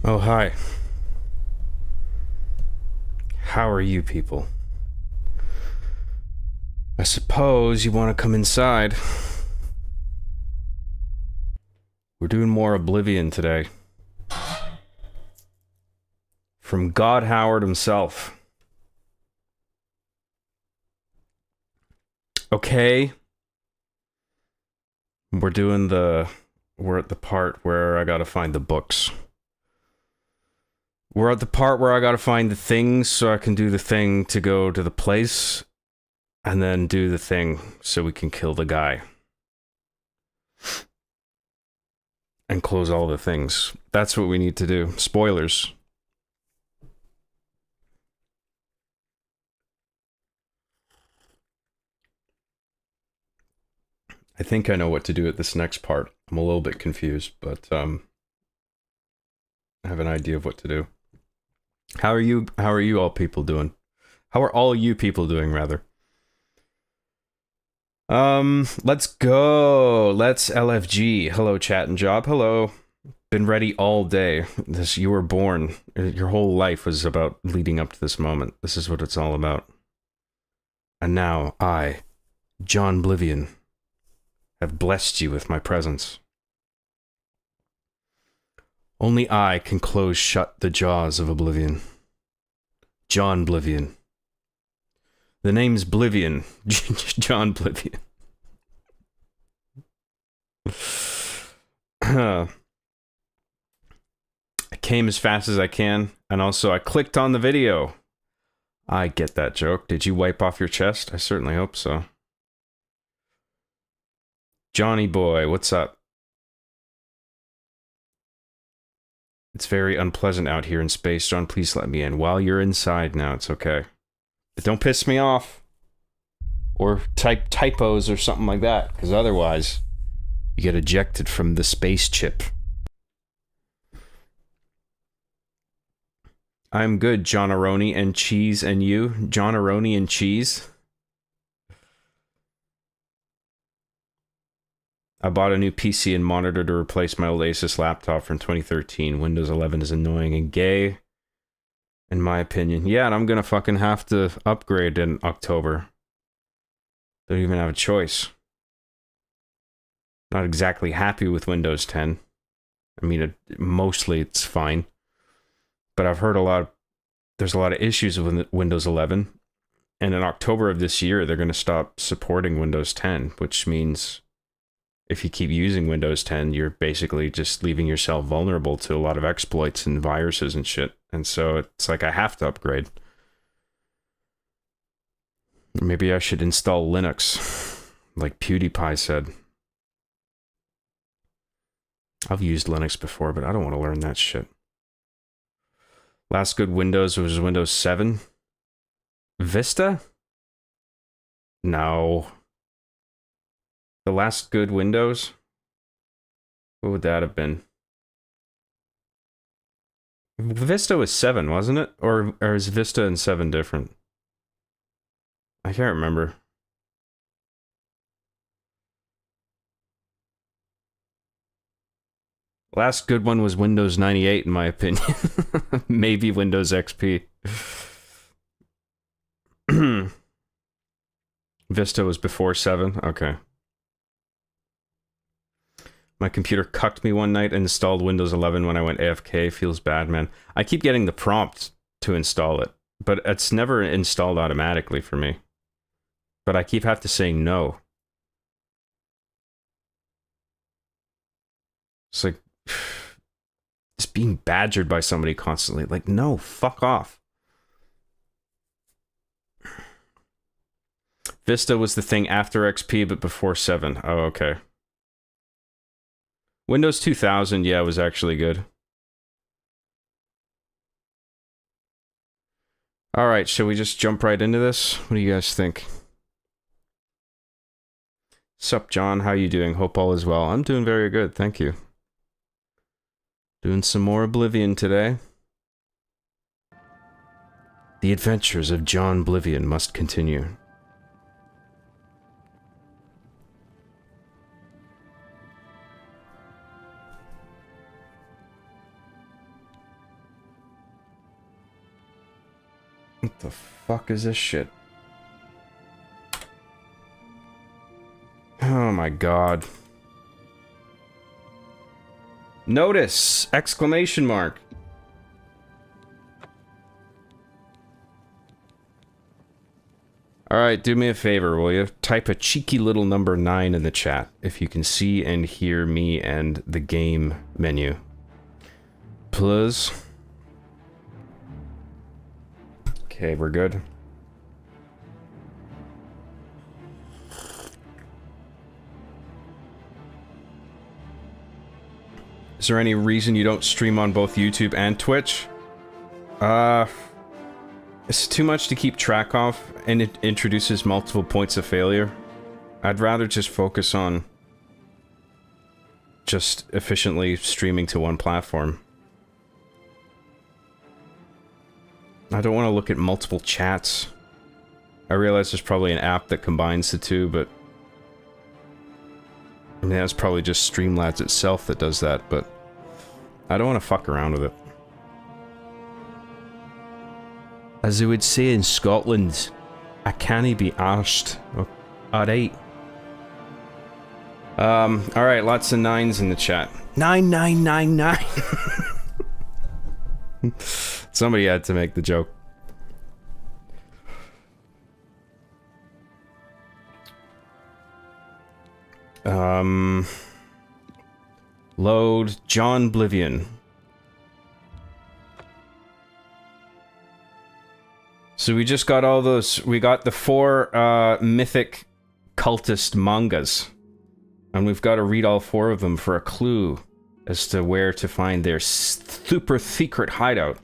Oh, hi. How are you people? I suppose you want to come inside. We're doing more Oblivion today. From God Howard himself. Okay. We're at the part where I gotta find the books. We're at the part where I gotta find the things so I can do the thing to go to the place, and then do the thing so we can kill the guy. And close all the things. That's what we need to do. Spoilers. I think I know what to do at this next part. I'm a little bit confused, but I have an idea of what to do. How are you all people doing? How are all you people doing, rather? Let's go. Let's LFG. Hello, chat and job. Hello. Been ready all day. You were born. Your whole life was about leading up to this moment. This is what it's all about. And now I, John Oblivion, have blessed you with my presence. Only I can close shut the jaws of Oblivion. John Oblivion. The name's Oblivion. John Oblivion. I came as fast as I can, and also I clicked on the video. I get that joke. Did you wipe off your chest? I certainly hope so. Johnny boy, what's up? It's very unpleasant out here in space. John, please let me in. While you're inside now, it's okay. But don't piss me off. Or type typos or something like that, because otherwise you get ejected from the space chip. I'm good, John Aroni and cheese, and you? John Aroni and cheese? I bought a new PC and monitor to replace my old Asus laptop from 2013. Windows 11 is annoying and gay, in my opinion. Yeah, and I'm gonna fucking have to upgrade in October. Don't even have a choice. Not exactly happy with Windows 10. I mean, mostly it's fine. But I've heard there's a lot of issues with Windows 11. And in October of this year, they're going to stop supporting Windows 10, which means if you keep using Windows 10, you're basically just leaving yourself vulnerable to a lot of exploits and viruses and shit. And so it's like I have to upgrade. Maybe I should install Linux, like PewDiePie said. I've used Linux before, but I don't want to learn that shit. Last good Windows was Windows 7. Vista? No. The last good Windows? What would that have been? Vista was 7, wasn't it? Or is Vista and 7 different? I can't remember. Last good one was Windows 98, in my opinion. Maybe Windows XP. Vista was before 7? Okay. My computer cucked me one night and installed Windows 11 when I went AFK. Feels bad, man. I keep getting the prompt to install it, but it's never installed automatically for me. But I keep have to say no. It's like just being badgered by somebody constantly. Like, no, fuck off. Vista was the thing after XP, but before 7. Oh, okay. Windows 2000, yeah, was actually good. Alright, shall we just jump right into this? What do you guys think? Sup, John? How you doing? Hope all is well. I'm doing very good, thank you. Doing some more Oblivion today. The adventures of John Oblivion must continue. What the fuck is this shit? Oh my god. Notice! Exclamation mark. Alright, do me a favor, will you? Type a cheeky little number 9 in the chat if you can see and hear me and the game menu. Please. Okay, we're good. Is there any reason you don't stream on both YouTube and Twitch? It's too much to keep track of, and it introduces multiple points of failure. I'd rather just focus on just efficiently streaming to one platform. I don't want to look at multiple chats. I realize there's probably an app that combines the two, but I mean, that's probably just Streamlabs itself that does that, but I don't want to fuck around with it. As they would say in Scotland, I can't be arsed. Oh, alright. Alright, lots of 9s in the chat. 9999. Somebody had to make the joke. Load John Oblivion. So we just got all those, we got the 4 mythic cultist mangas. And we've got to read all 4 of them for a clue as to where to find their super secret hideout.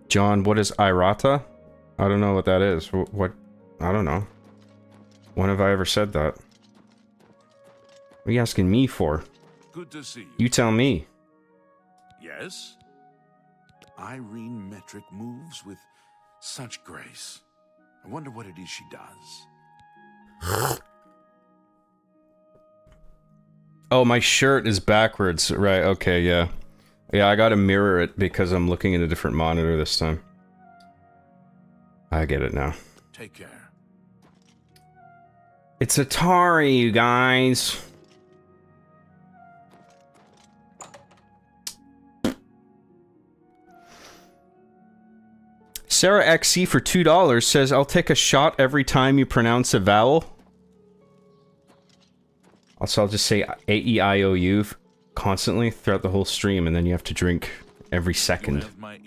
John, what is Irata? I don't know what that is. What? I don't know. When have I ever said that? What are you asking me for? Good to see you. You tell me. Yes? Irene Metric moves with such grace. I wonder what it is she does. Oh, my shirt is backwards. Right, okay, yeah. Yeah, I gotta mirror it because I'm looking at a different monitor this time. I get it now. Take care. It's Atari, you guys. Sarah XC for $2 says, I'll take a shot every time you pronounce a vowel. Also, I'll just say A-E-I-O-U constantly throughout the whole stream, and then you have to drink every second. Thank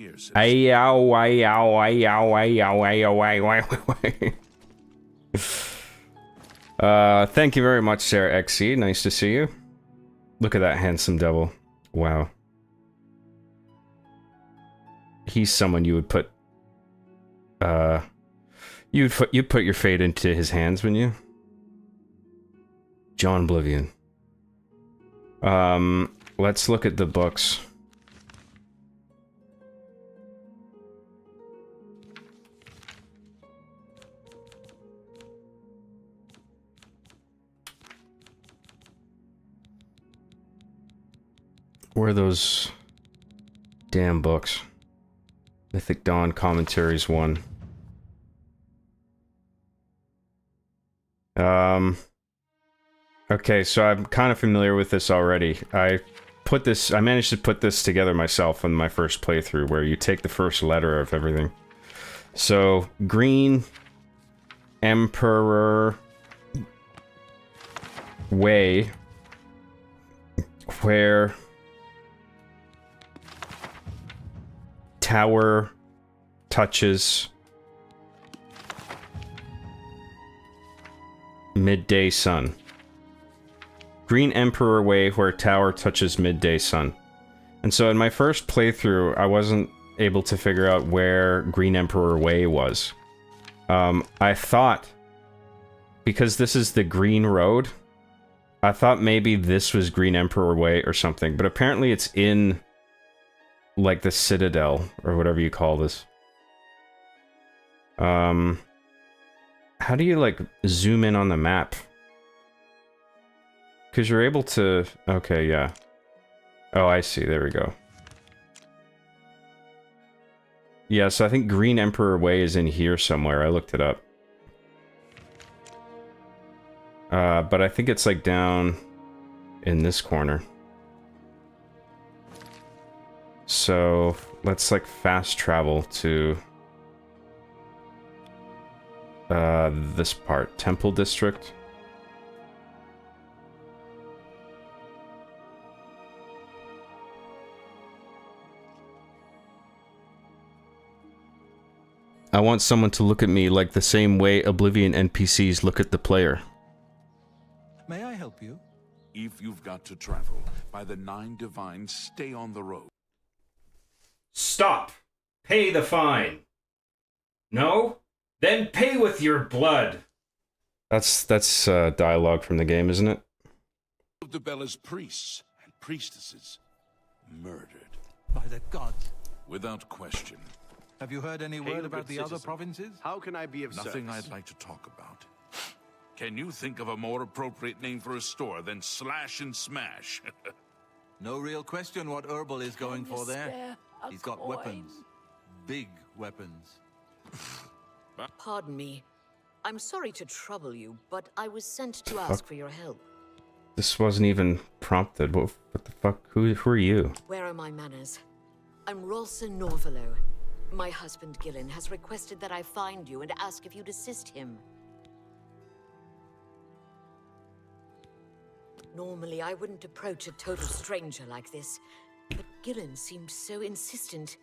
you very much, Sarah XC. Nice to see you. Look at that handsome devil. Wow. He's someone you would put... You'd put your fate into his hands, wouldn't you? John Oblivion. Let's look at the books. Where are those damn books? Mythic Dawn Commentaries 1. Okay, so I'm kind of familiar with this already. I managed to put this together myself in my first playthrough, where you take the first letter of everything. So, Green Emperor Way, where tower touches midday sun. Green Emperor Way, where tower touches midday sun. And so in my first playthrough, I wasn't able to figure out where Green Emperor Way was. I thought, because this is the Green Road, I thought maybe this was Green Emperor Way or something, but apparently it's in like the Citadel, or whatever you call this. How do you, like, zoom in on the map? Because you're able to... Okay, yeah. Oh, I see. There we go. Yeah, so I think Green Emperor Way is in here somewhere. I looked it up. But I think it's, like, down in this corner. So, let's, like, fast travel to... this part. Temple District. I want someone to look at me like the same way Oblivion NPCs look at the player. May I help you? If you've got to travel, by the 9 divines, stay on the road. Stop! Pay the fine! No? Then pay with your blood! That's dialogue from the game, isn't it? Of the Bella's priests and priestesses murdered. By the gods. Without question. Have you heard any word about the other provinces? How can I be of Nothing service? I'd like to talk about. Can you think of a more appropriate name for a store than Slash and Smash? No real question what Herbal is going for there. He's got weapons. Big weapons. Pardon me. I'm sorry to trouble you, but I was sent to ask for your help. This wasn't even prompted. What the fuck? Who are you? Where are my manners? I'm Rolsa Norvalo. My husband Gillen has requested that I find you and ask if you'd assist him. Normally, I wouldn't approach a total stranger like this, but Gillen seemed so insistent.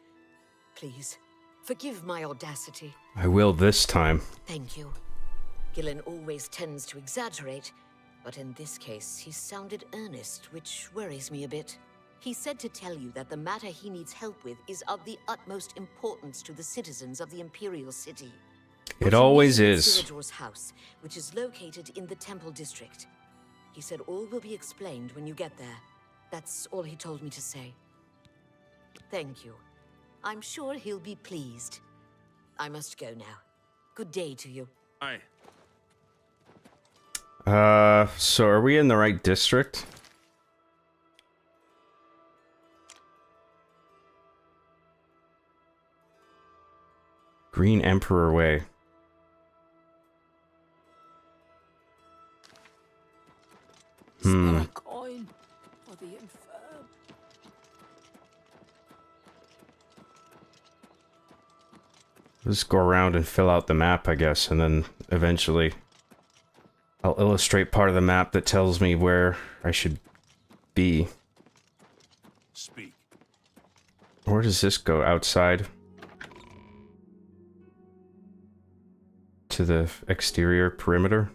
Please, forgive my audacity. I will this time. Thank you. Gillen always tends to exaggerate, but in this case, he sounded earnest, which worries me a bit. He said to tell you that the matter he needs help with is of the utmost importance to the citizens of the Imperial City. It always Meet at is. Cyrodiil's house, which is located in the Temple District. He said all will be explained when you get there. That's all he told me to say. Thank you. I'm sure he'll be pleased. I must go now. Good day to you. Aye. So are we in the right district? Green Emperor Way. A coin for the infirm. Just go around and fill out the map, I guess, and then eventually I'll illustrate part of the map that tells me where I should be. Speak. Where does this go? Outside? To the exterior perimeter?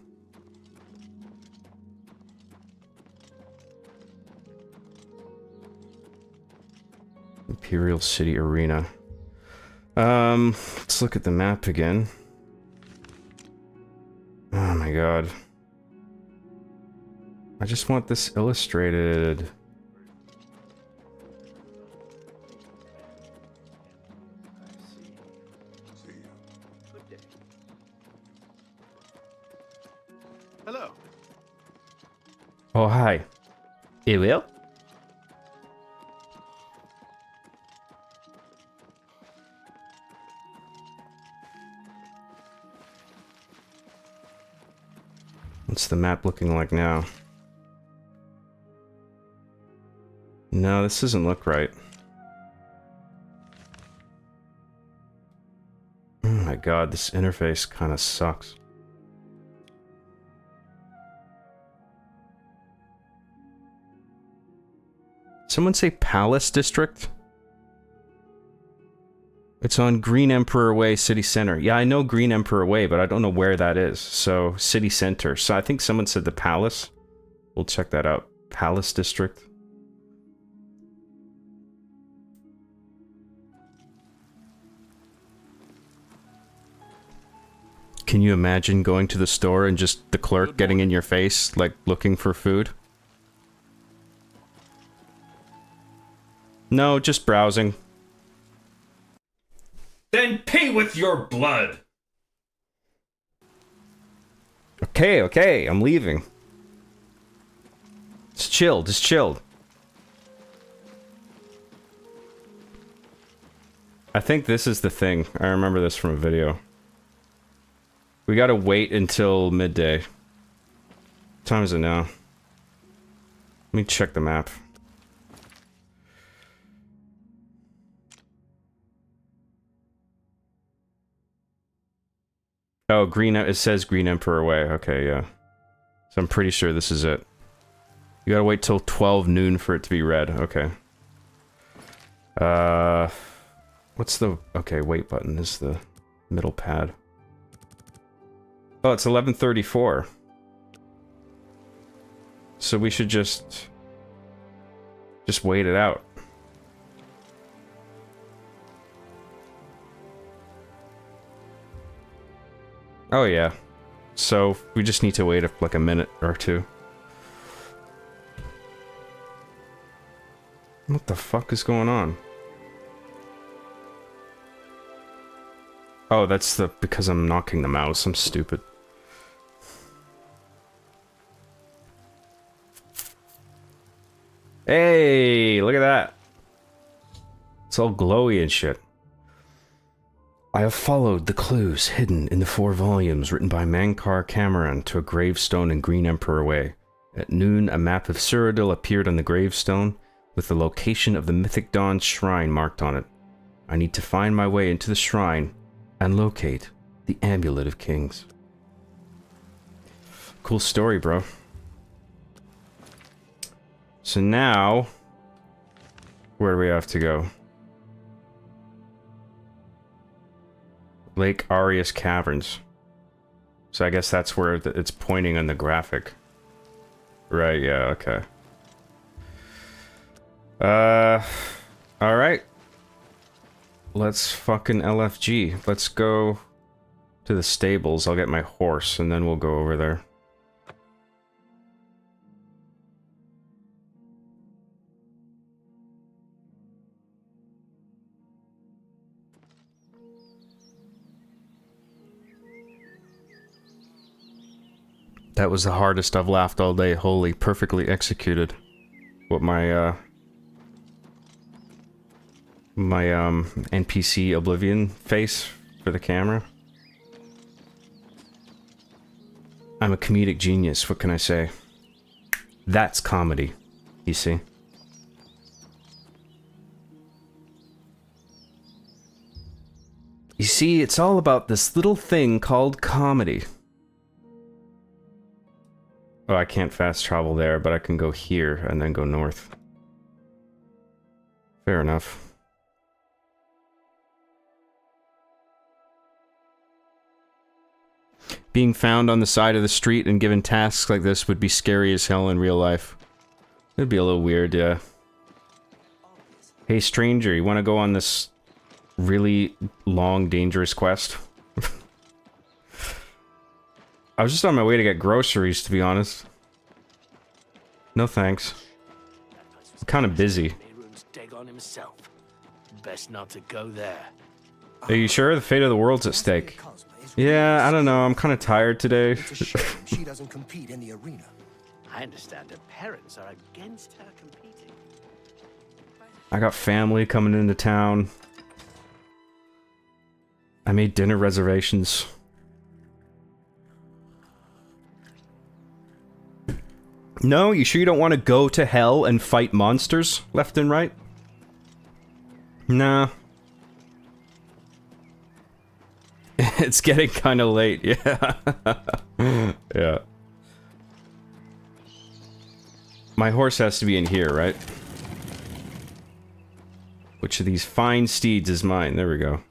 Imperial City Arena. Let's look at the map again. Oh my god. I just want this illustrated. Hello. Oh, hi. It will? What's the map looking like now? No, this doesn't look right. Oh my god, this interface kind of sucks. Someone say Palace District? It's on Green Emperor Way, City Center. Yeah, I know Green Emperor Way, but I don't know where that is. So, City Center. So, I think someone said the Palace. We'll check that out. Palace District. Can you imagine going to the store and just the clerk getting in your face, like, looking for food? No, just browsing. with your blood. Okay, I'm leaving. Just chill, just chill. I think this is the thing. I remember this from a video. We gotta wait until midday. What time is it now? Let me check the map. Oh, it says Green Emperor Way. Okay, yeah. So I'm pretty sure this is it. You gotta wait till 12 noon for it to be red. Okay. What's the... Okay, wait button is the middle pad. Oh, it's 11:34. So we should just wait it out. Oh yeah. So we just need to wait like a minute or two. What the fuck is going on? Oh, that's because I'm knocking the mouse. I'm stupid. Hey, look at that. It's all glowy and shit. I have followed the clues hidden in the 4 volumes written by Mankar Cameron to a gravestone in Green Emperor Way. At noon, a map of Cyrodiil appeared on the gravestone, with the location of the Mythic Dawn shrine marked on it. I need to find my way into the shrine and locate the Amulet of Kings. Cool story, bro. So now, where do we have to go? Lake Arius Caverns. So I guess that's where it's pointing on the graphic. Right, yeah, okay. Alright. Let's fucking LFG. Let's go to the stables. I'll get my horse and then we'll go over there. That was the hardest I've laughed all day. Holy, perfectly executed. What my NPC Oblivion face for the camera. I'm a comedic genius, what can I say? That's comedy, you see. You see, it's all about this little thing called comedy. Oh, I can't fast travel there, but I can go here and then go north. Fair enough. Being found on the side of the street and given tasks like this would be scary as hell in real life. It'd be a little weird, yeah. Hey stranger, you want to go on this really long, dangerous quest? I was just on my way to get groceries, to be honest. No thanks. I'm kind of busy. Best not to go there. Are you sure? The fate of the world's at stake. Yeah, I don't know. I'm kind of tired today. It's a shame she doesn't compete in the arena. I understand her parents are against her competing. I got family coming into town. I made dinner reservations. No, you sure you don't want to go to hell and fight monsters left and right? Nah. It's getting kind of late, yeah. Yeah. My horse has to be in here, right? Which of these fine steeds is mine? There we go.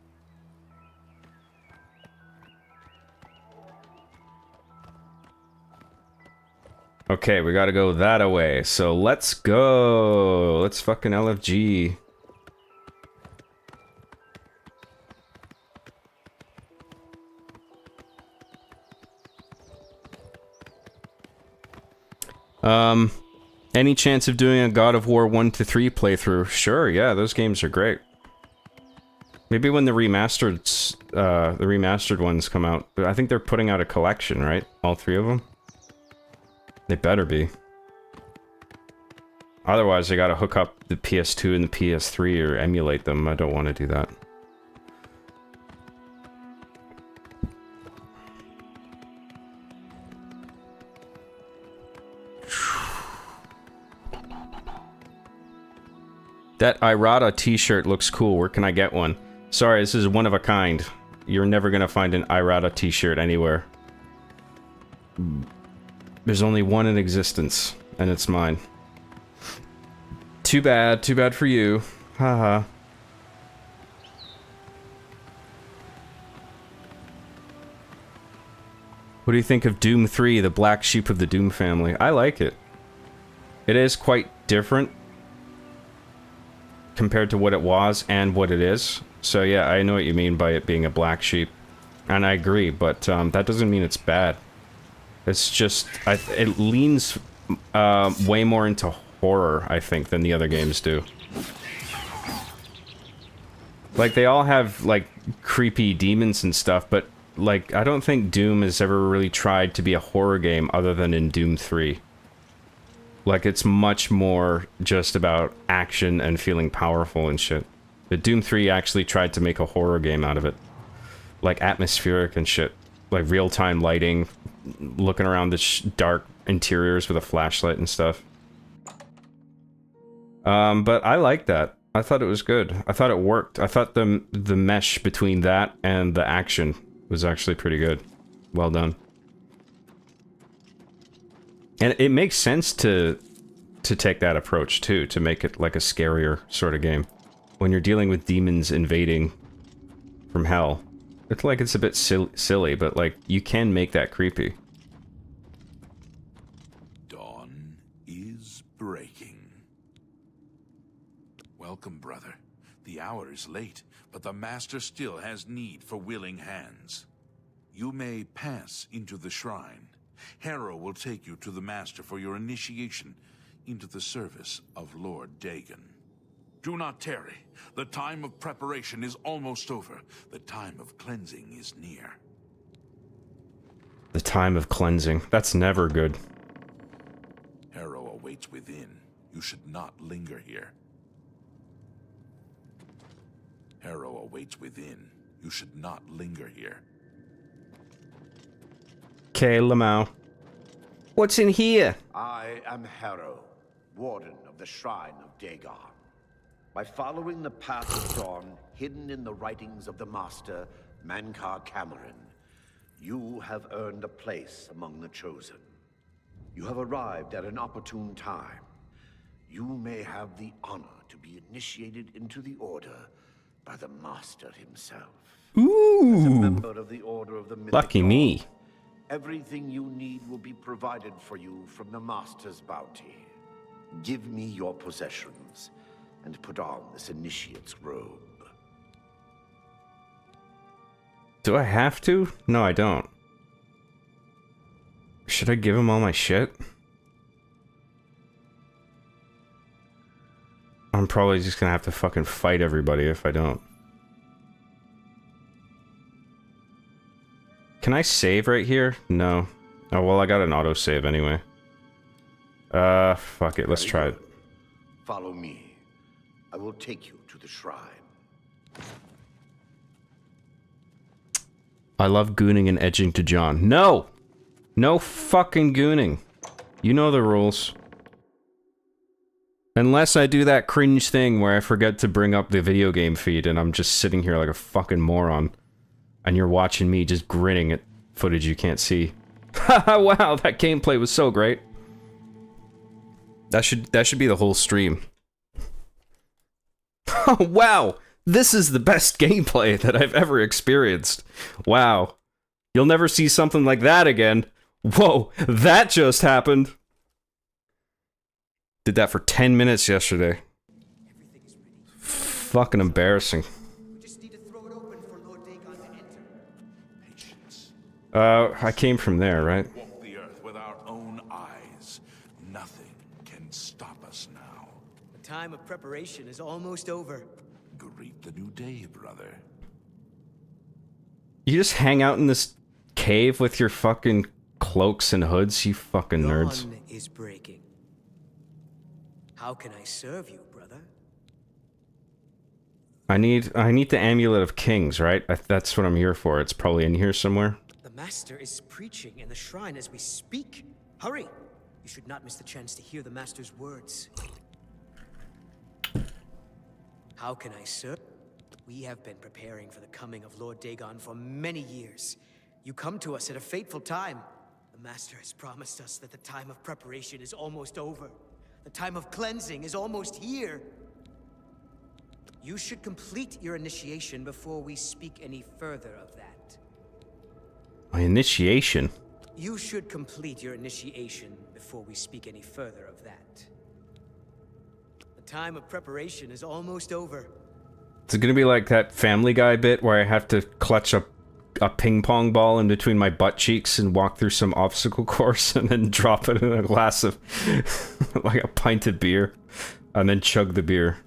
Okay, we gotta go that away. So let's go. Let's fucking LFG. Any chance of doing a God of War 1 to 3 playthrough? Sure, yeah, those games are great. Maybe when the remastered ones come out. But I think they're putting out a collection, right? All 3 of them? They better be. Otherwise, they gotta hook up the PS2 and the PS3 or emulate them. I don't want to do that. That Irata t-shirt looks cool. Where can I get one? Sorry, this is one of a kind. You're never gonna find an Irata t-shirt anywhere. There's only one in existence, and it's mine. Too bad for you. Haha. What do you think of Doom 3, the black sheep of the Doom family? I like it. It is quite different compared to what it was and what it is. So yeah, I know what you mean by it being a black sheep. And I agree, but that doesn't mean it's bad. It's just, it leans way more into horror, I think, than the other games do. Like, they all have, like, creepy demons and stuff, but, like, I don't think Doom has ever really tried to be a horror game other than in Doom 3. Like, it's much more just about action and feeling powerful and shit. But Doom 3 actually tried to make a horror game out of it. Like, atmospheric and shit. Like, real-time lighting, looking around the dark interiors with a flashlight and stuff. But I like that. I thought it was good. I thought it worked. I thought the mesh between that and the action was actually pretty good. Well done. And it makes sense to take that approach, too, to make it like a scarier sort of game. When you're dealing with demons invading from hell. It's like it's a bit silly, but like, you can make that creepy. Dawn is breaking. Welcome, brother. The hour is late, but the Master still has need for willing hands. You may pass into the shrine. Harrow will take you to the Master for your initiation into the service of Lord Dagon. Do not tarry. The time of preparation is almost over. The time of cleansing is near. The time of cleansing. That's never good. Harrow awaits within. You should not linger here. Harrow awaits within. You should not linger here. Okay, Lamau. What's in here? I am Harrow, Warden of the Shrine of Dagon. By following the path of dawn hidden in the writings of the Master, Mankar Cameron, you have earned a place among the Chosen. You have arrived at an opportune time. You may have the honor to be initiated into the Order by the Master himself. Ooh! As a member of the Order of the Mythic Lucky Dawn, me. everything you need will be provided for you from the Master's bounty. Give me your possessions, and put on this initiate's robe. Do I have to? No, I don't. Should I give him all my shit? I'm probably just gonna have to fucking fight everybody if I don't. Can I save right here? No. Oh, well, I got an autosave anyway. Fuck it, let's try it. Follow me. I will take you to the shrine. I love gooning and edging to John. No! No fucking gooning. You know the rules. Unless I do that cringe thing where I forget to bring up the video game feed and I'm just sitting here like a fucking moron. And you're watching me just grinning at footage you can't see. Haha, wow, that gameplay was so great. That should be the whole stream. Oh, wow! This is the best gameplay that I've ever experienced. Wow. You'll never see something like that again. Whoa, that just happened. Did that for 10 minutes yesterday. Fucking embarrassing. I came from there, right? Walk the earth with our own eyes. Nothing can stop us now. The time of preparation is almost over. Greet the new day, brother. You just hang out in this cave with your fucking cloaks and hoods, you fucking nerds. Dawn is breaking. How can I serve you, brother? I need the Amulet of Kings, right? That's what I'm here for. It's probably in here somewhere. The Master is preaching in the shrine as we speak. Hurry! You should not miss the chance to hear the Master's words. How can I serve? We have been preparing for the coming of Lord Dagon for many years. You come to us at a fateful time. The Master has promised us that the time of preparation is almost over. The time of cleansing is almost here. You should complete your initiation before we speak any further of that. My initiation? You should complete your initiation before we speak any further of that. The time of preparation is almost over. It's gonna be like that Family Guy bit where I have to clutch a ping pong ball in between my butt cheeks and walk through some obstacle course and then drop it in a glass of like a pint of beer and then chug the beer.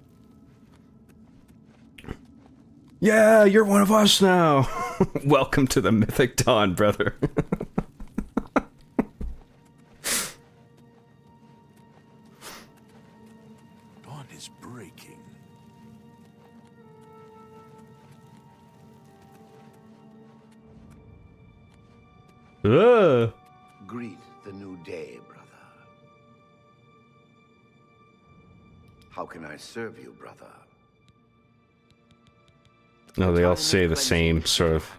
Yeah, you're one of us now. Welcome to the Mythic Dawn, brother. Dawn is breaking. Greet the new day, brother. How can I serve you, brother? No, they all say the same sort of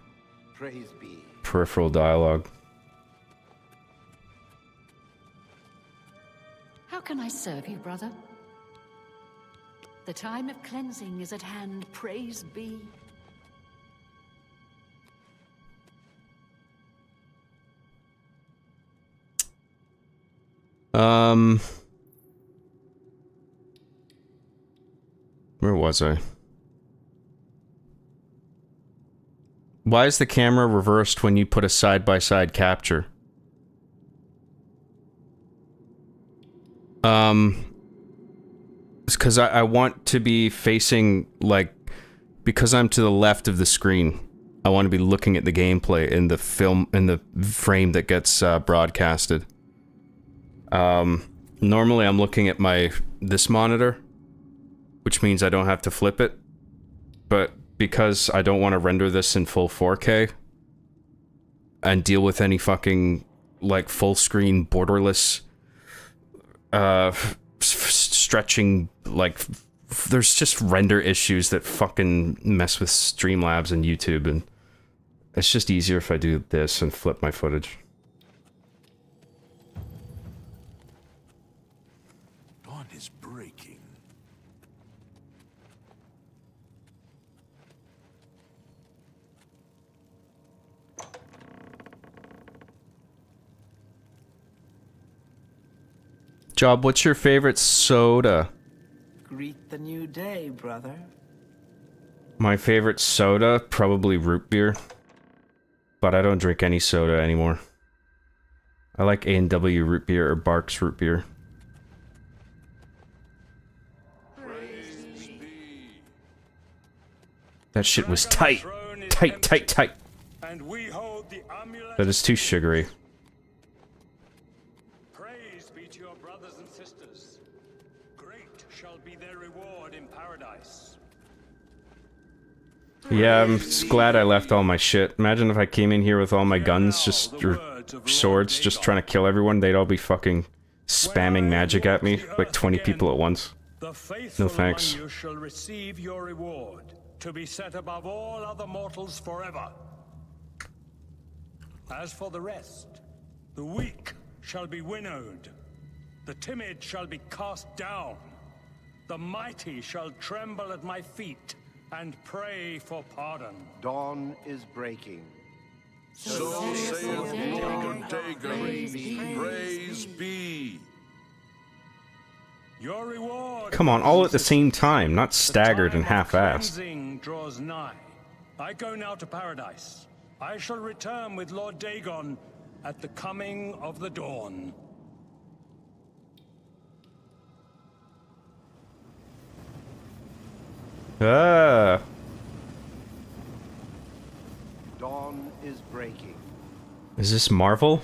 Praise be. peripheral dialogue. How can I serve you, brother? The time of cleansing is at hand, praise be. Where was I? Why is the camera reversed when you put a side-by-side capture? It's because I want to be facing, like, because I'm to the left of the screen, I want to be looking at the gameplay in the film, in the frame that gets broadcasted. Normally I'm looking at this monitor, which means I don't have to flip it, but because I don't want to render this in full 4K and deal with any fucking, like, full screen borderless, stretching, like, there's just render issues that fucking mess with Streamlabs and YouTube, and it's just easier if I do this and flip my footage. Dawn is breaking. Job, what's your favorite soda? Greet the new day, brother. My favorite soda? Probably root beer. But I don't drink any soda anymore. I like A&W root beer or Barks root beer. That shit was tight. Tight, tight, tight. And we hold the amulet. That is too sugary. Praise be to your brothers and sisters. Great shall be their reward in paradise. Yeah, I'm just glad I left all my shit. Imagine if I came in here with all my guns, or swords, just trying to kill everyone. They'd all be fucking spamming magic at me, like 20 people at once. The faithful No thanks. among you shall receive your reward, to be set above all other mortals forever. As for the rest, the weak shall be winnowed, the timid shall be cast down, the mighty shall tremble at my feet and pray for pardon. Dawn is breaking. So saith Lord Dagon. Praise be. Your reward. Come on, all at the same time, not staggered and half-assed. Cleansing draws nigh. I go now to paradise. I shall return with Lord Dagon at the coming of the dawn. Ah. Dawn is breaking. Is this Marvel?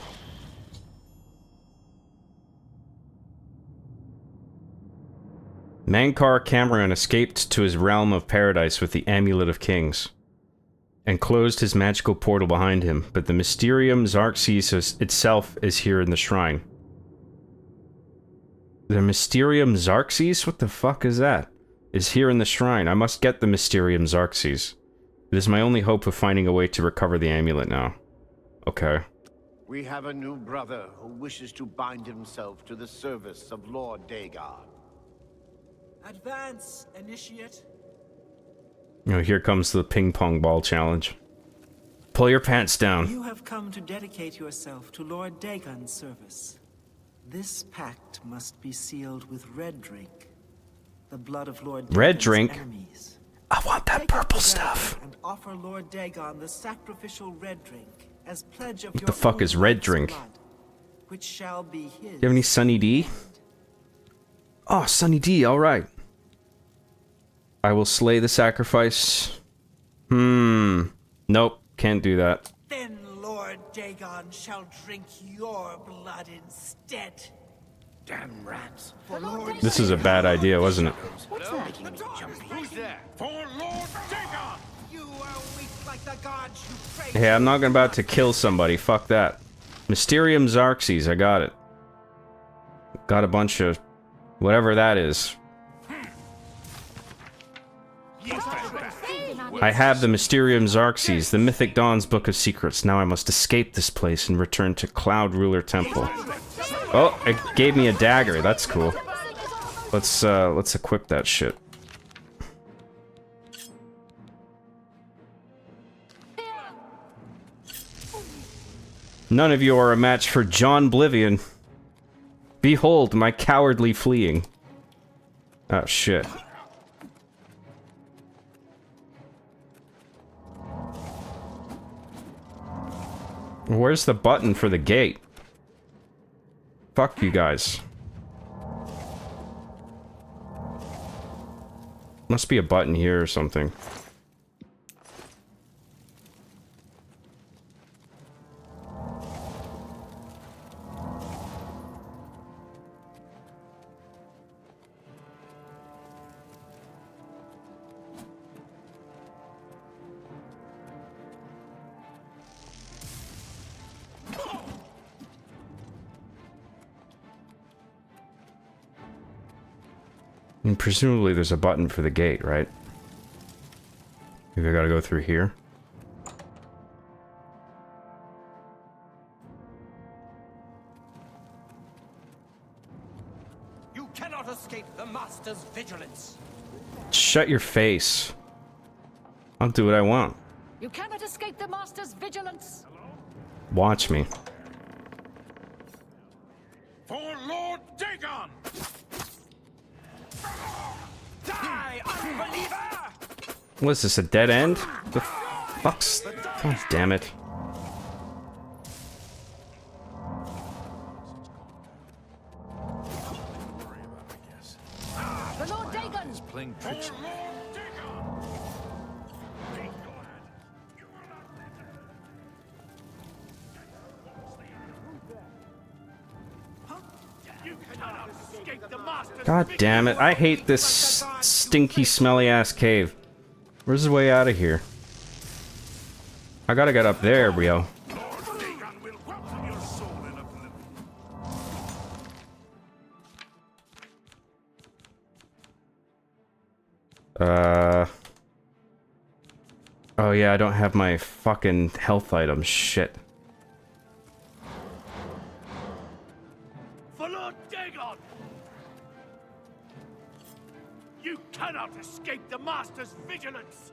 Mankar Cameron escaped to his realm of paradise with the Amulet of Kings and closed his magical portal behind him, but the Mysterium Xarxes itself is here in the shrine. The Mysterium Xarxes? What the fuck is that? Is here in the shrine. I must get the Mysterium Xarxes. It is my only hope of finding a way to recover the amulet now. Okay. We have a new brother who wishes to bind himself to the service of Lord Dagon. Advance, initiate. You know, here comes the ping pong ball challenge. Pull your pants down. You have come to dedicate yourself to Lord Dagon's service. This pact must be sealed with red drink. The blood of Lord Dagon's Red drink? enemies. I want that Take purple up the stuff. dagger and offer Lord Dagon the sacrificial red drink as pledge of What your the fuck own is red lord's drink? blood, which shall be his. Do you have any Sunny D? Oh, Sunny D, alright. I will slay the sacrifice. Nope, can't do that. Then Lord Dagon shall drink your blood instead. Damn rats. This is a bad idea, wasn't it? What's that? Who's there? For Lord Dagon! You are weak like the gods you pray. Hey, I'm not about to kill somebody, fuck that. Mysterium Xarxes, I got it. Got a bunch of... whatever that is. I have the Mysterium Xarxes, the Mythic Dawn's Book of Secrets. Now I must escape this place and return to Cloud Ruler Temple. Oh, it gave me a dagger. That's cool. Let's equip that shit. None of you are a match for John Oblivion. Behold my cowardly fleeing. Oh shit. Where's the button for the gate? Fuck you guys. Must be a button here or something. And presumably there's a button for the gate, right? Maybe I gotta go through here. You cannot escape the Master's vigilance. Shut your face. I'll do what I want. You cannot escape the Master's vigilance. Watch me. For Lord Dagon! Die, unbeliever! What is this, a dead end? The fuck's... God damn it. The Lord Dagon! Playing tricks on me. God damn it, I hate this stinky, smelly ass cave. Where's the way out of here? I gotta get up there, Rio. Lord Dagon will welcome your soul in oblivion. Oh yeah, I don't have my fucking health items. Shit. For Lord Dagon! You cannot escape the Master's vigilance!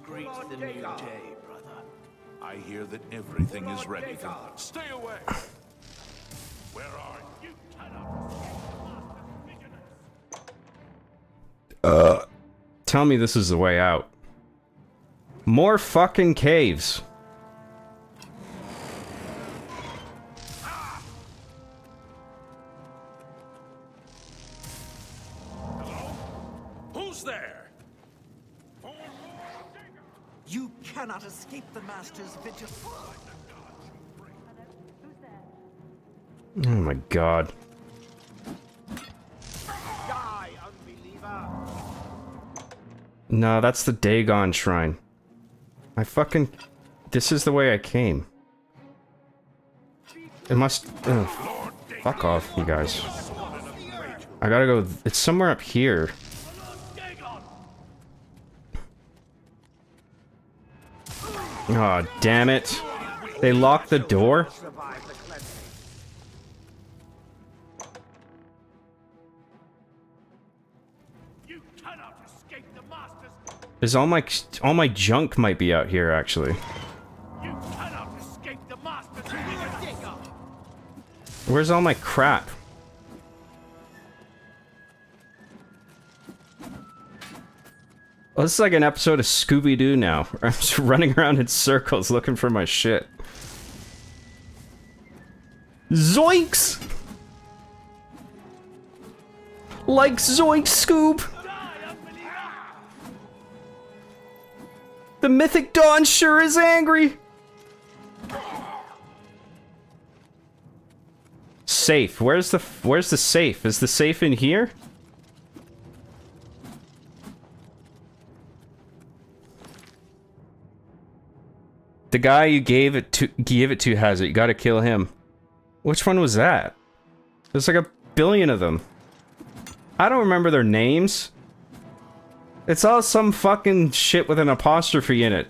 Greet the new day, brother. I hear that everything is ready for... Stay away! Where are you? You cannot escape the Master's vigilance! Tell me this is the way out. More fucking caves. Who's there? You cannot escape the Master's vigil. Oh my god. Die, unbeliever! No, that's the Dagon shrine. I fucking... This is the way I came. It must... Oh, fuck off, you guys. I gotta go... It's somewhere up here. Aw, oh, damn it. They locked the door? There's all my junk might be out here, actually. Where's all my crap? Oh, this is like an episode of Scooby-Doo now. I'm just running around in circles looking for my shit. Zoinks! Like Zoinks, Scoob! The Mythic Dawn sure is angry! Safe. Where's the safe? Is the safe in here? The guy you gave it to has it. You gotta kill him. Which one was that? There's like a billion of them. I don't remember their names. It's all some fucking shit with an apostrophe in it.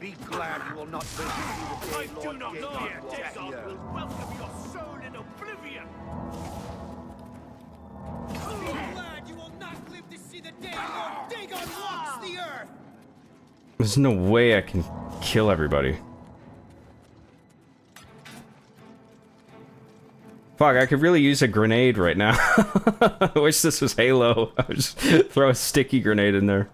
Be glad you will not live to see the day Lord Dagon walks the earth. will welcome your soul in oblivion. Be glad you will not live to see the day Lord Dagon walks the earth. There's no way I can kill everybody. Fuck, I could really use a grenade right now. I wish this was Halo. I would just throw a sticky grenade in there.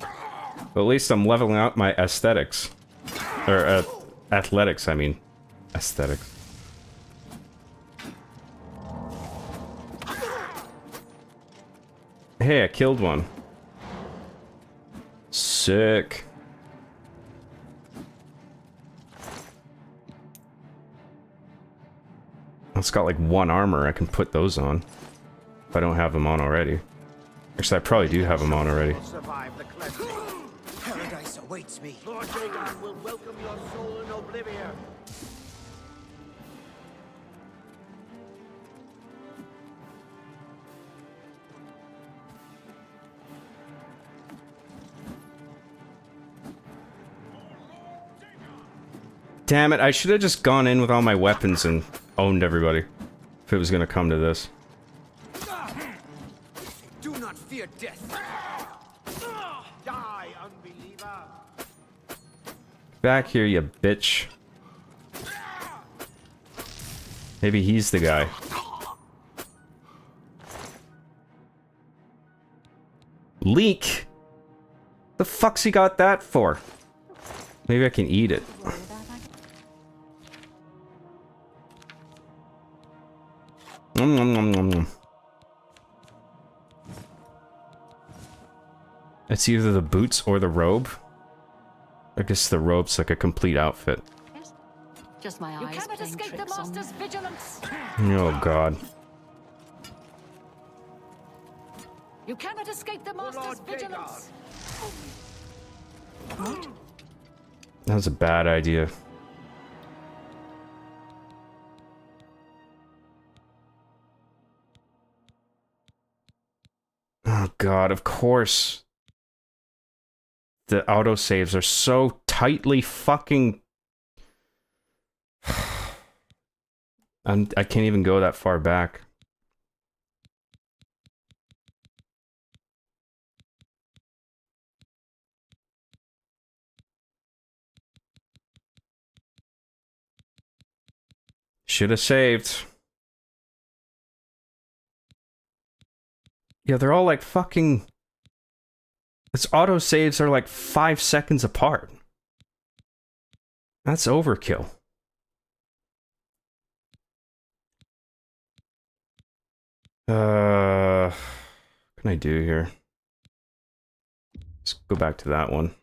But at least I'm leveling out my aesthetics. Or, athletics, I mean. Aesthetics. Hey, I killed one. Sick. It's got like one armor. I can put those on. If I don't have them on already. Actually, I probably do have them on already. Paradise awaits me. Lord Dagon will welcome your soul in oblivion. Damn it, I should have just gone in with all my weapons and owned everybody. If it was gonna come to this. Do not fear death. Die, unbeliever. Back here, you bitch. Maybe he's the guy. Leek? The fuck's he got that for? Maybe I can eat it. Nom, nom, nom, nom, nom. It's either the boots or the robe. I guess the robe's like a complete outfit. Just my eyes. You cannot escape the master's vigilance. Oh god. You cannot escape the master's vigilance. What? That was a bad idea. Oh god, of course. The autosaves are so tightly fucking... I can't even go that far back. Should have saved. Yeah, they're all like fucking... Its autosaves are like 5 seconds apart. That's overkill. What can I do here? Let's go back to that one.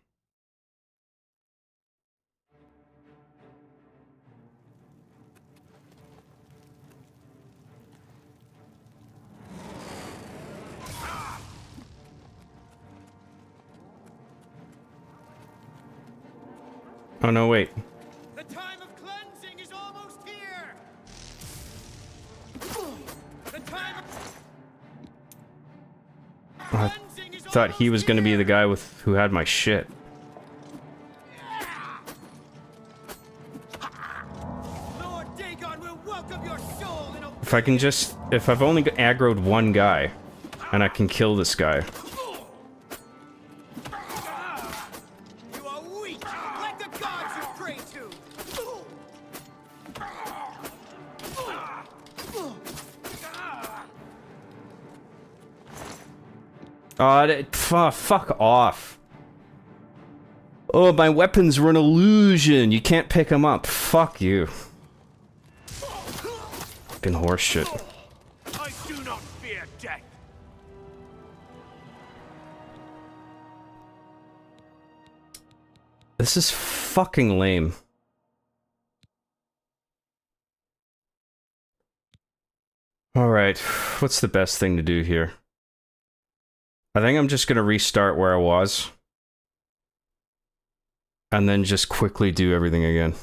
Oh no, wait. The time of cleansing is almost here. The time of I thought he was going to be the guy with who had my shit. Lord Dagon will welcome your soul in If I can just, if I've only aggroed one guy, and I can kill this guy. You are weak, like the gods you pray to. Fuck off. Oh, my weapons were an illusion. You can't pick them up. Fuck you. Fucking horseshit. I do not fear death. This is fucking lame. Alright, what's the best thing to do here? I think I'm just gonna restart where I was. And then just quickly do everything again.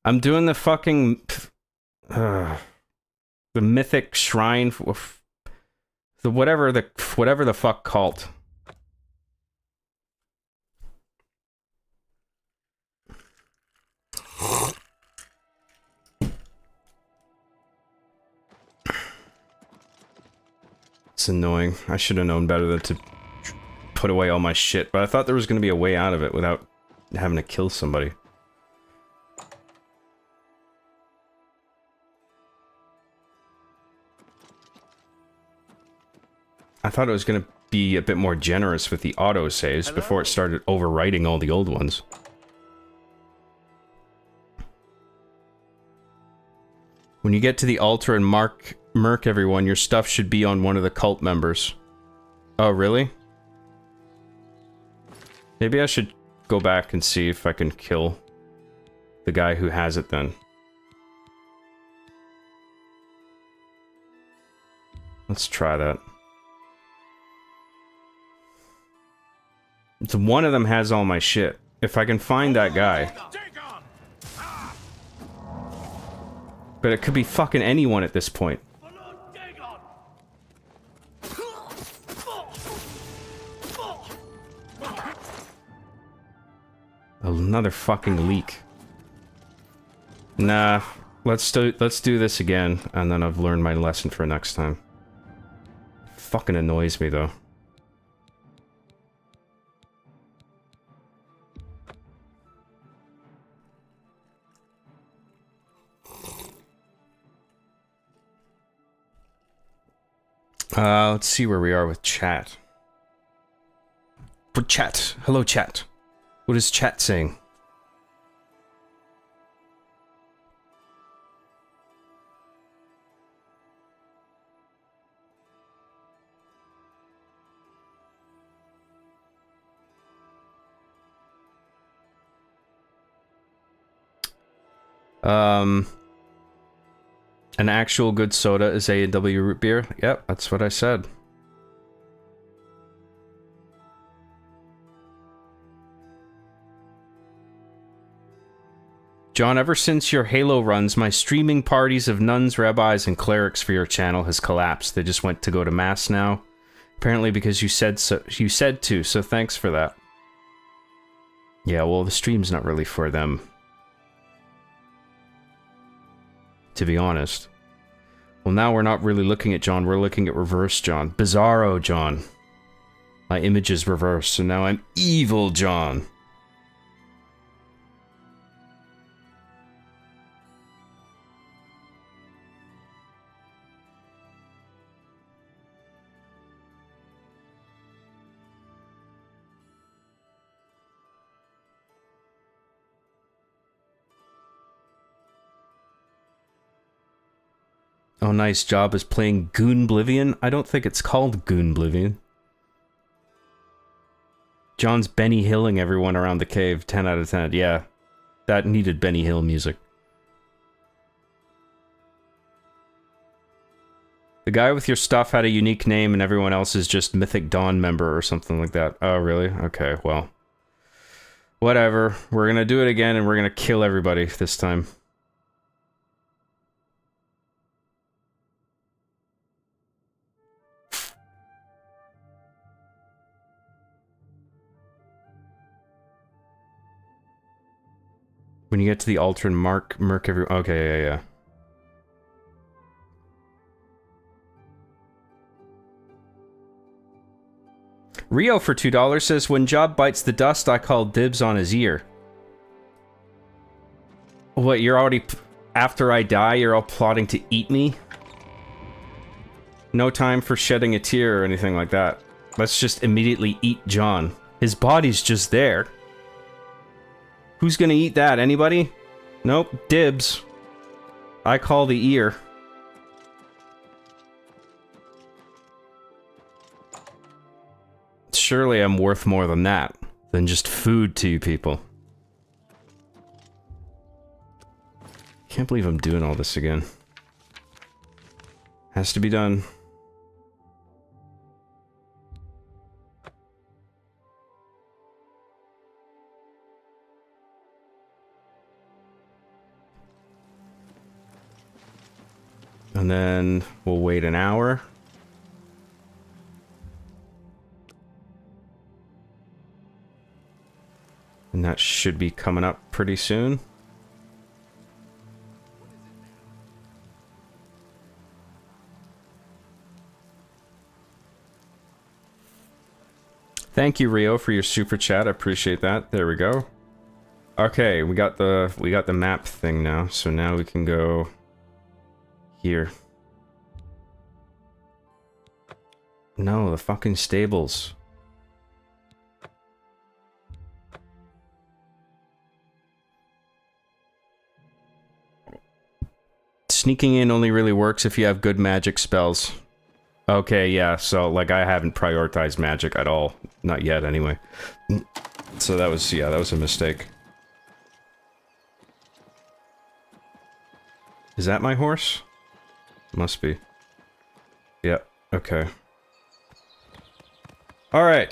I'm doing the fucking... the mythic shrine... The whatever the fuck cult. It's annoying. I should have known better than to put away all my shit, but I thought there was going to be a way out of it without having to kill somebody. I thought it was going to be a bit more generous with the autosaves before it started overwriting all the old ones. When you get to the altar and murk everyone, your stuff should be on one of the cult members. Oh, really? Maybe I should go back and see if I can kill the guy who has it then. Let's try that. So one of them has all my shit. If I can find that guy. But it could be fucking anyone at this point. Another fucking leak. Nah, let's do this again, and then I've learned my lesson for next time. Fucking annoys me though. Let's see where we are with chat. For chat. Hello, chat. What is chat saying? An actual good soda is A&W root beer. Yep, that's what I said. John, ever since your Halo runs, my streaming parties of nuns, rabbis, and clerics for your channel has collapsed. They just went to go to mass now. Apparently because you said so. You said to, so thanks for that. Yeah, well, the stream's not really for them. To be honest. Well, now we're not really looking at John, we're looking at reverse John. Bizarro John. My image is reversed, so now I'm evil John. Oh, nice job is playing Goonblivion. I don't think it's called Goonblivion. John's Benny Hilling everyone around the cave. 10 out of 10. Yeah, that needed Benny Hill music. The guy with your stuff had a unique name and everyone else is just Mythic Dawn member or something like that. Oh, really? Okay, well. Whatever. We're gonna do it again and we're gonna kill everybody this time. When you get to the altar and murk every... Okay, yeah. Rio for $2 says, when Job bites the dust, I call dibs on his ear. What, you're already... After I die, you're all plotting to eat me? No time for shedding a tear or anything like that. Let's just immediately eat John. His body's just there. Who's gonna eat that? Anybody? Nope. Dibs. I call the ear. Surely I'm worth more than that. Than just food to you people. Can't believe I'm doing all this again. Has to be done. And then we'll wait an hour. And that should be coming up pretty soon. Thank you, Rio, for your super chat. I appreciate that. There we go. Okay, we got the map thing now, so now we can go here. No, the fucking stables. Sneaking in only really works if you have good magic spells. Okay, yeah, so, like, I haven't prioritized magic at all. Not yet, anyway. So that was, yeah, that was a mistake. Is that my horse? Must be. Yep, okay. Alright.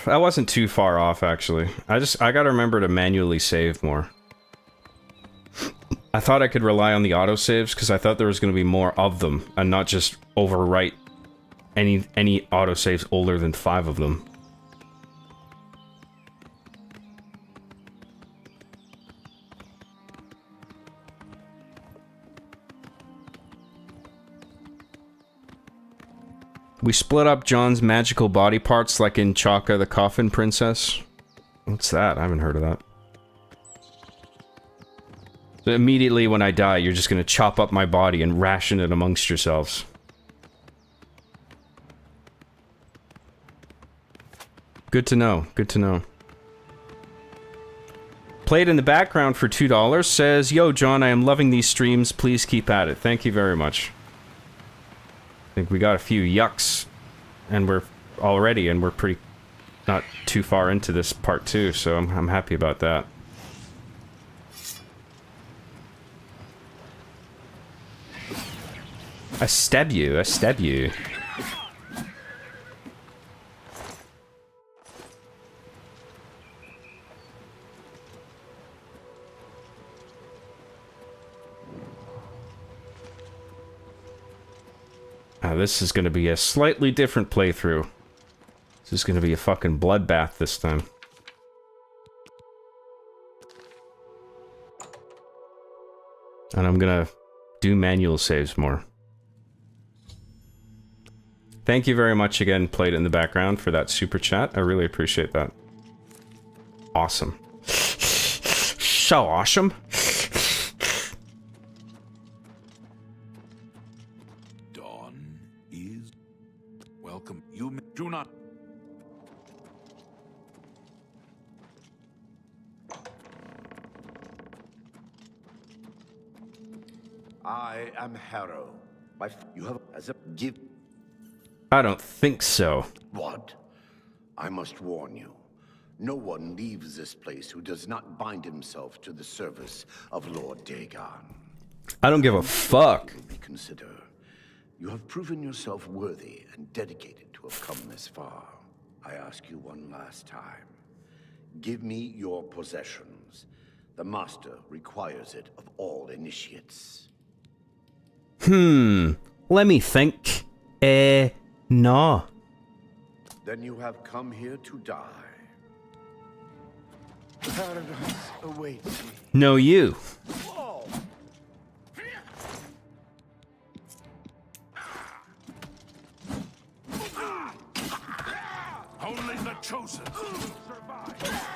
That wasn't too far off, actually. I gotta remember to manually save more. I thought I could rely on the autosaves, because I thought there was going to be more of them, and not just overwrite any autosaves older than 5 of them. We split up John's magical body parts like in Chaka the Coffin Princess. What's that? I haven't heard of that. So immediately when I die, you're just gonna chop up my body and ration it amongst yourselves. Good to know. Good to know. Played in the background for $2 says, yo, John, I am loving these streams. Please keep at it. Thank you very much. I think we got a few yucks. And we're pretty not too far into this part 2, so I'm happy about that. I stab you, I stab you. This is gonna be a slightly different playthrough. This is gonna be a fucking bloodbath this time. And I'm gonna do manual saves more. Thank you very much again, Played in the background, for that super chat. I really appreciate that. Awesome. So awesome. Dawn is welcome. You do not. I am Harrow. You have as a give. I don't think so. What? I must warn you. No one leaves this place who does not bind himself to the service of Lord Dagon. I don't give a fuck. Reconsider. You have proven yourself worthy and dedicated to have come this far. I ask you one last time. Give me your possessions. The Master requires it of all initiates. Let me think. No. Then you have come here to die. Paradise awaits me. No, you. Only the chosen will survive.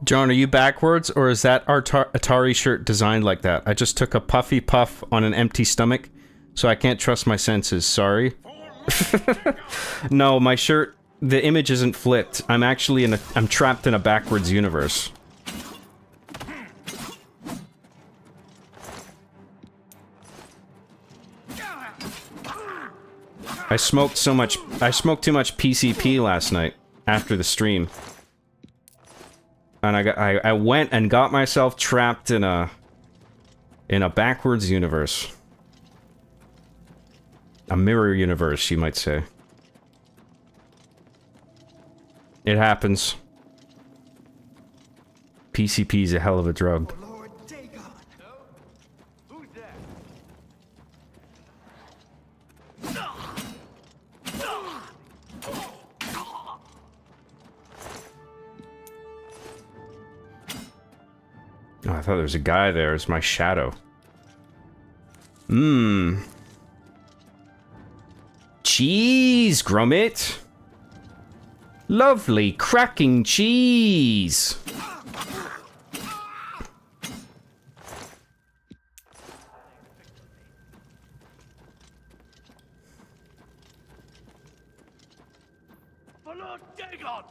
John, are you backwards, or is that our Atari shirt designed like that? I just took a puffy puff on an empty stomach, so I can't trust my senses. Sorry. No, my shirt, the image isn't flipped. I'm actually I'm trapped in a backwards universe. I smoked too much PCP last night after the stream. And I went and got myself trapped in a backwards universe. A mirror universe, you might say. It happens. PCP's a hell of a drug. Lord Dagon. Who's that? Oh, I thought there was a guy there. It's my shadow. Cheese, Gromit. Lovely, cracking cheese. For Lord Dagon!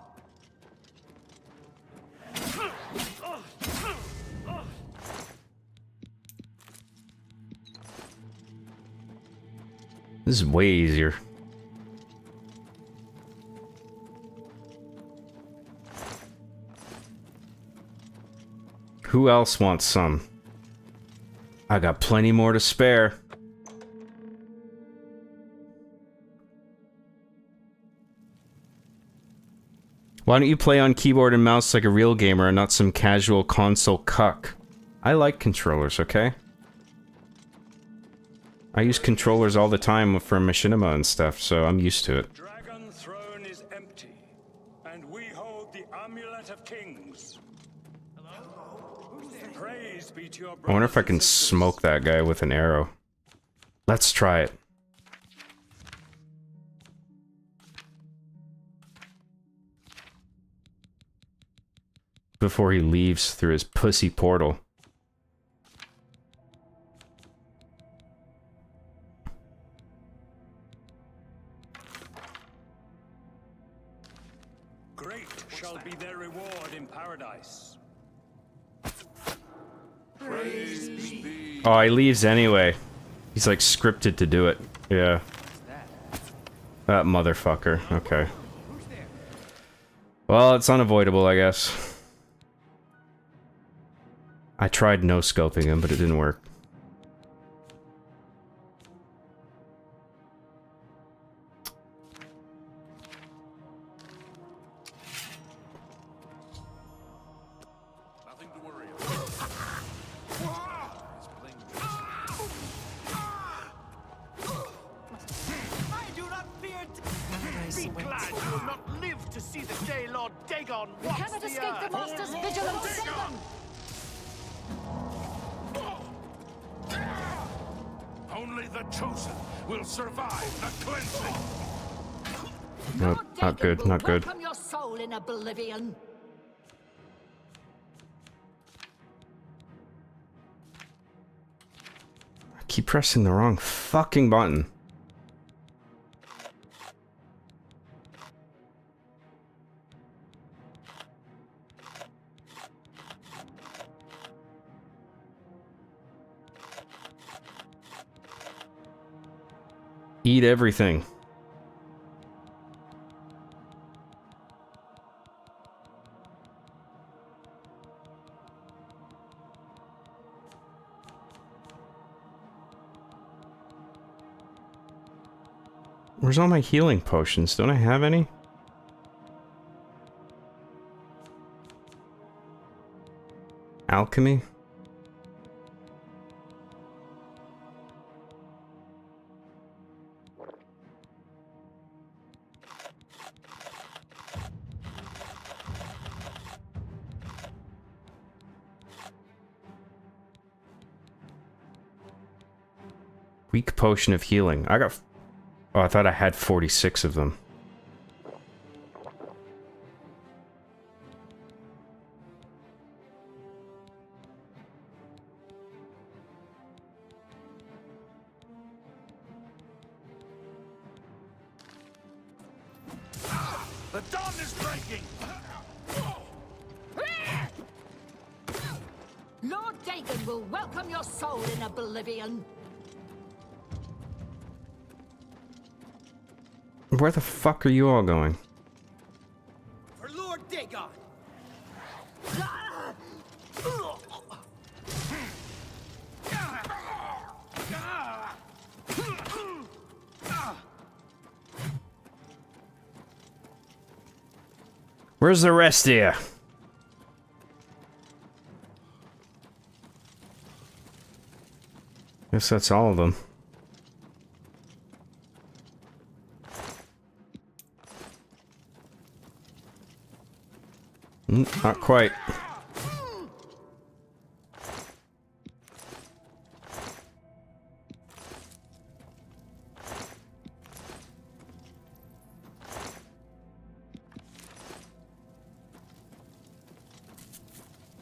This is way easier. Who else wants some? I got plenty more to spare. Why don't you play on keyboard and mouse like a real gamer and not some casual console cuck? I like controllers, okay? I use controllers all the time for machinima and stuff, so I'm used to it. Dragon throne is empty, and we hold the amulet of kings. Praise be to your I wonder if I can smoke that guy with an arrow. Let's try it. Before he leaves through his pussy portal. Great shall be their reward in paradise. Praise be. Oh, he leaves anyway. He's like scripted to do it. Yeah. That motherfucker. Okay. Well, it's unavoidable, I guess. I tried no-scoping him, but it didn't work. Nothing to worry about. I do not fear. Be glad you will not live to see the day Lord Dagon You walks cannot the escape earth. the Master's vigilant seven! Only the chosen will survive the cleansing. Nope, not good, not good. Welcome your soul in oblivion. keep pressing the wrong fucking button. Eat everything. Where's all my healing potions? Don't I have any? Alchemy? Weak potion of healing. I got... Oh, I thought I had 46 of them. The dawn is breaking! Lord Dagon will welcome your soul in Oblivion. Where the fuck are you all going? For Lord Dagon! Where's the rest of you? Guess that's all of them. Not quite.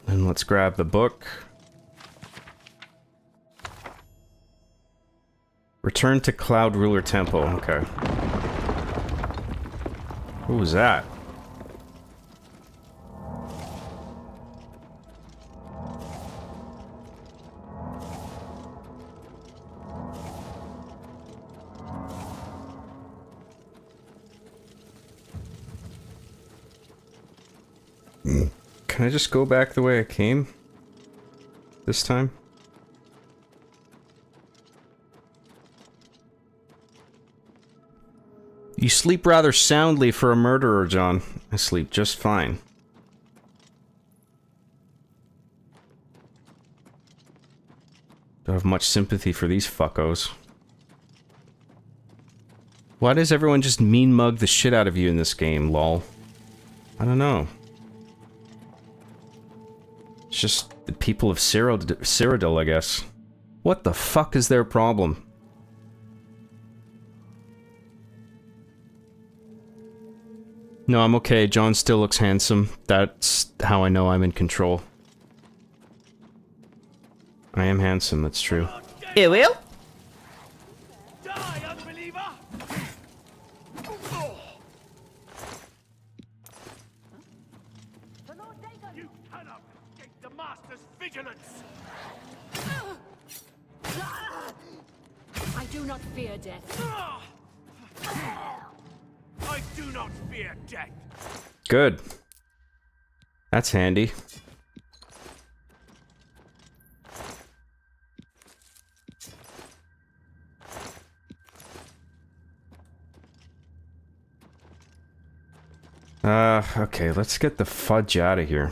And let's grab the book. Return to Cloud Ruler Temple. Okay. What was that? Can I just go back the way I came? This time? You sleep rather soundly for a murderer, John. I sleep just fine. Don't have much sympathy for these fuckos. Why does everyone just mean mug the shit out of you in this game, lol? I don't know. It's just the people of Cyrodiil, I guess. What the fuck is their problem? No, I'm okay. John still looks handsome. That's how I know I'm in control. I am handsome, that's true. You will? Die, unbeliever! You cannot escape the Master's vigilance! I do not fear death. I do not fear death. Good. That's handy. Okay, let's get the fudge out of here.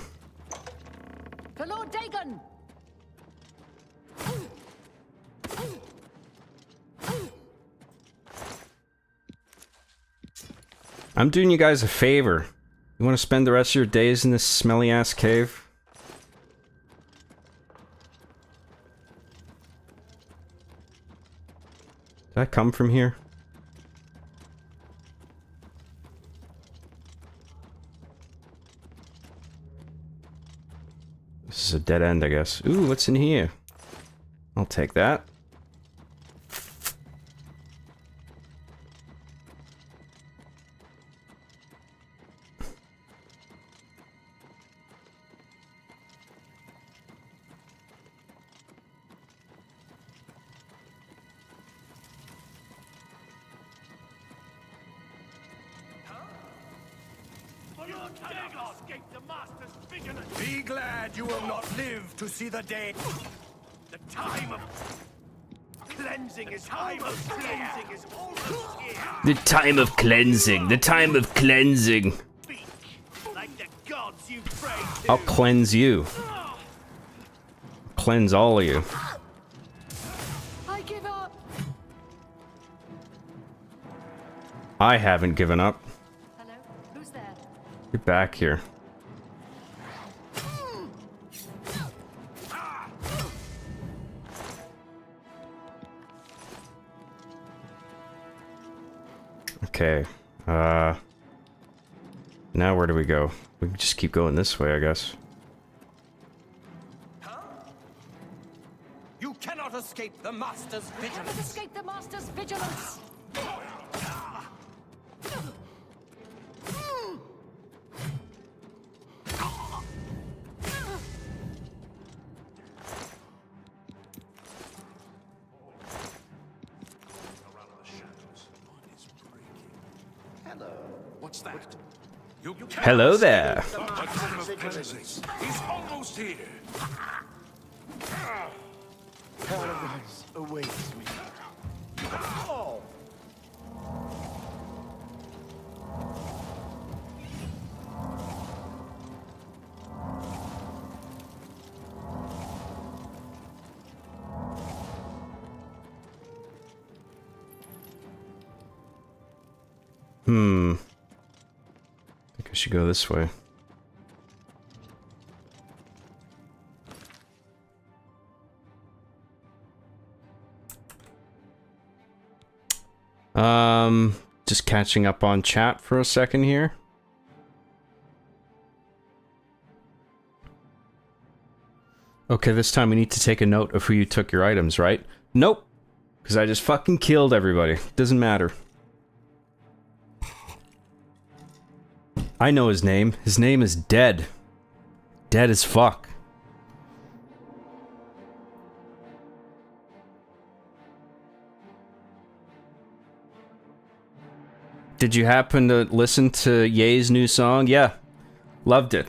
For Lord Dagon! I'm doing you guys a favor. You want to spend the rest of your days in this smelly-ass cave? Did I come from here? This is a dead end, I guess. Ooh, what's in here? I'll take that. Escape the master's vigilance. Be glad you will not live to see the day. The time of cleansing is almost here. The time of cleansing. The time of cleansing. Speak like the gods you pray to. I'll cleanse you. Cleanse all of you. I give up. I haven't given up. Hello? Who's there? Get back here. Okay. Now where do we go? We can just keep going this way, I guess. You cannot escape the master's Cannot vigilance. escape the master's vigilance. What's that? Hello there. A time of cleansing. He's almost here. Paradise awaits me. Oh. I think I should go this way. Just catching up on chat for a second here. Okay, this time we need to take a note of who you took your items, right? Nope. Because I just fucking killed everybody. Doesn't matter. I know his name. His name is Dead. Dead as fuck. Did you happen to listen to Ye's new song? Yeah. Loved it.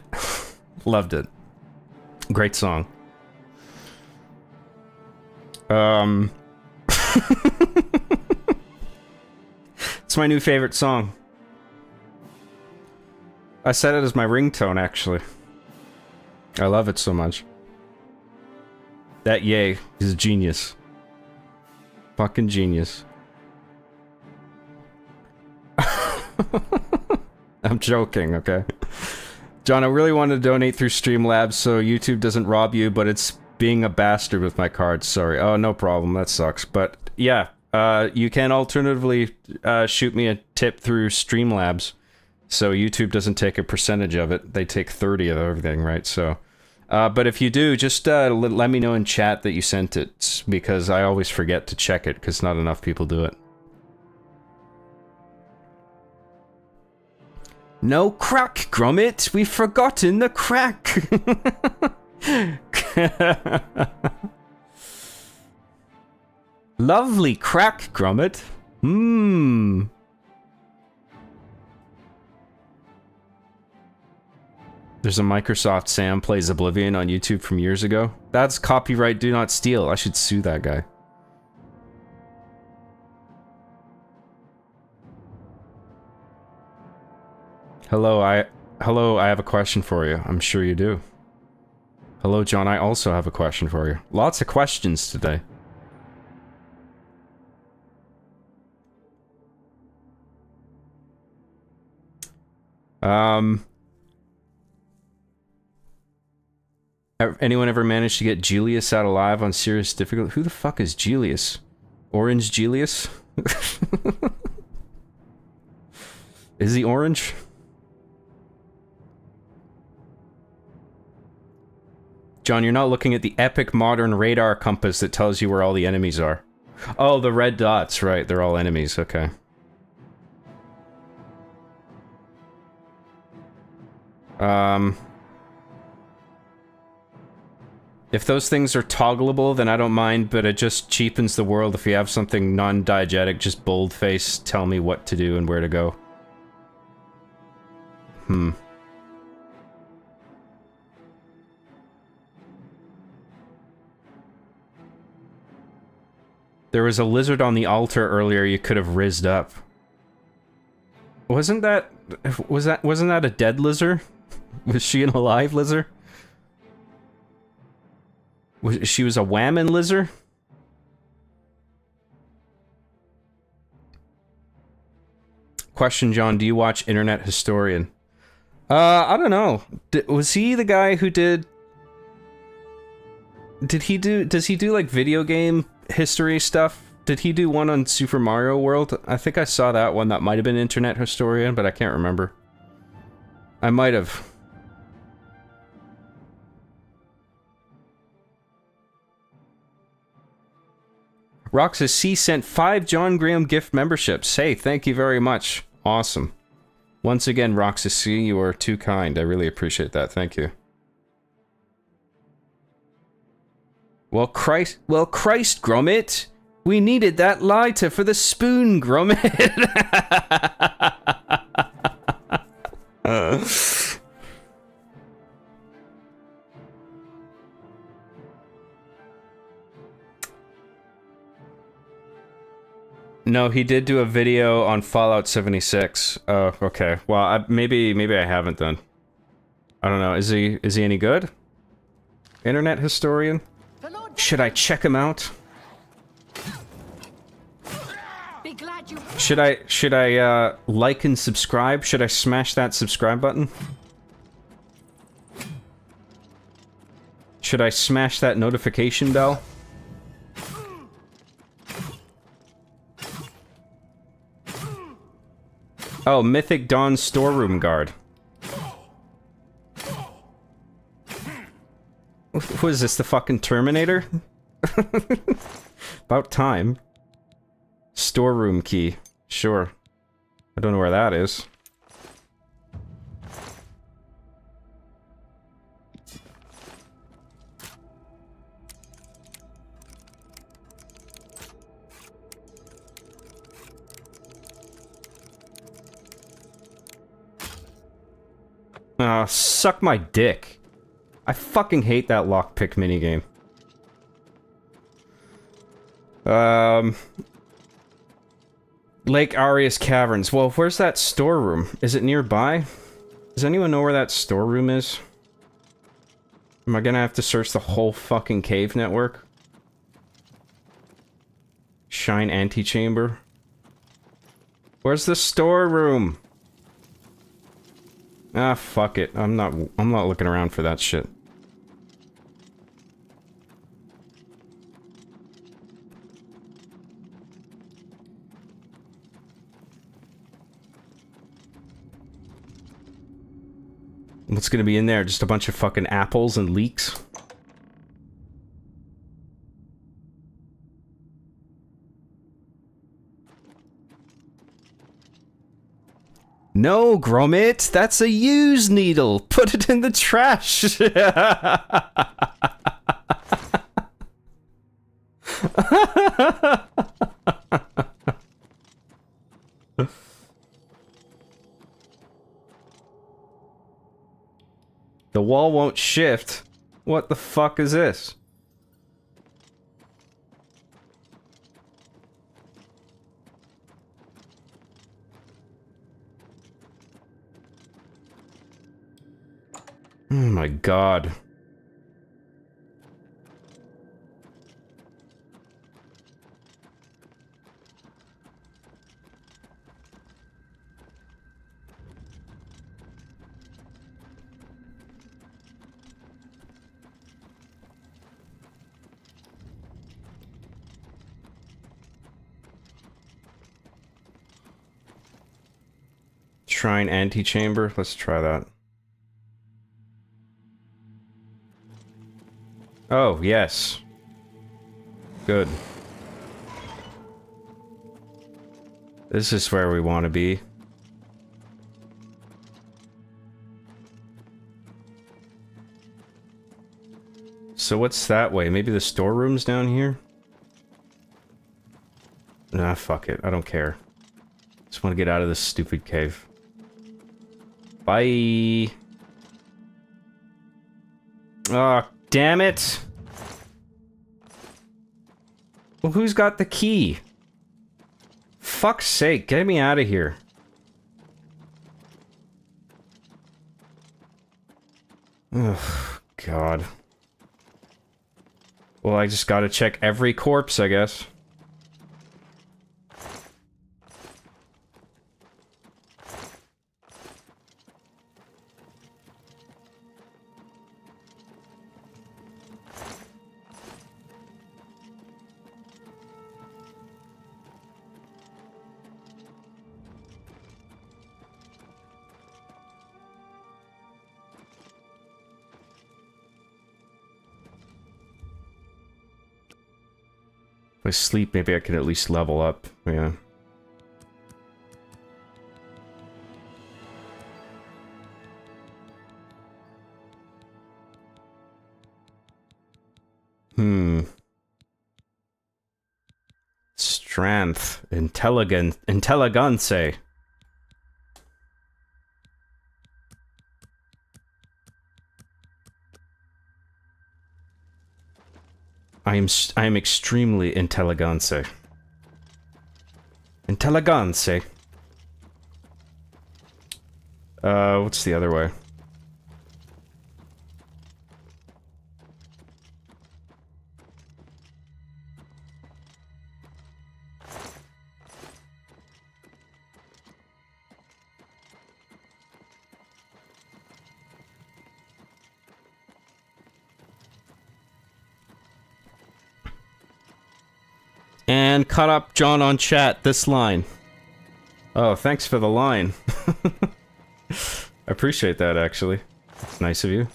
Loved it. Great song. It's my new favorite song. I set it as my ringtone, actually. I love it so much. That Ye is a genius. Fucking genius. I'm joking, okay? John, I really wanted to donate through Streamlabs so YouTube doesn't rob you, but it's being a bastard with my cards. Sorry. Oh, no problem. That sucks. But yeah, you can alternatively shoot me a tip through Streamlabs. So YouTube doesn't take a percentage of it. They take 30 of everything, right? So, but if you do, just let me know in chat that you sent it, because I always forget to check it, because not enough people do it. No crack, Gromit! We've forgotten the crack! Lovely crack, Gromit. Mmm. There's a Microsoft Sam Plays Oblivion on YouTube from years ago. That's copyright do not steal. I should sue that guy. Hello, I have a question for you. I'm sure you do. Hello, John, I also have a question for you. Lots of questions today. Anyone ever managed to get Julius out alive on serious difficulty? Who the fuck is Julius? Orange Julius? Is he orange? John, you're not looking at the epic modern radar compass that tells you where all the enemies are. Oh, the red dots, right. They're all enemies, okay. If those things are toggleable, then I don't mind, but it just cheapens the world if you have something non-diegetic, just boldface, tell me what to do and where to go. There was a lizard on the altar earlier you could have rizzed up. Wasn't that a dead lizard? Was she an alive lizard? She was a whammon lizard? Question, John, do you watch Internet Historian? I don't know. Was he the guy who did... Does he do like video game history stuff? Did he do one on Super Mario World? I think I saw that one. That might have been Internet Historian, but I can't remember. I might have. Roxas C sent 5 John Graham gift memberships. Hey, thank you very much. Awesome. Once again, Roxas C, you are too kind. I really appreciate that. Thank you. Well, Christ, Gromit. We needed that lighter for the spoon, Gromit. No, he did do a video on Fallout 76. Oh, okay. Well, maybe I haven't then. I don't know. Is he any good? Internet Historian? Should I check him out? Should I like and subscribe? Should I smash that subscribe button? Should I smash that notification bell? Oh, Mythic Dawn Storeroom Guard. What is this, the fucking Terminator? About time. Storeroom key. Sure. I don't know where that is. Suck my dick. I fucking hate that lockpick minigame. Lake Arias Caverns. Well, where's that storeroom? Is it nearby? Does anyone know where that storeroom is? Am I gonna have to search the whole fucking cave network? Shine antechamber. Where's the storeroom? Ah, fuck it. I'm not looking around for that shit. What's gonna be in there? Just a bunch of fucking apples and leeks? No, Gromit, that's a used needle. Put it in the trash. The wall won't shift. What the fuck is this? Oh my god. Shrine antechamber. Let's try that. Oh, yes. Good. This is where we want to be. So what's that way? Maybe the storeroom's down here? Nah, fuck it. I don't care. Just want to get out of this stupid cave. Bye. Oh, damn it. Well, who's got the key? Fuck's sake, get me out of here. Oh, God. Well, I just gotta check every corpse, I guess. If I sleep, maybe I can at least level up. Yeah. Strength. Intelligence. I am extremely intelligence. Intelligence. What's the other way? And cut up John on chat, this line. Oh, thanks for the line. I appreciate that, actually. It's nice of you.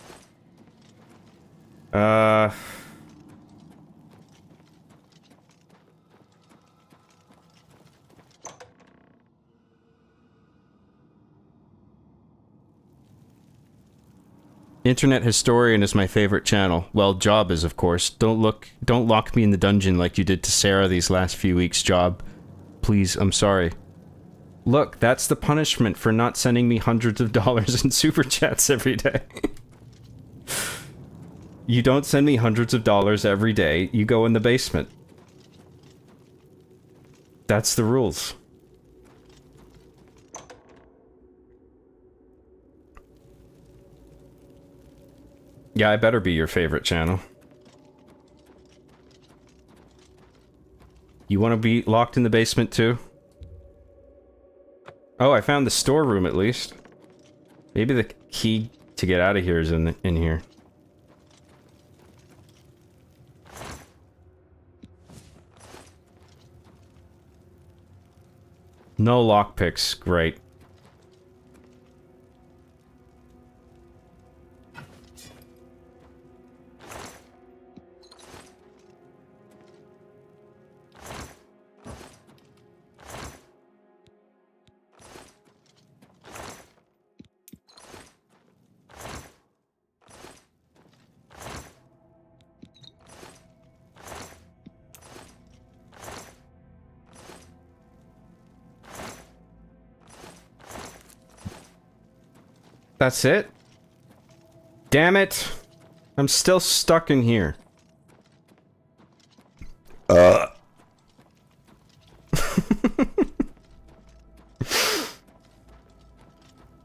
Internet Historian is my favorite channel. Well, Job is, of course. Don't lock me in the dungeon like you did to Sarah these last few weeks, Job. Please, I'm sorry. Look, that's the punishment for not sending me hundreds of dollars in super chats every day. You don't send me hundreds of dollars every day, you go in the basement. That's the rules. Yeah, I better be your favorite channel. You want to be locked in the basement too? Oh, I found the storeroom at least. Maybe the key to get out of here is in here. No lockpicks, great. That's it? Damn it. I'm still stuck in here.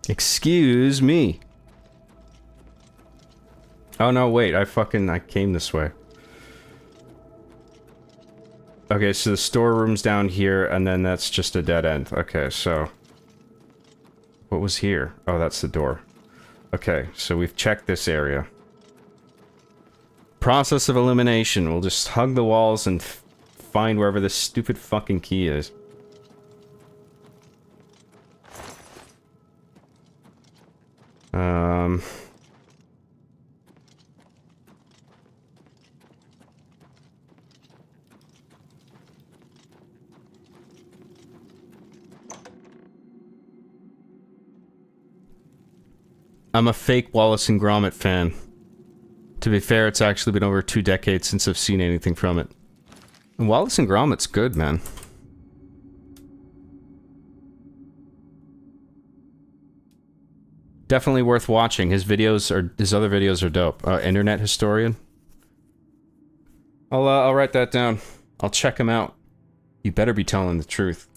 Excuse me. Oh no, wait, I came this way. Okay, so the storeroom's down here, and then that's just a dead end. Okay, so... what was here? Oh, that's the door. Okay, so we've checked this area. Process of elimination. We'll just hug the walls and find wherever this stupid fucking key is. I'm a fake Wallace and Gromit fan. To be fair, it's actually been over 2 decades since I've seen anything from it. And Wallace and Gromit's good, man. Definitely worth watching. His other videos are dope. Internet Historian. I'll write that down. I'll check him out. You better be telling the truth.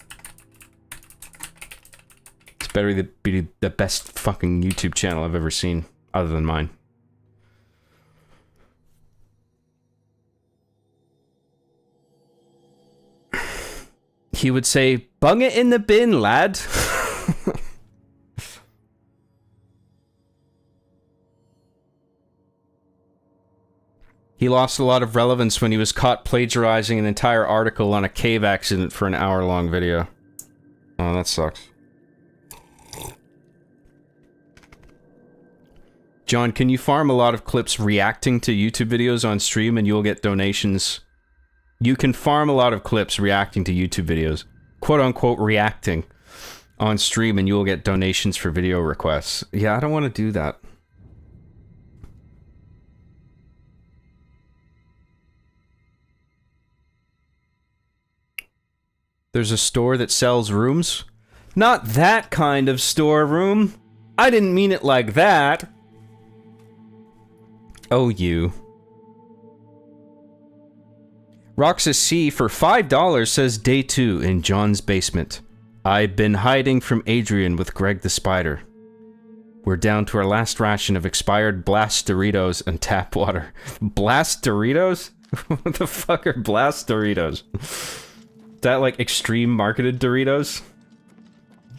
It's better to be the best fucking YouTube channel I've ever seen, other than mine. He would say, "Bung it in the bin, lad." He lost a lot of relevance when he was caught plagiarizing an entire article on a cave accident for an hour-long video. Oh, that sucks. John, can you farm a lot of clips reacting to YouTube videos on stream and you'll get donations? You can farm a lot of clips reacting to YouTube videos. Quote-unquote reacting on stream and you'll get donations for video requests. Yeah, I don't want to do that. There's a store that sells rooms? Not that kind of storeroom. I didn't mean it like that. Oh, you. Roxas C for $5 says day 2 in John's basement. I've been hiding from Adrian with Greg the Spider. We're down to our last ration of expired Blast Doritos and tap water. Blast Doritos? What the fuck are Blast Doritos? Is that like extreme marketed Doritos?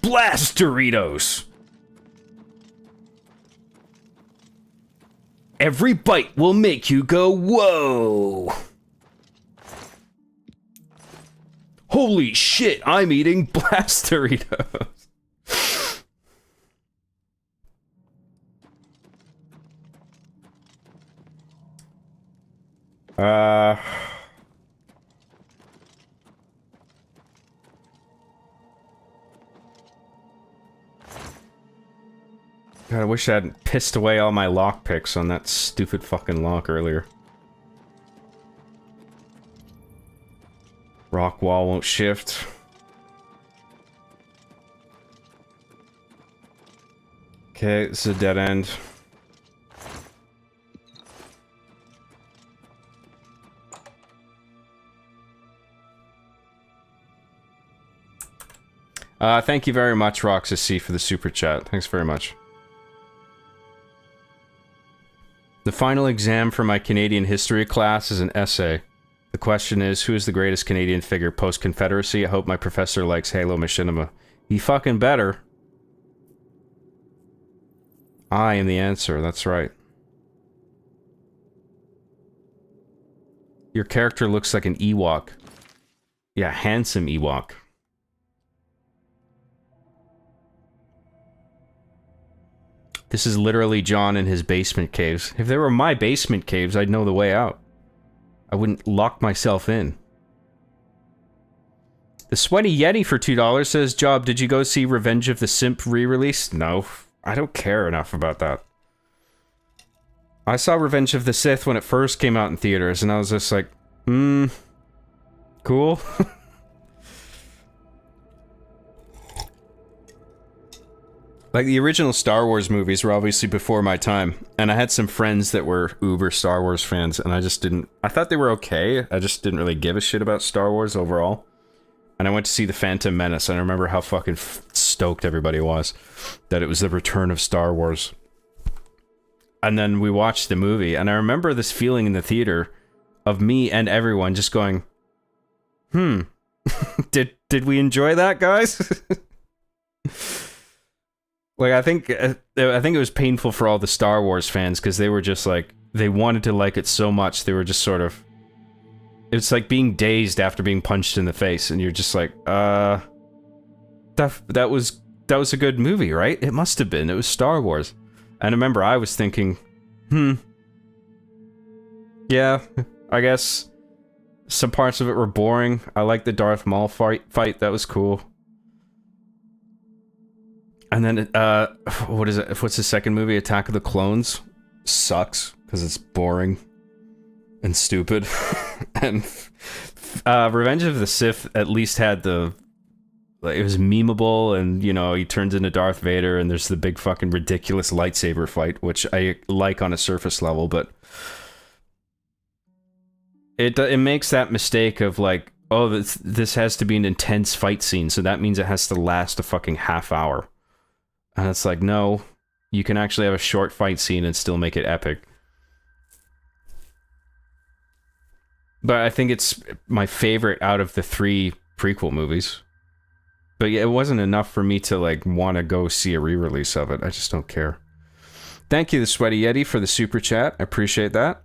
Blast Doritos! Every bite will make you go, whoa! Holy shit, I'm eating Blast Doritos! God, I wish I hadn't pissed away all my lockpicks on that stupid fucking lock earlier. Rock wall won't shift. Okay, this is a dead end. Thank you very much, Roxas C, for the super chat. Thanks very much. The final exam for my Canadian history class is an essay. The question is, who is the greatest Canadian figure post-Confederacy? I hope my professor likes Halo Machinima. He fucking better. I am the answer, that's right. Your character looks like an Ewok. Yeah, handsome Ewok. This is literally John in his basement caves. If they were my basement caves, I'd know the way out. I wouldn't lock myself in. The Sweaty Yeti for $2 says, Job, did you go see Revenge of the Simp re-release? No, I don't care enough about that. I saw Revenge of the Sith when it first came out in theaters, and I was just like, cool. Like, the original Star Wars movies were obviously before my time, and I had some friends that were uber Star Wars fans, and I just didn't... I thought they were okay, I just didn't really give a shit about Star Wars overall. And I went to see The Phantom Menace, and I remember how fucking stoked everybody was that it was the return of Star Wars. And then we watched the movie, and I remember this feeling in the theater of me and everyone just going, did we enjoy that, guys? Like, I think it was painful for all the Star Wars fans, because they were just like, they wanted to like it so much, they were just sort of... It's like being dazed after being punched in the face, and you're just like, that was a good movie, right? It must have been. It was Star Wars. And I remember I was thinking, yeah, I guess some parts of it were boring. I liked the Darth Maul fight. That was cool. And then, what is it? What's the second movie? Attack of the Clones? Sucks, because it's boring and stupid. And Revenge of the Sith at least had the... Like, it was memeable, and, you know, he turns into Darth Vader, and there's the big fucking ridiculous lightsaber fight, which I like on a surface level, but... It makes that mistake of like, oh, this has to be an intense fight scene, so that means it has to last a fucking half hour. And it's like, no, you can actually have a short fight scene and still make it epic. But I think it's my favorite out of the 3 prequel movies. But yeah, it wasn't enough for me to like want to go see a re-release of it. I just don't care. Thank you, the Sweaty Yeti, for the super chat. I appreciate that.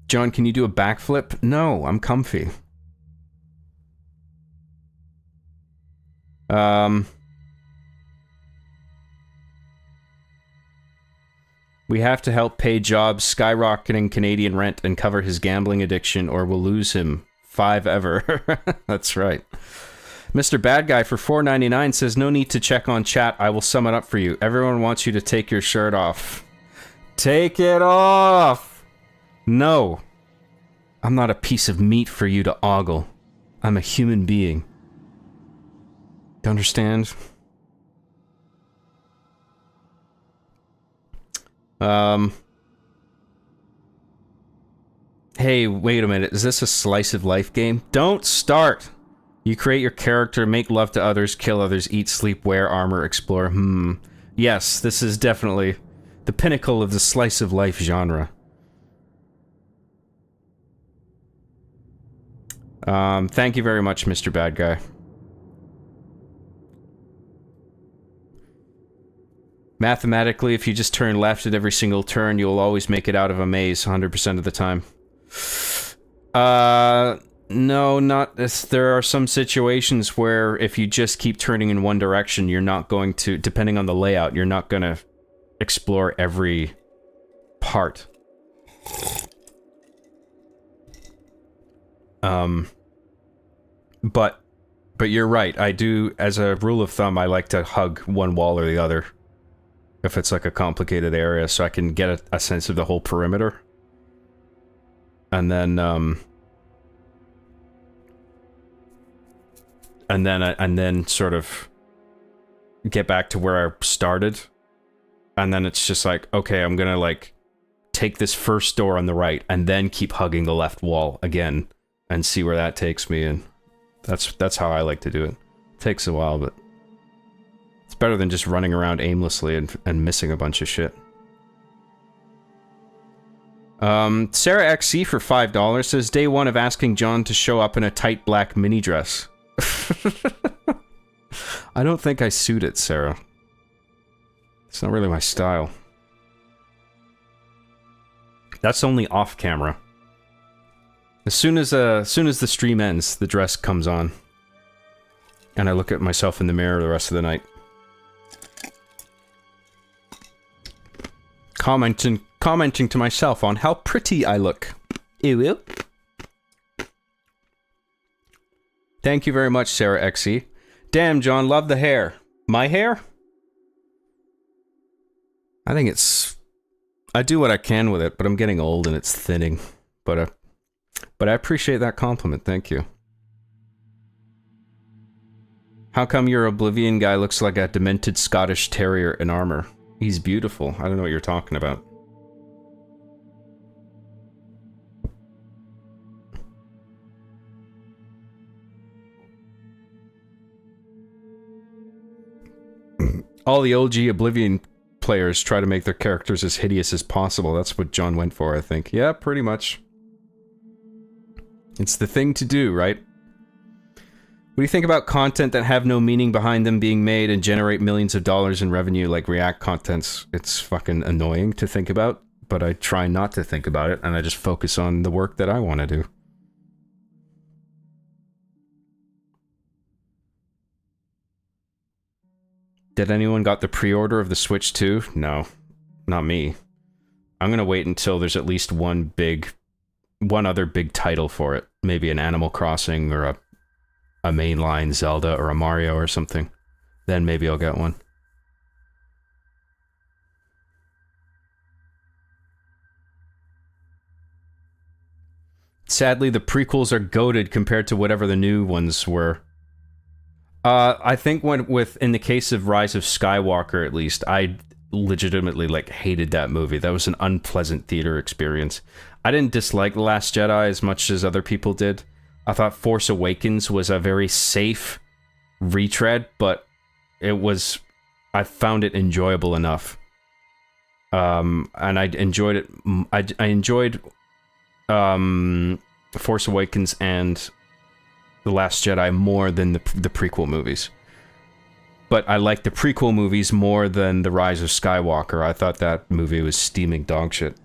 John, can you do a backflip? No, I'm comfy. We have to help pay Jobs' skyrocketing Canadian rent and cover his gambling addiction, or we'll lose him. 5 ever. That's right. Mr. Bad Guy for $4.99 says, no need to check on chat. I will sum it up for you. Everyone wants you to take your shirt off. Take it off! No. I'm not a piece of meat for you to ogle. I'm a human being. You understand? Hey, wait a minute. Is this a slice of life game? Don't start! You create your character, make love to others, kill others, eat, sleep, wear armor, explore. Yes, this is definitely the pinnacle of the slice of life genre. Thank you very much, Mr. Bad Guy. Mathematically, if you just turn left at every single turn, you'll always make it out of a maze 100% of the time. No, not this. There are some situations where if you just keep turning in one direction, you're not going to, depending on the layout, you're not going to explore every part. But you're right. I do, as a rule of thumb, I like to hug one wall or the other if it's like a complicated area, so I can get a sense of the whole perimeter. And then sort of get back to where I started. And then it's just like, okay, I'm gonna like take this first door on the right and then keep hugging the left wall again and see where that takes me. And that's how I like to do it. Takes a while, but it's better than just running around aimlessly and missing a bunch of shit. Sarah XC for $5 says, day one of asking John to show up in a tight black mini dress. I don't think I suit it, Sarah. It's not really my style. That's only off camera. As soon as the stream ends, the dress comes on. And I look at myself in the mirror the rest of the night. Commenting to myself on how pretty I look. Ew. Thank you very much, Sarah XE. Damn, John, love the hair. My hair? I think it's... I do what I can with it, but I'm getting old and it's thinning. But I appreciate that compliment, thank you. How come your Oblivion guy looks like a demented Scottish terrier in armor? He's beautiful. I don't know what you're talking about. All the OG Oblivion players try to make their characters as hideous as possible. That's what John went for, I think. Yeah, pretty much. It's the thing to do, right? What do you think about content that have no meaning behind them being made and generate millions of dollars in revenue like React contents? It's fucking annoying to think about, but I try not to think about it, and I just focus on the work that I want to do. Did anyone got the pre-order of the Switch 2? No, not me. I'm gonna wait until there's at least one other big title for it. Maybe an Animal Crossing or a mainline Zelda or a Mario or something. Then maybe I'll get one. Sadly, the prequels are goated compared to whatever the new ones were. I think in the case of Rise of Skywalker, at least, I legitimately hated that movie. That was an unpleasant theater experience. I didn't dislike The Last Jedi as much as other people did. I thought Force Awakens was a very safe retread, but I found it enjoyable enough. And I enjoyed it. I enjoyed Force Awakens and The Last Jedi more than the prequel movies. But I liked the prequel movies more than The Rise of Skywalker. I thought that movie was steaming dog shit.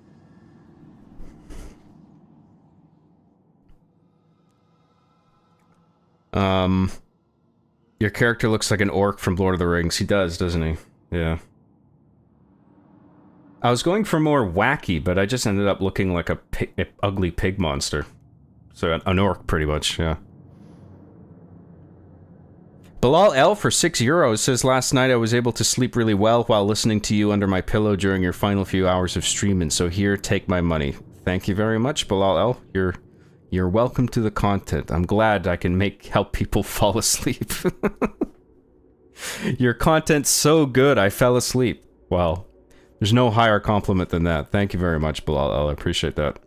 Your character looks like an orc from Lord of the Rings. He does, doesn't he? Yeah. I was going for more wacky, but I just ended up looking like a ugly pig monster. So an orc, pretty much, yeah. Bilal L for €6 says, last night I was able to sleep really well while listening to you under my pillow during your final few hours of streaming, so here, take my money. Thank you very much, Bilal L. You're welcome to the content. I'm glad I can help people fall asleep. Your content's so good, I fell asleep. Well, there's no higher compliment than that. Thank you very much, Bilal L. I appreciate that.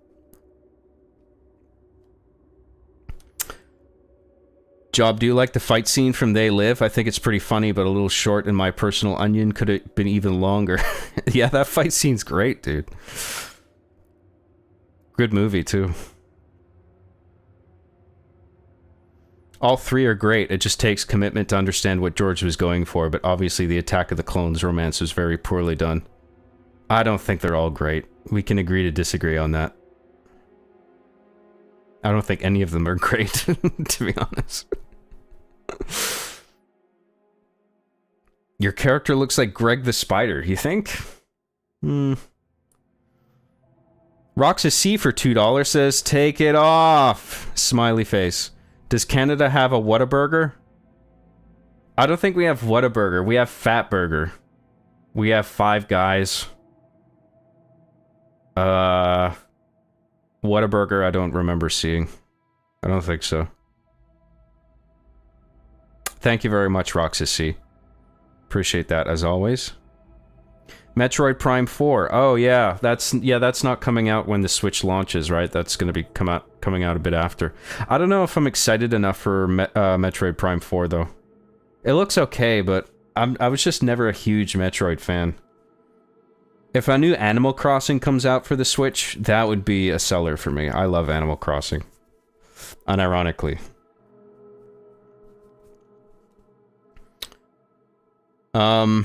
Job, do you like the fight scene from They Live? I think it's pretty funny, but a little short, and my personal onion could have been even longer. Yeah, that fight scene's great, dude. Good movie, too. All three are great. It just takes commitment to understand what George was going for, but obviously the Attack of the Clones romance was very poorly done. I don't think they're all great. We can agree to disagree on that. I don't think any of them are great, to be honest. Your character looks like Greg the Spider, you think? Roxas C for $2 says, take it off! Smiley face. Does Canada have a Whataburger? I don't think we have Whataburger. We have Fatburger. We have Five Guys. Whataburger I don't remember seeing. I don't think so. Thank you very much, Roxas C. Appreciate that, as always. Metroid Prime 4. Oh, yeah. That's not coming out when the Switch launches, right? That's going to be coming out a bit after. I don't know if I'm excited enough for Metroid Prime 4, though. It looks okay, but I was just never a huge Metroid fan. If a new Animal Crossing comes out for the Switch, that would be a seller for me. I love Animal Crossing. Unironically. A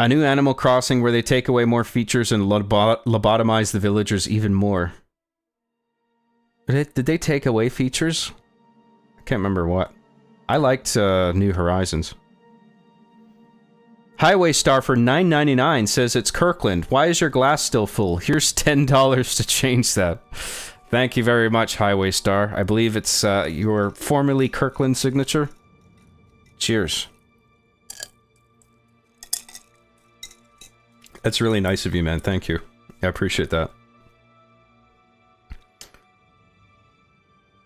new Animal Crossing where they take away more features and lobotomize the villagers even more. Did they take away features? I can't remember what. I liked New Horizons. Highway Star for $9.99 says it's Kirkland. Why is your glass still full? Here's $10 to change that. Thank you very much, Highway Star. I believe it's your formerly Kirkland signature. Cheers. That's really nice of you, man. Thank you. I appreciate that.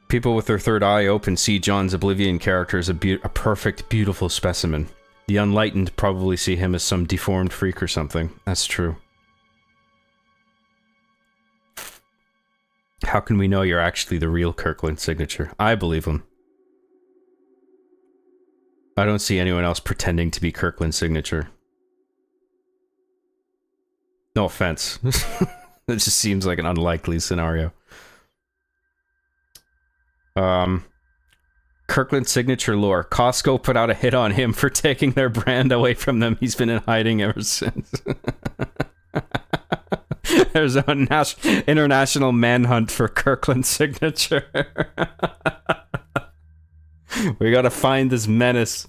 People with their third eye open see John's Oblivion character as a perfect, beautiful specimen. The unlightened probably see him as some deformed freak or something. That's true. How can we know you're actually the real Kirkland signature? I believe him. I don't see anyone else pretending to be Kirkland's signature. No offense. It just seems like an unlikely scenario. Kirkland signature lore. Costco put out a hit on him for taking their brand away from them. He's been in hiding ever since. There's an international manhunt for Kirkland signature. We gotta find this menace.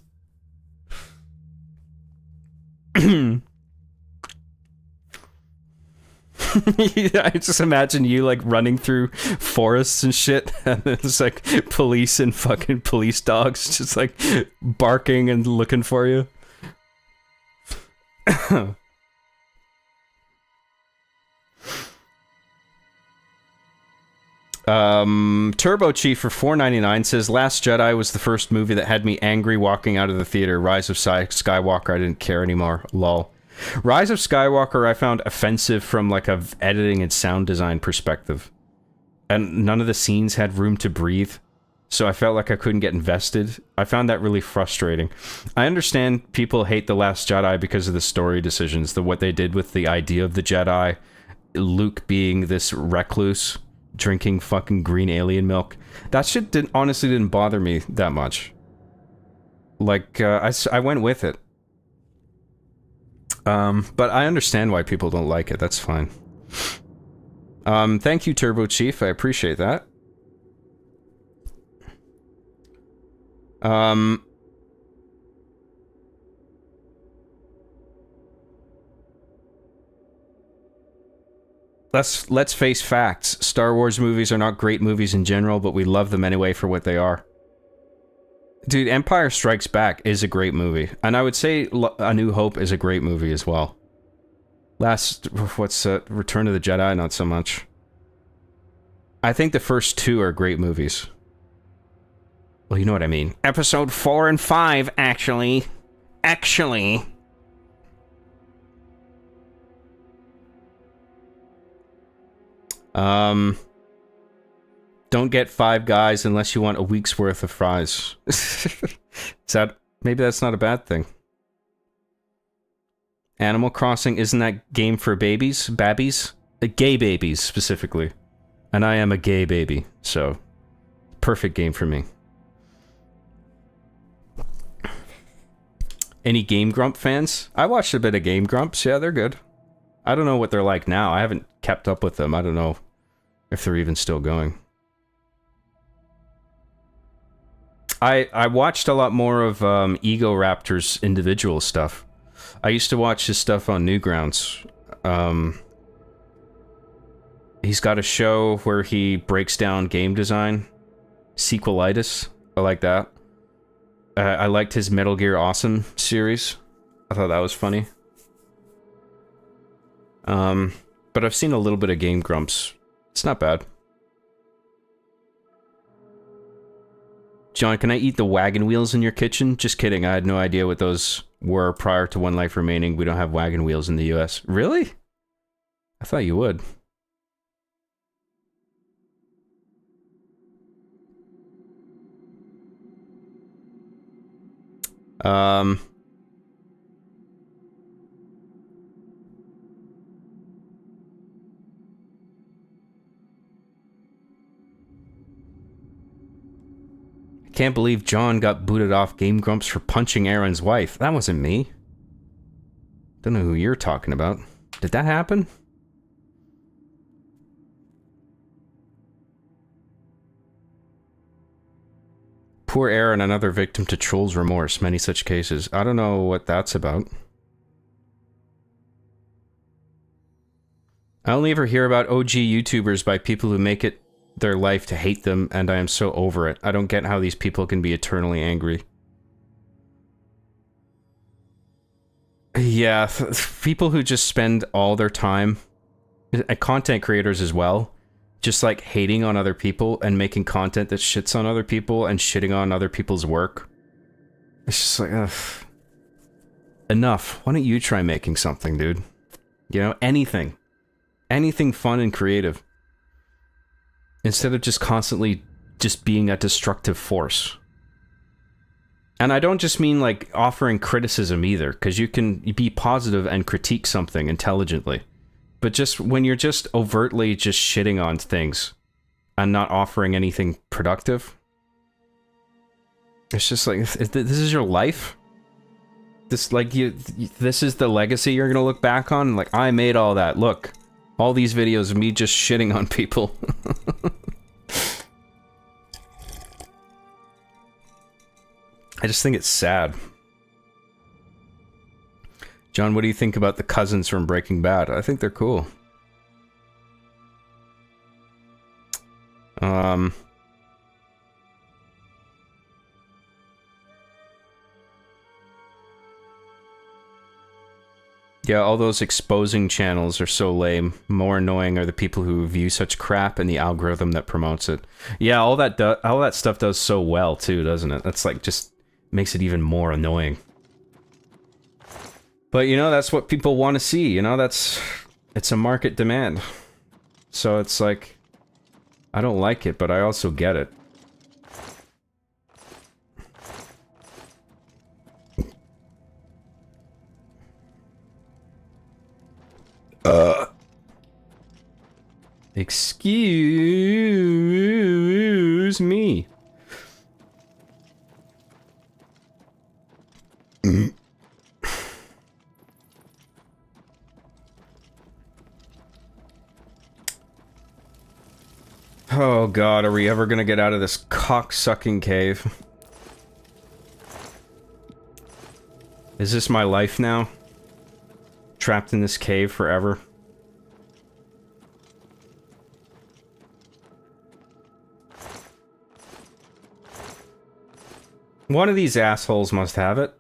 I just imagine you like running through forests and shit, and there's like police and fucking police dogs just like barking and looking for you. Turbo Chief for $4.99 says Last Jedi was the first movie that had me angry walking out of the theater. Rise of Skywalker, I didn't care anymore. Lol. Rise of Skywalker I found offensive from like a editing and sound design perspective. And none of the scenes had room to breathe. So I felt like I couldn't get invested. I found that really frustrating. I understand people hate The Last Jedi because of the story decisions, what they did with the idea of the Jedi, Luke being this recluse, drinking fucking green alien milk. That shit honestly didn't bother me that much. Like, I went with it. But I understand why people don't like it. That's fine. Thank you, Turbo Chief. I appreciate that. Let's face facts. Star Wars movies are not great movies in general, but we love them anyway for what they are. Dude, Empire Strikes Back is a great movie. And I would say A New Hope is a great movie as well. Return of the Jedi? Not so much. I think the first two are great movies. Well, you know what I mean. Episode 4 and 5, actually. Don't get Five Guys unless you want a week's worth of fries. Maybe that's not a bad thing. Animal Crossing, isn't that game for babies? Babbies? Gay babies, specifically. And I am a gay baby, so... perfect game for me. Any Game Grump fans? I watched a bit of Game Grumps. Yeah, they're good. I don't know what they're like now. I haven't kept up with them. I don't know if they're even still going. I watched a lot more of Ego Raptor's individual stuff. I used to watch his stuff on Newgrounds. He's got a show where he breaks down game design. Sequelitis. I like that. I liked his Metal Gear Awesome series. I thought that was funny. But I've seen a little bit of Game Grumps. It's not bad. John, can I eat the wagon wheels in your kitchen? Just kidding. I had no idea what those were prior to One Life Remaining. We don't have wagon wheels in the US. Really? I thought you would. Can't believe John got booted off Game Grumps for punching Aaron's wife. That wasn't me. Don't know who you're talking about. Did that happen? Poor Aaron, another victim to trolls' remorse. Many such cases. I don't know what that's about. I only ever hear about OG YouTubers by people who make it their life to hate them, and I am so over it. I don't get how these people can be eternally angry. Yeah, people who just spend all their time, content creators as well, just like hating on other people and making content that shits on other people and shitting on other people's work. It's just like, ugh. Enough. Why don't you try making something, dude? You know, anything. Anything fun and creative. Instead of just constantly just being a destructive force. And I don't just mean like offering criticism either, because you can be positive and critique something intelligently. But just when you're just overtly just shitting on things and not offering anything productive, it's just like, this is your life? This is the legacy you're gonna look back on? Like, I made all that. Look, all these videos of me just shitting on people. I just think it's sad. John, what do you think about the cousins from Breaking Bad? I think they're cool. Yeah, all those exposing channels are so lame. More annoying are the people who view such crap and the algorithm that promotes it. Yeah, all that stuff does so well too, doesn't it? That's like just makes it even more annoying. But, you know, that's what people want to see, you know? It's a market demand. So it's like, I don't like it, but I also get it. Excuse me. Oh god, are we ever gonna get out of this cock-sucking cave? Is this my life now? Trapped in this cave forever? One of these assholes must have it.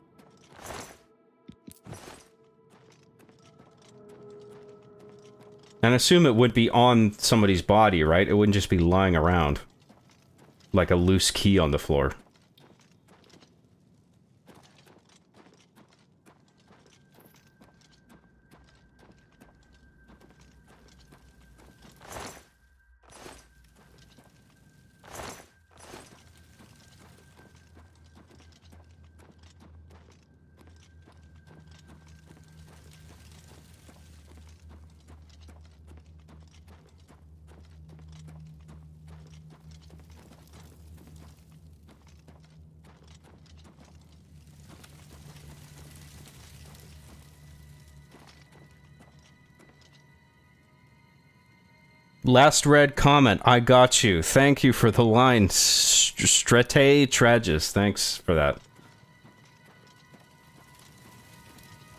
And assume it would be on somebody's body, right? It wouldn't just be lying around. Like a loose key on the floor. Last read comment. I got you. Thank you for the line. Strete Tragus. Thanks for that.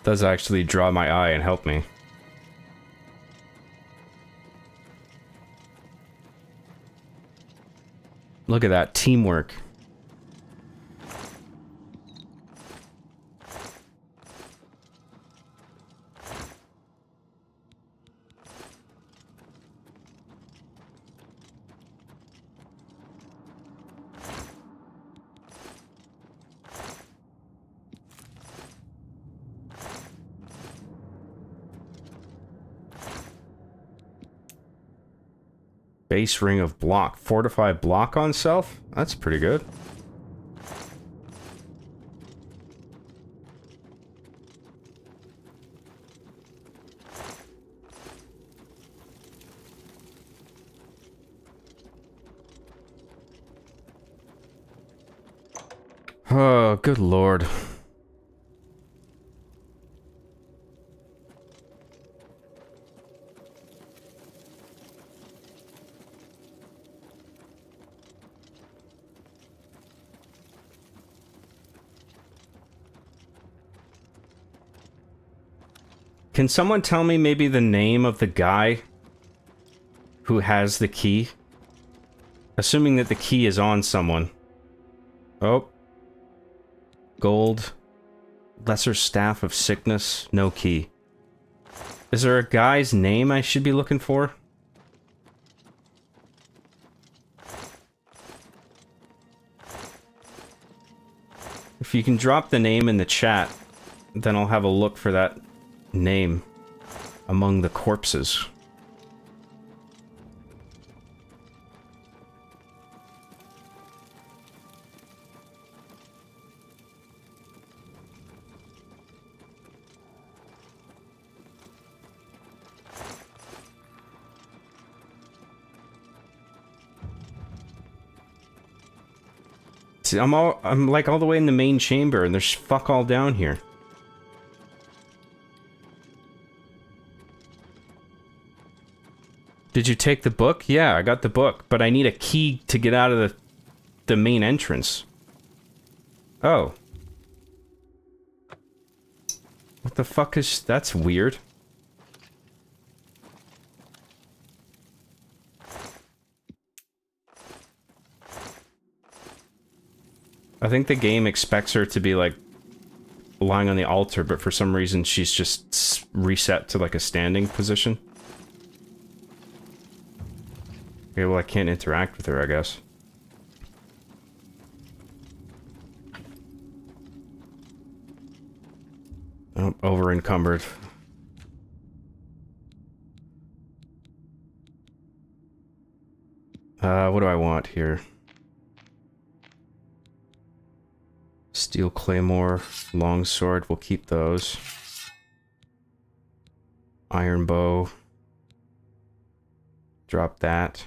Does actually draw my eye and help me. Look at that teamwork. Base ring of block. Fortify block on self? That's pretty good. Oh, good lord. Can someone tell me maybe the name of the guy who has the key? Assuming that the key is on someone. Oh. Gold. Lesser Staff of Sickness. No key. Is there a guy's name I should be looking for? If you can drop the name in the chat, then I'll have a look for that name among the corpses. See, I'm like all the way in the main chamber and there's fuck all down here. Did you take the book? Yeah, I got the book, but I need a key to get out of the main entrance. Oh. What the fuck is... That's weird. I think the game expects her to be, like, lying on the altar, but for some reason she's just reset to, like, a standing position. Okay, well, I can't interact with her, I guess. I over encumbered. What do I want here? Steel claymore, longsword, we'll keep those. Iron bow. Drop that.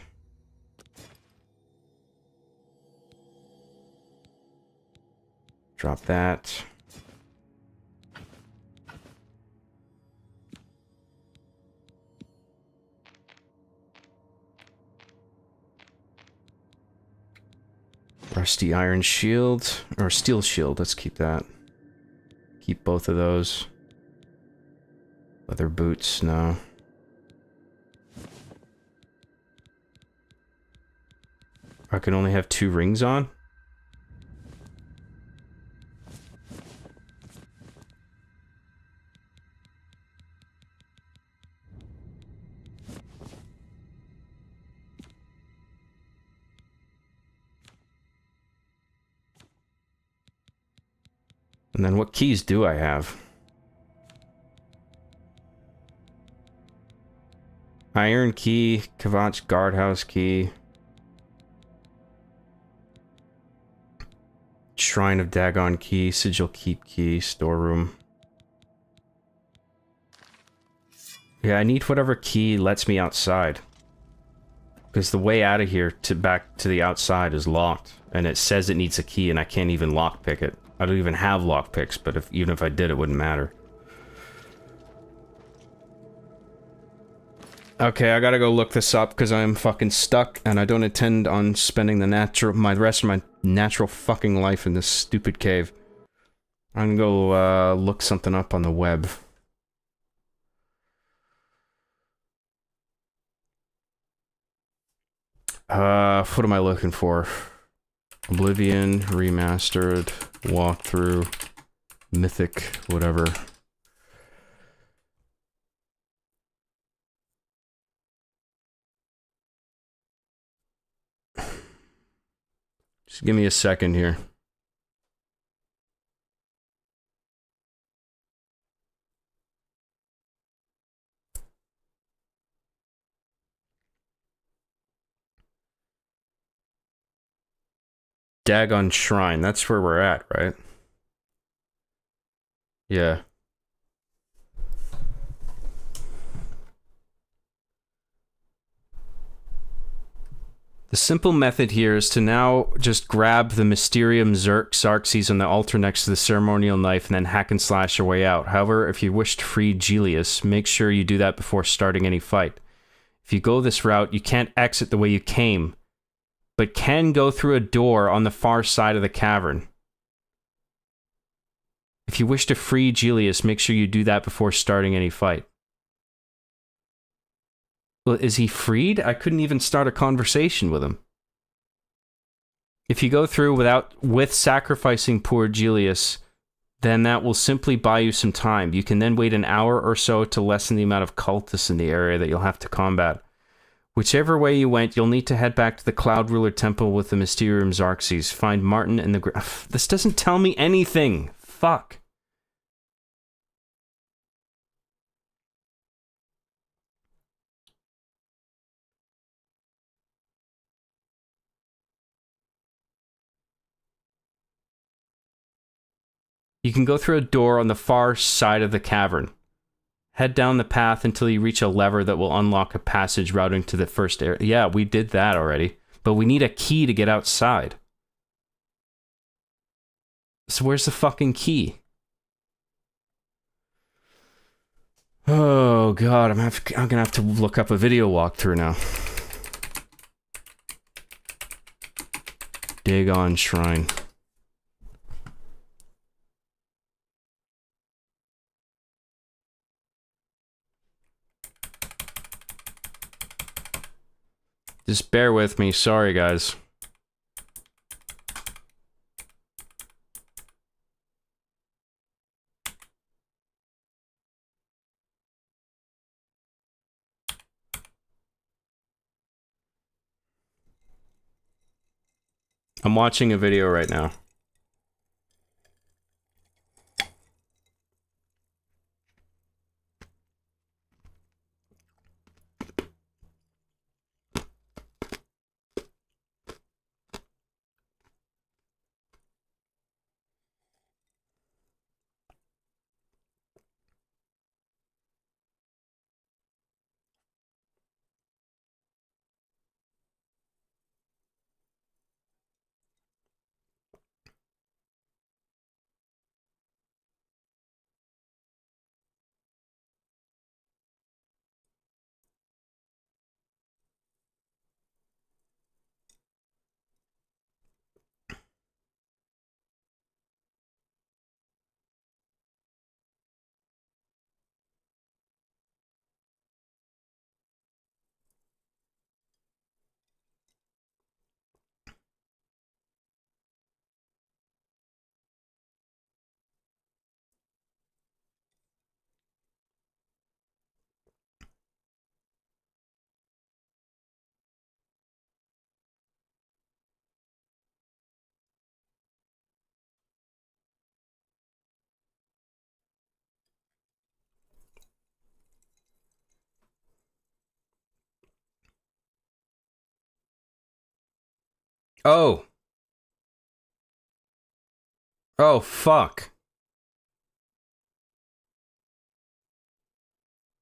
Drop that. Rusty iron shield, or steel shield, let's keep that. Keep both of those. Leather boots, no. I can only have 2 rings on? And then what keys do I have? Iron key, Kavach guardhouse key. Shrine of Dagon key, Sigil keep key, storeroom. Yeah, I need whatever key lets me outside. Because the way out of here to back to the outside is locked. And it says it needs a key and I can't even lockpick it. I don't even have lockpicks, but even if I did, it wouldn't matter. Okay, I gotta go look this up because I'm fucking stuck and I don't intend on spending the rest of my natural fucking life in this stupid cave. I'm gonna go look something up on the web. What am I looking for? Oblivion Remastered, walkthrough, mythic, whatever. Just give me a second here. Dagon Shrine, that's where we're at, right? Yeah. The simple method here is to now just grab the Mysterium Xarxes on the altar next to the ceremonial knife and then hack and slash your way out. However, if you wish to free Gelius, make sure you do that before starting any fight. If you go this route, you can't exit the way you came, but can go through a door on the far side of the cavern. If you wish to free Gelius, make sure you do that before starting any fight. Well, is he freed? I couldn't even start a conversation with him. If you go through with sacrificing poor Gelius, then that will simply buy you some time. You can then wait an hour or so to lessen the amount of cultists in the area that you'll have to combat. Whichever way you went, you'll need to head back to the Cloud Ruler Temple with the Mysterium Xarxes. Find Martin in the... This doesn't tell me anything. Fuck. You can go through a door on the far side of the cavern. Head down the path until you reach a lever that will unlock a passage routing to the first area. Yeah, we did that already. But we need a key to get outside. So where's the fucking key? Oh god, I'm gonna have to look up a video walkthrough now. Dagon Shrine. Just bear with me, sorry guys. I'm watching a video right now. Oh. Oh, fuck.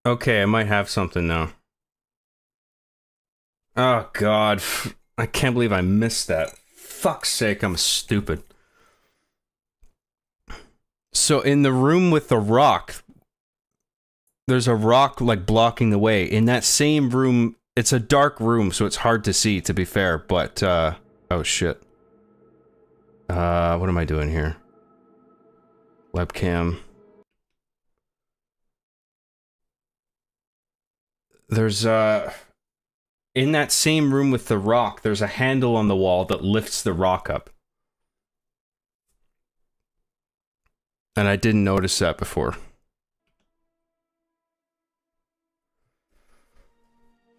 Okay, I might have something now. Oh, God. I can't believe I missed that. Fuck's sake, I'm stupid. So, in the room with the rock, there's a rock, like, blocking the way. In that same room, it's a dark room, so it's hard to see, to be fair, but, oh, shit. What am I doing here? Webcam. There's, in that same room with the rock, there's a handle on the wall that lifts the rock up. And I didn't notice that before.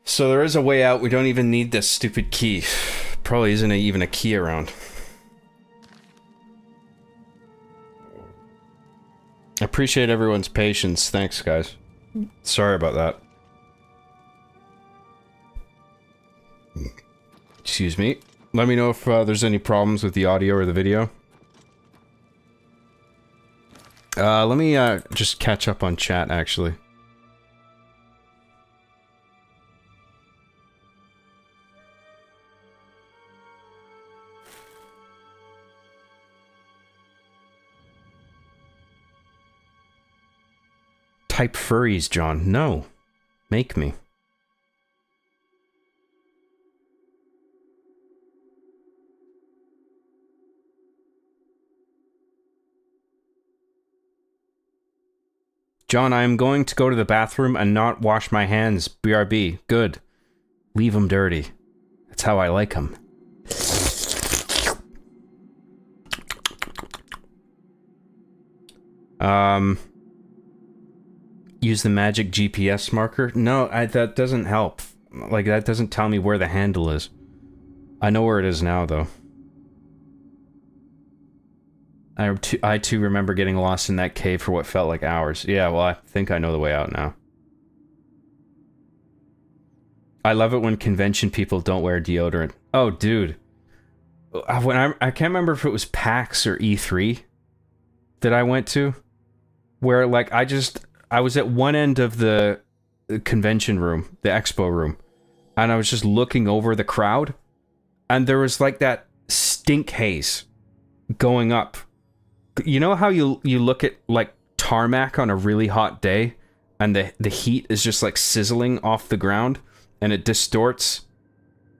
So there is a way out. We don't even need this stupid key. Probably isn't even a key around. I appreciate everyone's patience. Thanks, guys. Sorry about that. Excuse me. Let me know if there's any problems with the audio or the video. Let me just catch up on chat, actually. Type furries, John. No. Make me. John, I am going to go to the bathroom and not wash my hands. BRB. Good. Leave them dirty. That's how I like them. Use the magic GPS marker? No, that doesn't help. Like, that doesn't tell me where the handle is. I know where it is now, though. I too remember getting lost in that cave for what felt like hours. Yeah, well, I think I know the way out now. I love it when convention people don't wear deodorant. Oh, dude. I can't remember if it was PAX or E3 that I went to, where, like, I was at one end of the convention room, the expo room, and I was just looking over the crowd, and there was, like, that stink haze going up. You know how you look at, like, tarmac on a really hot day, and the heat is just, like, sizzling off the ground, and it distorts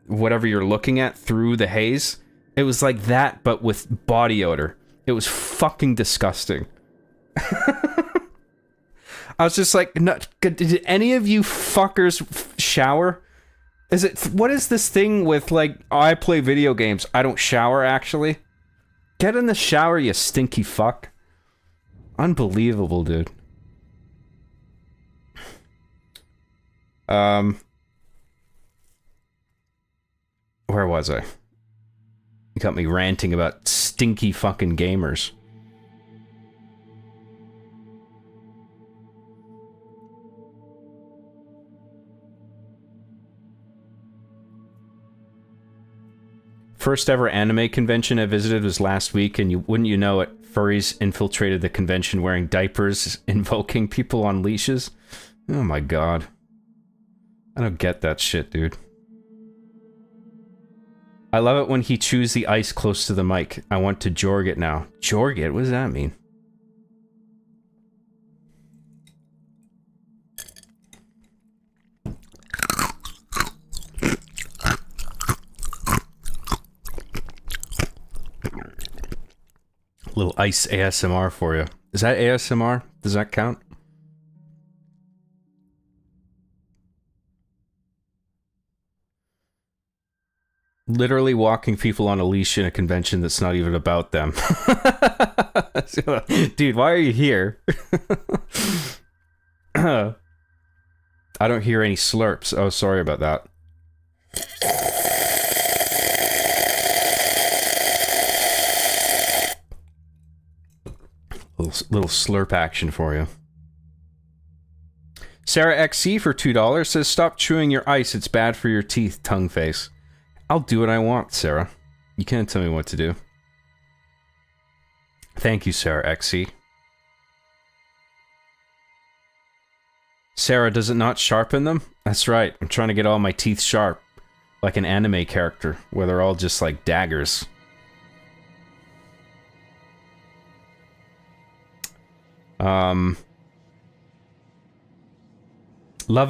whatever you're looking at through the haze? It was like that, but with body odor. It was fucking disgusting. I was just like, no, did any of you fuckers shower? What is this thing with, like, oh, I play video games, I don't shower, actually? Get in the shower, you stinky fuck. Unbelievable, dude. Where was I? You got me ranting about stinky fucking gamers. First ever anime convention I visited was last week, and wouldn't you know it, furries infiltrated the convention wearing diapers, invoking people on leashes. Oh my god. I don't get that shit, dude. I love it when he chews the ice close to the mic. I want to jorg it now. Jorg it? What does that mean? Little ice ASMR for you. Is that ASMR? Does that count? Literally walking people on a leash in a convention that's not even about them. Dude, why are you here? I don't hear any slurps. Oh, sorry about that. Little slurp action for you. Sarah XC for $2 says, stop chewing your ice. It's bad for your teeth, tongue face. I'll do what I want, Sarah. You can't tell me what to do. Thank you, Sarah XC. Sarah, does it not sharpen them? That's right. I'm trying to get all my teeth sharp. Like an anime character, where they're all just like daggers. Love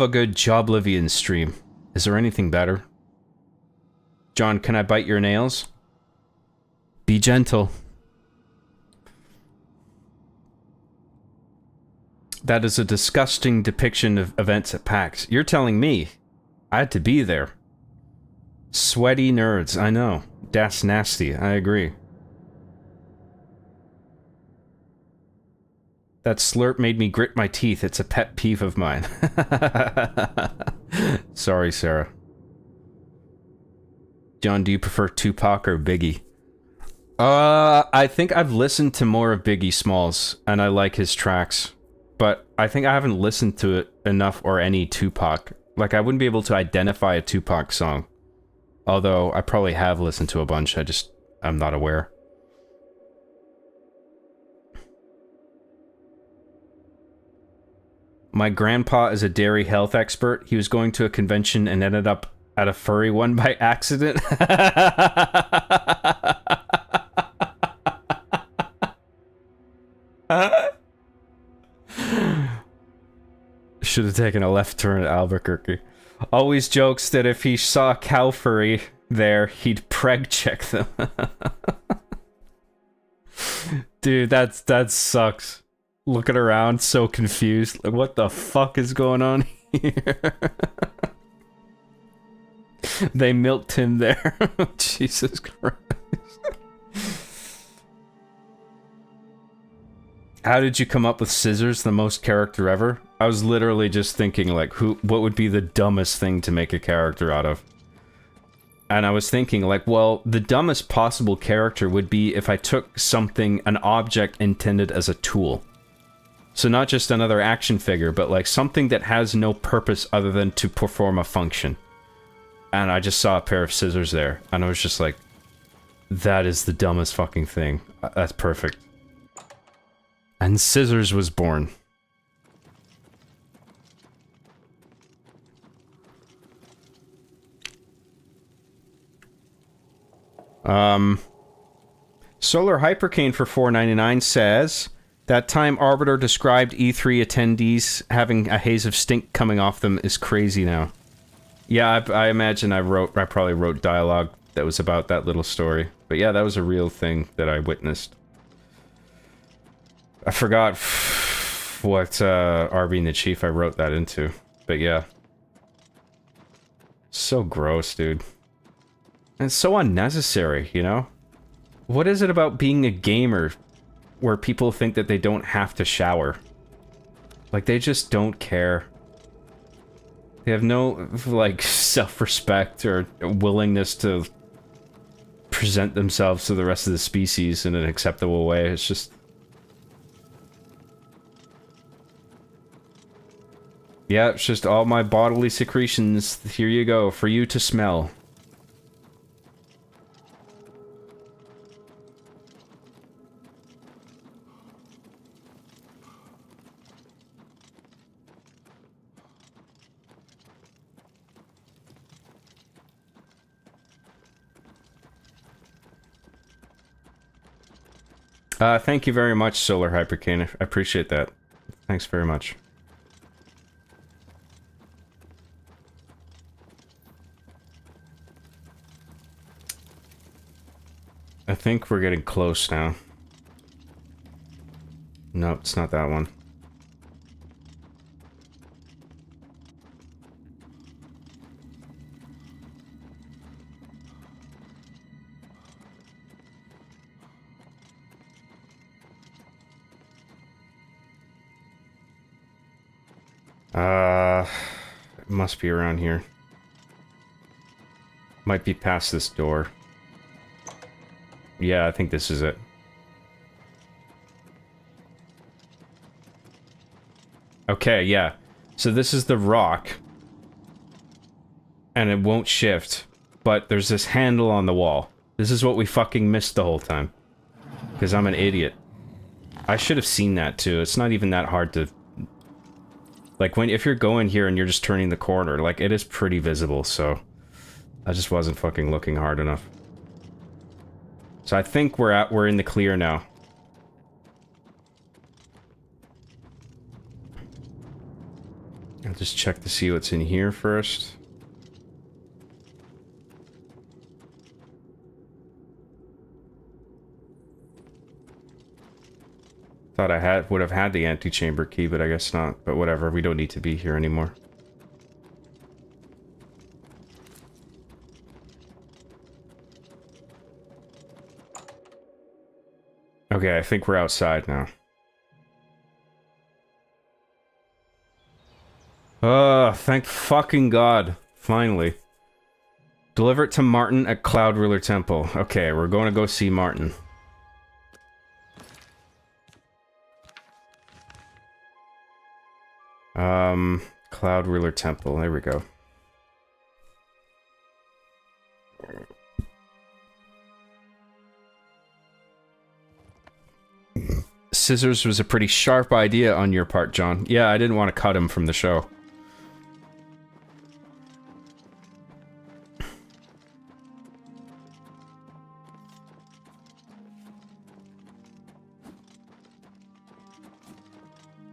a good Joblivion stream. Is there anything better? John, can I bite your nails? Be gentle. That is a disgusting depiction of events at PAX. You're telling me. I had to be there. Sweaty nerds, I know. That's nasty, I agree. That slurp made me grit my teeth. It's a pet peeve of mine. Sorry, Sarah. John, do you prefer Tupac or Biggie? I think I've listened to more of Biggie Smalls, and I like his tracks. But I think I haven't listened to it enough or any Tupac. Like, I wouldn't be able to identify a Tupac song. Although, I probably have listened to a bunch, I'm not aware. My grandpa is a dairy health expert. He was going to a convention and ended up at a furry one by accident. Should have taken a left turn at Albuquerque. Always jokes that if he saw a cow furry there, he'd preg check them. Dude, that sucks. Looking around, so confused. Like, what the fuck is going on here? They milked him there. Jesus Christ. How did you come up with scissors, the most character ever? I was literally just thinking, like, what would be the dumbest thing to make a character out of? And I was thinking, like, well, the dumbest possible character would be if I took something, an object intended as a tool. So not just another action figure, but like something that has no purpose other than to perform a function. And I just saw a pair of scissors there, and I was just like, that is the dumbest fucking thing. That's perfect. And Scissors was born. Solar Hypercane for $4.99 says, that time Arbiter described E3 attendees having a haze of stink coming off them is crazy now. Yeah, I imagine I probably wrote dialogue that was about that little story. But yeah, that was a real thing that I witnessed. I forgot what RB and the Chief I wrote that into. But yeah. So gross, dude. And it's so unnecessary, you know? What is it about being a gamer where people think that they don't have to shower? Like, they just don't care. They have no, like, self-respect or willingness to present themselves to the rest of the species in an acceptable way. It's just... yeah, it's just all my bodily secretions. Here you go, for you to smell. Thank you very much, Solar Hypercane. I appreciate that. Thanks very much. I think we're getting close now. Nope, it's not that one. It must be around here. Might be past this door. Yeah, I think this is it. Okay, yeah. So this is the rock. And it won't shift. But there's this handle on the wall. This is what we fucking missed the whole time. Because I'm an idiot. I should have seen that too. It's not even that hard to... Like, if you're going here and you're just turning the corner, like, it is pretty visible, so... I just wasn't fucking looking hard enough. So I think we're in the clear now. I'll just check to see what's in here first. Thought I would have had the antechamber key, but I guess not. But whatever, we don't need to be here anymore. Okay, I think we're outside now. Thank fucking God. Finally. Deliver it to Martin at Cloud Ruler Temple. Okay, we're going to go see Martin. Cloud Ruler Temple. There we go. Scissors was a pretty sharp idea on your part, John. Yeah, I didn't want to cut him from the show.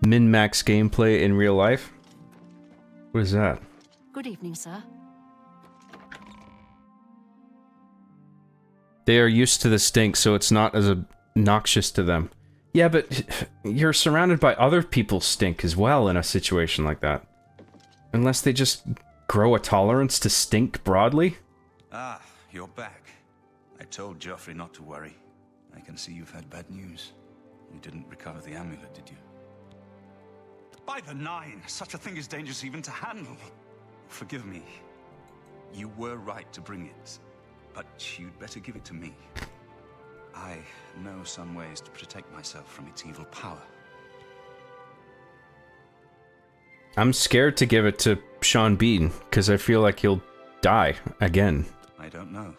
Min-max gameplay in real life? What is that? Good evening, sir. They are used to the stink, so it's not as obnoxious to them. Yeah, but you're surrounded by other people's stink as well in a situation like that. Unless they just grow a tolerance to stink broadly? Ah, you're back. I told Joffrey not to worry. I can see you've had bad news. You didn't recover the amulet, did you? By the Nine, such a thing is dangerous even to handle. Forgive me. You were right to bring it, but you'd better give it to me. I know some ways to protect myself from its evil power. I'm scared to give it to Sean Bean, because I feel like he'll die again. I don't know.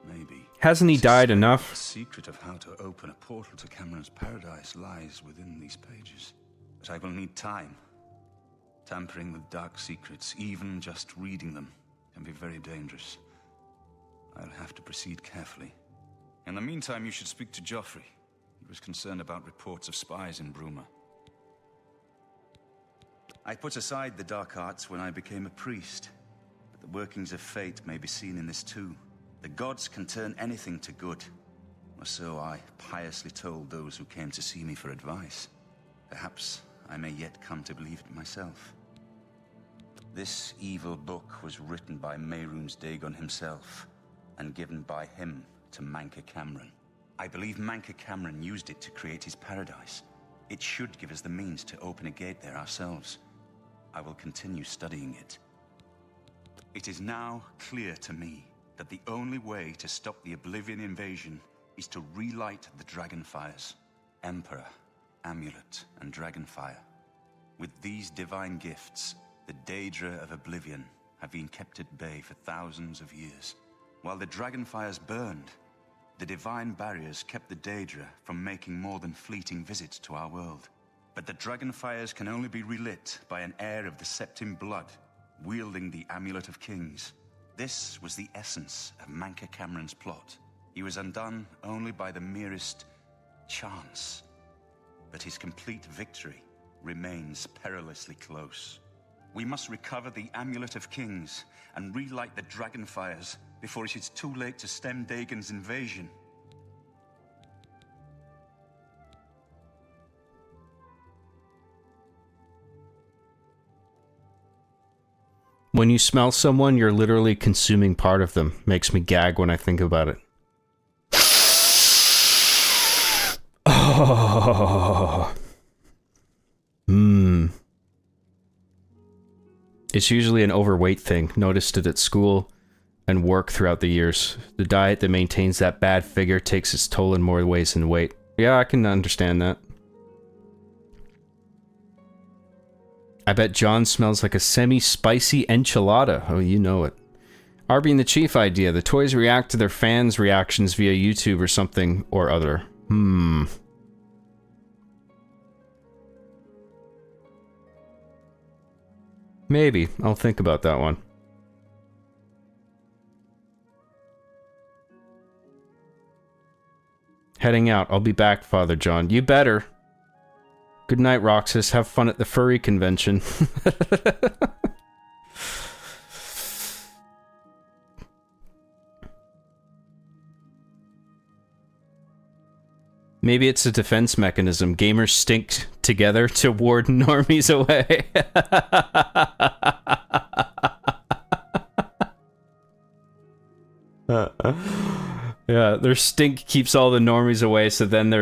Maybe. Hasn't he died enough? The secret of how to open a portal to Cameron's paradise lies within these pages. But I will need time. Tampering with dark secrets, even just reading them, can be very dangerous. I'll have to proceed carefully. In the meantime, you should speak to Joffrey. He was concerned about reports of spies in Bruma. I put aside the dark arts when I became a priest, but the workings of fate may be seen in this too. The gods can turn anything to good, or so I piously told those who came to see me for advice. Perhaps I may yet come to believe it myself. This evil book was written by Mehrunes Dagon himself, and given by him to Manca Cameron. I believe Manca Cameron used it to create his paradise. It should give us the means to open a gate there ourselves. I will continue studying it. It is now clear to me that the only way to stop the Oblivion invasion is to relight the Dragonfires. Emperor, Amulet, and Dragonfire. With these divine gifts, the Daedra of Oblivion have been kept at bay for thousands of years. While the Dragonfires burned, the divine barriers kept the Daedra from making more than fleeting visits to our world. But the Dragonfires can only be relit by an heir of the Septim blood, wielding the Amulet of Kings. This was the essence of Manca Cameron's plot. He was undone only by the merest chance. But his complete victory remains perilously close. We must recover the Amulet of Kings and relight the Dragonfires before it is too late to stem Dagon's invasion. When you smell someone, you're literally consuming part of them. Makes me gag when I think about it. Oh. It's usually an overweight thing. Noticed it at school and work throughout the years. The diet that maintains that bad figure takes its toll in more ways than weight. Yeah, I can understand that. I bet John smells like a semi-spicy enchilada. Oh, you know it. Arby and the Chief idea. The toys react to their fans' reactions via YouTube or something or other. Maybe. I'll think about that one. Heading out. I'll be back, Father John. You better. Good night, Roxas. Have fun at the furry convention. Maybe it's a defense mechanism. Gamers stink together to ward normies away. Yeah, their stink keeps all the normies away, so then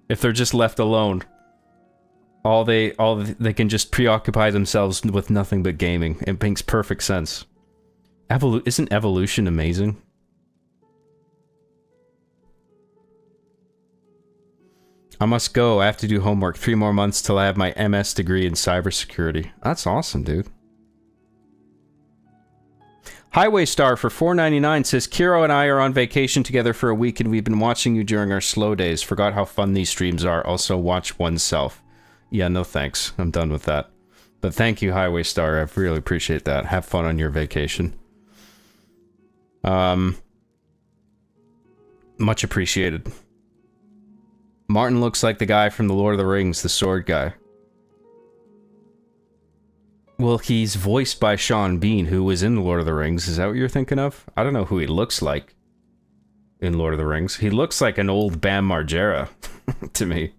if they're just left alone, they can just preoccupy themselves with nothing but gaming. It makes perfect sense. Isn't evolution amazing? I must go. I have to do homework. 3 more months till I have my MS degree in cybersecurity. That's awesome, dude. Highway Star for $4.99 says, Kiro and I are on vacation together for a week and we've been watching you during our slow days. Forgot how fun these streams are. Also, watch oneself. Yeah, no thanks. I'm done with that. But thank you, Highway Star. I really appreciate that. Have fun on your vacation. Much appreciated. Martin looks like the guy from The Lord of the Rings, the sword guy. Well, he's voiced by Sean Bean, who was in The Lord of the Rings. Is that what you're thinking of? I don't know who he looks like in Lord of the Rings. He looks like an old Bam Margera to me.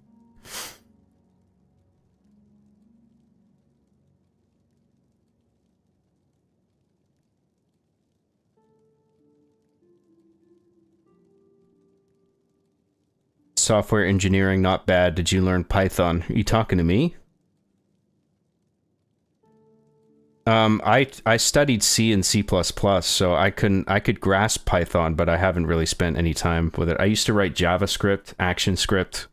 Software engineering, not bad. Did you learn Python? Are you talking to me? I studied C and C++, so I could grasp Python, but I haven't really spent any time with it. I used to write JavaScript, ActionScript.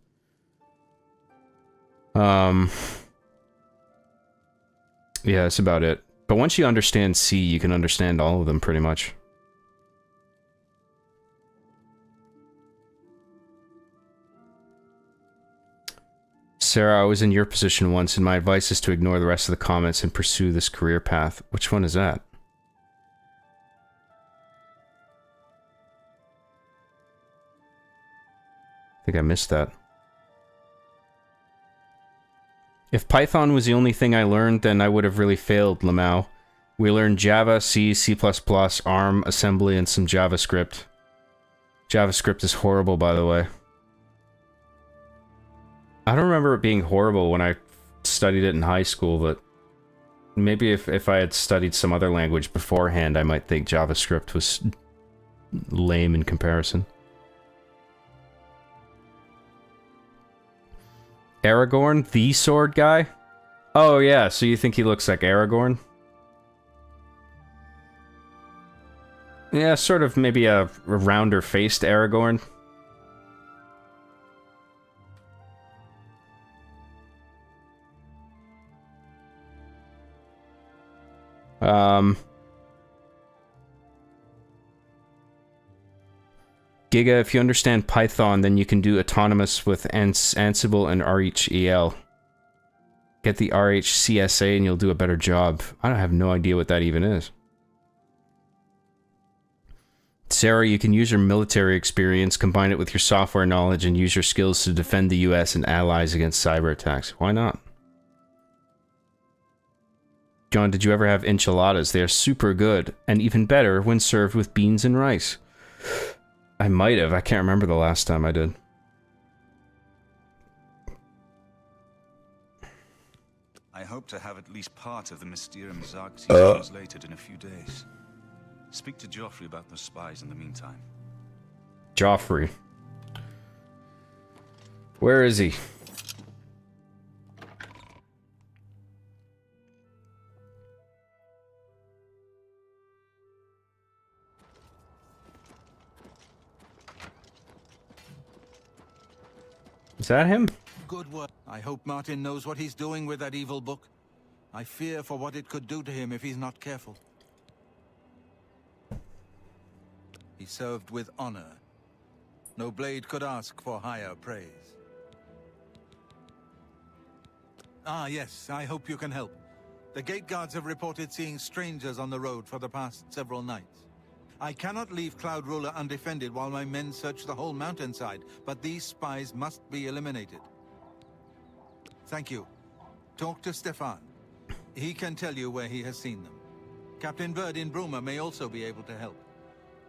Yeah, that's about it. But once you understand C, you can understand all of them pretty much. Sarah, I was in your position once, and my advice is to ignore the rest of the comments and pursue this career path. Which one is that? I think I missed that. If Python was the only thing I learned, then I would have really failed, Lamau. We learned Java, C, C++, ARM, assembly, and some JavaScript. JavaScript is horrible, by the way. I don't remember it being horrible when I studied it in high school, but maybe if I had studied some other language beforehand, I might think JavaScript was lame in comparison. Aragorn, the sword guy? Oh yeah, so you think he looks like Aragorn? Yeah, sort of maybe a rounder-faced Aragorn. Giga, if you understand Python, then you can do autonomous with Ansible and RHEL. Get the RHCSA and you'll do a better job. I have no idea what that even is. Sarah, you can use your military experience, combine it with your software knowledge, and use your skills to defend the US and allies against cyber attacks. Why not? John, did you ever have enchiladas? They are super good, and even better when served with beans and rice. I might have. I can't remember the last time I did. I hope to have at least part of the Mysterium Xarxes translated in a few days. Speak to Joffrey about those spies in the meantime. Joffrey. Where is he? Is that him? Good work. I hope Martin knows what he's doing with that evil book. I fear for what it could do to him if he's not careful. He served with honor. No blade could ask for higher praise. Ah, yes, I hope you can help. The gate guards have reported seeing strangers on the road for the past several nights. I cannot leave Cloud Ruler undefended while my men search the whole mountainside, but these spies must be eliminated. Thank you. Talk to Stefan. He can tell you where he has seen them. Captain Bird in Bruma may also be able to help.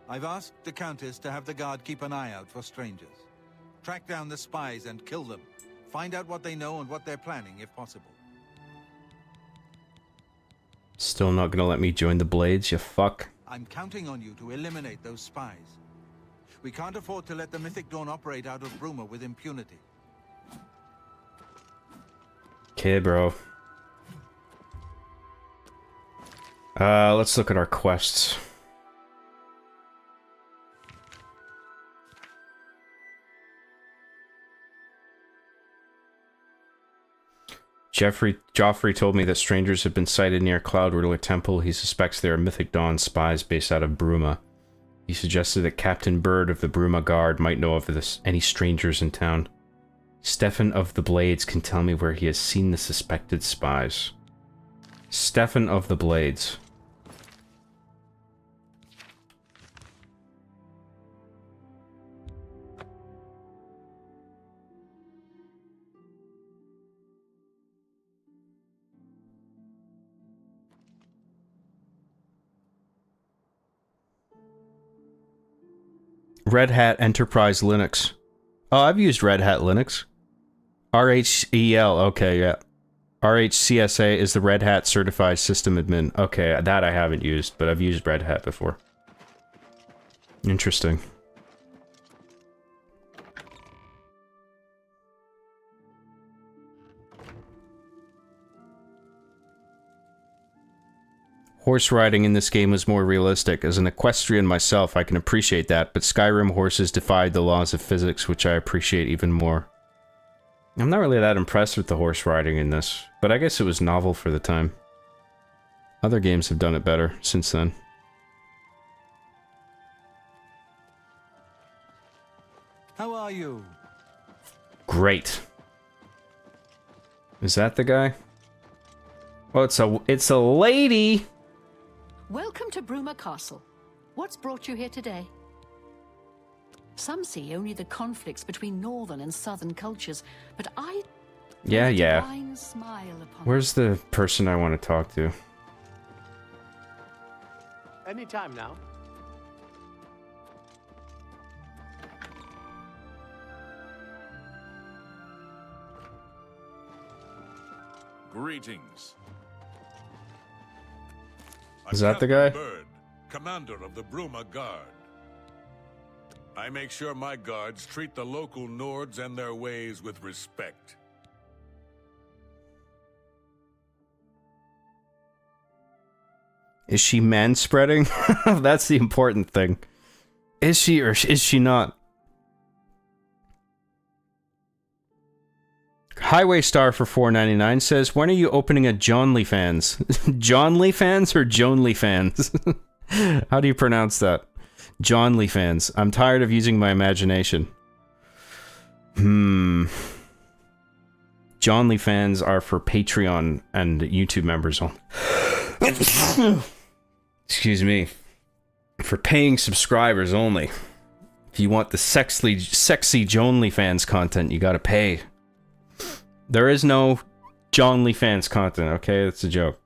I've asked the Countess to have the guard keep an eye out for strangers. Track down the spies and kill them. Find out what they know and what they're planning, if possible. Still not gonna let me join the Blades, you fuck. I'm counting on you to eliminate those spies. We can't afford to let the Mythic Dawn operate out of Bruma with impunity. Okay, bro. Let's look at our quests. Joffrey told me that strangers have been sighted near Cloud Ruler Temple. He suspects they are Mythic Dawn spies based out of Bruma. He suggested that Captain Bird of the Bruma Guard might know of any strangers in town. Stefan of the Blades can tell me where he has seen the suspected spies. Stefan of the Blades. Red Hat Enterprise Linux. Oh, I've used Red Hat Linux. RHEL, okay, yeah. RHCSA is the Red Hat Certified System Admin. Okay, that I haven't used, but I've used Red Hat before. Interesting. Horse riding in this game is more realistic. As an equestrian myself, I can appreciate that, but Skyrim horses defied the laws of physics, which I appreciate even more. I'm not really that impressed with the horse riding in this, but I guess it was novel for the time. Other games have done it better since then. How are you? Great. Is that the guy? Oh, it's a lady! Welcome to Bruma Castle. What's brought you here today? Some see only the conflicts between northern and southern cultures, but I... Yeah. Divine smile upon Where's the person I want to talk to? Anytime now. Greetings. Is that the guy? Bird, commander of the Bruma Guard. I make sure my guards treat the local Nords and their ways with respect. Is she manspreading? That's the important thing. Is she or is she not? Highway Star for $4.99 says, when are you opening a Johnly Fans? Johnly Fans or Joanly Fans? How do you pronounce that? Johnly Fans. I'm tired of using my imagination. Johnly Fans are for Patreon and YouTube members only. Excuse me. For paying subscribers only. If you want the sexy Joanly Fans content, you gotta pay. There is no Johnly Fans content, okay? That's a joke.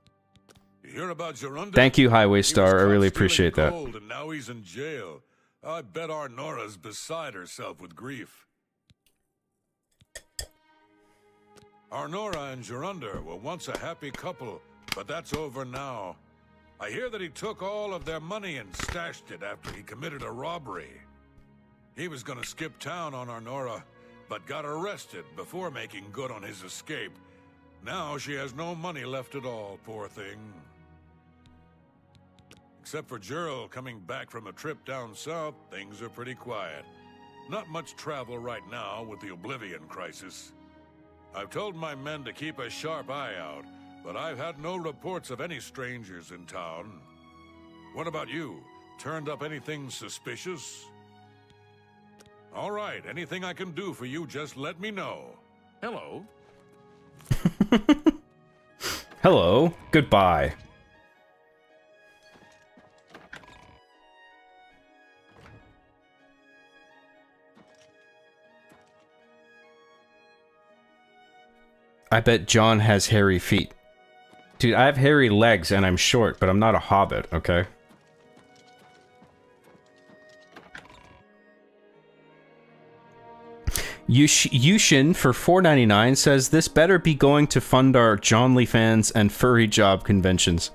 You hear about Gerunda? Thank you, Highway Star. I really appreciate that. And now he's in jail. I bet our Nora's beside herself with grief. Arnora and Gerunda were once a happy couple, but that's over now. I hear that he took all of their money and stashed it after he committed a robbery. He was gonna skip town on Arnora, but got arrested before making good on his escape. Now she has no money left at all, poor thing. Except for Gerald coming back from a trip down south, things are pretty quiet. Not much travel right now with the Oblivion crisis. I've told my men to keep a sharp eye out, but I've had no reports of any strangers in town. What about you? Turned up anything suspicious? All right, anything I can do for you, just let me know. Hello. Hello. Goodbye. I bet John has hairy feet. Dude, I have hairy legs and I'm short, but I'm not a hobbit, okay? Yushin for $4.99 says this better be going to fund our John Lee fans and furry job conventions.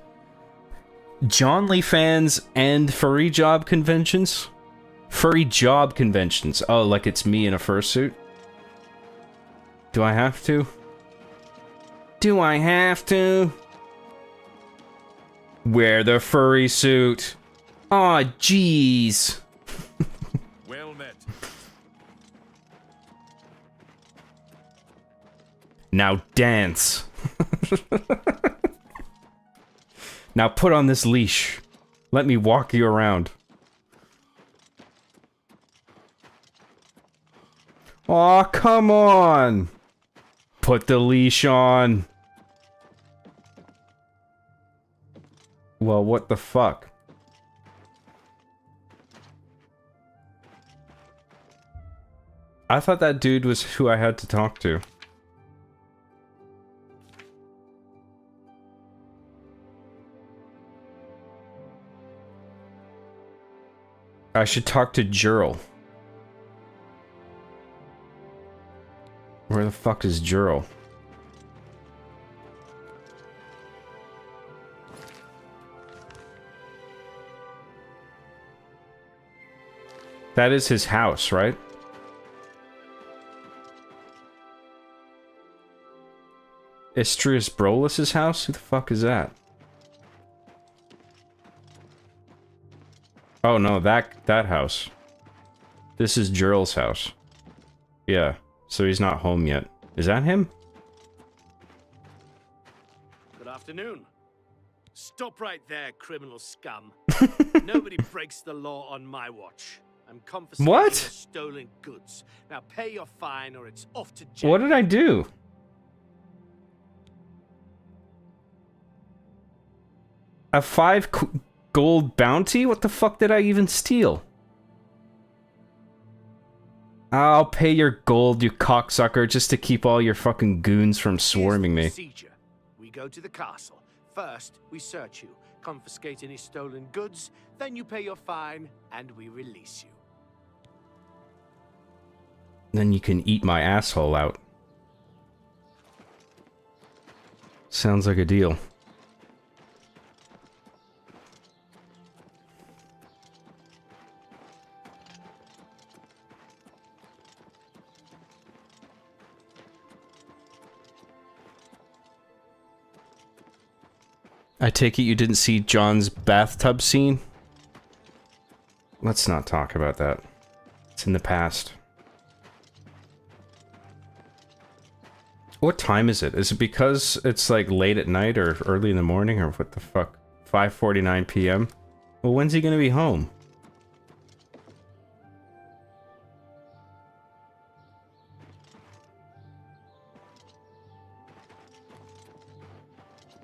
John Lee fans and furry job conventions? Furry job conventions. Oh, like it's me in a fursuit? Do I have to? Do I have to? Wear the furry suit. Aw, jeez. Well met. Now dance. Now put on this leash. Let me walk you around. Aw, come on. Put the leash on. Well, what the fuck? I thought that dude was who I had to talk to. I should talk to Jurl. Where the fuck is Jurl? That is his house, right? Istrius Brolus' house? Who the fuck is that? Oh no, that house. This is Jurl's house. Yeah, so he's not home yet. Is that him? Good afternoon. Stop right there, criminal scum. Nobody breaks the law on my watch. I'm confiscating What? your stolen goods. Now pay your fine or it's off to jail. What did I do? A 5 gold bounty? What the fuck did I even steal? I'll pay your gold, you cocksucker, just to keep all your fucking goons from swarming me. Procedure. We go to the castle. First, we search you, confiscate any stolen goods, then you pay your fine, and we release you. Then you can eat my asshole out. Sounds like a deal. I take it you didn't see John's bathtub scene? Let's not talk about that. It's in the past. What time is it? Is it because it's like late at night or early in the morning or what the fuck? 5:49 p.m.? Well, when's he gonna be home?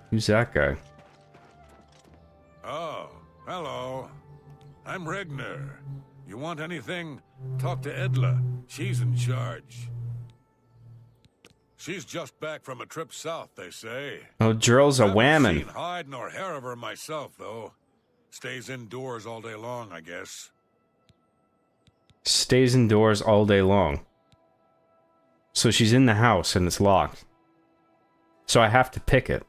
Who's that guy? Oh, hello. I'm Regner. You want anything? Talk to Edla. She's in charge. She's just back from a trip south, they say. Oh, Jurl's a Haven't whammon. seen hide nor hair of her myself, though. Stays indoors all day long, I guess. Stays indoors all day long. So she's in the house and it's locked. So I have to pick it.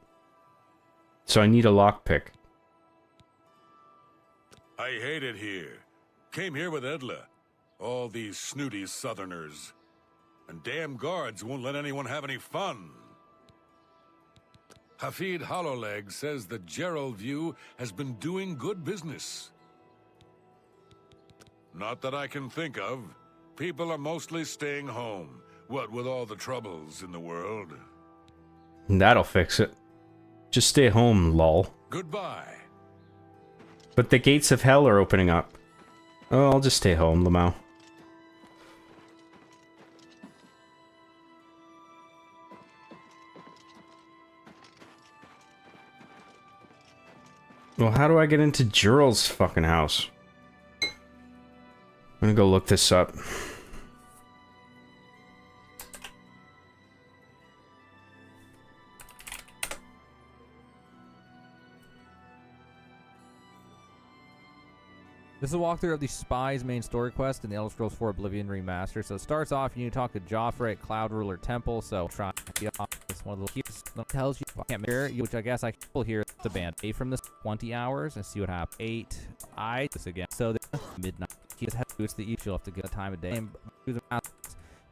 So I need a lockpick. I hate it here. Came here with Edla. All these snooty southerners. And damn guards won't let anyone have any fun. Hafid Hollowleg says the Gerald View has been doing good business. Not that I can think of. People are mostly staying home. What with all the troubles in the world. That'll fix it. Just stay home, lol. Goodbye. But the gates of hell are opening up. Oh, I'll just stay home, Lamau. Well, how do I get into Jural's fucking house? I'm gonna go look this up. This is a walkthrough of the Spy's main story quest in the Elder Scrolls 4 Oblivion Remastered. So it starts off, you need to talk to Joffrey at Cloud Ruler Temple. So try this one of the keys that tells you I can't hear, which I guess I will hear the band. A from this 20 hours and see what happens. 8. I this again. So midnight. It's the east. You'll have to get a time of day.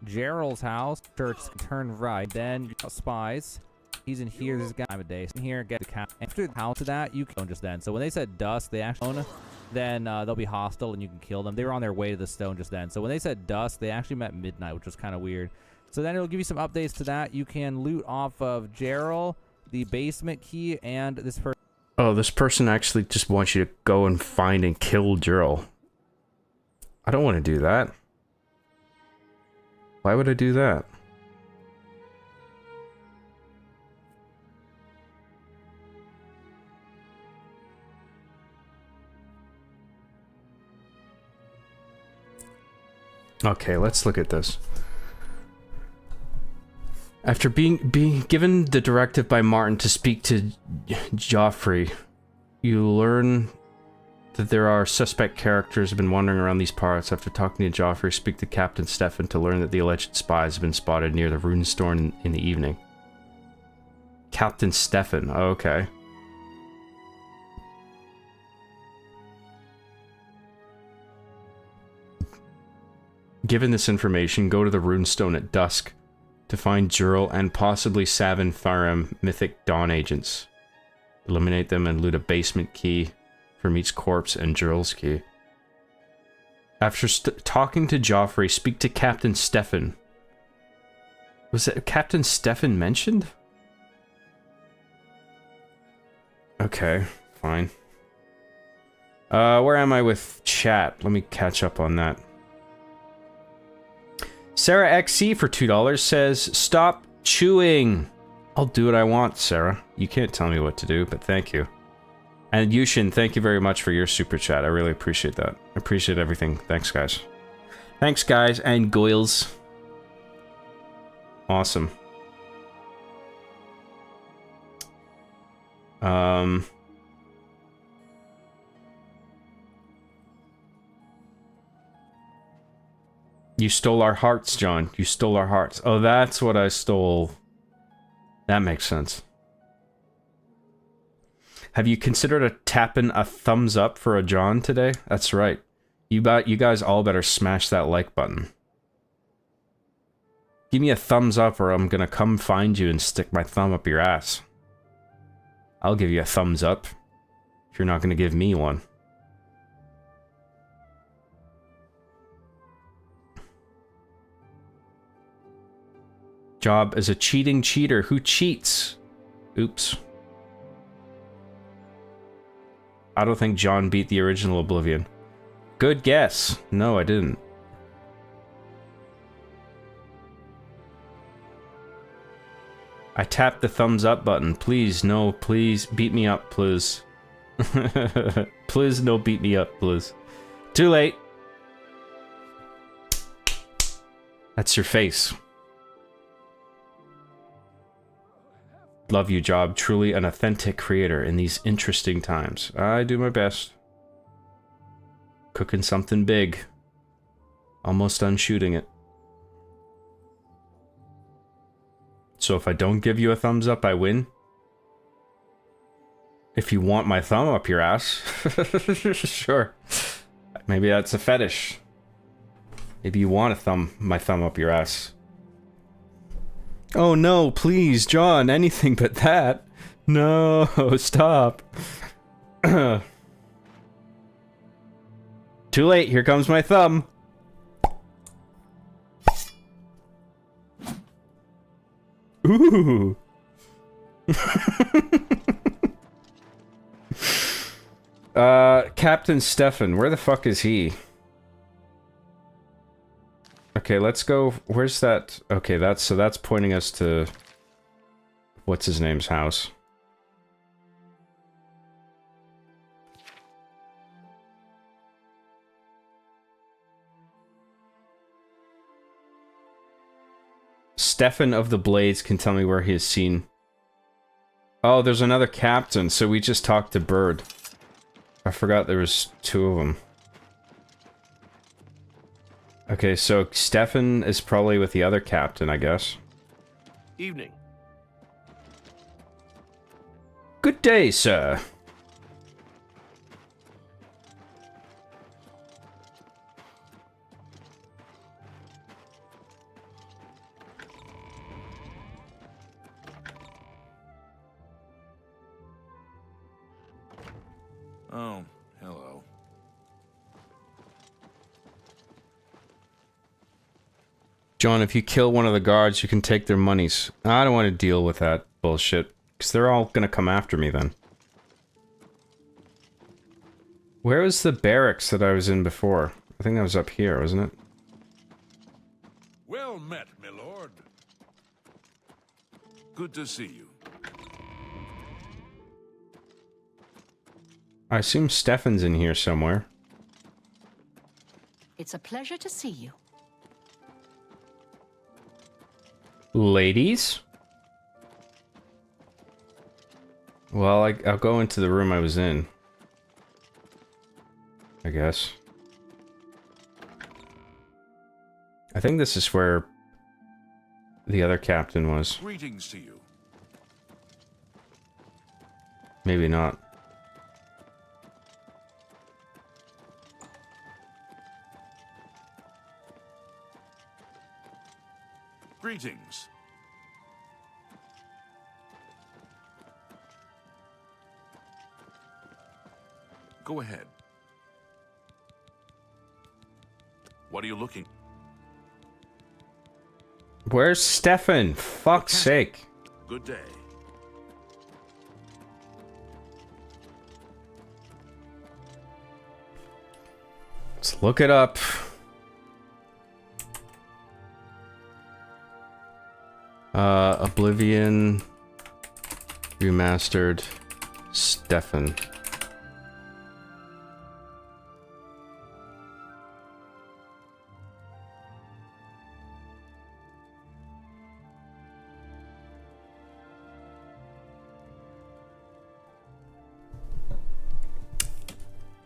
Gerald's house. Church. Turn right. Then Spies. He's in here. This is time of day. In here, get the cat. After the house of that, you can just then. So when they said dusk, they actually own. Then they'll be hostile and you can kill them. They were on their way to the stone just then. So when they said dusk, they actually meant midnight, which was kind of weird. So then it'll give you some updates to that. You can loot off of Gerald, the basement key, and this person. Oh, this person actually just wants you to go and find and kill Gerald. I don't want to do that. Why would I do that? Okay, let's look at this. After being given the directive by Martin to speak to Joffrey, you learn that there are suspect characters have been wandering around these parts. After talking to Joffrey, speak to Captain Stefan to learn that the alleged spies have been spotted near the Runestone in the evening. Captain Stefan, okay. Given this information, go to the Runestone at dusk to find Jurel and possibly Savin Farum Mythic Dawn agents. Eliminate them and loot a basement key from each corpse and Jurel's key. After talking to Joffrey, speak to Captain Stefan. Was that Captain Stefan mentioned? Okay, fine. Where am I with chat? Let me catch up on that. Sarah XC for $2 says, "Stop chewing." I'll do what I want, Sarah. You can't tell me what to do, but thank you. And Yushin, thank you very much for your super chat. I really appreciate that. I appreciate everything. Thanks, guys. Thanks, guys, and Goyles. Awesome. You stole our hearts, John. You stole our hearts. Oh, that's what I stole. That makes sense. Have you considered tapping a thumbs up for a John today? That's right. You guys all better smash that like button. Give me a thumbs up or I'm gonna come find you and stick my thumb up your ass. I'll give you a thumbs up if you're not gonna give me one. Job as a cheating cheater. Who cheats? Oops. I don't think John beat the original Oblivion. Good guess. No, I didn't. I tapped the thumbs up button. Please, no, please, beat me up, please. Please, no, beat me up, please. Too late. That's your face. Love you, Job. Truly an authentic creator in these interesting times. I do my best. Cooking something big. Almost done shooting it. So if I don't give you a thumbs up, I win? If you want my thumb up your ass, sure. Maybe that's a fetish. Maybe you want my thumb up your ass. Oh no, please, John, anything but that. No, stop. Too late, here comes my thumb. Ooh. Captain Stefan, where the fuck is he? Okay, let's go. Where's that? Okay, that's pointing us to what's his name's house. Stefan of the Blades can tell me where he has seen. Oh, there's another captain, so we just talked to Bird. I forgot there was two of them. Okay, so Stefan is probably with the other captain, I guess. Evening. Good day, sir. Oh, hello. John, if you kill one of the guards, you can take their monies. I don't want to deal with that bullshit, because they're all gonna come after me then. Where was the barracks that I was in before? I think that was up here, wasn't it? Well met, my lord. Good to see you. I assume Stefan's in here somewhere. It's a pleasure to see you. Ladies? Well, I'll go into the room I was in. I guess. I think this is where the other captain was. Greetings to you. Maybe not. Greetings. Go ahead. What are you looking? Where's Stefan? Fuck's sake. Good day. Let's look it up. Oblivion Remastered Stefan.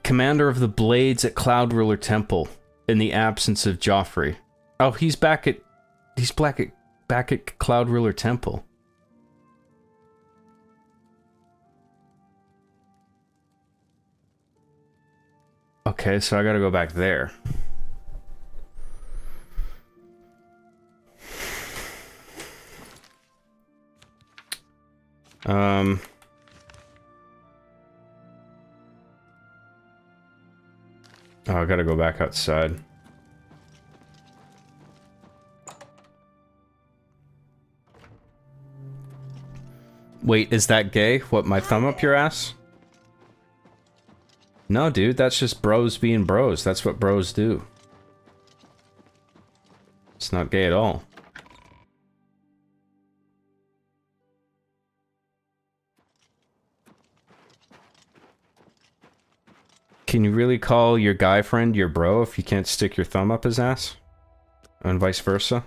Commander of the Blades at Cloud Ruler Temple in the absence of Joffrey. Oh, he's back at Cloud Ruler Temple. Okay, so I gotta go back there. Oh, I gotta go back outside. Wait, is that gay? What, my thumb up your ass? No, dude, that's just bros being bros. That's what bros do. It's not gay at all. Can you really call your guy friend your bro if you can't stick your thumb up his ass? And vice versa?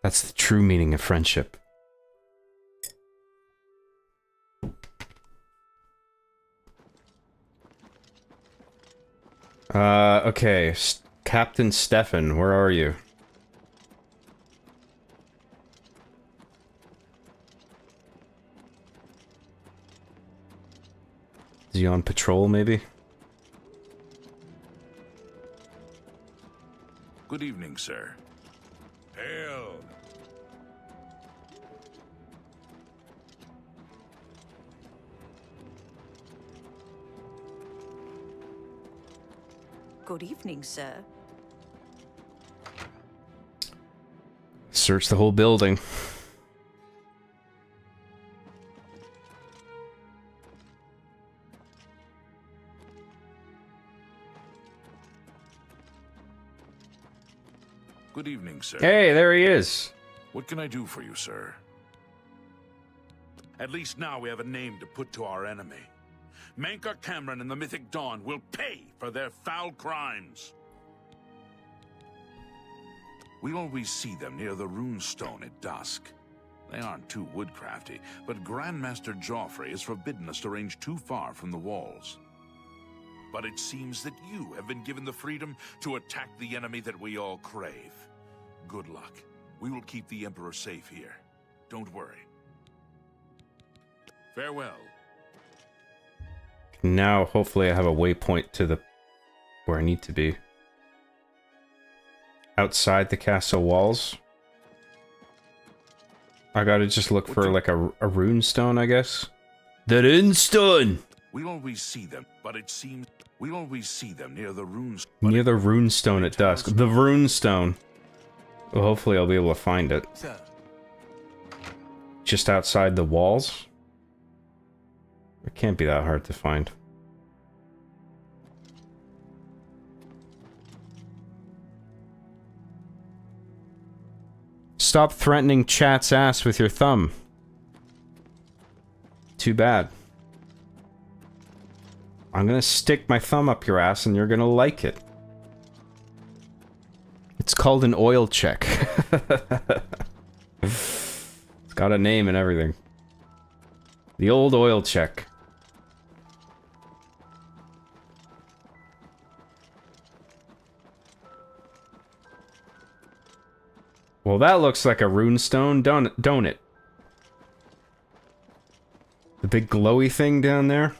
That's the true meaning of friendship. Okay. Captain Stefan, where are you? Is he on patrol, maybe? Good evening, sir. Hail. Good evening, sir. Search the whole building. Good evening, sir. Hey, there he is. What can I do for you, sir? At least now we have a name to put to our enemy. Mankar Cameron and the Mythic Dawn will pay for their foul crimes. We always see them near the runestone at dusk. They aren't too woodcrafty, but Grandmaster Joffrey has forbidden us to range too far from the walls. But it seems that you have been given the freedom to attack the enemy that we all crave. Good luck. We will keep the Emperor safe here. Don't worry. Farewell. Now, hopefully I have a waypoint to the... where I need to be. Outside the castle walls. I gotta just look for like a runestone, I guess. The runestone! We always see them, but it seems we always see them near the runes. Near the runestone at dusk. The runestone. Well, hopefully I'll be able to find it. Sir. Just outside the walls? It can't be that hard to find. Stop threatening chat's ass with your thumb. Too bad. I'm gonna stick my thumb up your ass and you're gonna like it. It's called an oil check. It's got a name and everything. The old oil check. Well, that looks like a runestone, don't it? The big glowy thing down there?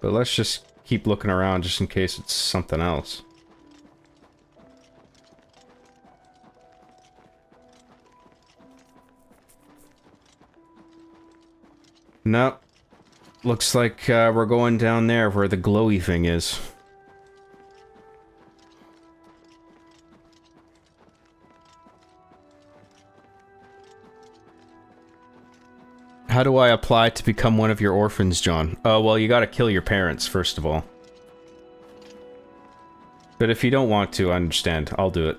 But let's just keep looking around just in case it's something else. Nope. Looks like we're going down there where the glowy thing is. How do I apply to become one of your orphans, John? Oh, well, you gotta kill your parents, first of all. But if you don't want to, I understand. I'll do it.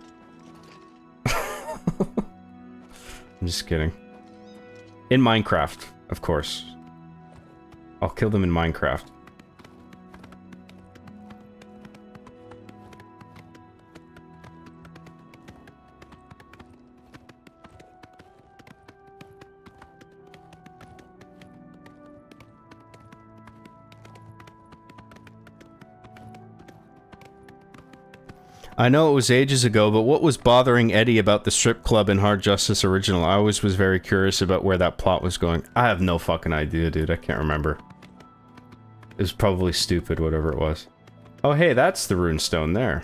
I'm just kidding. In Minecraft, of course. I'll kill them in Minecraft. I know it was ages ago, but what was bothering Eddie about the strip club in Hard Justice Original? I always was very curious about where that plot was going. I have no fucking idea, dude. I can't remember. It was probably stupid, whatever it was. Oh, hey, that's the runestone there.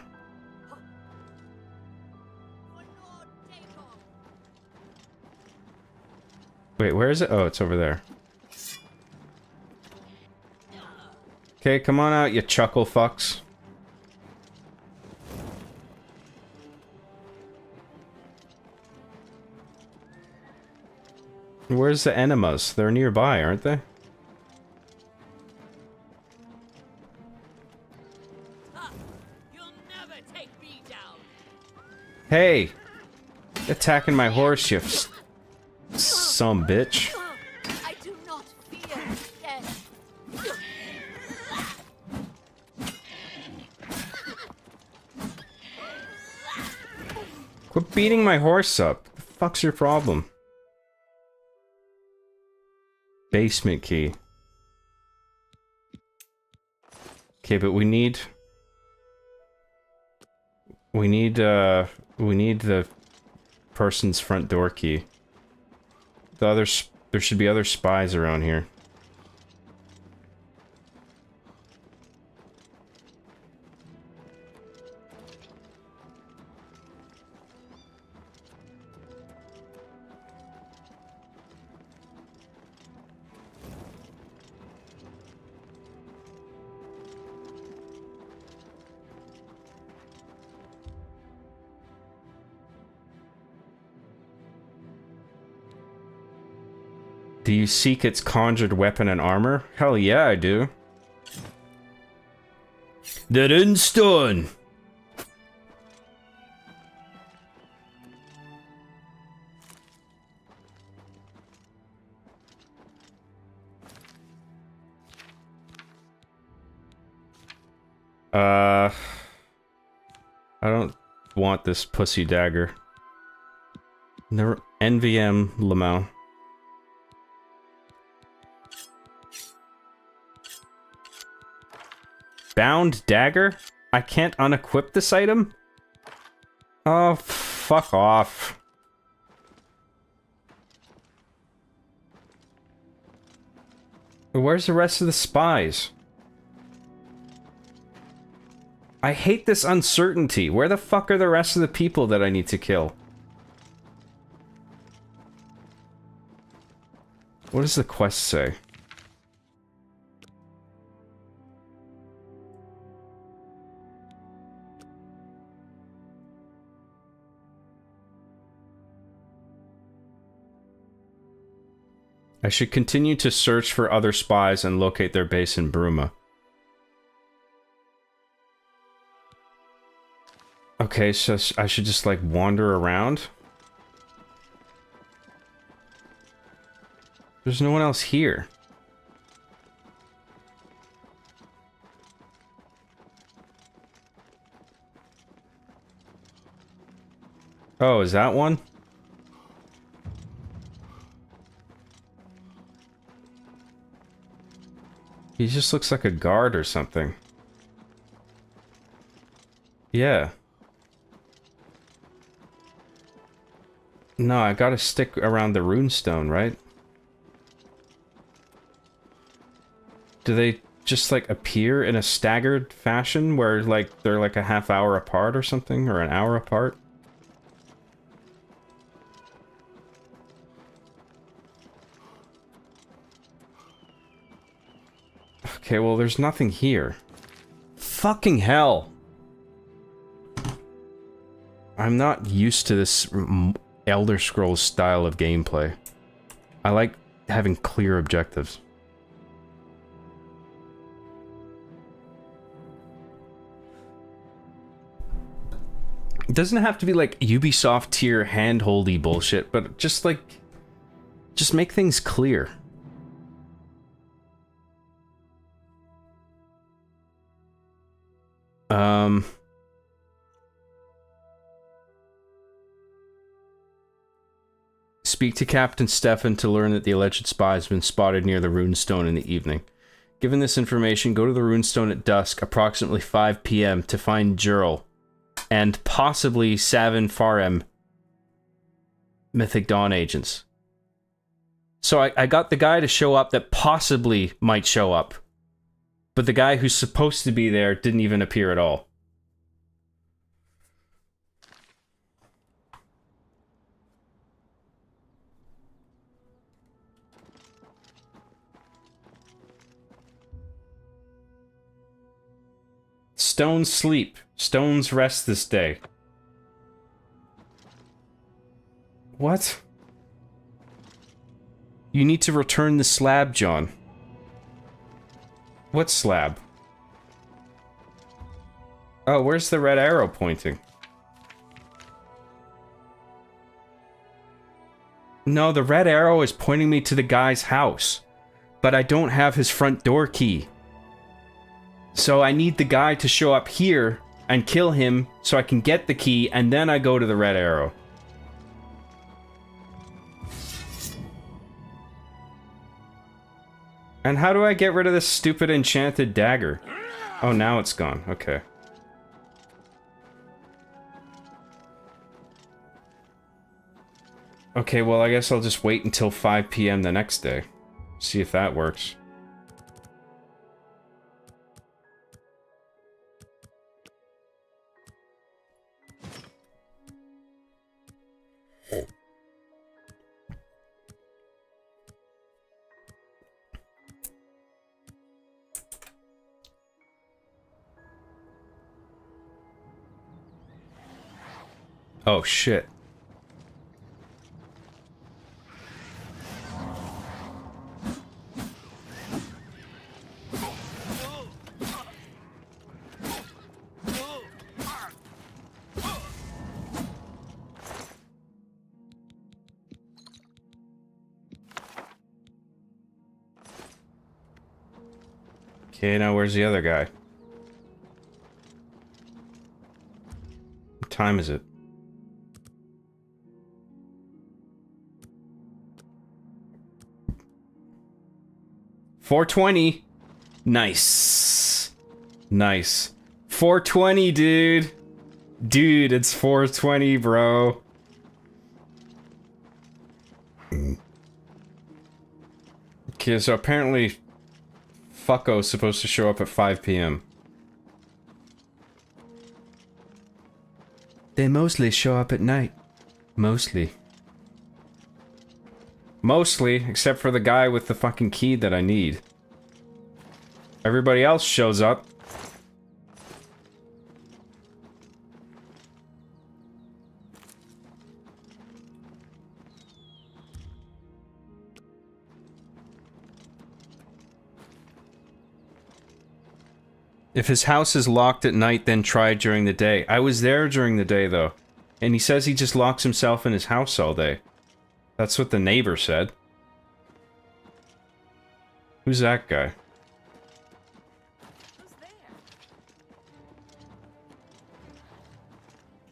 Wait, where is it? Oh, it's over there. Okay, come on out, you chuckle fucks. Where's the enemas? They're nearby, aren't they? Hey! Attacking my horse, you some bitch. I do not fear death. Quit beating my horse up. What the fuck's your problem? Basement key. Okay, but we need the person's front door key. There should be other spies around here. Do you seek its conjured weapon and armor? Hell yeah, I do. The runestone! I don't want this pussy dagger. Never NVM Lamau. Bound dagger? I can't unequip this item? Oh, fuck off. Where's the rest of the spies? I hate this uncertainty. Where the fuck are the rest of the people that I need to kill? What does the quest say? I should continue to search for other spies and locate their base in Bruma. Okay, so I should just, like, wander around? There's no one else here. Oh, is that one? He just looks like a guard or something. Yeah. No, I gotta stick around the runestone, right? Do they just, like, appear in a staggered fashion where, like, they're like a half hour apart or something? Or an hour apart? Okay, well, there's nothing here. Fucking hell! I'm not used to this Elder Scrolls style of gameplay. I like having clear objectives. It doesn't have to be like Ubisoft tier handholdy bullshit, but just like... just make things clear. Speak to Captain Stefan to learn that the alleged spy has been spotted near the runestone in the evening. Given this information, go to the runestone at dusk, approximately 5 p.m. to find Jurl, and possibly Savin Farem Mythic Dawn agents. So I got the guy to show up that possibly might show up, but the guy who's supposed to be there didn't even appear at all. Stones sleep. Stones rest this day. What? You need to return the slab, John. What slab? Oh, where's the red arrow pointing? No, the red arrow is pointing me to the guy's house. But I don't have his front door key. So I need the guy to show up here and kill him so I can get the key, and then I go to the red arrow. And how do I get rid of this stupid enchanted dagger? Oh, now it's gone. Okay. Okay, well, I guess I'll just wait until 5 p.m. the next day. See if that works. Oh, shit. Okay, now where's the other guy? time is it? $4:20. Nice. Nice. 4:20, dude. Dude, it's 4:20, bro. Okay, so apparently Fucko's supposed to show up at 5 p.m. They mostly show up at night. Mostly. Mostly, except for the guy with the fucking key that I need. Everybody else shows up. If his house is locked at night, then try during the day. I was there during the day, though. And he says he just locks himself in his house all day. That's what the neighbor said. Who's that guy? Who's there?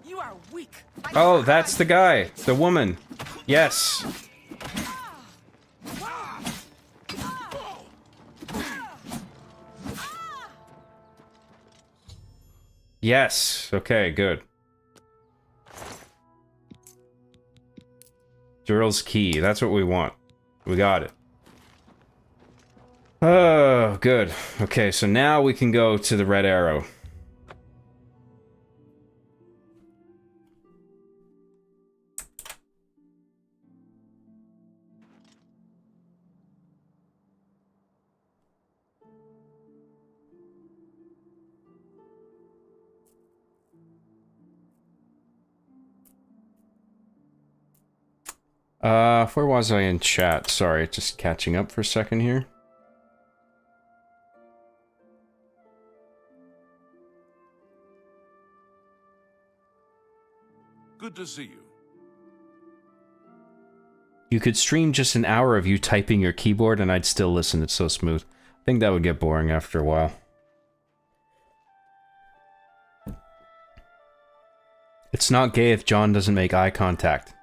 You are weak. Oh, that's the guy. The woman. Yes. Yes. Okay, good. Drill's key. That's what we want. We got it. Oh, good. Okay, so now we can go to the Red Arrow. Where was I in chat? Sorry, just catching up for a second here. Good to see you. You could stream just an hour of you typing your keyboard and I'd still listen. It's so smooth. I think that would get boring after a while. It's not gay if John doesn't make eye contact.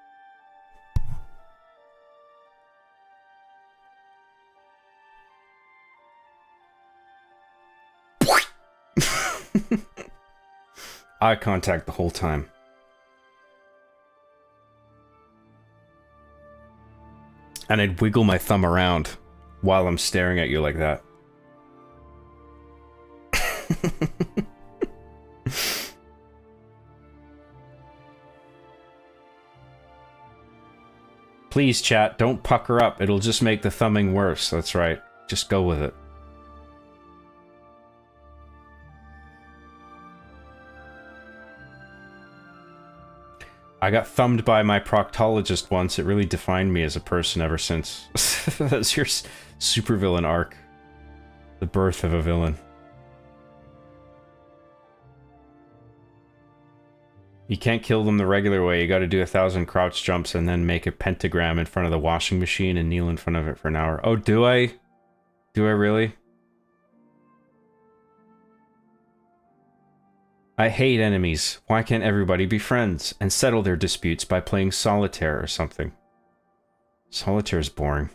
Eye contact the whole time. And I'd wiggle my thumb around while I'm staring at you like that. Please, chat, don't pucker up. It'll just make the thumbing worse. That's right. Just go with it. I got thumbed by my proctologist once. It really defined me as a person ever since. That's your supervillain arc. The birth of a villain. You can't kill them the regular way. You gotta do 1,000 crouch jumps and then make a pentagram in front of the washing machine and kneel in front of it for an hour. Oh, do I? Do I really? I hate enemies. Why can't everybody be friends and settle their disputes by playing solitaire or something? Solitaire's boring.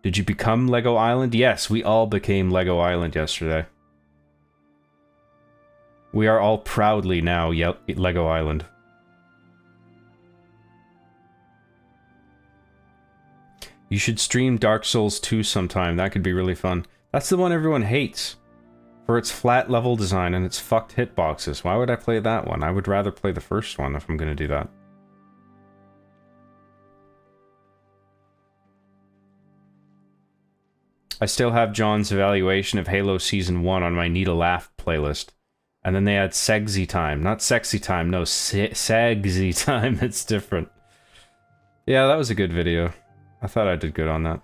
Did you become Lego Island? Yes, we all became Lego Island yesterday. We are all proudly now Lego Island. You should stream Dark Souls 2 sometime. That could be really fun. That's the one everyone hates. For its flat level design and its fucked hitboxes. Why would I play that one? I would rather play the first one if I'm gonna do that. I still have John's evaluation of Halo Season 1 on my Need a Laugh playlist. And then they had Segsy Time. Not Sexy Time, no, Segsy Time. It's different. Yeah, that was a good video. I thought I did good on that.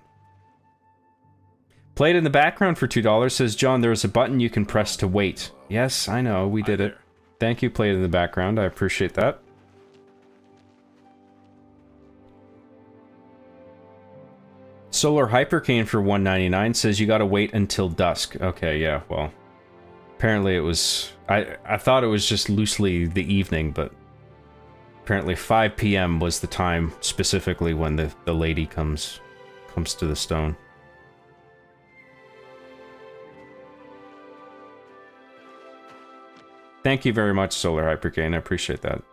Played in the background for $2, says John, there is a button you can press to wait. Yes, I know, we did it. Thank you, Played in the background, I appreciate that. Solar Hypercane for $1.99 says you gotta wait until dusk. Okay, yeah, well. Apparently it was... I thought it was just loosely the evening, but Apparently 5 p.m. was the time specifically when the lady comes to the stone. Thank you very much, Solar Hypercane. I appreciate that.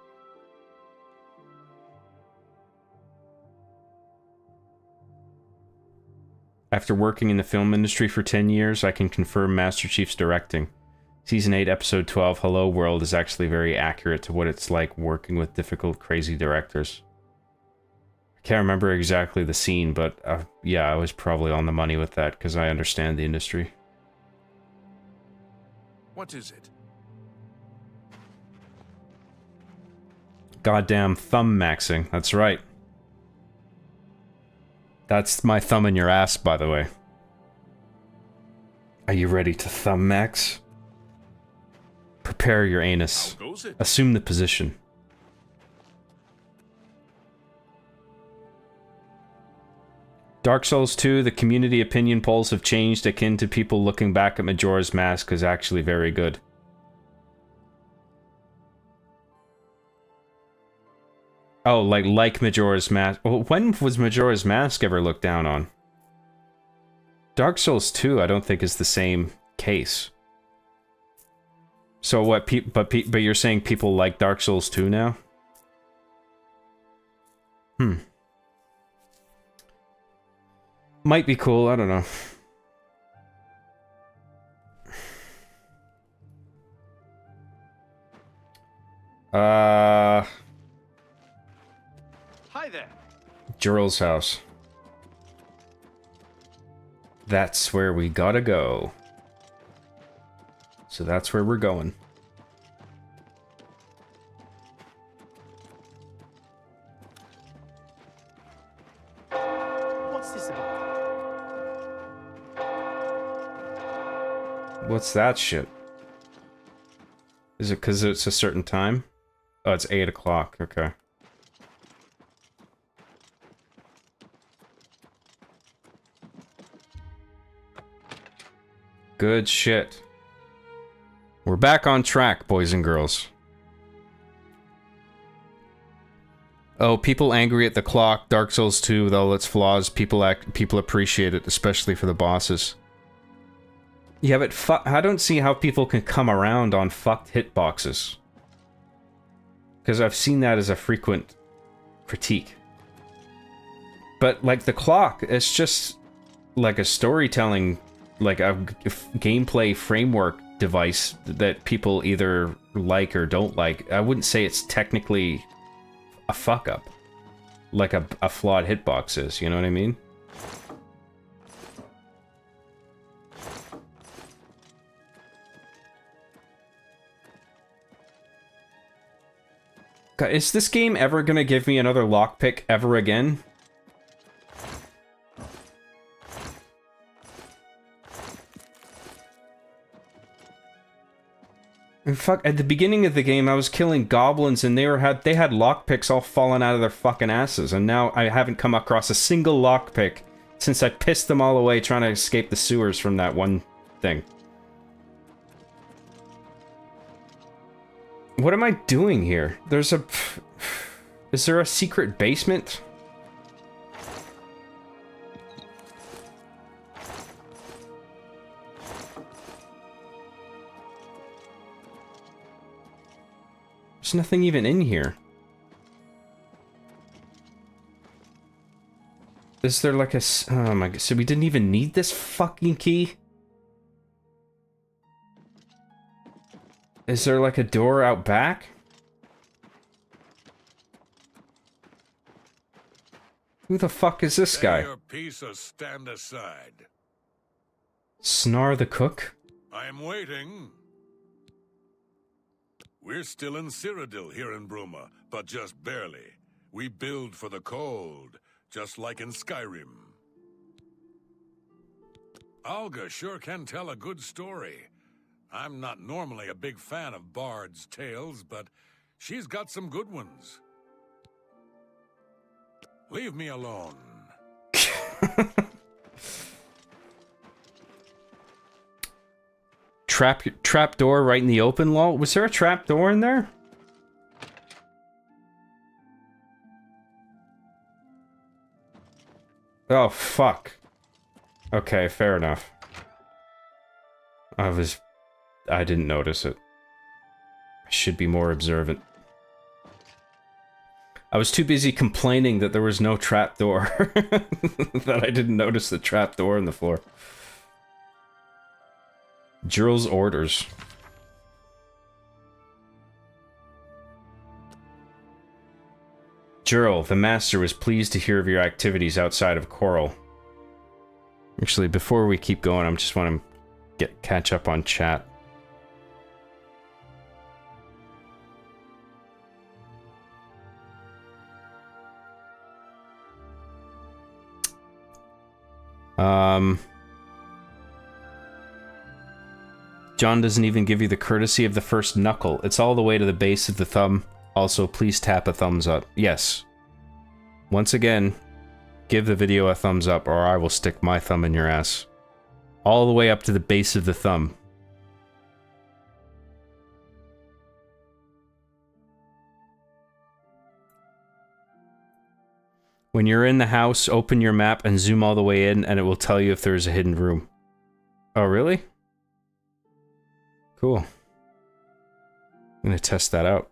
After working in the film industry for 10 years, I can confirm Master Chief's directing. Season 8, Episode 12, Hello World, is actually very accurate to what it's like working with difficult, crazy directors. I can't remember exactly the scene, but yeah, I was probably on the money with that, because I understand the industry. What is it? Goddamn thumb maxing, that's right. That's my thumb in your ass, by the way. Are you ready to thumb max? Prepare your anus. How goes it? Assume the position. Dark Souls 2, the community opinion polls have changed, akin to people looking back at Majora's Mask is actually very good. Oh, like Majora's Mask. Well, when was Majora's Mask ever looked down on? Dark Souls 2, I don't think is the same case. So what? But you're saying people like Dark Souls 2 now? Might be cool. I don't know. Hi there. Jiral's house. That's where we gotta go. So that's where we're going. What's this about? What's that shit? Is it because it's a certain time? Oh, it's 8 o'clock. Okay. Good shit. We're back on track, boys and girls. Oh, people angry at the clock. Dark Souls 2, with all its flaws, people appreciate it, especially for the bosses. Yeah, but I don't see how people can come around on fucked hitboxes. Because I've seen that as a frequent critique. But, like, the clock, it's just like a storytelling, like a gameplay framework device that people either like or don't like. I wouldn't say it's technically a fuck up like a flawed hitbox is, you know what I mean? God, is this game ever gonna give me another lockpick ever again? And fuck, at the beginning of the game, I was killing goblins and they had lockpicks all falling out of their fucking asses, and now I haven't come across a single lockpick since I pissed them all away trying to escape the sewers from that one thing. What am I doing here? Is there a secret basement? There's nothing even in here. Is there like a... Oh my god, so we didn't even need this fucking key? Is there like a door out back? Who the fuck is this guy? Your piece or stand aside. Snar the cook? I am waiting. We're still in Cyrodiil here in Bruma, but just barely. We build for the cold, just like in Skyrim. Alga sure can tell a good story. I'm not normally a big fan of bards' tales, but she's got some good ones. Leave me alone. Trap door right in the open, lol? Was there a trap door in there? Oh, fuck. Okay, fair enough. I didn't notice it. I should be more observant. I was too busy complaining that there was no trapdoor that I didn't notice the trapdoor in the floor. Jirl's orders. Jirl, the Master was pleased to hear of your activities outside of Coral. Actually, before we keep going, I just want to catch up on chat. John doesn't even give you the courtesy of the first knuckle. It's all the way to the base of the thumb. Also, please tap a thumbs up. Yes. Once again, give the video a thumbs up or I will stick my thumb in your ass. All the way up to the base of the thumb. When you're in the house, open your map and zoom all the way in and it will tell you if there's a hidden room. Oh, really? Cool. I'm gonna test that out.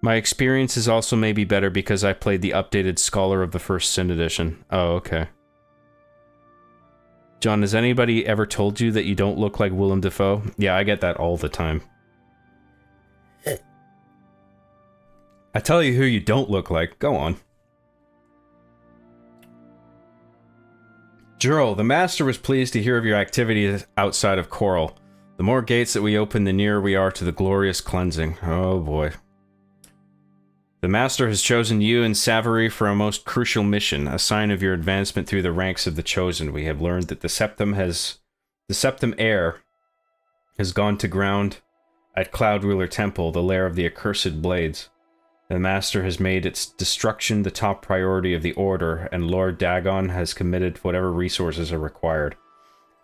My experience is also maybe better because I played the updated Scholar of the First Sin edition. Oh, okay. John, has anybody ever told you that you don't look like Willem Dafoe? Yeah, I get that all the time. I tell you who you don't look like. Go on. Jirl, the Master was pleased to hear of your activities outside of Coral. The more gates that we open, the nearer we are to the glorious cleansing. Oh boy. The Master has chosen you and Savary for a most crucial mission, a sign of your advancement through the ranks of the Chosen. We have learned that the Septum Heir has gone to ground at Cloud Ruler Temple, the lair of the accursed blades. The Master has made its destruction the top priority of the Order, and Lord Dagon has committed whatever resources are required.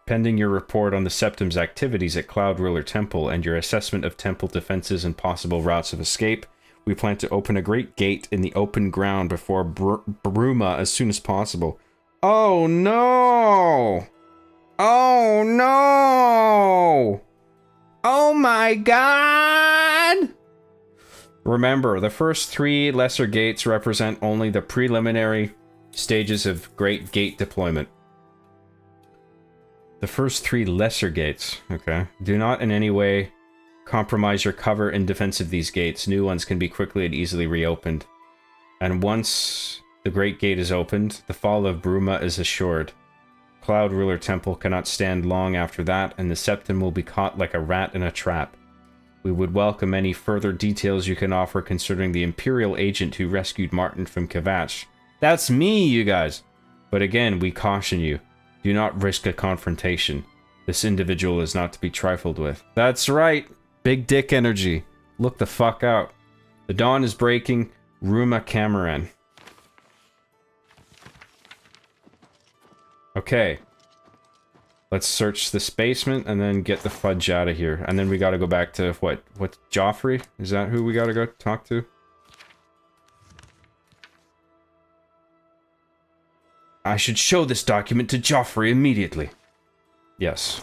Pending your report on the Septum's activities at Cloud Ruler Temple and your assessment of temple defenses and possible routes of escape, we plan to open a great gate in the open ground before Bruma as soon as possible. Oh no! Oh no! Oh my god! Remember, the first 3 lesser gates represent only the preliminary stages of Great Gate deployment. The first 3 lesser gates, okay. Do not in any way compromise your cover in defense of these gates. New ones can be quickly and easily reopened. And once the Great Gate is opened, the fall of Bruma is assured. Cloud Ruler Temple cannot stand long after that, and the Septum will be caught like a rat in a trap. We would welcome any further details you can offer concerning the Imperial agent who rescued Martin from Kvatch. That's me, you guys! But again, we caution you. Do not risk a confrontation. This individual is not to be trifled with. That's right! Big dick energy. Look the fuck out. The dawn is breaking. Ruma Cameron. Okay. Let's search this basement and then get the fudge out of here. And then we gotta go back to, what, Joffrey? Is that who we gotta go talk to? I should show this document to Joffrey immediately. Yes.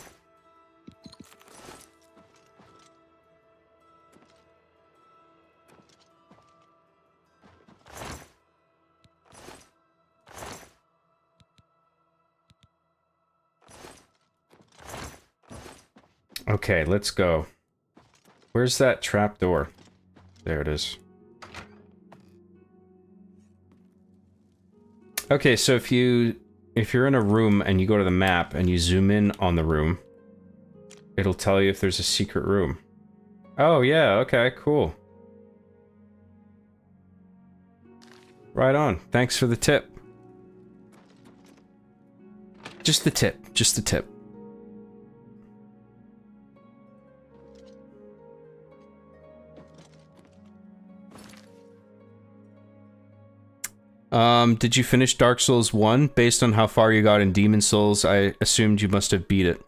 Okay, let's go. Where's that trapdoor? There it is. Okay, so if you're in a room and you go to the map and you zoom in on the room, it'll tell you if there's a secret room. Oh yeah, okay, cool. Right on. Thanks for the tip. Just the tip. Just the tip. Did you finish Dark Souls 1? Based on how far you got in Demon Souls, I assumed you must have beat it.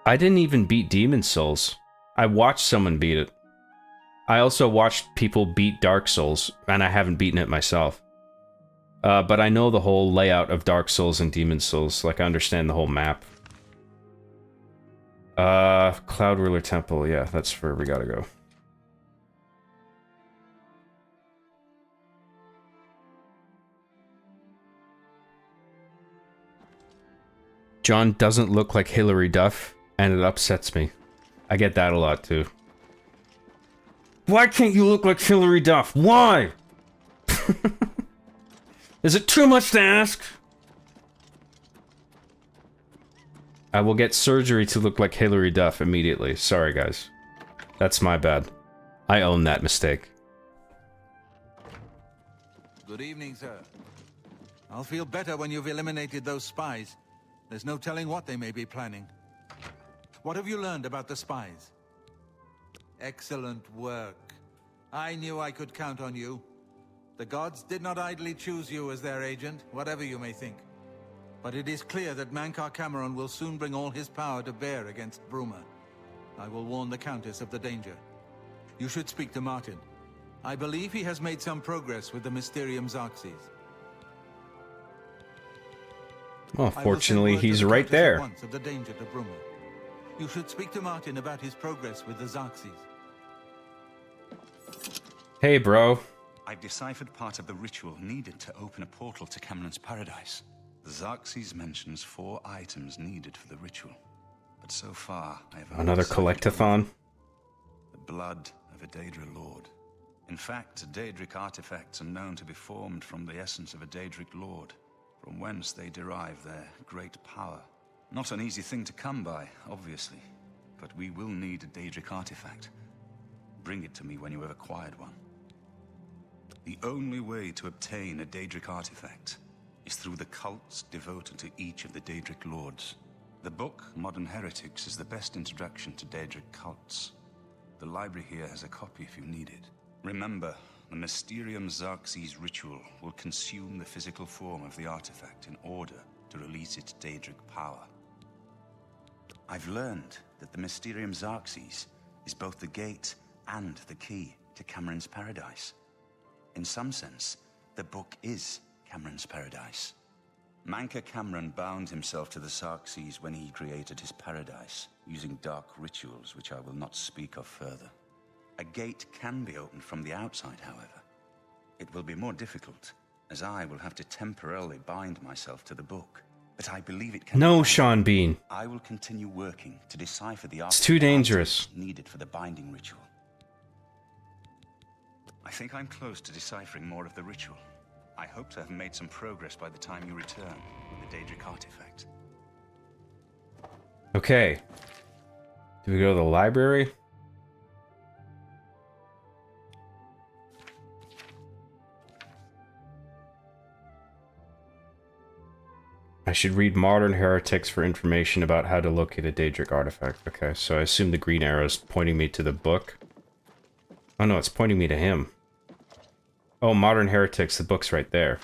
I didn't even beat Demon Souls. I watched someone beat it. I also watched people beat Dark Souls, and I haven't beaten it myself. But I know the whole layout of Dark Souls and Demon Souls. Like, I understand the whole map. Cloud Ruler Temple. Yeah, that's where we gotta go. John doesn't look like Hilary Duff, and it upsets me. I get that a lot, too. Why can't you look like Hilary Duff? Why? Is it too much to ask? I will get surgery to look like Hilary Duff immediately. Sorry, guys. That's my bad. I own that mistake. Good evening, sir. I'll feel better when you've eliminated those spies. There's no telling what they may be planning. What have you learned about the spies? Excellent work. I knew I could count on you. The gods did not idly choose you as their agent, whatever you may think. But it is clear that Mankar Cameron will soon bring all his power to bear against Bruma. I will warn the Countess of the danger. You should speak to Martin. I believe he has made some progress with the Mysterium Xarxes. Well, fortunately, he's right there. Of the danger to Bruma. You should speak to Martin about his progress with the Xarxes. Hey, bro. I've deciphered part of the ritual needed to open a portal to Cameron's paradise. The Xarxes mentions 4 items needed for the ritual. But so far, I have only Another deciphered collectathon? the blood of a Daedra Lord. In fact, Daedric artifacts are known to be formed from the essence of a Daedric Lord, from whence they derive their great power. Not an easy thing to come by, obviously, but we will need a Daedric artifact. Bring it to me when you have acquired one. The only way to obtain a Daedric artifact is through the cults devoted to each of the Daedric Lords. The book, Modern Heretics, is the best introduction to Daedric cults. The library here has a copy if you need it. Remember, the Mysterium Xarxes ritual will consume the physical form of the artifact in order to release its Daedric power. I've learned that the Mysterium Xarxes is both the gate and the key to Cameron's paradise. In some sense, the book is Cameron's paradise. Mankar Cameron bound himself to the Xarxes when he created his paradise, using dark rituals which I will not speak of further. A gate can be opened from the outside, however. It will be more difficult, as I will have to temporarily bind myself to the book. But I believe it can be No, done. Sean Bean. I will continue working to decipher the It's too dangerous. needed for the binding ritual. I think I'm close to deciphering more of the ritual. I hope to have made some progress by the time you return with the Daedric artifact. Okay. Do we go to the library? I should read Modern Heretics for information about how to locate a Daedric artifact. Okay, so I assume the green arrow is pointing me to the book. Oh no, it's pointing me to him. Oh, Modern Heretics, the book's right there.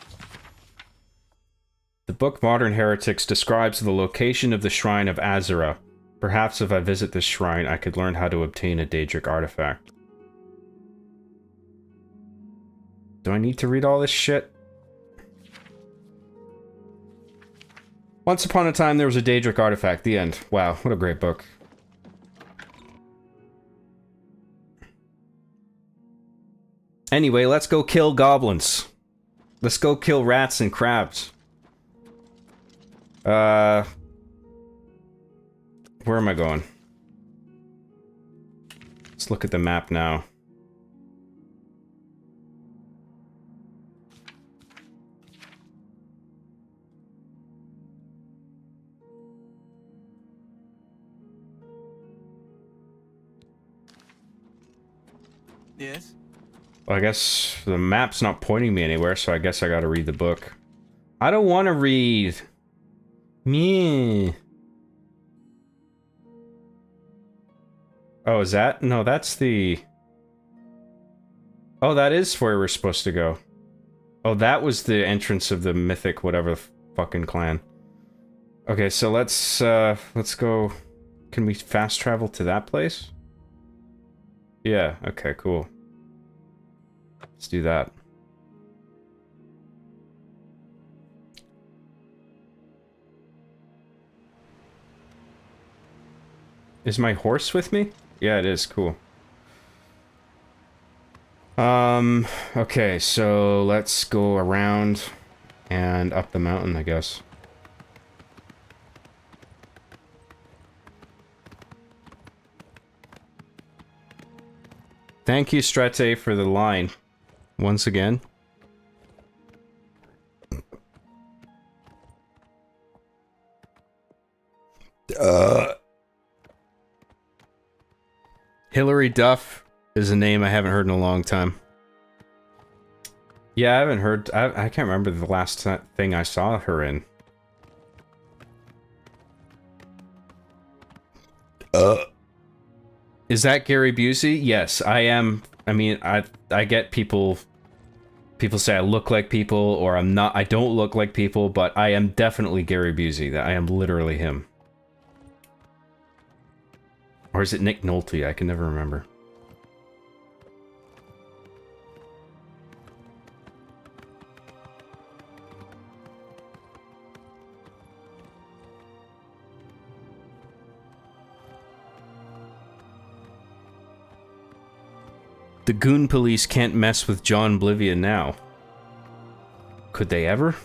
The book Modern Heretics describes the location of the Shrine of Azura. Perhaps if I visit this shrine, I could learn how to obtain a Daedric artifact. Do I need to read all this shit? Once upon a time, there was a Daedric artifact. The end. Wow, what a great book. Anyway, let's go kill goblins. Let's go kill rats and crabs. Where am I going? Let's look at the map now. Yes? Well, I guess the map's not pointing me anywhere, so I guess I gotta read the book. I don't want to read. Meh. Oh, is that? No, that's the... Oh, that is where we're supposed to go. Oh, that was the entrance of the mythic whatever fucking clan. Okay, so let's go... Can we fast travel to that place? Yeah, okay, cool. Let's do that. Is my horse with me? Yeah, it is. Cool. Okay, so let's go around and up the mountain, I guess. Thank you, Strete, for the line. Once again. Hillary Duff is a name I haven't heard in a long time. Yeah, I haven't heard... I can't remember the last thing I saw her in. Is that Gary Busey? Yes, I am. I mean, I get people say I look like people, or I'm not. I don't look like people, but I am definitely Gary Busey. That I am literally him. Or is it Nick Nolte? I can never remember. The Goon Police can't mess with John Oblivion now. Could they ever?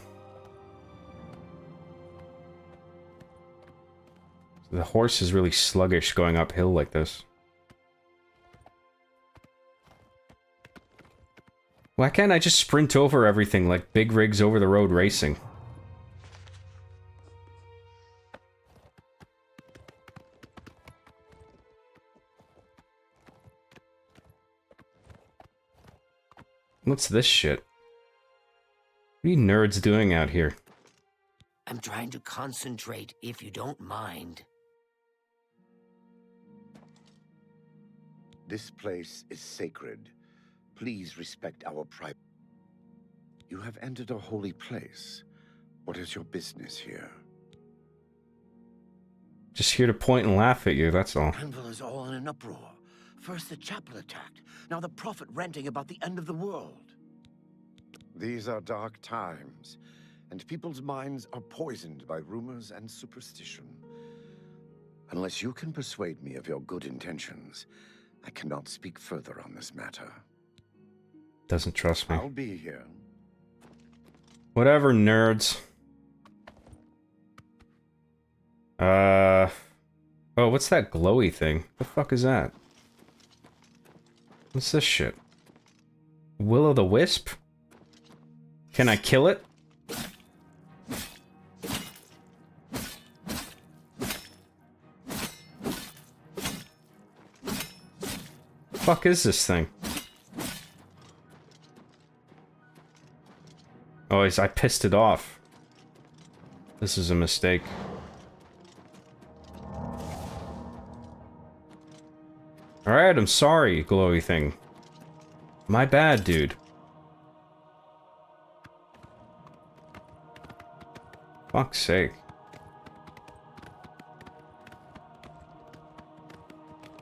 The horse is really sluggish going uphill like this. Why can't I just sprint over everything like big rigs over the road racing? What's this shit? What are you nerds doing out here? I'm trying to concentrate, if you don't mind. This place is sacred. Please respect our privacy. You have entered a holy place. What is your business here? Just here to point and laugh at you, that's all. Grenville is all in an uproar. First the chapel attacked, now the prophet ranting about the end of the world. These are dark times, and people's minds are poisoned by rumors and superstition. Unless you can persuade me of your good intentions, I cannot speak further on this matter. Doesn't trust me. I'll be here. Whatever, nerds. Oh, what's that glowy thing? The fuck is that? What's this shit? Will-o'-the-wisp? Can I kill it? Fuck is this thing? Oh, I pissed it off. This is a mistake. Alright, I'm sorry, glowy thing. My bad, dude. Fuck's sake.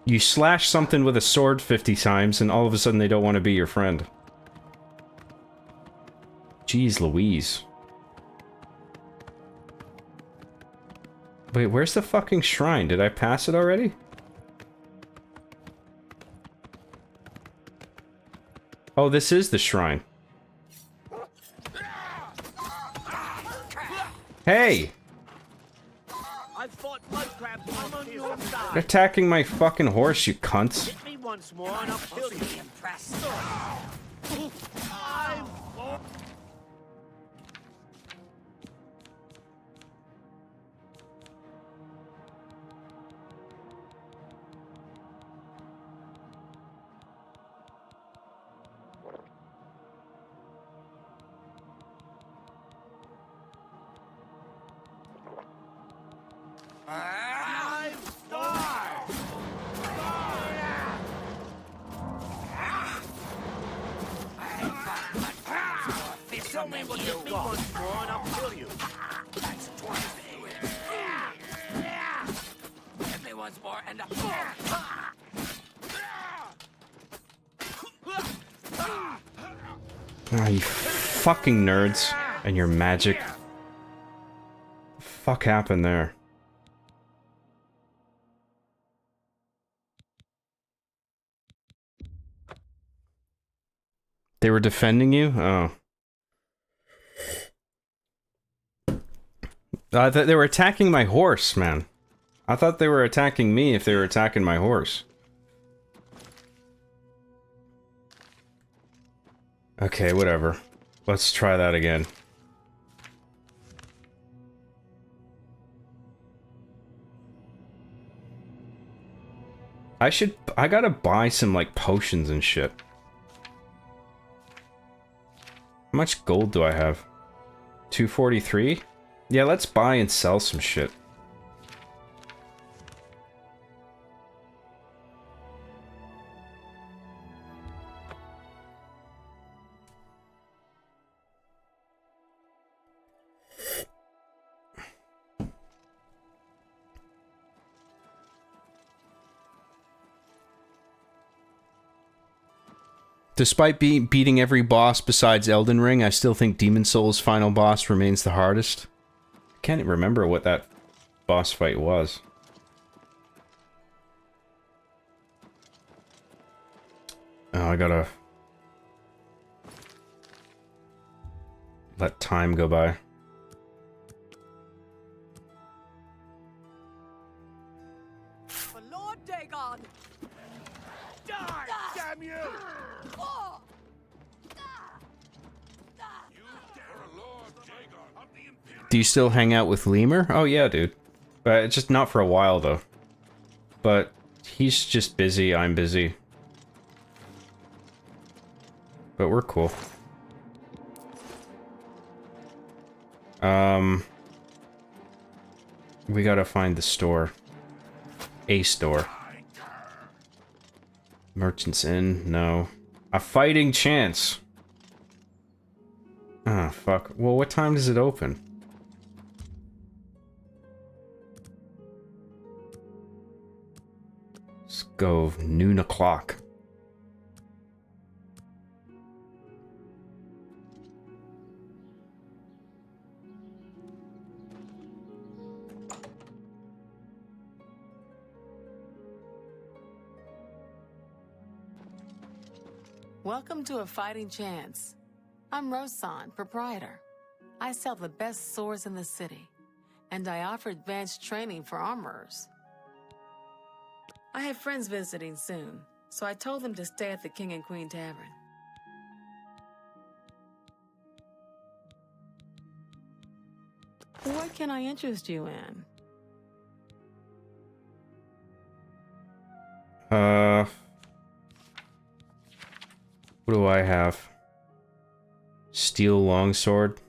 You slash something with a sword 50 times and all of a sudden they don't want to be your friend. Jeez Louise. Wait, where's the fucking shrine? Did I pass it already? Oh, this is the shrine. Hey! I've fought mud crabs on your side. You're attacking my fucking horse, you cunts. Hit me once more and I'll kill you. Impressed. Ah, you fucking nerds and your magic. The fuck happened there? They were defending you? Oh. I thought they were attacking my horse, man. I thought they were attacking me if they were attacking my horse. Okay, whatever. Let's try that again. I gotta buy some, like, potions and shit. How much gold do I have? 243? Yeah, let's buy and sell some shit. Despite beating every boss besides Elden Ring, I still think Demon Souls' final boss remains the hardest. I can't remember what that boss fight was. Oh, I gotta let time go by. For Lord Dagon! Die, damn you! Do you still hang out with Lemur? Oh yeah, dude. But it's just not for a while, though. But he's just busy, I'm busy. But we're cool. We gotta find the store. A store. Merchant's Inn? No. A fighting chance! Ah, fuck. Well, what time does it open? Let's go noon o'clock. Welcome to A Fighting Chance. I'm Rosan, proprietor. I sell the best swords in the city, and I offer advanced training for armorers. I have friends visiting soon, so I told them to stay at the King and Queen Tavern. What can I interest you in? What do I have? Steel longsword.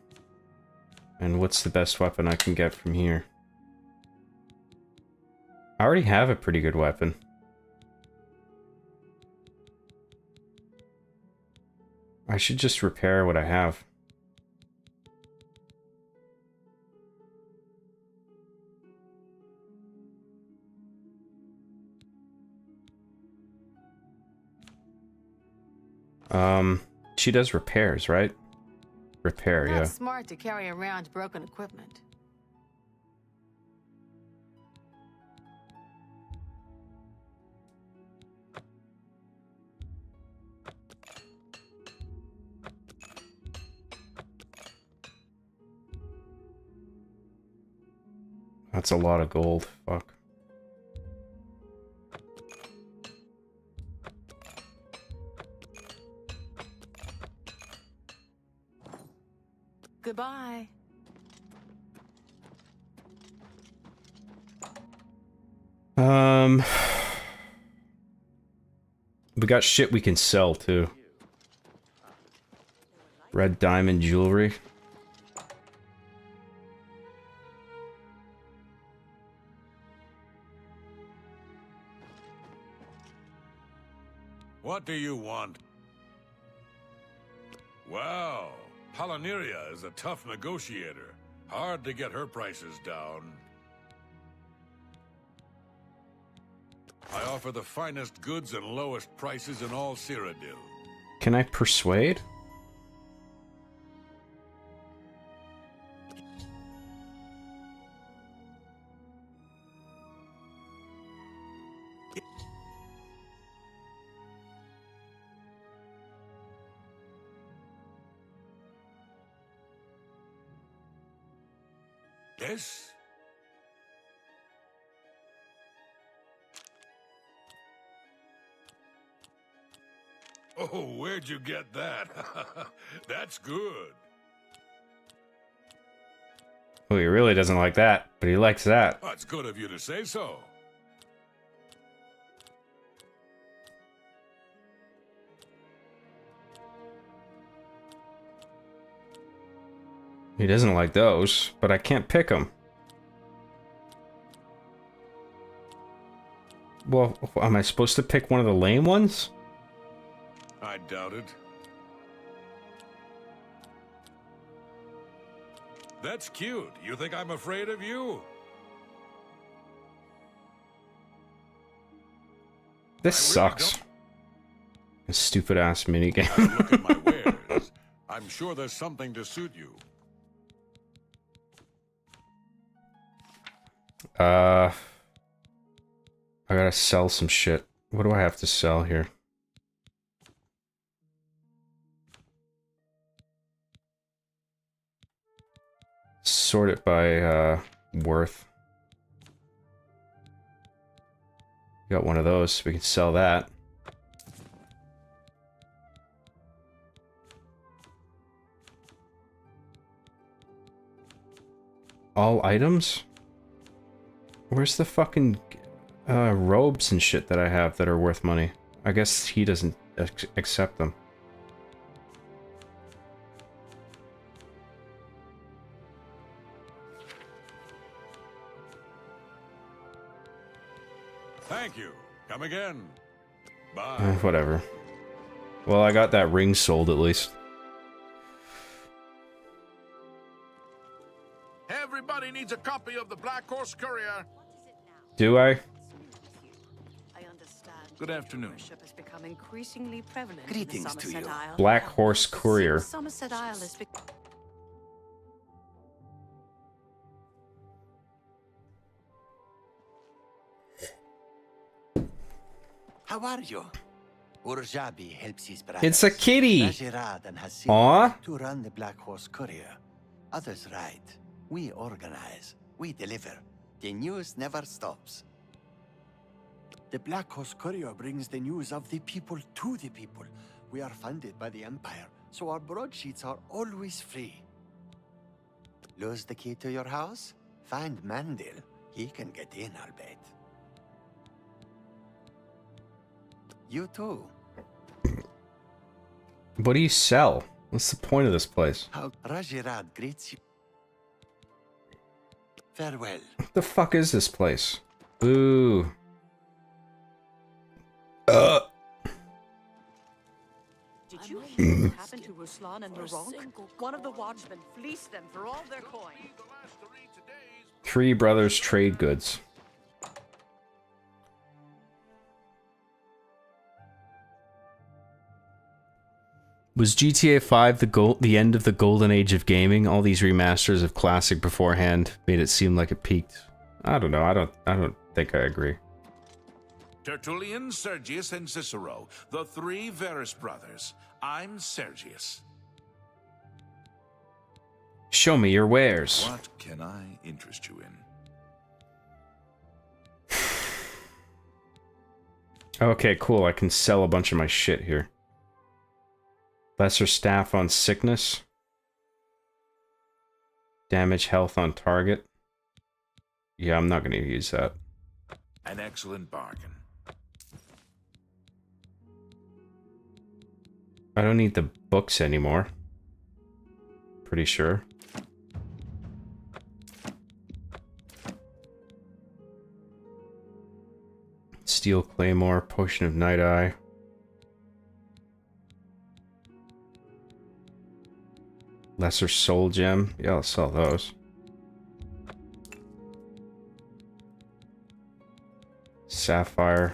And what's the best weapon I can get from here? I already have a pretty good weapon. I should just repair what I have. She does repairs, right? Repair, Not yeah. smart to carry around broken equipment. That's a lot of gold. Fuck. Goodbye. We got shit we can sell too. Red diamond jewelry. What do you want? Well, Palinira is a tough negotiator. Hard to get her prices down. I offer the finest goods and lowest prices in all Cyrodiil. Can I persuade? Yes? Oh, where'd you get that? That's good. Oh, he really doesn't like that, but he likes that. That's good of you to say so. He doesn't like those, but I can't pick them. Well, am I supposed to pick one of the lame ones? I doubt it. That's cute. You think I'm afraid of you? This sucks. A stupid ass minigame. Look at my wares. I'm sure there's something to suit you. I gotta sell some shit. What do I have to sell here? Sort it by worth. Got one of those. We can sell that. All items? Where's the fucking robes and shit that I have that are worth money? I guess he doesn't accept them. Thank you. Come again. Bye. Whatever. Well, I got that ring sold at least. Everybody needs a copy of the Black Horse Courier. Do I? Good afternoon. Has become increasingly prevalent Greetings in the to Somerset you. Isle. Black Horse Courier. Somerset Isle is How are you? Urjabi helps his brother. It's a kitty! Rajiradan has Aw. to run the Black Horse Courier. Others ride. We organize. We deliver. The news never stops. The Black Horse Courier brings the news of the people to the people. We are funded by the Empire, so our broadsheets are always free. Lose the key to your house? Find Mandel. He can get in, I'll bet. You too. What do you sell? What's the point of this place? How Rajirad greets you. Farewell. What the fuck is this place? Boo. Did you hear what happened to Ruslan and the Ronk? One of the watchmen fleeced them for all their coin. Three Brothers Trade Goods. Was GTA 5 the end of the golden age of gaming? All these remasters of classic beforehand made it seem like it peaked. I don't know. I don't think I agree. Tertullian, Sergius, and Cicero, the three Verus brothers. I'm Sergius. Show me your wares. What can I interest you in? Okay, cool. I can sell a bunch of my shit here. Lesser staff on sickness. Damage health on target. Yeah, I'm not going to use that. An excellent bargain. I don't need the books anymore. Pretty sure. Steel Claymore, Potion of Night Eye. Lesser Soul Gem. Yeah, I'll sell those. Sapphire.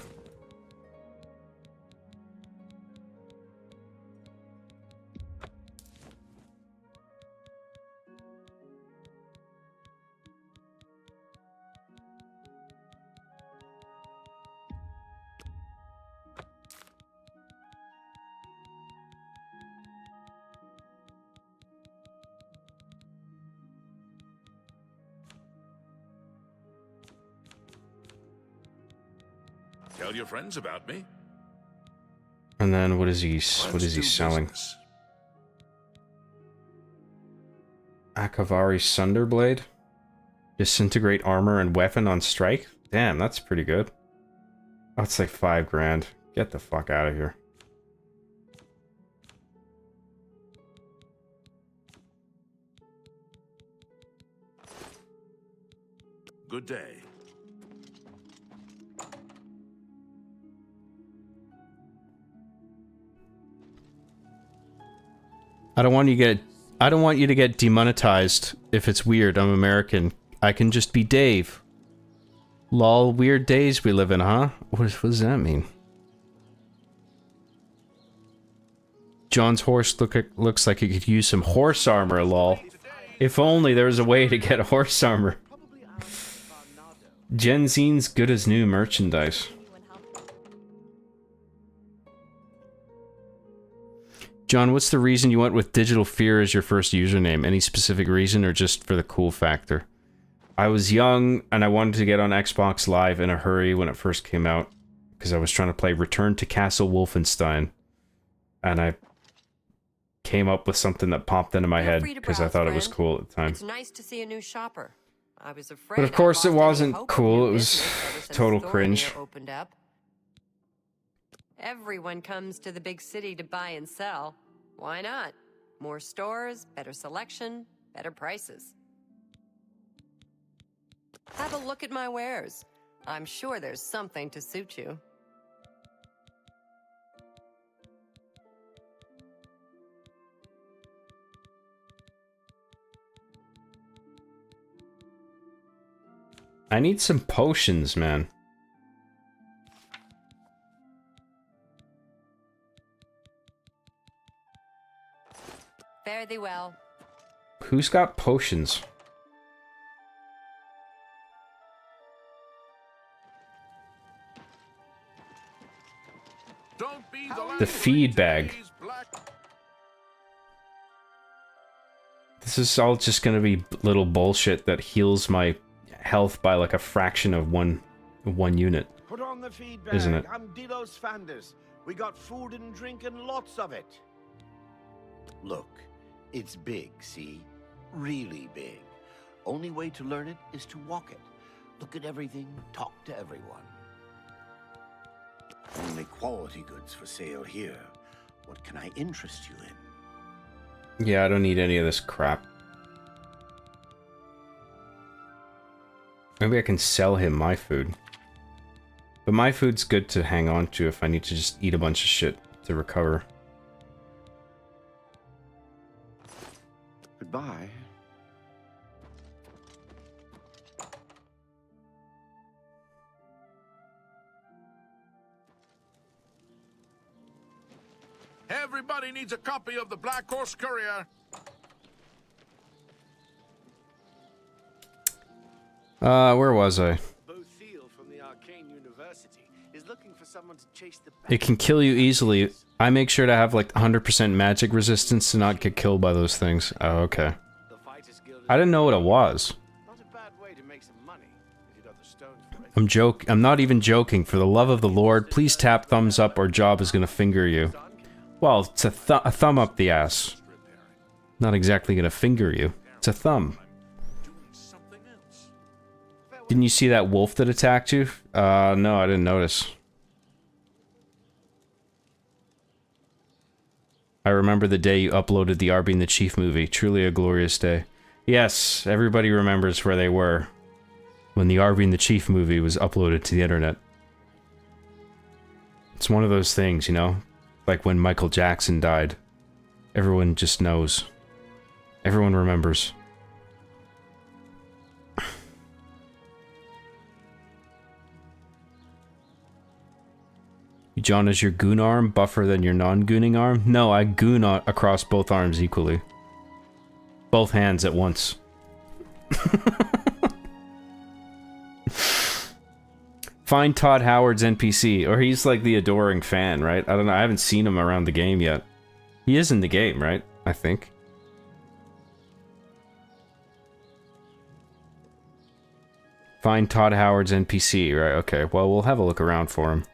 Tell your friends about me. And then what is he selling? Akavari Sunderblade? Disintegrate armor and weapon on strike? Damn, that's pretty good. That's like 5 grand. Get the fuck out of here. Good day. I don't want you to get demonetized if it's weird. I'm American. I can just be Dave. Lol, weird days we live in, huh? What does that mean? John's horse looks like he could use some horse armor, lol. If only there was a way to get horse armor. Genzine's good as new merchandise. John, what's the reason you went with Digital Fear as your first username? Any specific reason or just for the cool factor? I was young and I wanted to get on Xbox Live in a hurry when it first came out because I was trying to play Return to Castle Wolfenstein and I came up with something that popped into my head because I thought it was cool at the time. It's nice to see a new shopper. I was afraid But of course it wasn't cool, it was total cringe. Opened up. Everyone comes to the big city to buy and sell. Why not? More stores, better selection, better prices. Have a look at my wares. I'm sure there's something to suit you. I need some potions, man. Fare thee well. Who's got potions? Don't be The feed bag. This is all just gonna be little bullshit that heals my health by like a fraction of one unit. Put on the feed bag. Isn't it? I'm Dilos Fanders. We got food and drink and lots of it. Look, it's big, see? Really big. Only way to learn it is to walk it. Look at everything, talk to everyone. Only quality goods for sale here. What can I interest you in? Yeah, I don't need any of this crap. Maybe I can sell him my food. But my food's good to hang on to if I need to just eat a bunch of shit to recover. Goodbye. Everybody needs a copy of the Black Horse Courier. Where was I? It can kill you easily. I make sure to have like 100% magic resistance to not get killed by those things. Oh, okay. I didn't know what it was. I'm not even joking. For the love of the Lord, please tap thumbs up or Job is gonna finger you. Well, it's a thumb up the ass. Not exactly gonna finger you. It's a thumb. Didn't you see that wolf that attacked you? No, I didn't notice. I remember the day you uploaded the Arby and the Chief movie. Truly a glorious day. Yes, everybody remembers where they were when the Arby and the Chief movie was uploaded to the internet. It's one of those things, you know? Like when Michael Jackson died. Everyone just knows. Everyone remembers. John, is your goon arm buffer than your non-gooning arm? No, I goon across both arms equally. Both hands at once. Find Todd Howard's NPC, or he's like the adoring fan, right? I don't know, I haven't seen him around the game yet. He is in the game, right? I think. Find Todd Howard's NPC, right? Okay, well, we'll have a look around for him.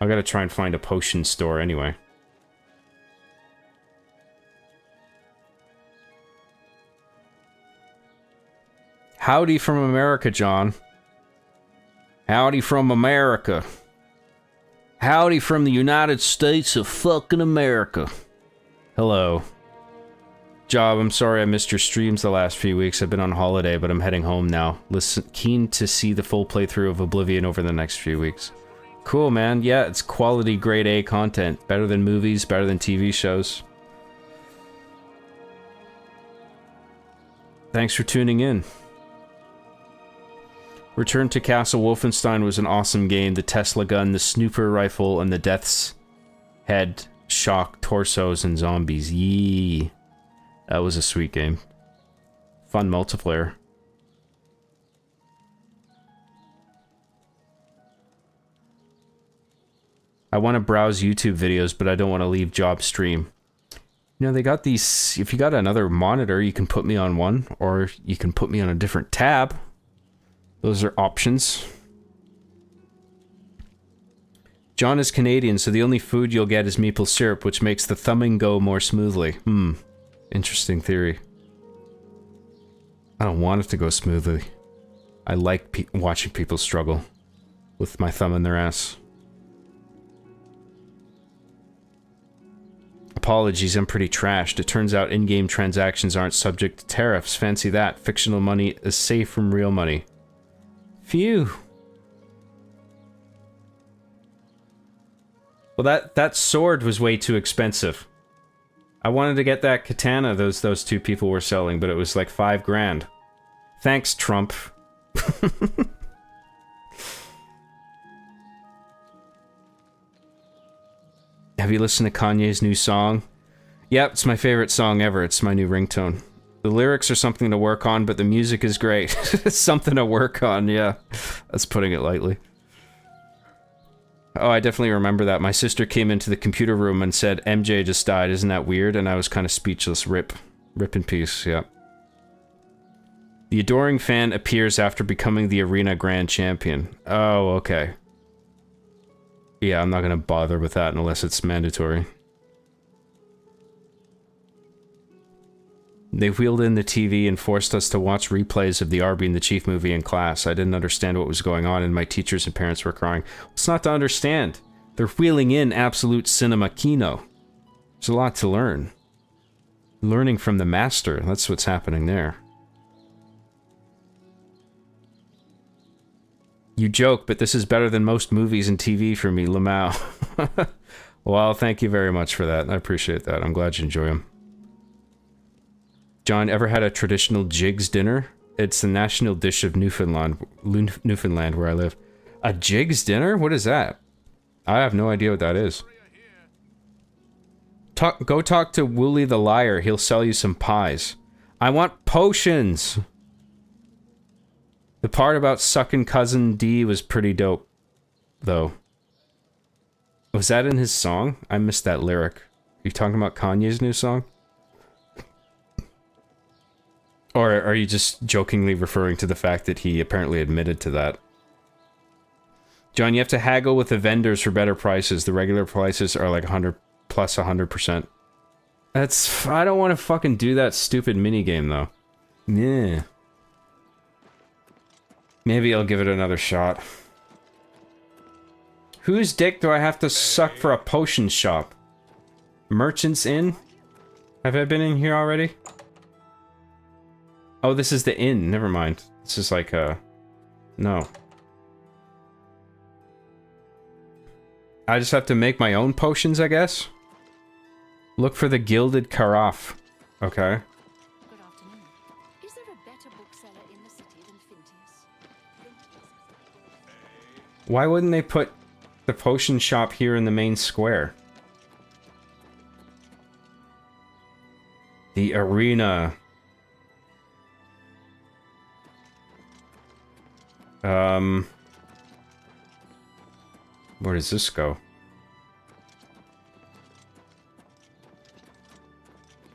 I gotta try and find a potion store anyway. Howdy from America, John. Howdy from America. Howdy from the United States of fucking America. Hello. Job, I'm sorry I missed your streams the last few weeks. I've been on holiday, but I'm heading home now. Keen to see the full playthrough of Oblivion over the next few weeks. Cool, man. Yeah, it's quality grade A content. Better than movies, better than TV shows. Thanks for tuning in. Return to Castle Wolfenstein was an awesome game. The Tesla gun, the snooper rifle, and the Death's Head shock torsos and zombies. Yee. That was a sweet game. Fun multiplayer. I want to browse YouTube videos, but I don't want to leave job stream. You know, they got these... If you got another monitor, you can put me on one, or you can put me on a different tab. Those are options. John is Canadian, so the only food you'll get is maple syrup, which makes the thumbing go more smoothly. Interesting theory. I don't want it to go smoothly. I like watching people struggle with my thumb in their ass. Apologies, I'm pretty trashed. It turns out in-game transactions aren't subject to tariffs. Fancy that. Fictional money is safe from real money. Phew. Well, that sword was way too expensive. I wanted to get that katana those two people were selling, but it was like $5 grand. Thanks, Trump. Have you listened to Kanye's new song? Yep, it's my favorite song ever. It's my new ringtone. The lyrics are something to work on, but the music is great. It's something to work on, yeah. That's putting it lightly. Oh, I definitely remember that. My sister came into the computer room and said, MJ just died, isn't that weird? And I was kind of speechless. Rip in peace, yeah. The adoring fan appears after becoming the arena grand champion. Oh, okay. Yeah, I'm not gonna bother with that unless it's mandatory. They wheeled in the TV and forced us to watch replays of the Arby and the Chief movie in class. I didn't understand what was going on, and my teachers and parents were crying. It's not to understand. They're wheeling in absolute cinema kino. There's a lot to learn. Learning from the master. That's what's happening there. You joke, but this is better than most movies and TV for me, Lamau. Well, thank you very much for that. I appreciate that. I'm glad you enjoy them. John, ever had a traditional jigs dinner? It's the national dish of Newfoundland, where I live. A jigs dinner? What is that? I have no idea what that is. Go talk to Wooly the Liar. He'll sell you some pies. I want potions! The part about sucking Cousin D was pretty dope, though. Was that in his song? I missed that lyric. Are you talking about Kanye's new song? Or are you just jokingly referring to the fact that he apparently admitted to that? John, you have to haggle with the vendors for better prices. The regular prices are like 100 plus 100%. I don't want to fucking do that stupid minigame though. Yeah. Maybe I'll give it another shot. Whose dick do I have to suck for a potion shop? Merchants Inn? Have I been in here already? Oh, this is the inn. Never mind. This is like no. I just have to make my own potions, I guess? Look for the Gilded Carafe. Okay. Good afternoon. Is there a better bookseller in the city than Phintius? Why wouldn't they put the potion shop here in the main square? The arena. Where does this go?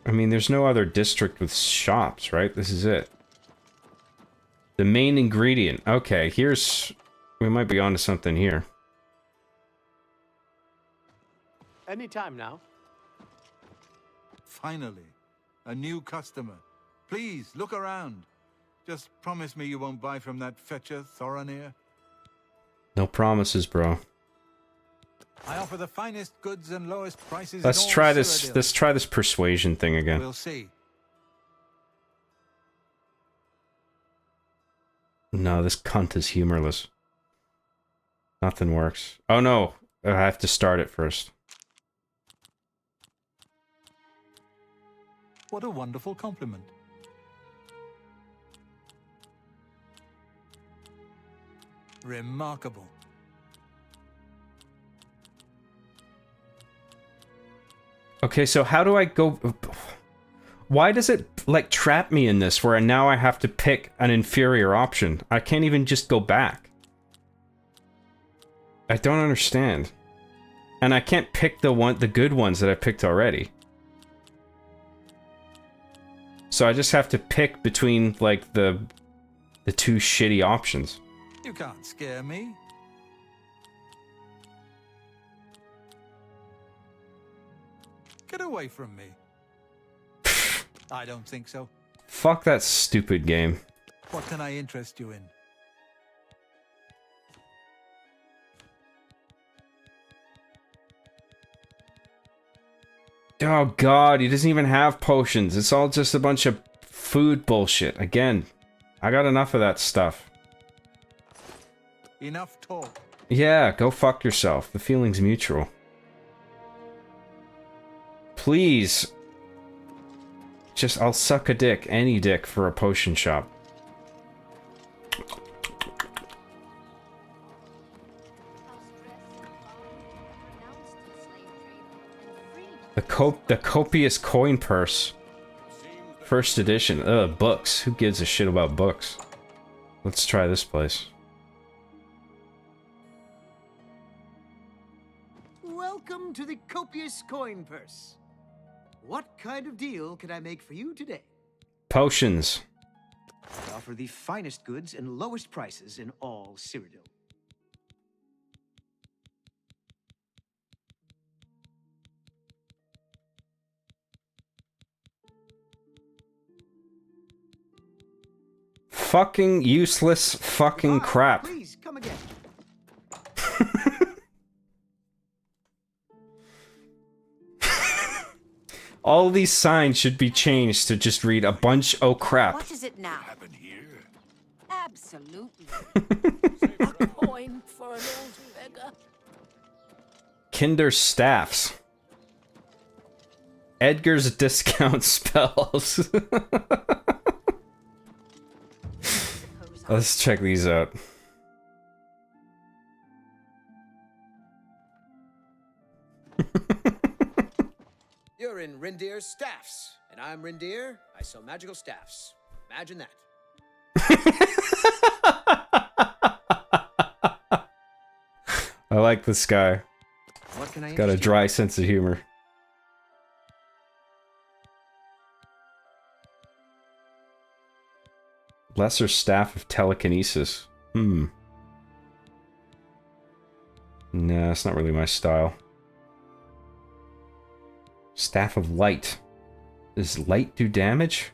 I mean, there's no other district with shops, right? This is it. The main ingredient. Okay, here's... We might be onto something here. Anytime now. Finally, a new customer. Please, look around. Just promise me you won't buy from that fetcher, Thoronir. No promises, bro. I offer the finest goods and lowest prices. Let's try this. Let's try this persuasion thing again. We'll see. No, this cunt is humorless. Nothing works. Oh no, I have to start it first. What a wonderful compliment. Remarkable. Okay, so how do I go... Why does it, like, trap me in this, where now I have to pick an inferior option? I can't even just go back. I don't understand. And I can't pick the good ones that I picked already. So I just have to pick between, like, the two shitty options. You can't scare me. Get away from me. I don't think so. Fuck that stupid game. What can I interest you in? Oh god, he doesn't even have potions. It's all just a bunch of food bullshit. Again, I got enough of that stuff. Enough talk. Yeah, go fuck yourself. The feeling's mutual. Please. Just, I'll suck a dick, any dick, for a potion shop. The copious coin purse. First edition. Ugh, books. Who gives a shit about books? Let's try this place. Welcome to the copious coin purse. What kind of deal can I make for you today? Potions. I offer the finest goods and lowest prices in all Cyrodiil. Fucking useless fucking crap. Please come again. All these signs should be changed to just read a bunch oh crap. What is it now? What happened here? Absolutely. A coin for an old beggar. Kinder staffs. Edgar's discount spells. Let's check these out. You're in Rindir's staffs, and I'm Rindir. I sell magical staffs. Imagine that. I like this guy. What can I Got a dry sense of humor. Lesser staff of telekinesis. Nah, that's not really my style. Staff of light. Does light do damage?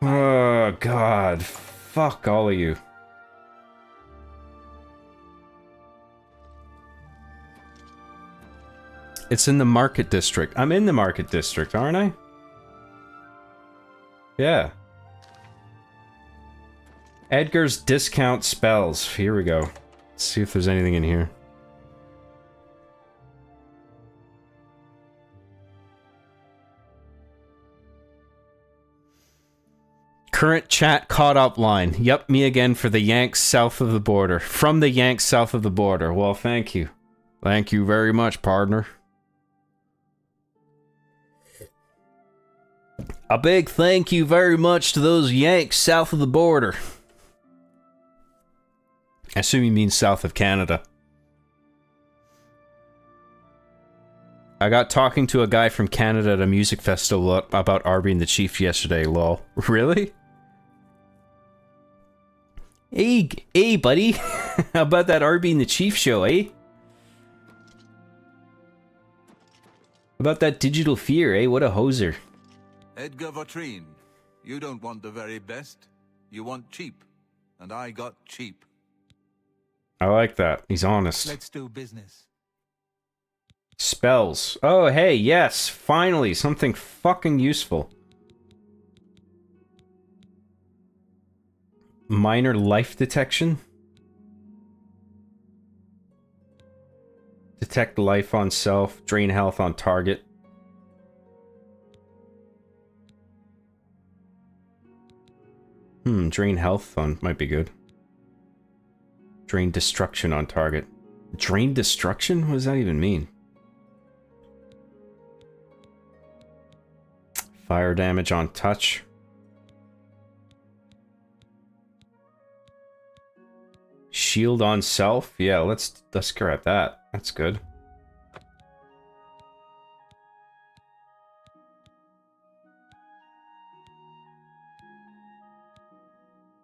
Oh, God. Fuck all of you. It's in the market district. I'm in the market district, aren't I? Yeah. Edgar's discount spells. Here we go. Let's see if there's anything in here. Current chat caught up line. Yep, me again for the Yanks south of the border. From the Yanks south of the border. Well, thank you. Thank you very much, partner. A big thank you very much to those Yanks south of the border. I assume you mean south of Canada. I got talking to a guy from Canada at a music festival about Arby and the Chief yesterday, lol. Really? Hey, buddy. How about that Arby and the Chief show, eh? About that Digital Fear, eh? What a hoser. Edgar Vautrin, you don't want the very best. You want cheap. And I got cheap. I like that. He's honest. Let's do business. Spells. Oh, hey, yes. Finally, something fucking useful. Minor life detection. Detect life on self. Drain health on target. Drain health on might be good. Drain destruction on target. Drain destruction? What does that even mean? Fire damage on touch. Shield on self? Yeah, let's grab that. That's good.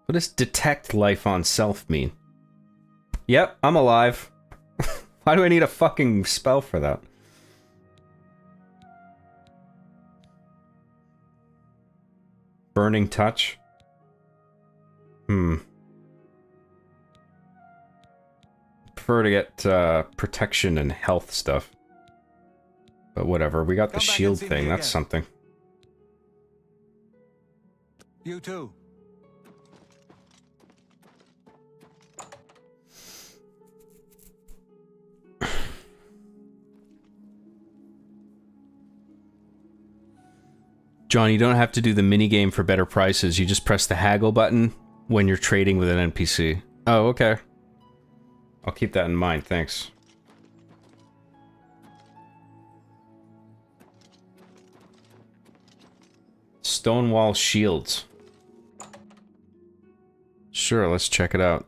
What does detect life on self mean? Yep, I'm alive. Why do I need a fucking spell for that? Burning touch? Prefer to get protection and health stuff. But whatever, we got the shield thing, that's something. You too. John, you don't have to do the minigame for better prices. You just press the haggle button when you're trading with an NPC. Oh, okay. I'll keep that in mind, thanks. Stonewall shields. Sure, let's check it out.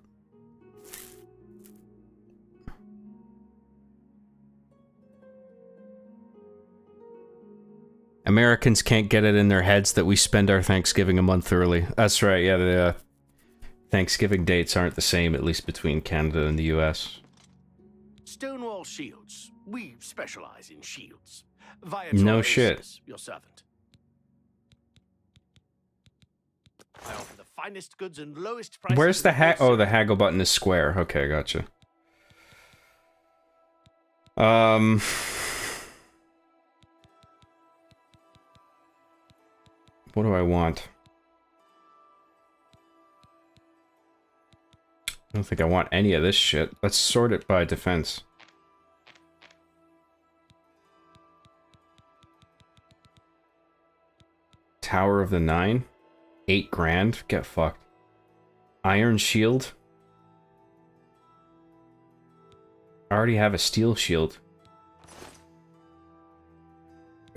Americans can't get it in their heads that we spend our Thanksgiving a month early. That's right, yeah, the Thanksgiving dates aren't the same, at least between Canada and the US. Stonewall shields. We specialize in shields. Via No shit. Your servant. I offer the finest goods and lowest prices. Where's the oh, the haggle button is square. Okay, gotcha. What do I want? I don't think I want any of this shit. Let's sort it by defense. Tower of the Nine? 8 grand? Get fucked. Iron shield? I already have a steel shield.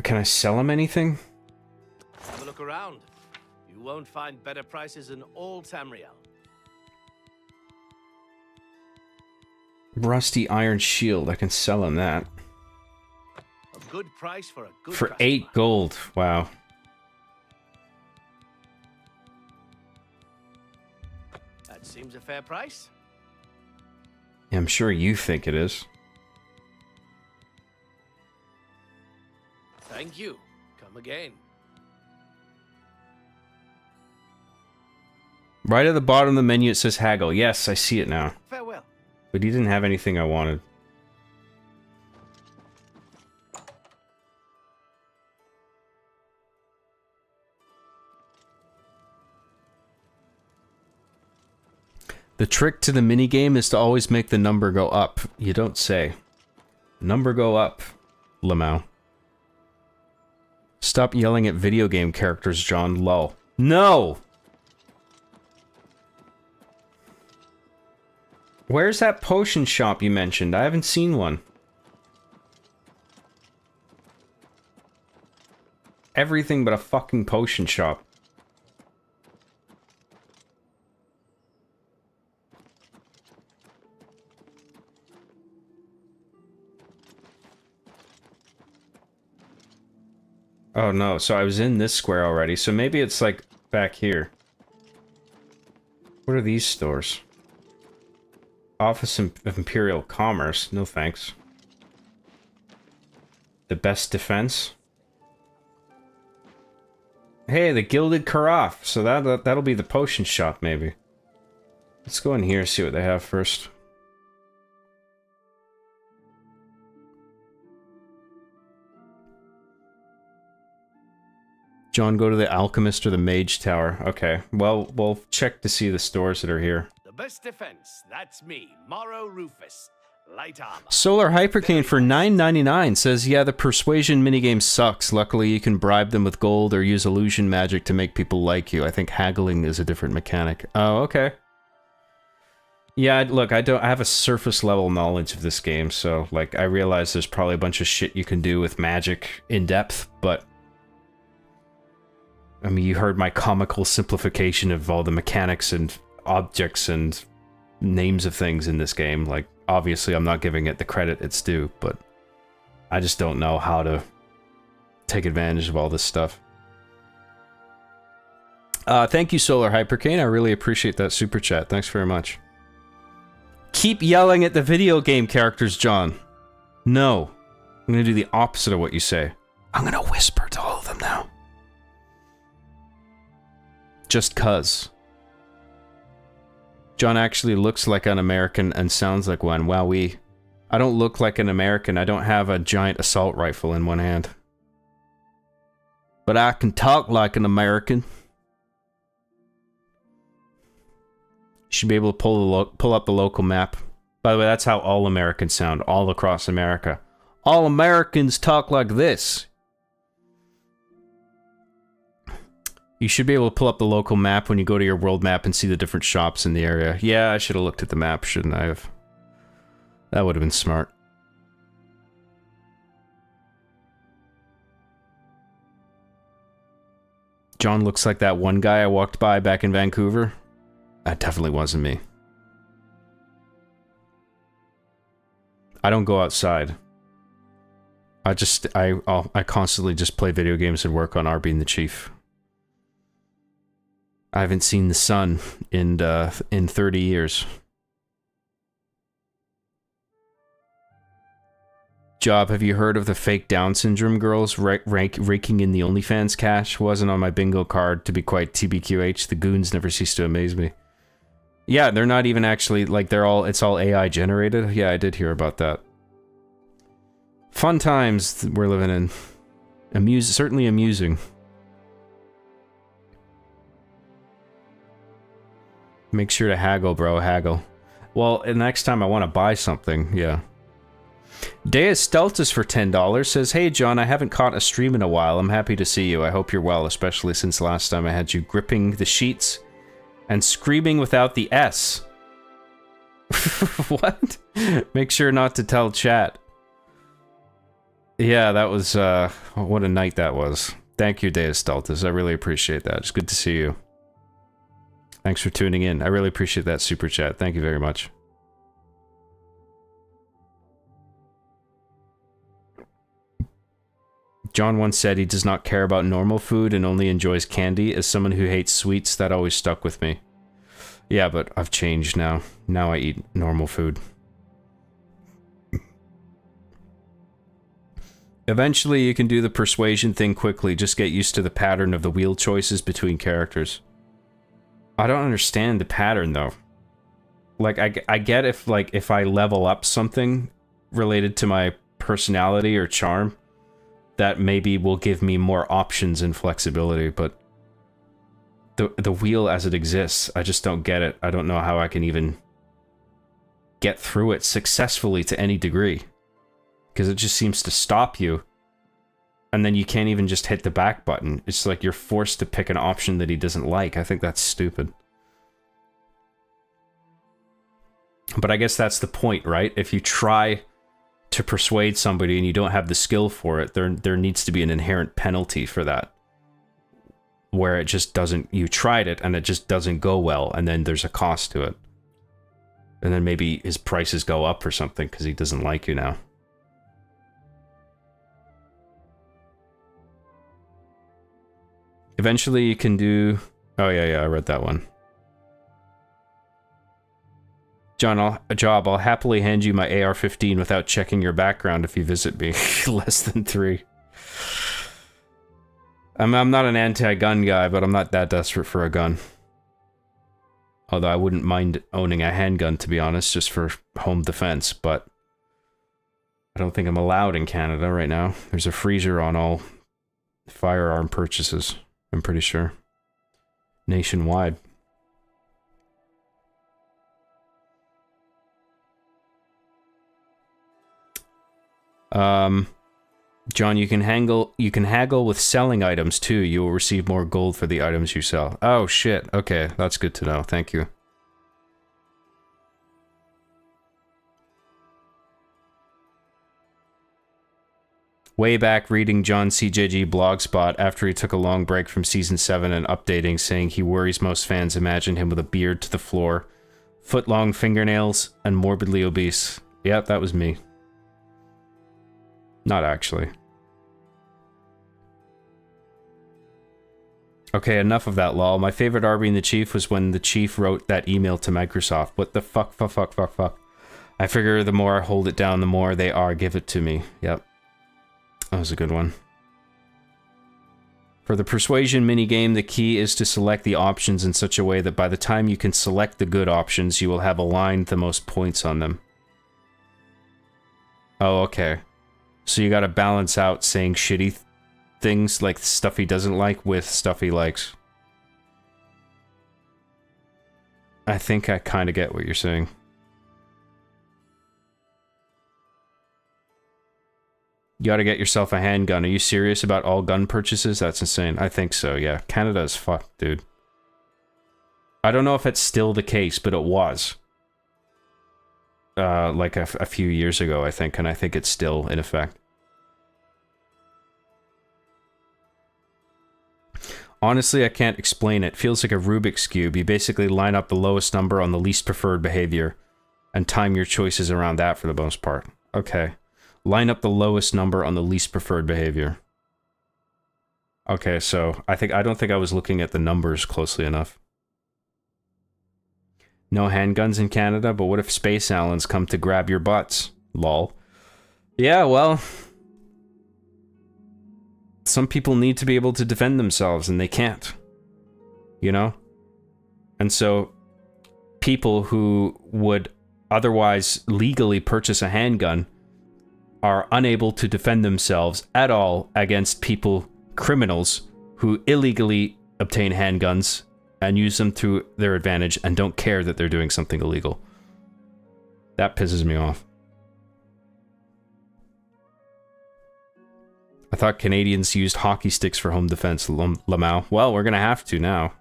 Can I sell him anything? Have a look around. You won't find better prices in all Tamriel. Rusty iron shield. I can sell him that. A good price for a good For customer. 8 gold. Wow. That seems a fair price. Yeah, I'm sure you think it is. Thank you. Come again. Right at the bottom of the menu it says haggle. Yes, I see it now. Farewell. But he didn't have anything I wanted. The trick to the minigame is to always make the number go up. You don't say. Number go up, Lamau. Stop yelling at video game characters, John. Lol. No! Where's that potion shop you mentioned? I haven't seen one. Everything but a fucking potion shop. Oh no, so I was in this square already, so maybe it's like back here. What are these stores? Office of Imperial Commerce, no thanks. The best defense? Hey, the Gilded Carafe, so that'll be the potion shop maybe. Let's go in here, see what they have first. John, go to the Alchemist or the Mage Tower. Okay, well, we'll check to see the stores that are here. The best defense, that's me, Morrow Rufus. Light armor. Solar Hypercane for $9.99 says, yeah, the persuasion minigame sucks. Luckily, you can bribe them with gold or use illusion magic to make people like you. I think haggling is a different mechanic. Oh, okay. Yeah, look, I have a surface level knowledge of this game, so, like, I realize there's probably a bunch of shit you can do with magic in depth, but I mean, you heard my comical simplification of all the mechanics and objects and names of things in this game. Like, obviously I'm not giving it the credit it's due, but I just don't know how to take advantage of all this stuff. Thank you, Solar Hypercane. I really appreciate that super chat. Thanks very much. Keep yelling at the video game characters, John. No. I'm gonna do the opposite of what you say. I'm gonna whisper to all of them now. Just cuz. John actually looks like an American and sounds like one. Wowee. I don't look like an American. I don't have a giant assault rifle in one hand. But I can talk like an American. You should be able to pull up the local map. By the way, that's how all Americans sound, all across America. All Americans talk like this. You should be able to pull up the local map when you go to your world map and see the different shops in the area. Yeah, I should have looked at the map, shouldn't I have? That would have been smart. John looks like that one guy I walked by back in Vancouver. That definitely wasn't me. I don't go outside. I constantly just play video games and work on R being the chief. I haven't seen the sun in 30 years. Job, have you heard of the fake Down syndrome girls raking in the OnlyFans cash? Wasn't on my bingo card, to be quite TBQH. The goons never cease to amaze me. Yeah, they're not even actually, like, it's all AI generated. Yeah, I did hear about that. Fun times we're living in. Certainly amusing. Make sure to haggle, bro, haggle. Well, next time I want to buy something, yeah. Deus Steltus for $10 says, hey John, I haven't caught a stream in a while. I'm happy to see you. I hope you're well, especially since last time I had you gripping the sheets and screaming without the S. What? Make sure not to tell chat. Yeah, that was, what a night that was. Thank you, Deus Steltus. I really appreciate that. It's good to see you. Thanks for tuning in. I really appreciate that super chat. Thank you very much. John once said he does not care about normal food and only enjoys candy. As someone who hates sweets, that always stuck with me. Yeah, but I've changed now. Now I eat normal food. Eventually, you can do the persuasion thing quickly. Just get used to the pattern of the wheel choices between characters. I don't understand the pattern, though. Like, I get if I level up something related to my personality or charm, that maybe will give me more options and flexibility, but the wheel as it exists, I just don't get it. I don't know how I can even get through it successfully to any degree. Because it just seems to stop you. And then you can't even just hit the back button. It's like you're forced to pick an option that he doesn't like. I think that's stupid. But I guess that's the point, right? If you try to persuade somebody and you don't have the skill for it, there needs to be an inherent penalty for that. Where it just doesn't... You tried it and it just doesn't go well, and then there's a cost to it. And then maybe his prices go up or something because he doesn't like you now. Eventually you can do... Oh, yeah, I read that one. John, I'll happily hand you my AR-15 without checking your background if you visit me. Less than 3. I'm not an anti-gun guy, but I'm not that desperate for a gun. Although I wouldn't mind owning a handgun, to be honest, just for home defense, but I don't think I'm allowed in Canada right now. There's a freezer on all firearm purchases, I'm pretty sure. Nationwide. John, you can haggle with selling items too. You will receive more gold for the items you sell. Oh shit. Okay, that's good to know. Thank you. Way back reading John CJG blogspot after he took a long break from season 7 and updating, saying he worries most fans imagine him with a beard to the floor, foot-long fingernails, and morbidly obese. Yep, that was me. Not actually. Okay, enough of that, lol. My favorite R being the Chief was when the Chief wrote that email to Microsoft. What the fuck. I figure the more I hold it down, the more they are. Give it to me. Yep. That was a good one. For the persuasion minigame, the key is to select the options in such a way that by the time you can select the good options, you will have aligned the most points on them. Oh, okay. So you gotta balance out saying shitty things like stuff he doesn't like with stuff he likes. I think I kind of get what you're saying. You gotta get yourself a handgun. Are you serious about all gun purchases? That's insane. I think so, yeah. Canada is fucked, dude. I don't know if it's still the case, but it was. Like a few years ago, I think, and I think it's still in effect. Honestly, I can't explain it. Feels like a Rubik's Cube. You basically line up the lowest number on the least preferred behavior and time your choices around that for the most part. Okay. Line up the lowest number on the least preferred behavior. Okay, so I don't think I was looking at the numbers closely enough. No handguns in Canada, but what if space aliens come to grab your butts? Lol. Yeah, well... some people need to be able to defend themselves, and they can't. You know? And so, people who would otherwise legally purchase a handgun are unable to defend themselves at all against criminals who illegally obtain handguns and use them to their advantage and don't care that they're doing something illegal. That pisses me off. I thought Canadians used hockey sticks for home defense, Lamau. Well, we're gonna have to now.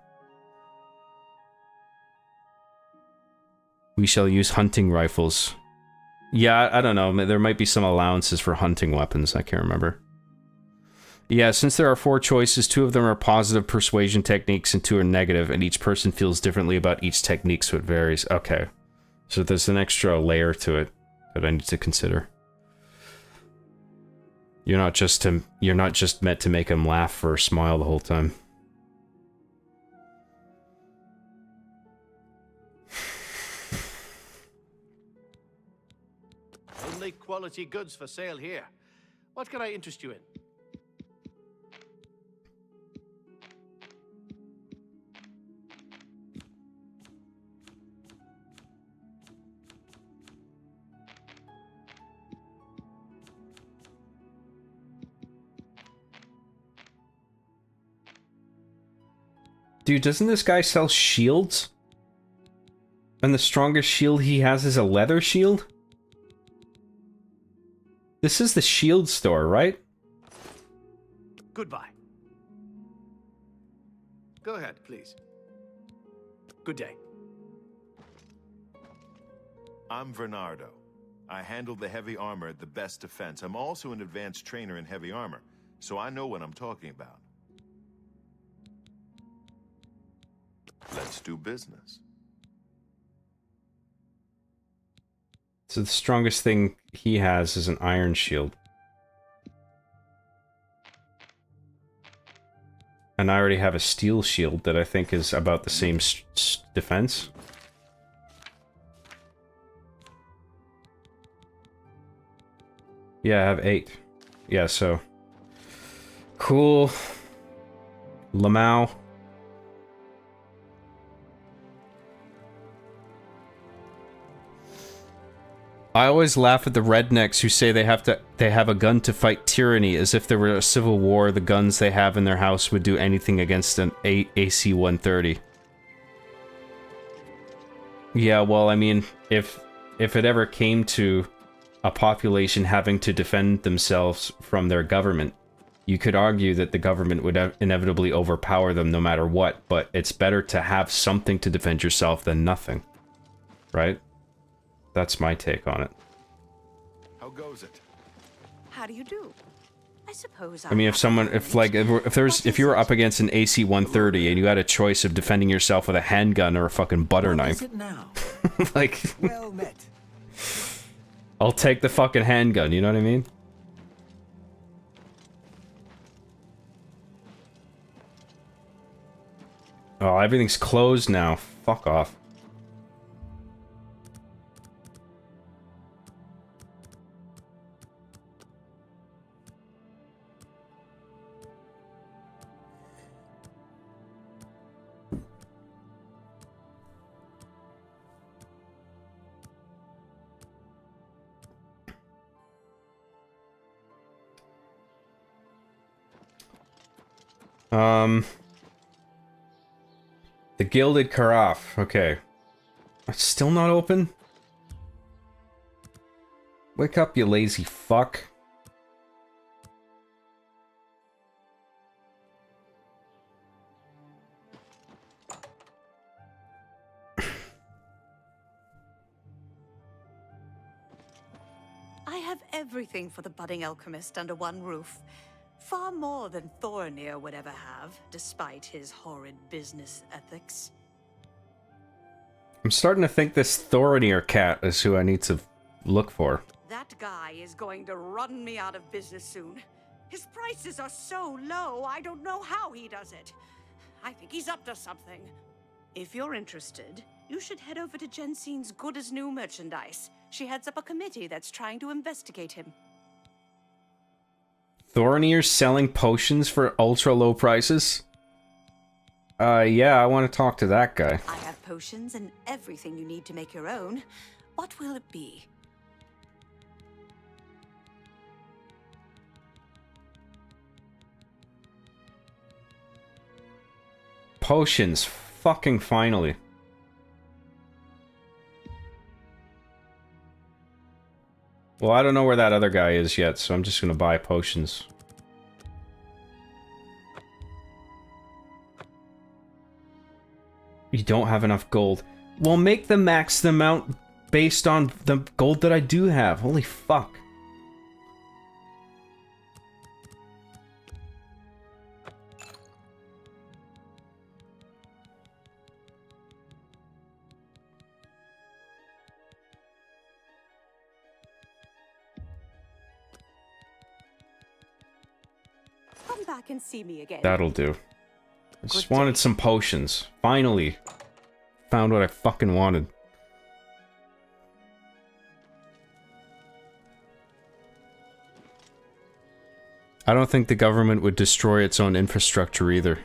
We shall use hunting rifles. Yeah, I don't know. There might be some allowances for hunting weapons. I can't remember. Yeah, since there are 4 choices, 2 of them are positive persuasion techniques and 2 are negative, and each person feels differently about each technique, so it varies. Okay. So there's an extra layer to it that I need to consider. You're not just meant to make him laugh or smile the whole time. Only quality goods for sale here. What can I interest you in? Dude, doesn't this guy sell shields? And the strongest shield he has is a leather shield? This is the shield store, right? Goodbye. Go ahead, please. Good day. I'm Bernardo. I handle the heavy armor at the best defense. I'm also an advanced trainer in heavy armor, so I know what I'm talking about. Let's do business. So the strongest thing he has is an iron shield. And I already have a steel shield that I think is about the same defense. Yeah, I have 8. Yeah, so... Cool. Lamau. I always laugh at the rednecks who say they have a gun to fight tyranny, as if there were a civil war, the guns they have in their house would do anything against an AC-130. Yeah, well, I mean, if it ever came to a population having to defend themselves from their government, you could argue that the government would inevitably overpower them no matter what, but it's better to have something to defend yourself than nothing. Right? That's my take on it. How goes it? How do you do? I suppose I mean, if you were up against an AC-130 and you had a choice of defending yourself with a handgun or a fucking butter knife, like, Well met. I'll take the fucking handgun, you know what I mean? Oh, everything's closed now. Fuck off. The Gilded Carafe. Okay. It's still not open? Wake up, you lazy fuck. I have everything for the budding alchemist under one roof. Far more than Thornir would ever have, despite his horrid business ethics. I'm starting to think this Thorinir cat is who I need to look for. That guy is going to run me out of business soon. His prices are so low, I don't know how he does it. I think he's up to something. If you're interested, you should head over to Jensen's Good as New merchandise. She heads up a committee that's trying to investigate him. Thorinir selling potions for ultra low prices? Yeah, I want to talk to that guy. I have potions and everything you need to make your own. What will it be? Potions. Fucking finally. Well, I don't know where that other guy is yet, so I'm just gonna buy potions. You don't have enough gold. Well, make the max amount based on the gold that I do have. Holy fuck. Come back and see me again. That'll do. I just wanted some potions. Finally. Found what I fucking wanted. I don't think the government would destroy its own infrastructure either.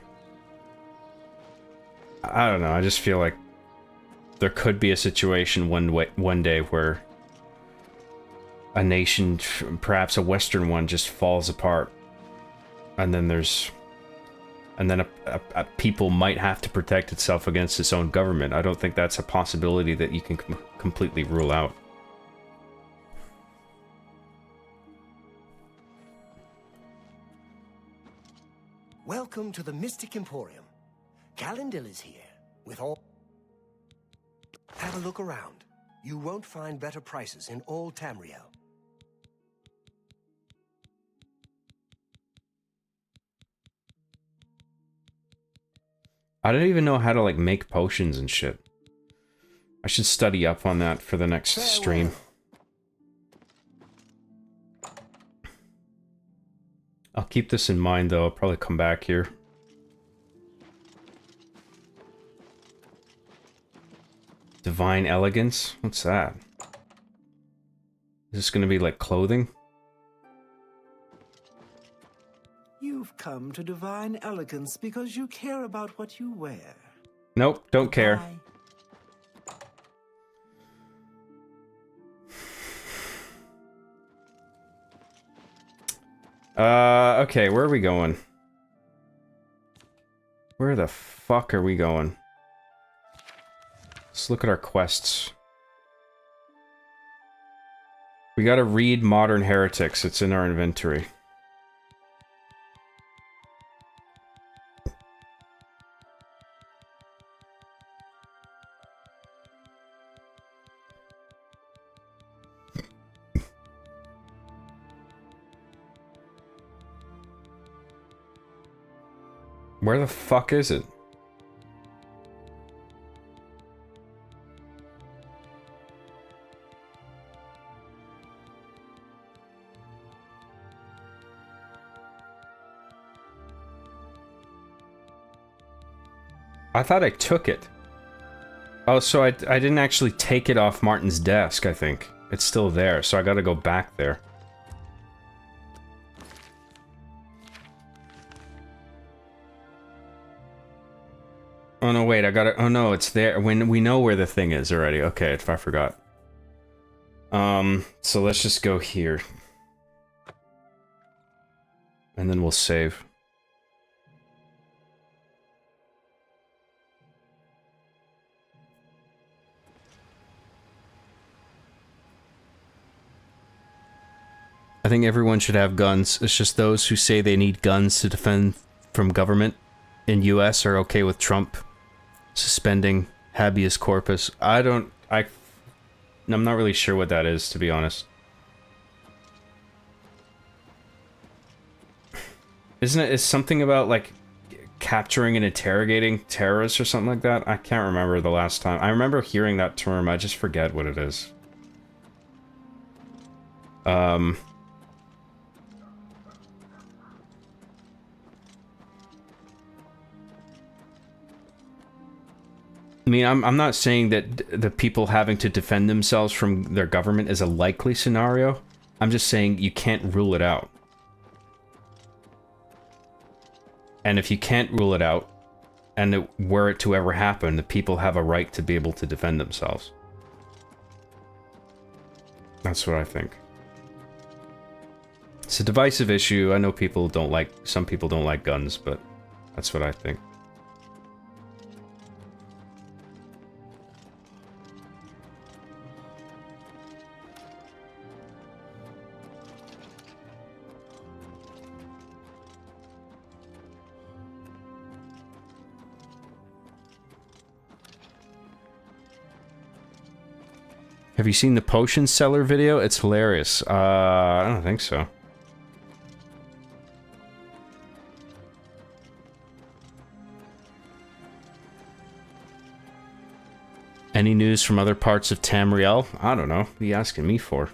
I don't know, I just feel like there could be a situation one day where a nation, perhaps a Western one, just falls apart. And then a people might have to protect itself against its own government. I don't think that's a possibility that you can completely rule out. Welcome to the Mystic Emporium. Calendil is here, with all... Have a look around. You won't find better prices in all Tamriel. I don't even know how to, like, make potions and shit. I should study up on that for the next stream. I'll keep this in mind, though. I'll probably come back here. Divine Elegance? What's that? Is this gonna be like clothing? You've come to divine elegance because you care about what you wear. Nope, don't care. Okay, where are we going? Where the fuck are we going? Let's look at our quests. We gotta read Modern Heretics. It's in our inventory. Where the fuck is it? I thought I took it. Oh, so I didn't actually take it off Martin's desk, I think. It's still there, so I gotta go back there. Oh no, wait, I gotta... Oh no, it's there. When we know where the thing is already. Okay, if I forgot. So let's just go here. And then we'll save. I think everyone should have guns. It's just those who say they need guns to defend from government in US are okay with Trump suspending habeas corpus. I'm not really sure what that is, to be honest. Isn't it? It's something about, like, capturing and interrogating terrorists or something like that? I can't remember the last time. I remember hearing that term, I just forget what it is. I mean, I'm not saying that the people having to defend themselves from their government is a likely scenario. I'm just saying you can't rule it out. And if you can't rule it out, and were it to ever happen, the people have a right to be able to defend themselves. That's what I think. It's a divisive issue. I know people don't like... Some people don't like guns, but that's what I think. Have you seen the potion seller video? It's hilarious. I don't think so. Any news from other parts of Tamriel? I don't know. What are you asking me for?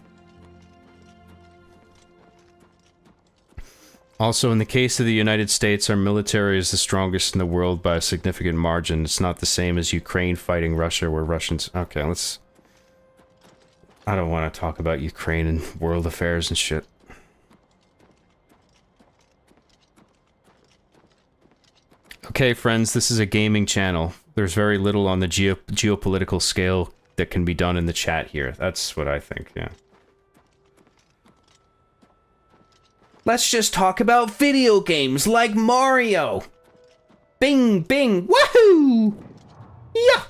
Also, in the case of the United States, our military is the strongest in the world by a significant margin. It's not the same as Ukraine fighting Russia, where Russians... Okay, let's... I don't want to talk about Ukraine and world affairs and shit. Okay, friends, this is a gaming channel. There's very little on the geopolitical scale that can be done in the chat here. That's what I think, yeah. Let's just talk about video games like Mario! Bing, bing, woohoo! Yeah!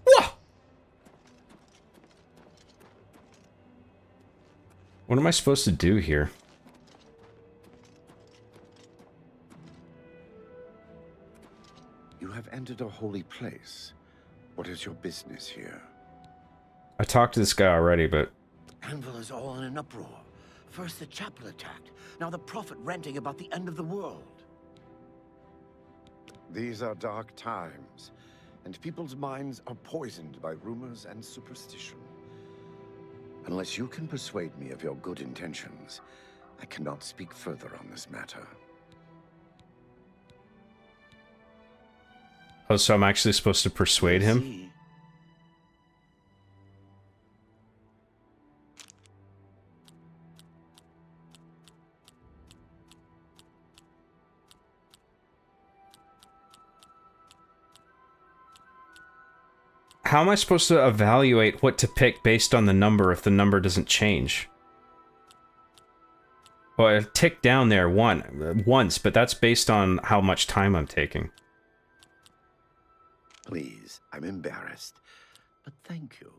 Wah! What am I supposed to do here? You have entered a holy place. What is your business here? I talked to this guy already, but... Anvil is all in an uproar. First the chapel attacked, now the prophet ranting about the end of the world. These are dark times, and people's minds are poisoned by rumors and superstition. Unless you can persuade me of your good intentions, I cannot speak further on this matter. Oh, so I'm actually supposed to persuade him? how am I supposed to evaluate what to pick based on the number if the number doesn't change? Well, I ticked down there once, but that's based on how much time I'm taking. Please, I'm embarrassed, but thank you.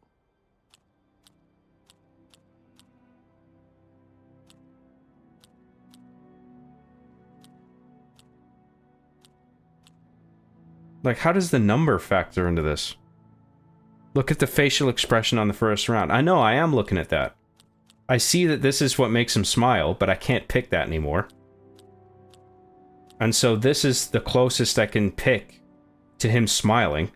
Like, how does the number factor into this? Look at the facial expression on the first round. I know, I am looking at that. I see that this is what makes him smile, but I can't pick that anymore. And so this is the closest I can pick to him smiling.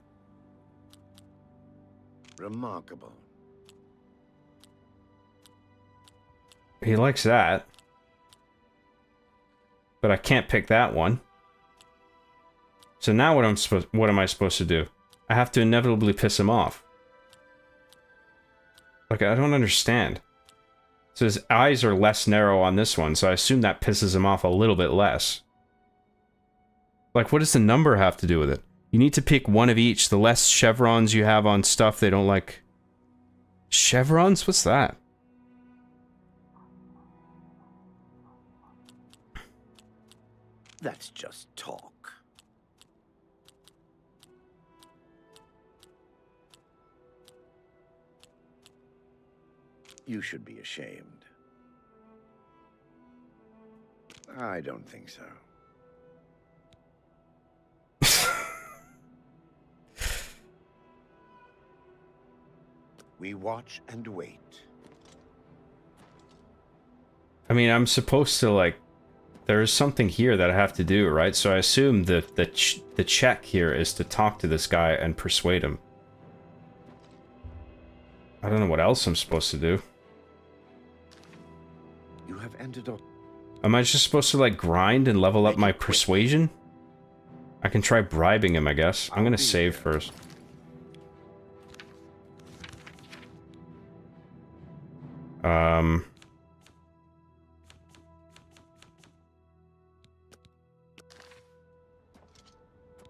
Remarkable. He likes that. But I can't pick that one. So now what am I supposed to do? I have to inevitably piss him off. Like, I don't understand. So his eyes are less narrow on this one, so I assume that pisses him off a little bit less. Like, what does the number have to do with it? You need to pick one of each. The less chevrons you have on stuff they don't like... Chevrons? What's that? That's just talk. You should be ashamed. I don't think so. We watch and wait. I mean, I'm supposed to, like... There's something here that I have to do, right? So I assume that the check here is to talk to this guy and persuade him. I don't know what else I'm supposed to do. You have ended up. Am I just supposed to, like, grind and level up my persuasion? I can try bribing him, I guess. I'm gonna save first.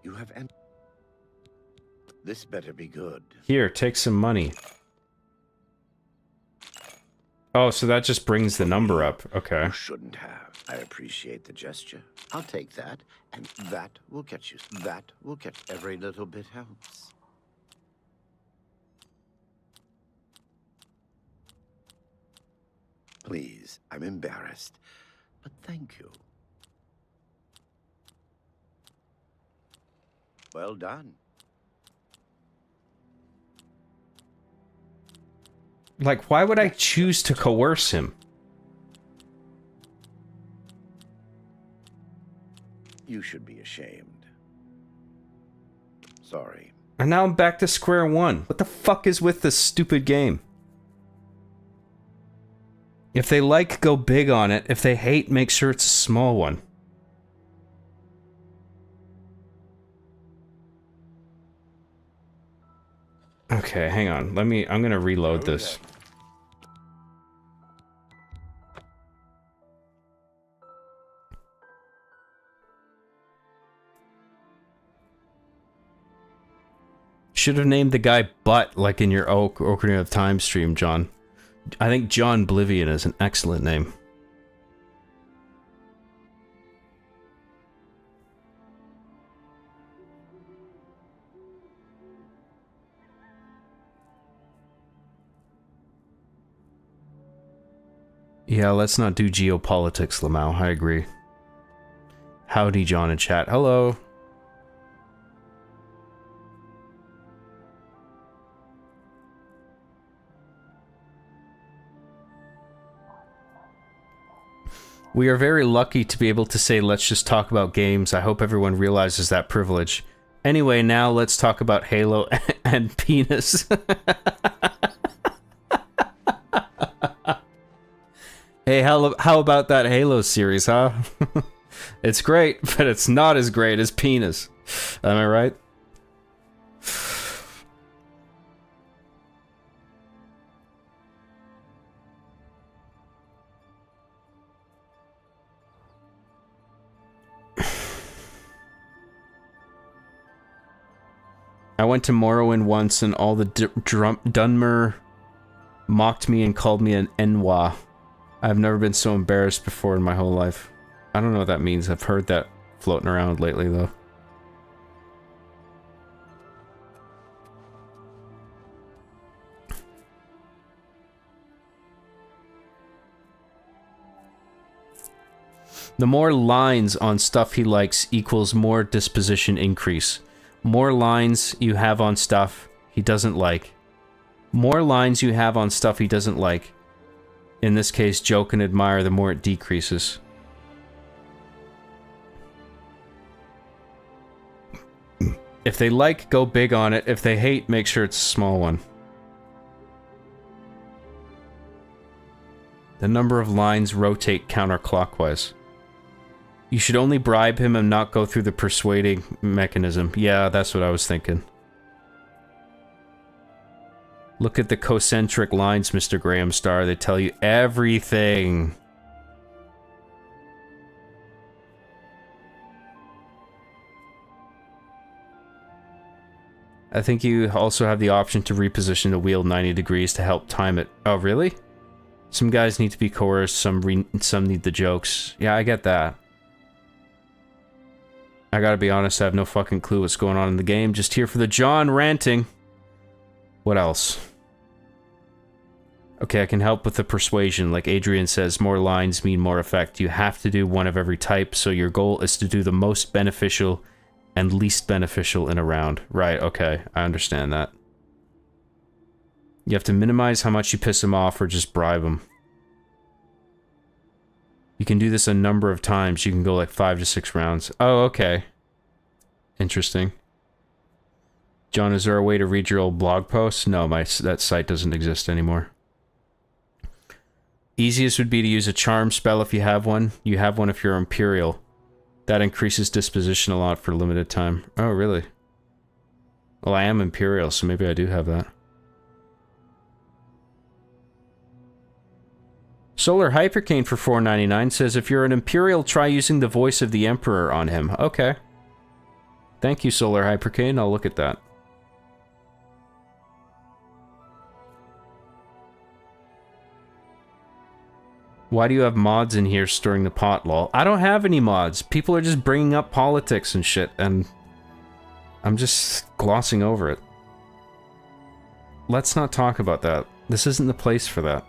You have ended. This better be good. Here, take some money. Oh, so that just brings the number up. Okay. You shouldn't have. I appreciate the gesture. I'll take that, and that will get you. That will get every little bit helps. Please, I'm embarrassed, but thank you. Well done. Like, why would I choose to coerce him? You should be ashamed. Sorry. And now I'm back to square one. What the fuck is with this stupid game? If they like, go big on it. If they hate, make sure it's a small one. Okay, hang on. I'm gonna reload this. Should have named the guy Butt, like in your Ocarina of Time stream, John. I think John Oblivion is an excellent name. Yeah, let's not do geopolitics, Lamau. I agree. Howdy, John in chat. Hello. We are very lucky to be able to say, let's just talk about games. I hope everyone realizes that privilege. Anyway, now let's talk about Halo and penis. Hey, how about that Halo series, huh? It's great, but it's not as great as penis. Am I right? I went to Morrowind once and all the Dunmer mocked me and called me an Enwa. I've never been so embarrassed before in my whole life. I don't know what that means. I've heard that floating around lately, though. The more lines on stuff he likes equals more disposition increase. More lines you have on stuff he doesn't like. More lines you have on stuff he doesn't like. In this case, joke and admire, the more it decreases. If they like, go big on it. If they hate, make sure it's a small one. The number of lines rotate counterclockwise. You should only bribe him and not go through the persuading mechanism. Yeah, that's what I was thinking. Look at the concentric lines, Mr. Graham Star. They tell you everything. I think you also have the option to reposition the wheel 90 degrees to help time it. Oh, really? Some guys need to be coerced, some need the jokes. Yeah, I get that. I gotta be honest, I have no fucking clue what's going on in the game. Just here for the John ranting. What else? Okay, I can help with the persuasion. Like Adrian says, more lines mean more effect. You have to do one of every type, so your goal is to do the most beneficial and least beneficial in a round. Right, okay, I understand that. You have to minimize how much you piss him off or just bribe him. You can do this a number of times. You can go like 5 to 6 rounds. Oh, okay. Interesting. John, is there a way to read your old blog posts? No, that site doesn't exist anymore. Easiest would be to use a charm spell if you have one. You have one if you're Imperial. That increases disposition a lot for limited time. Oh, really? Well, I am Imperial, so maybe I do have that. Solar Hypercane for $4.99 says, if you're an Imperial, try using the voice of the Emperor on him. Okay. Thank you, Solar Hypercane. I'll look at that. Why do you have mods in here stirring the pot, lol? I don't have any mods. People are just bringing up politics and shit, and I'm just glossing over it. Let's not talk about that. This isn't the place for that.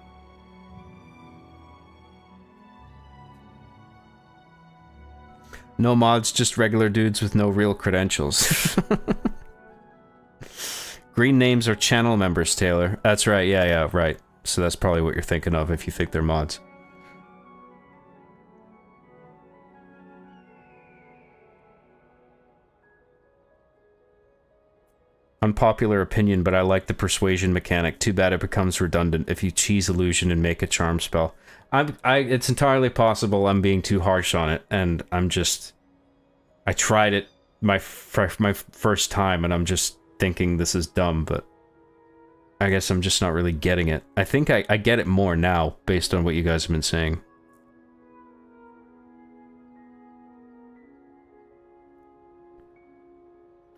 No mods, just regular dudes with no real credentials. Green names are channel members, Taylor. That's right, yeah, right. So that's probably what you're thinking of if you think they're mods. Unpopular opinion, but I like the persuasion mechanic. Too bad it becomes redundant if you cheese illusion and make a charm spell. It's entirely possible I'm being too harsh on it, and I tried it my first time, and I'm just thinking this is dumb, but I guess I'm just not really getting it. I think I get it more now, based on what you guys have been saying.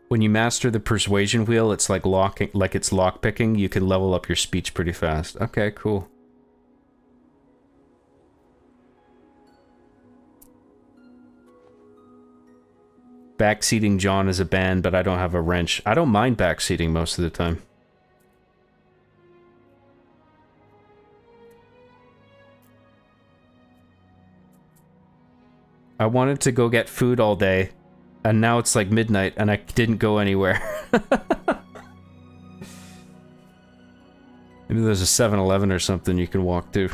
When you master the persuasion wheel, it's like lockpicking. You can level up your speech pretty fast. Okay, cool. Backseating John is a band, but I don't have a wrench. I don't mind backseating most of the time. I wanted to go get food all day, and now it's like midnight, and I didn't go anywhere. Maybe there's a 7-Eleven or something you can walk to.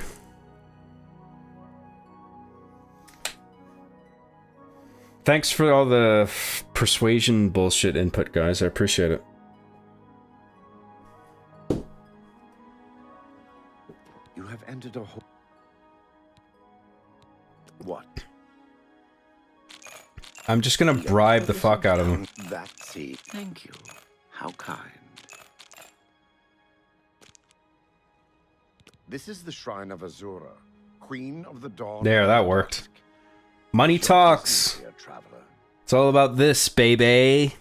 Thanks for all the persuasion bullshit input, guys. I appreciate it. You have entered a whole... What? I'm just gonna bribe the fuck out of him. That's it. Thank you. How kind. This is the Shrine of Azura, Queen of the Dawn. There, that worked. Money talks. It's all about this, baby.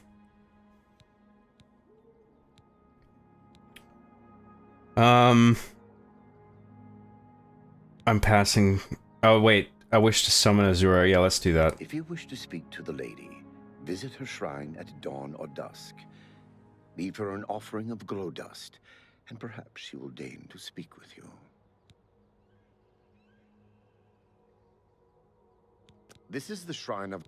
I'm passing. Oh, wait. I wish to summon Azura. Yeah, let's do that. If you wish to speak to the lady, visit her shrine at dawn or dusk. Leave her an offering of glow dust, and perhaps she will deign to speak with you. This is the shrine of...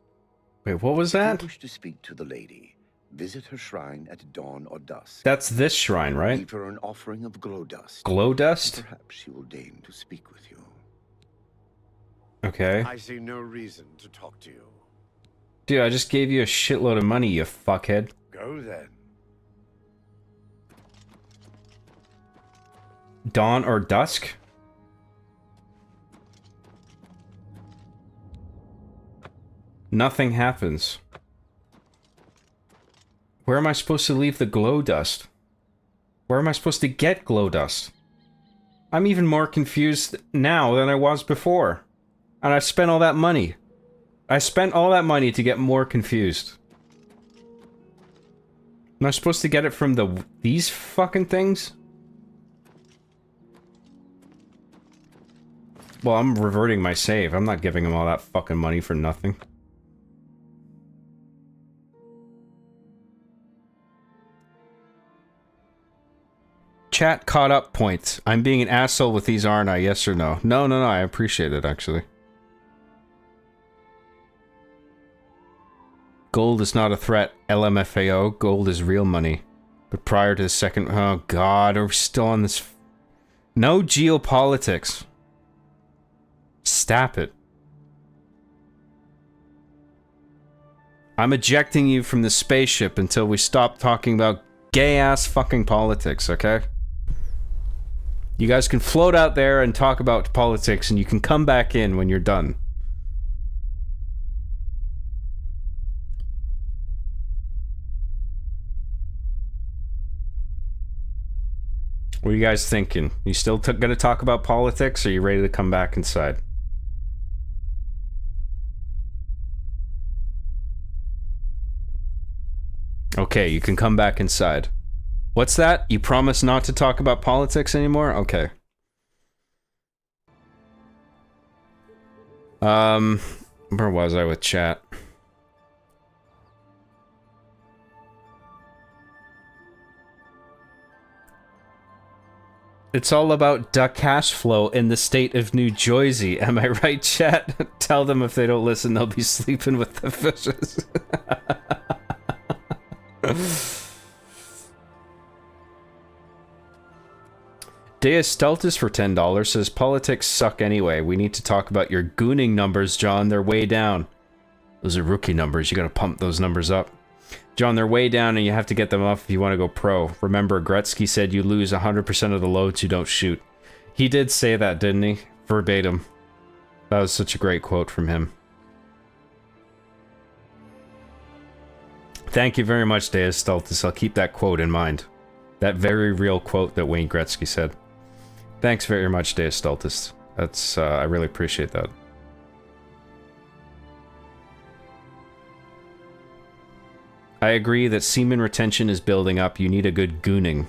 Wait, what was If that? you wish to speak to the lady, visit her shrine at dawn or dusk. That's this shrine, right? Leave her an offering of glow dust. Glow dust? And perhaps she will deign to speak with you. Okay. I see no reason to talk to you. Dude, I just gave you a shitload of money, you fuckhead. Go then. Dawn or dusk? Nothing happens. Where am I supposed to leave the glow dust? Where am I supposed to get glow dust? I'm even more confused now than I was before. And I've spent all that money. I spent all that money to get more confused. Am I supposed to get it from these fucking things? Well, I'm reverting my save. I'm not giving him all that fucking money for nothing. Chat caught up points. I'm being an asshole with these, aren't I? Yes or no? No, no, no. I appreciate it, actually. Gold is not a threat. LMFAO. Gold is real money. But prior to the second... Oh, God. Are we still on this... No geopolitics. Stop it. I'm ejecting you from the spaceship until we stop talking about gay-ass fucking politics, okay? You guys can float out there and talk about politics, and you can come back in when you're done. What are you guys thinking? You still gonna talk about politics, or are you ready to come back inside? Okay, you can come back inside. What's that? You promise not to talk about politics anymore? Okay. Where was I with chat? It's all about the cash flow in the state of New Jersey. Am I right, chat? Tell them if they don't listen, they'll be sleeping with the fishes. Deus Stultus for $10 says, politics suck anyway. We need to talk about your gooning numbers, John. They're way down. Those are rookie numbers. You gotta pump those numbers up. John, they're way down and you have to get them up if you want to go pro. Remember, Gretzky said you lose 100% of the loads you don't shoot. He did say that, didn't he? Verbatim. That was such a great quote from him. Thank you very much, Deus Stultus. I'll keep that quote in mind. That very real quote that Wayne Gretzky said. Thanks very much, Deus Stultus. That's, I really appreciate that. I agree that semen retention is building up. You need a good gooning.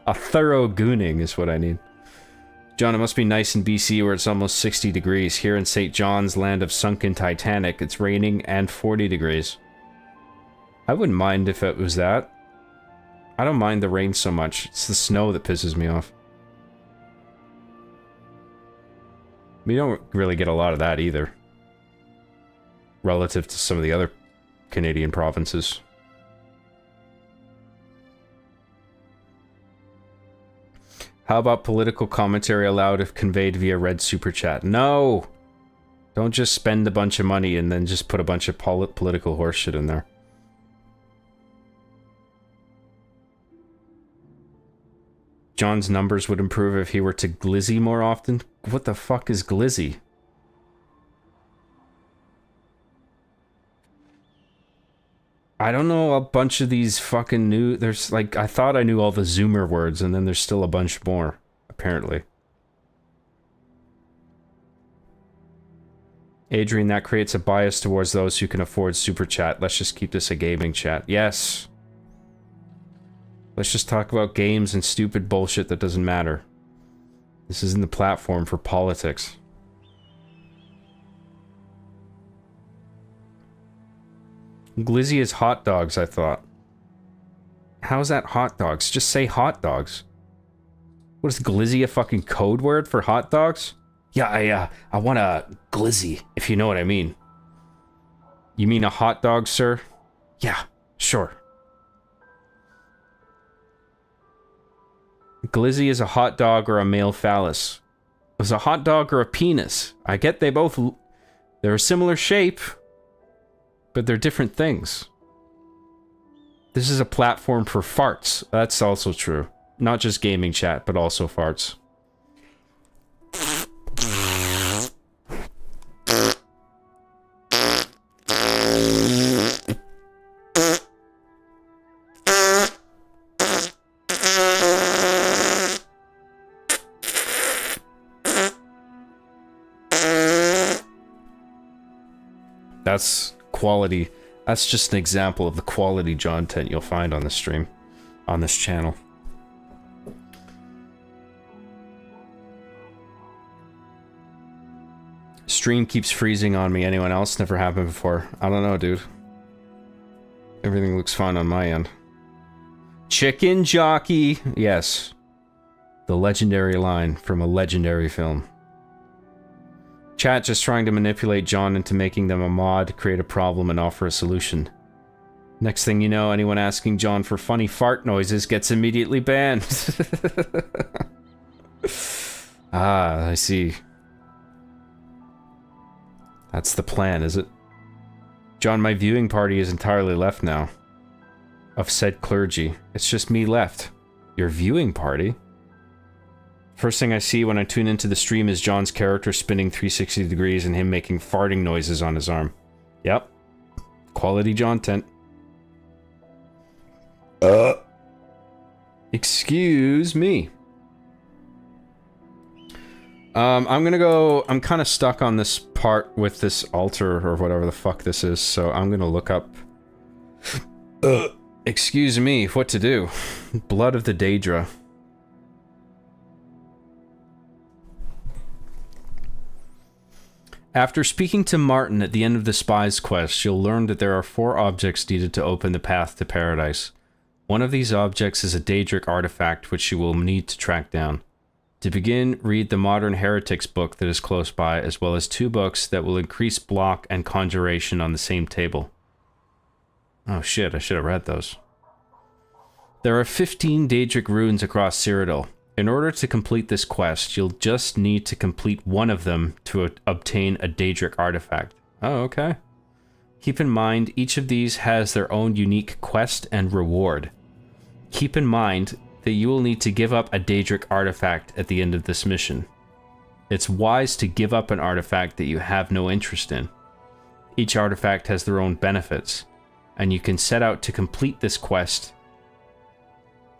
A thorough gooning is what I need. John, it must be nice in BC where it's almost 60 degrees. Here in St. John's, land of sunken Titanic, it's raining and 40 degrees. I wouldn't mind if it was that. I don't mind the rain so much. It's the snow that pisses me off. We don't really get a lot of that either. Relative to some of the other Canadian provinces. How about political commentary allowed if conveyed via red super chat? No! Don't just spend a bunch of money and then just put a bunch of political horseshit in there. John's numbers would improve if he were to glizzy more often. What the fuck is glizzy? I don't know a bunch of these fucking new... There's like... I thought I knew all the Zoomer words, and then there's still a bunch more, apparently. Adrian, that creates a bias towards those who can afford super chat. Let's just keep this a gaming chat. Yes. Let's just talk about games and stupid bullshit that doesn't matter. This isn't the platform for politics. Glizzy is hot dogs, I thought. How's that hot dogs? Just say hot dogs. What is glizzy, a fucking code word for hot dogs? Yeah, I want a glizzy, if you know what I mean. You mean a hot dog, sir? Yeah, sure. Glizzy is a hot dog or a male phallus. Is a hot dog or a penis? I get they're a similar shape, but they're different things. This is a platform for farts. That's also true. Not just gaming chat, but also farts. That's quality. That's just an example of the quality content you'll find on this stream, on this channel. Stream keeps freezing on me. Anyone else? Never happened before. I don't know, dude. Everything looks fine on my end. Chicken jockey. Yes. The legendary line from a legendary film. Chat just trying to manipulate John into making them a mod, create a problem, and offer a solution. Next thing you know, anyone asking John for funny fart noises gets immediately banned. Ah, I see. That's the plan, is it? John, my viewing party is entirely left now. Of said clergy. It's just me left. Your viewing party? First thing I see when I tune into the stream is John's character spinning 360 degrees and him making farting noises on his arm. Yep. Quality content. Excuse me. I'm gonna go... I'm kind of stuck on this part with this altar or whatever the fuck this is, so I'm gonna look up... excuse me, what to do. Blood of the Daedra. After speaking to Martin at the end of the spy's quest, you'll learn that there are 4 objects needed to open the path to paradise. One of these objects is a Daedric artifact which you will need to track down. To begin, read the Modern Heretics book that is close by, as well as 2 books that will increase block and conjuration on the same table. Oh shit, I should have read those. There are 15 Daedric runes across Cyrodiil. In order to complete this quest, you'll just need to complete one of them to obtain a Daedric artifact. Oh, okay. Keep in mind, each of these has their own unique quest and reward. Keep in mind that you will need to give up a Daedric artifact at the end of this mission. It's wise to give up an artifact that you have no interest in. Each artifact has their own benefits, and you can set out to complete this quest,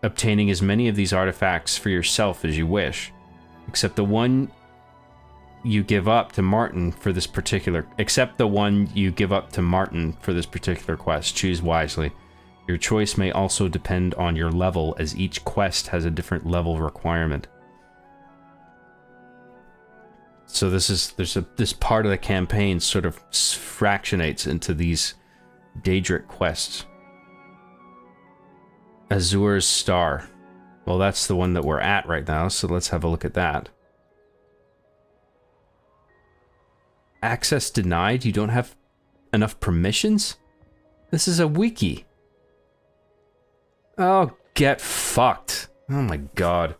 obtaining as many of these artifacts for yourself as you wish, except the one you give up to Martin for this particular quest. Choose wisely. Your choice may also depend on your level, as each quest has a different level requirement. So this part of the campaign sort of fractionates into these Daedric quests. Azur's Star. Well, that's the one that we're at right now, so let's have a look at that. Access denied? You don't have enough permissions? This is a wiki. Oh, get fucked. Oh my god.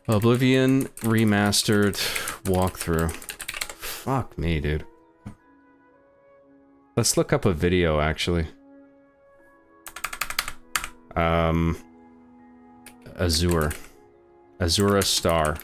Oblivion Remastered walkthrough. Fuck me, dude. Let's look up a video, actually. Azura Star.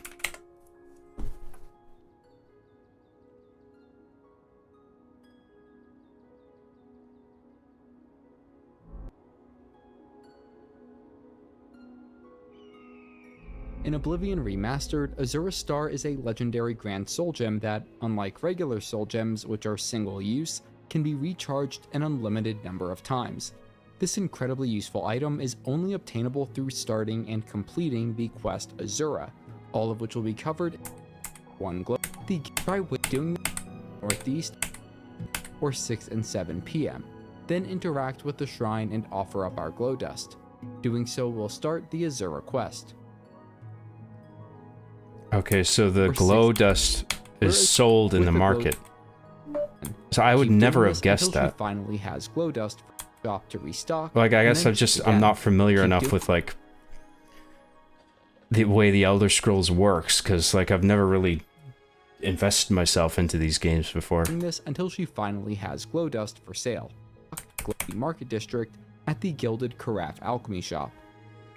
In Oblivion Remastered, Azura Star is a legendary Grand Soul Gem that, unlike regular Soul Gems which are single-use, can be recharged an unlimited number of times. This incredibly useful item is only obtainable through starting and completing the quest Azura, all of which will be covered in one glow. Try doing northeast or 6 and 7 p.m. Then interact with the shrine and offer up our glow dust. Doing so will start the Azura quest. Okay, so the glow dust is sold in the market. So I would never have guessed that. She finally has glow dust for the shop to restock. Like, I guess I'm not familiar enough with, like, the way the Elder Scrolls works, because, like, I've never really invested myself into these games before. This until she finally has glow dust for sale. Glowy Market District at the Gilded Carafe Alchemy Shop.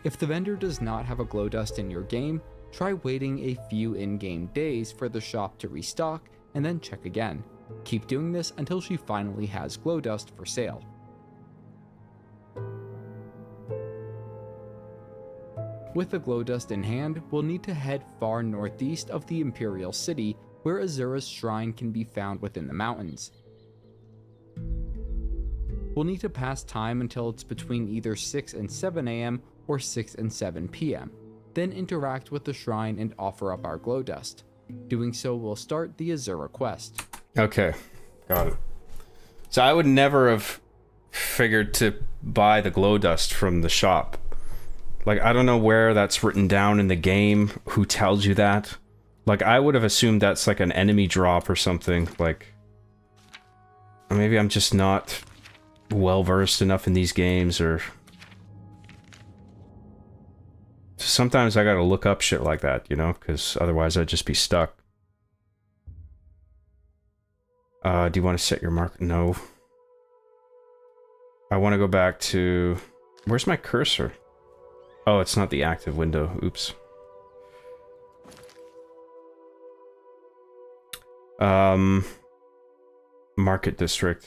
If the vendor does not have a glow dust in your game, try waiting a few in-game days for the shop to restock and then check again. Keep doing this until she finally has glow dust for sale. With the glow dust in hand, we'll need to head far northeast of the Imperial City, where Azura's shrine can be found within the mountains. We'll need to pass time until it's between either 6 and 7 a.m. or 6 and 7 p.m. Then interact with the shrine and offer up our glow dust. Doing so will start the Azura quest. Okay, got it. So I would never have figured to buy the glow dust from the shop. Like, I don't know where that's written down in the game, who tells you that. Like, I would have assumed that's like an enemy drop or something, like... Or maybe I'm just not well-versed enough in these games, or... Sometimes I gotta look up shit like that, you know, because otherwise I'd just be stuck. Do you want to set your mark? No. I want to go back to... Where's my cursor? Oh, it's not the active window. Oops. Market District.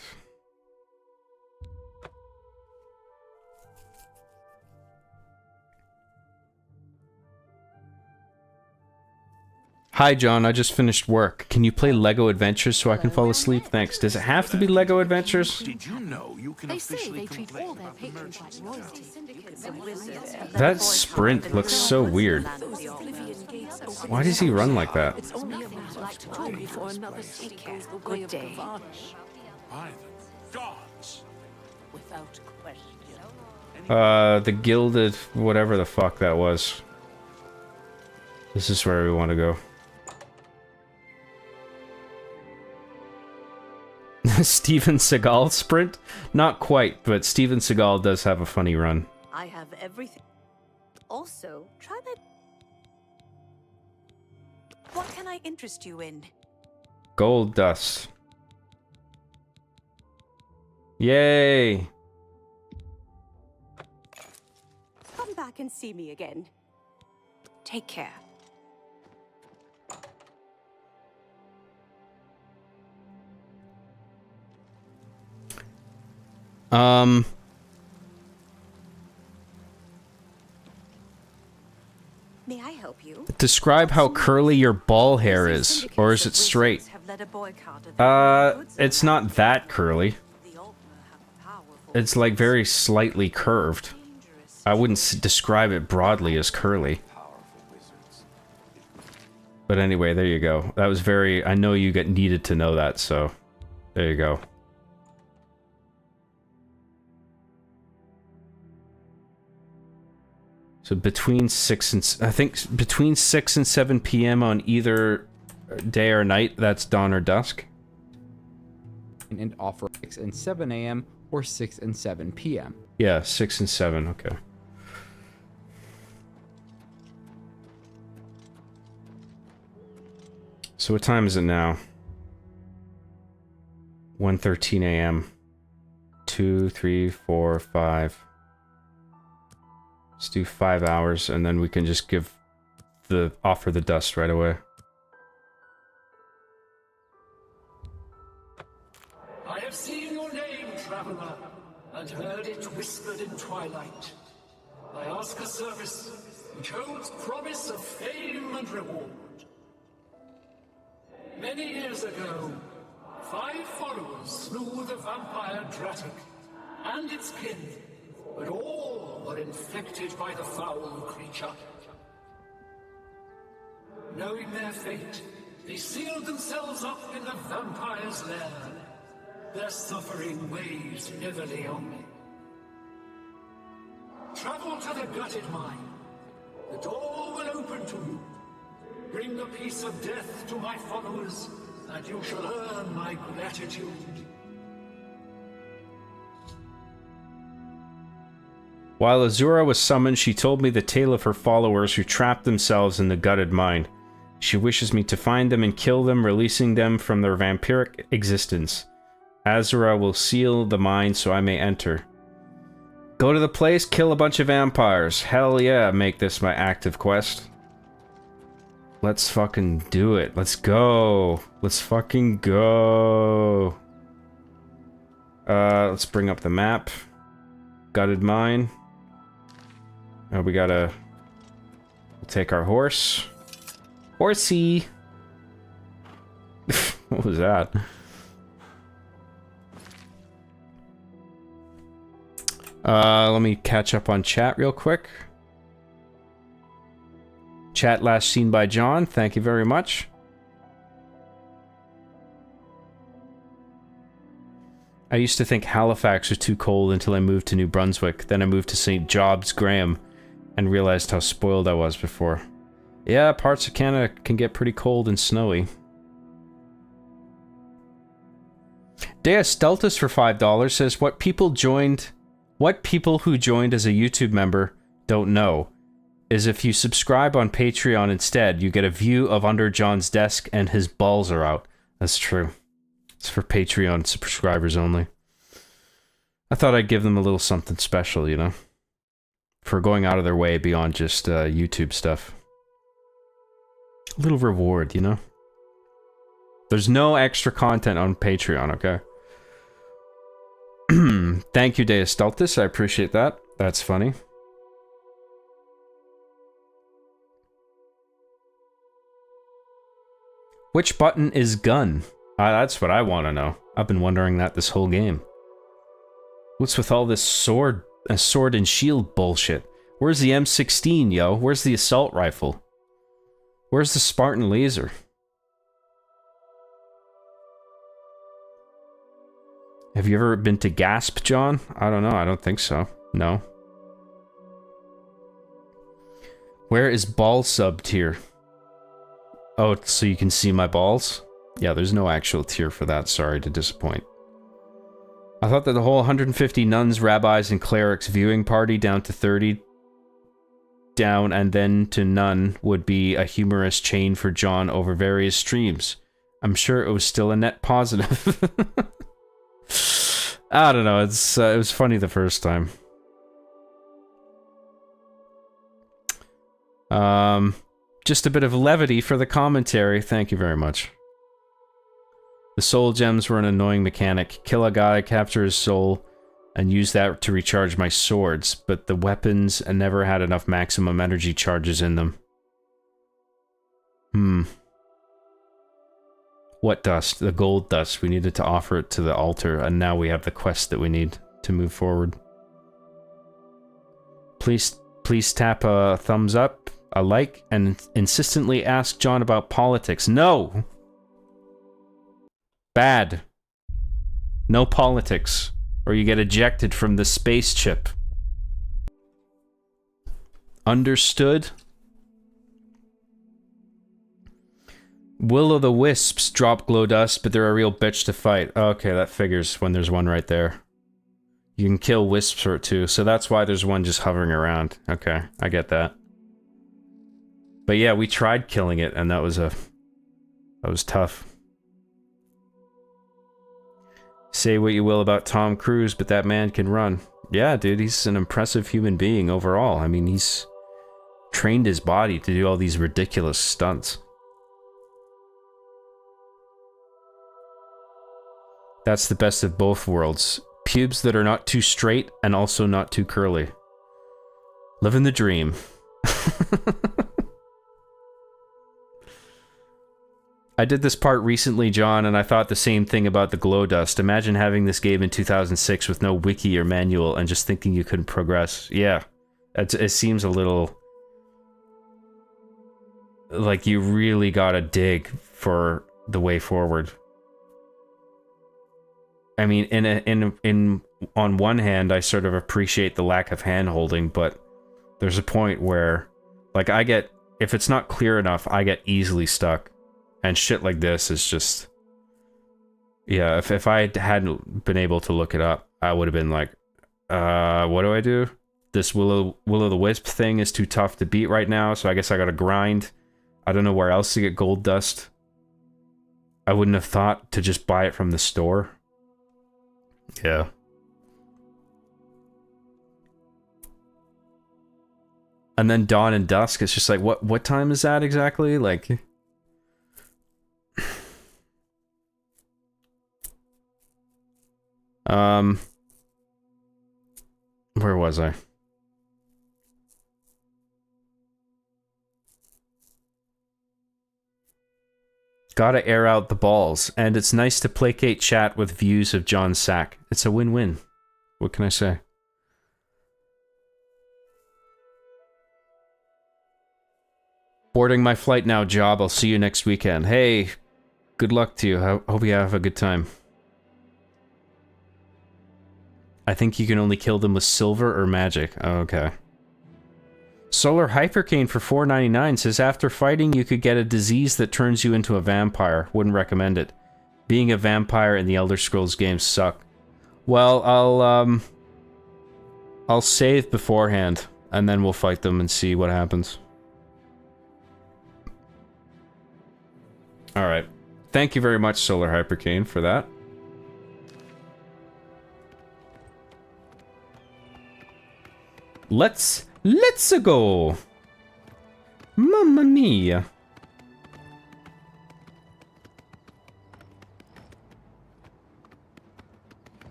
Hi, John. I just finished work. Can you play Lego Adventures so I can fall asleep? Thanks. Does it have to be Lego Adventures? Did you know you can officially all their patrons like royalty. That sprint looks so weird. Why does he run like that? Good day. by the gods. Without question. The Gilded, whatever the fuck that was. This is where we want to go. Steven Seagal sprint? Not quite, but Steven Seagal does have a funny run. I have everything. Also, try that. What can I interest you in? Gold dust. Yay! Come back and see me again. Take care. May I help you? Describe how curly your ball hair is, or is it straight? It's not that curly. It's like very slightly curved. I wouldn't describe it broadly as curly. But anyway, there you go. That was very... I know you needed to know that, so... There you go. So between 6 and... I think between 6 and 7 p.m. on either day or night, that's dawn or dusk. And offer 6 and 7 a.m. or 6 and 7 p.m. Yeah, 6 and 7, okay. So what time is it now? 1:13 a.m. 2, 3, 4, 5. Let's do 5 hours, and then we can just offer the dust right away. I have seen your name, traveler, and heard it whispered in twilight. I ask a service which holds promise of fame and reward. Many years ago, 5 followers slew the vampire Dratic and its kin, but all were infected by the foul creature. Knowing their fate, they sealed themselves up in the vampire's lair. Their suffering weighs heavily on me. Travel to the gutted mine. The door will open to you. Bring the piece of death to my followers, and you shall earn my gratitude. While Azura was summoned, she told me the tale of her followers who trapped themselves in the gutted mine. She wishes me to find them and kill them, releasing them from their vampiric existence. Azura will seal the mine so I may enter. Go to the place, kill a bunch of vampires. Hell yeah, make this my active quest. Let's fucking do it. Let's go. Let's fucking go. Let's bring up the map. Gutted mine. Oh, we gotta... We'll take our horse. Horsey! What was that? Let me catch up on chat real quick. Chat last seen by John, thank you very much. I used to think Halifax was too cold until I moved to New Brunswick. Then I moved to St. Job's, Graham, and realized how spoiled I was before. Yeah, parts of Canada can get pretty cold and snowy. Deus Deltas for $5 says, what people who joined as a YouTube member don't know is if you subscribe on Patreon instead, you get a view of under John's desk and his balls are out. That's true. It's for Patreon subscribers only. I thought I'd give them a little something special, you know? For going out of their way beyond just YouTube stuff. A little reward, you know? There's no extra content on Patreon, okay? Thank you, Deus Stultus. I appreciate that. That's funny. Which button is gun? That's what I want to know. I've been wondering that this whole game. What's with all this sword and shield bullshit? Where's the M16, yo? Where's the assault rifle? Where's the Spartan laser? Have you ever been to Gasp, John? I don't know. I don't think so. No. Where is ball sub tier? Oh, so you can see my balls? Yeah, there's no actual tier for that. Sorry to disappoint. I thought that the whole 150 nuns, rabbis, and clerics viewing party down to 30 down and then to none would be a humorous chain for John over various streams. I'm sure it was still a net positive. I don't know. It was funny the first time. Just a bit of levity for the commentary. Thank you very much. The soul gems were an annoying mechanic. Kill a guy, capture his soul, and use that to recharge my swords, but the weapons never had enough maximum energy charges in them. What dust? The gold dust. We needed to offer it to the altar, and now we have the quest that we need to move forward. Please tap a thumbs up, a like, and insistently ask John about politics. No! Bad. No politics, or you get ejected from the space chip. Understood? Will-o'-the-wisps drop glow dust, but they're a real bitch to fight. Okay, that figures when there's one right there. You can kill wisps for it too, so that's why there's one just hovering around. Okay, I get that. But yeah, we tried killing it, and that was tough. Say what you will about Tom Cruise, but that man can run. Yeah, dude, he's an impressive human being overall. I mean, he's trained his body to do all these ridiculous stunts. That's the best of both worlds. Pubes that are not too straight and also not too curly. Living the dream. I did this part recently, John, and I thought the same thing about the glow dust. Imagine having this game in 2006 with no wiki or manual and just thinking you couldn't progress. Yeah, it seems a little like you really gotta dig for the way forward. I mean, on one hand, I sort of appreciate the lack of hand-holding, but there's a point where, like, if it's not clear enough, I get easily stuck. And shit like this is just... Yeah, if I hadn't been able to look it up, I would have been like, what do I do? This Will-o'-the-Wisp thing is too tough to beat right now, so I guess I gotta grind. I don't know where else to get gold dust. I wouldn't have thought to just buy it from the store. Yeah. And then Dawn and Dusk, it's just like, what time is that exactly? Like... Where was I? Gotta air out the balls, and it's nice to placate chat with views of John Sack. It's a win-win. What can I say? Boarding my flight now, Job. I'll see you next weekend. Hey, good luck to you. Hope you have a good time. I think you can only kill them with silver or magic. Oh, okay. Solar Hypercane for $4.99 says, after fighting you could get a disease that turns you into a vampire. Wouldn't recommend it. Being a vampire in the Elder Scrolls games suck. Well, I'll save beforehand, and then we'll fight them and see what happens. Alright. Thank you very much, Solar Hypercane, for that. Let's go. Mamma mia.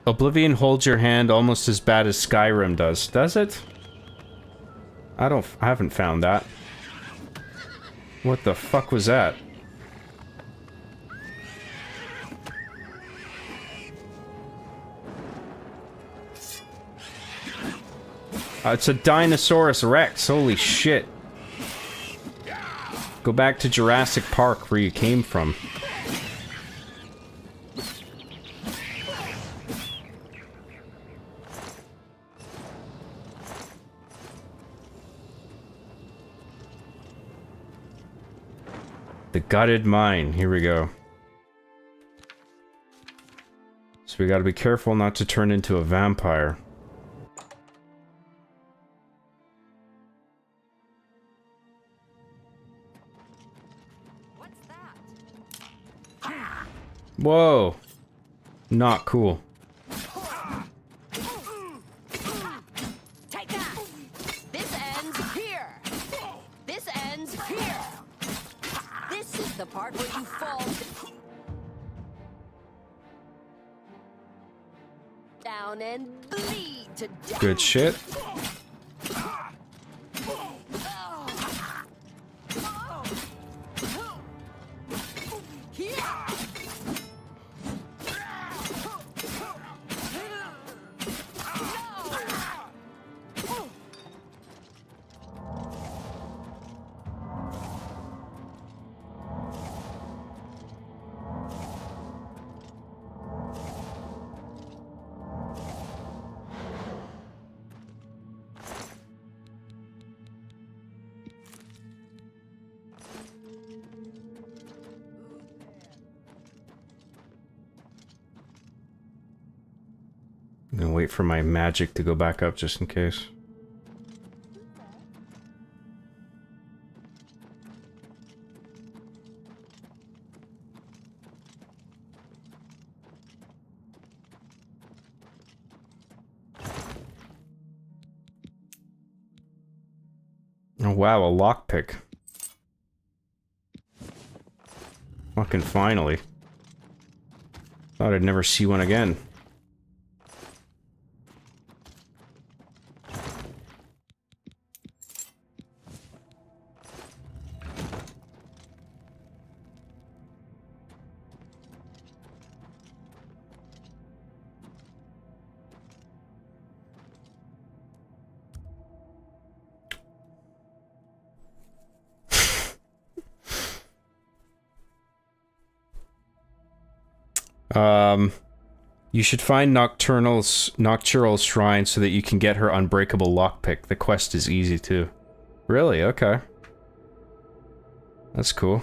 Oblivion holds your hand almost as bad as Skyrim does it? I haven't found that. What the fuck was that? It's a Dinosaurus Rex, holy shit. Go back to Jurassic Park where you came from. The gutted mine. Here we go. So we gotta be careful not to turn into a vampire. What's that? Whoa. Not cool. Take that! This ends here! This ends here! This is the part where you fall down and bleed to death. Good shit. I'm gonna wait for my magic to go back up just in case. Wow, a lockpick. Fucking finally. Thought I'd never see one again. You should find Nocturnal's shrine so that you can get her unbreakable lockpick. The quest is easy too. Really? Okay. That's cool.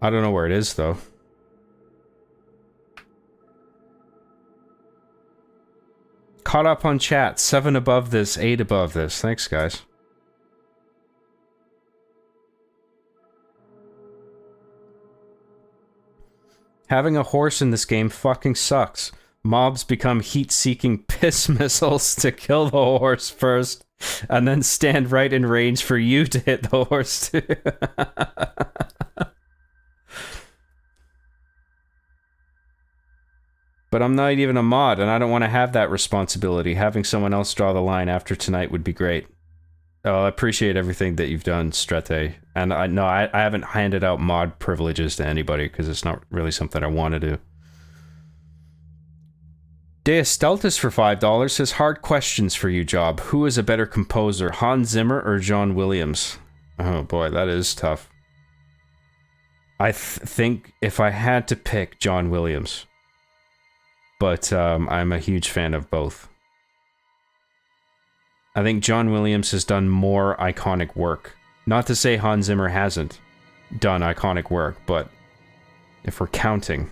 I don't know where it is though. Caught up on chat. 7 above this, 8 above this. Thanks, guys. Having a horse in this game fucking sucks. Mobs become heat-seeking piss missiles to kill the horse first, and then stand right in range for you to hit the horse too. But I'm not even a mod, and I don't want to have that responsibility. Having someone else draw the line after tonight would be great. Oh, I appreciate everything that you've done, Strete. And I haven't handed out mod privileges to anybody, because it's not really something I want to do. Deus Steltus for $5 says, hard questions for you, Job. Who is a better composer, Hans Zimmer or John Williams? Oh boy, that is tough. I think if I had to pick, John Williams. But I'm a huge fan of both. I think John Williams has done more iconic work. Not to say Hans Zimmer hasn't done iconic work, but if we're counting,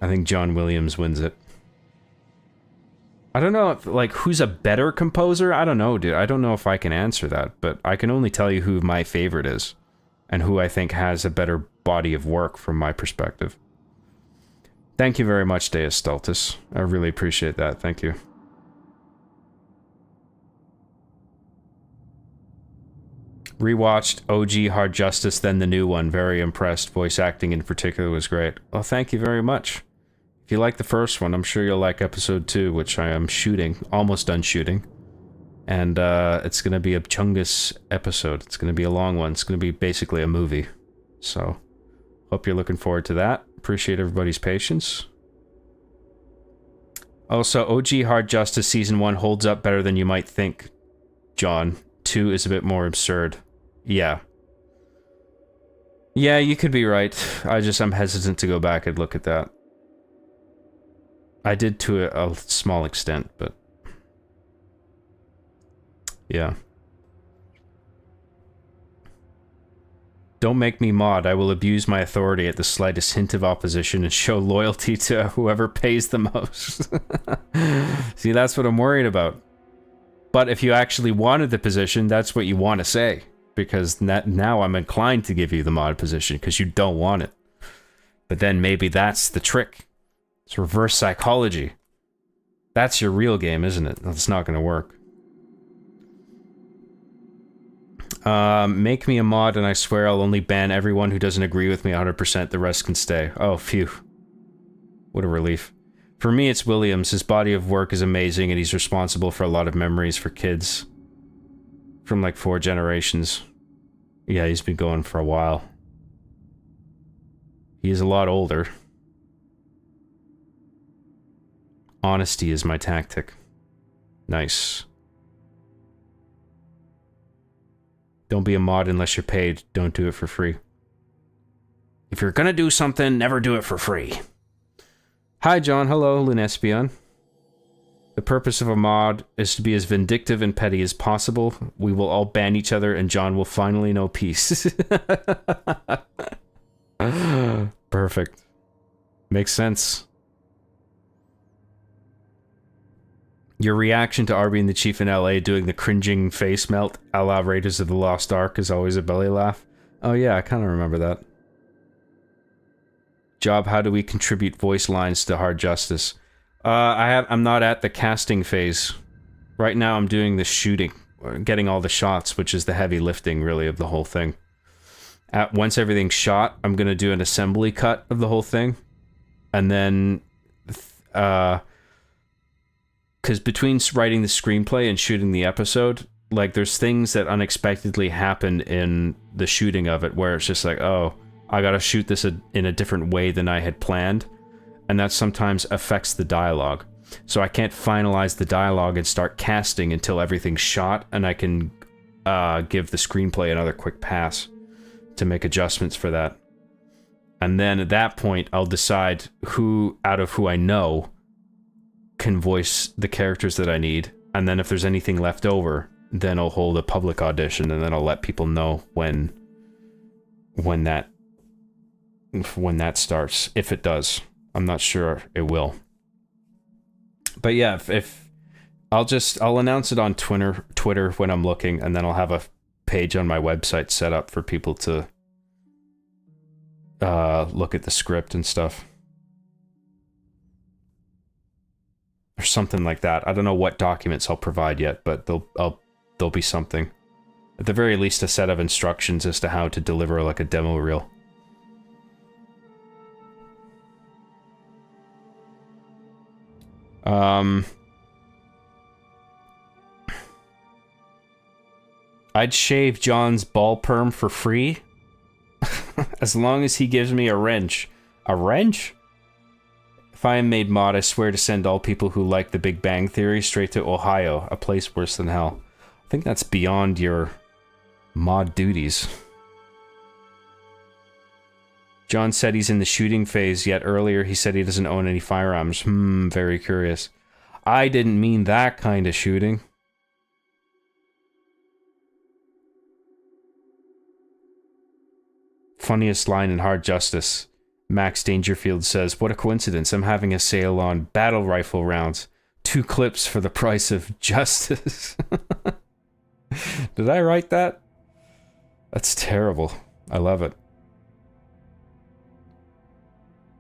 I think John Williams wins it. I don't know if, like, who's a better composer? I don't know, dude. I don't know if I can answer that, but I can only tell you who my favorite is and who I think has a better body of work from my perspective. Thank you very much, Deus Stultus. I really appreciate that. Thank you. Rewatched OG Hard Justice, then the new one. Very impressed. Voice acting in particular was great. Well, thank you very much. If you like the first one, I'm sure you'll like episode 2, which I am shooting. Almost done shooting. And it's going to be a Chungus episode. It's going to be a long one. It's going to be basically a movie. So, hope you're looking forward to that. Appreciate everybody's patience. Also, OG Hard Justice Season 1 holds up better than you might think, John. 2 is a bit more absurd. Yeah. Yeah, you could be right. I'm hesitant to go back and look at that. I did to a small extent, but... yeah. Don't make me mod. I will abuse my authority at the slightest hint of opposition and show loyalty to whoever pays the most. See, that's what I'm worried about. But if you actually wanted the position, that's what you want to say. Because now I'm inclined to give you the mod position, because you don't want it. But then maybe that's the trick. It's reverse psychology. That's your real game, isn't it? That's not going to work. Make me a mod and I swear I'll only ban everyone who doesn't agree with me 100%. The rest can stay. Oh, phew. What a relief. For me, it's Williams. His body of work is amazing and he's responsible for a lot of memories for kids. From like 4 generations. Yeah, he's been going for a while. He is a lot older. Honesty is my tactic. Nice. Don't be a mod unless you're paid. Don't do it for free. If you're gonna do something, never do it for free. Hi, John. Hello, Lunespion. The purpose of a mod is to be as vindictive and petty as possible. We will all ban each other and John will finally know peace. Perfect. Makes sense. Your reaction to Arby and the Chief in LA doing the cringing face melt a la Raiders of the Lost Ark is always a belly laugh. Oh yeah, I kind of remember that. Job, how do we contribute voice lines to Hard Justice? I'm not at the casting phase Right now I'm doing the shooting, getting all the shots, which is the heavy lifting, really, of the whole thing. Once everything's shot, I'm going to do an assembly cut of the whole thing. And then, because between writing the screenplay and shooting the episode, like, there's things that unexpectedly happen in the shooting of it where it's just like, oh, I got to shoot this in a different way than I had planned. And that sometimes affects the dialogue. So I can't finalize the dialogue and start casting until everything's shot, and I can give the screenplay another quick pass to make adjustments for that. And then at that point, I'll decide who out of who I know can voice the characters that I need. And then if there's anything left over, then I'll hold a public audition, and then I'll let people know when that starts. If it does. I'm not sure it will. But yeah, if I'll announce it on Twitter when I'm looking, and then I'll have a page on my website set up for people to look at the script and stuff. Or something like that. I don't know what documents I'll provide yet, but there'll be something. At the very least, a set of instructions as to how to deliver like a demo reel. I'd shave John's ball perm for free as long as he gives me a wrench. A wrench? If I am made mod, I swear to send all people who like The Big Bang Theory straight to Ohio, a place worse than hell. I think that's beyond your mod duties. John said he's in the shooting phase, yet earlier he said he doesn't own any firearms. Very curious. I didn't mean that kind of shooting. Funniest line in Hard Justice. Max Dangerfield says, "What a coincidence, I'm having a sale on battle rifle rounds. 2 clips for the price of justice." Did I write that? That's terrible. I love it.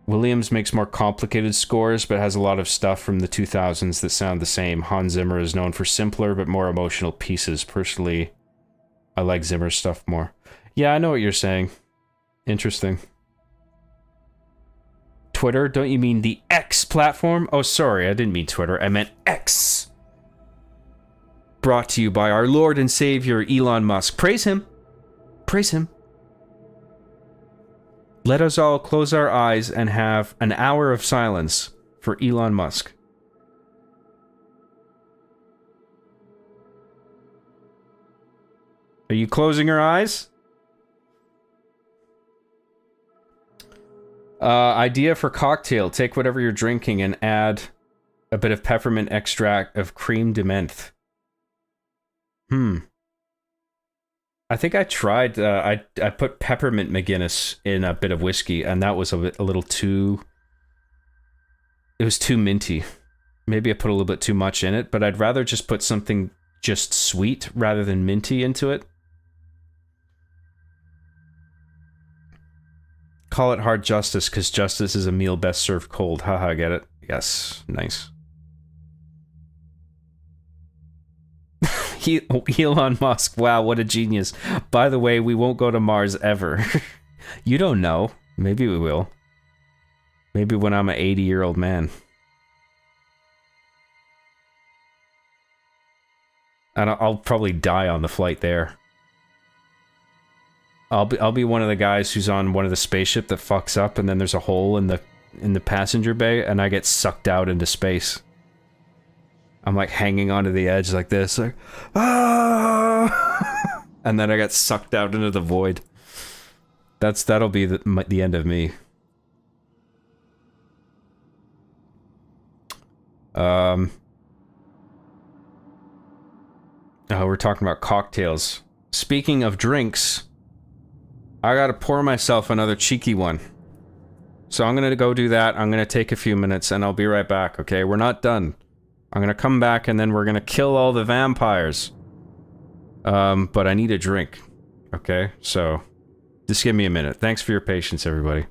Williams makes more complicated scores, but has a lot of stuff from the 2000s that sound the same. Hans Zimmer is known for simpler but more emotional pieces. Personally, I like Zimmer's stuff more. Yeah, I know what you're saying. Interesting. Twitter? Don't you mean the X platform? Oh, sorry, I didn't mean Twitter. I meant X. Brought to you by our Lord and Savior, Elon Musk. Praise him. Praise him. Let us all close our eyes and have an hour of silence for Elon Musk. Are you closing your eyes? Idea for cocktail. Take whatever you're drinking and add a bit of peppermint extract of creme de menthe. I think I tried, I put peppermint McGuinness in a bit of whiskey, and that was a little too... It was too minty. Maybe I put a little bit too much in it, but I'd rather just put something just sweet rather than minty into it. Call it hard justice, because justice is a meal best served cold. Haha, get it? Yes, nice. Elon Musk, wow, what a genius. By the way, we won't go to Mars ever. You don't know. Maybe we will. Maybe when I'm an 80-year-old man. And I'll probably die on the flight there. I'll be one of the guys who's on one of the spaceship that fucks up, and then there's a hole in the passenger bay, and I get sucked out into space. I'm like hanging onto the edge like this, like, ah! And then I get sucked out into the void. That'll be the end of me. Oh, we're talking about cocktails. Speaking of drinks, I gotta pour myself another cheeky one. So I'm gonna go do that. I'm gonna take a few minutes and I'll be right back, okay? We're not done. I'm gonna come back and then we're gonna kill all the vampires. But I need a drink. Okay? So, just give me a minute. Thanks for your patience, everybody.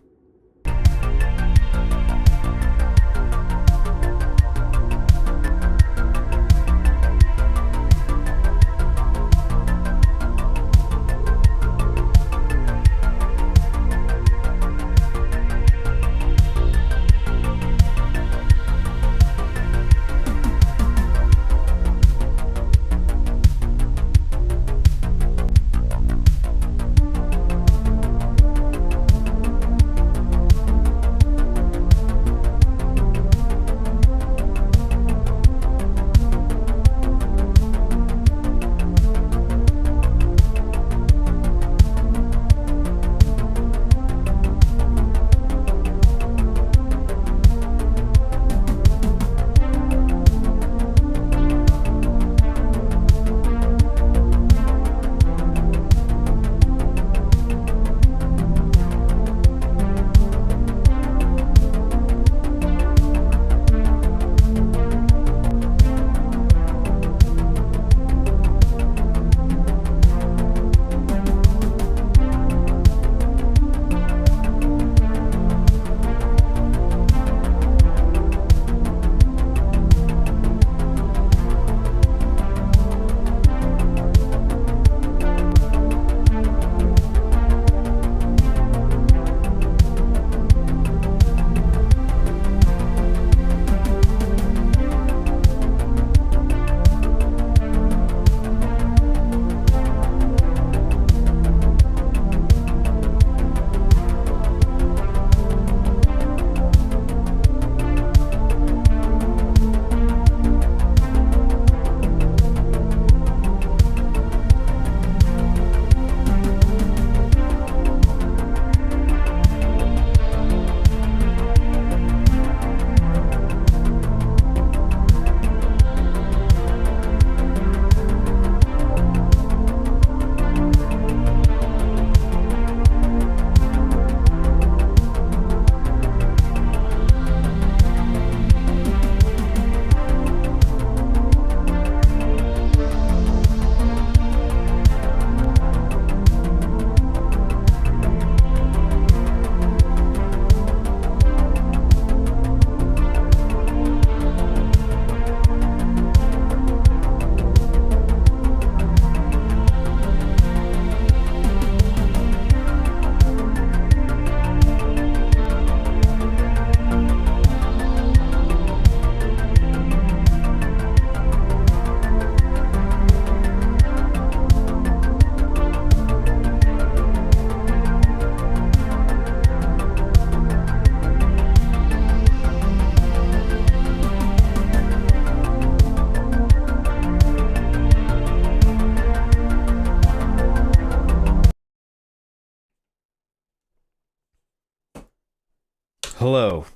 Hello.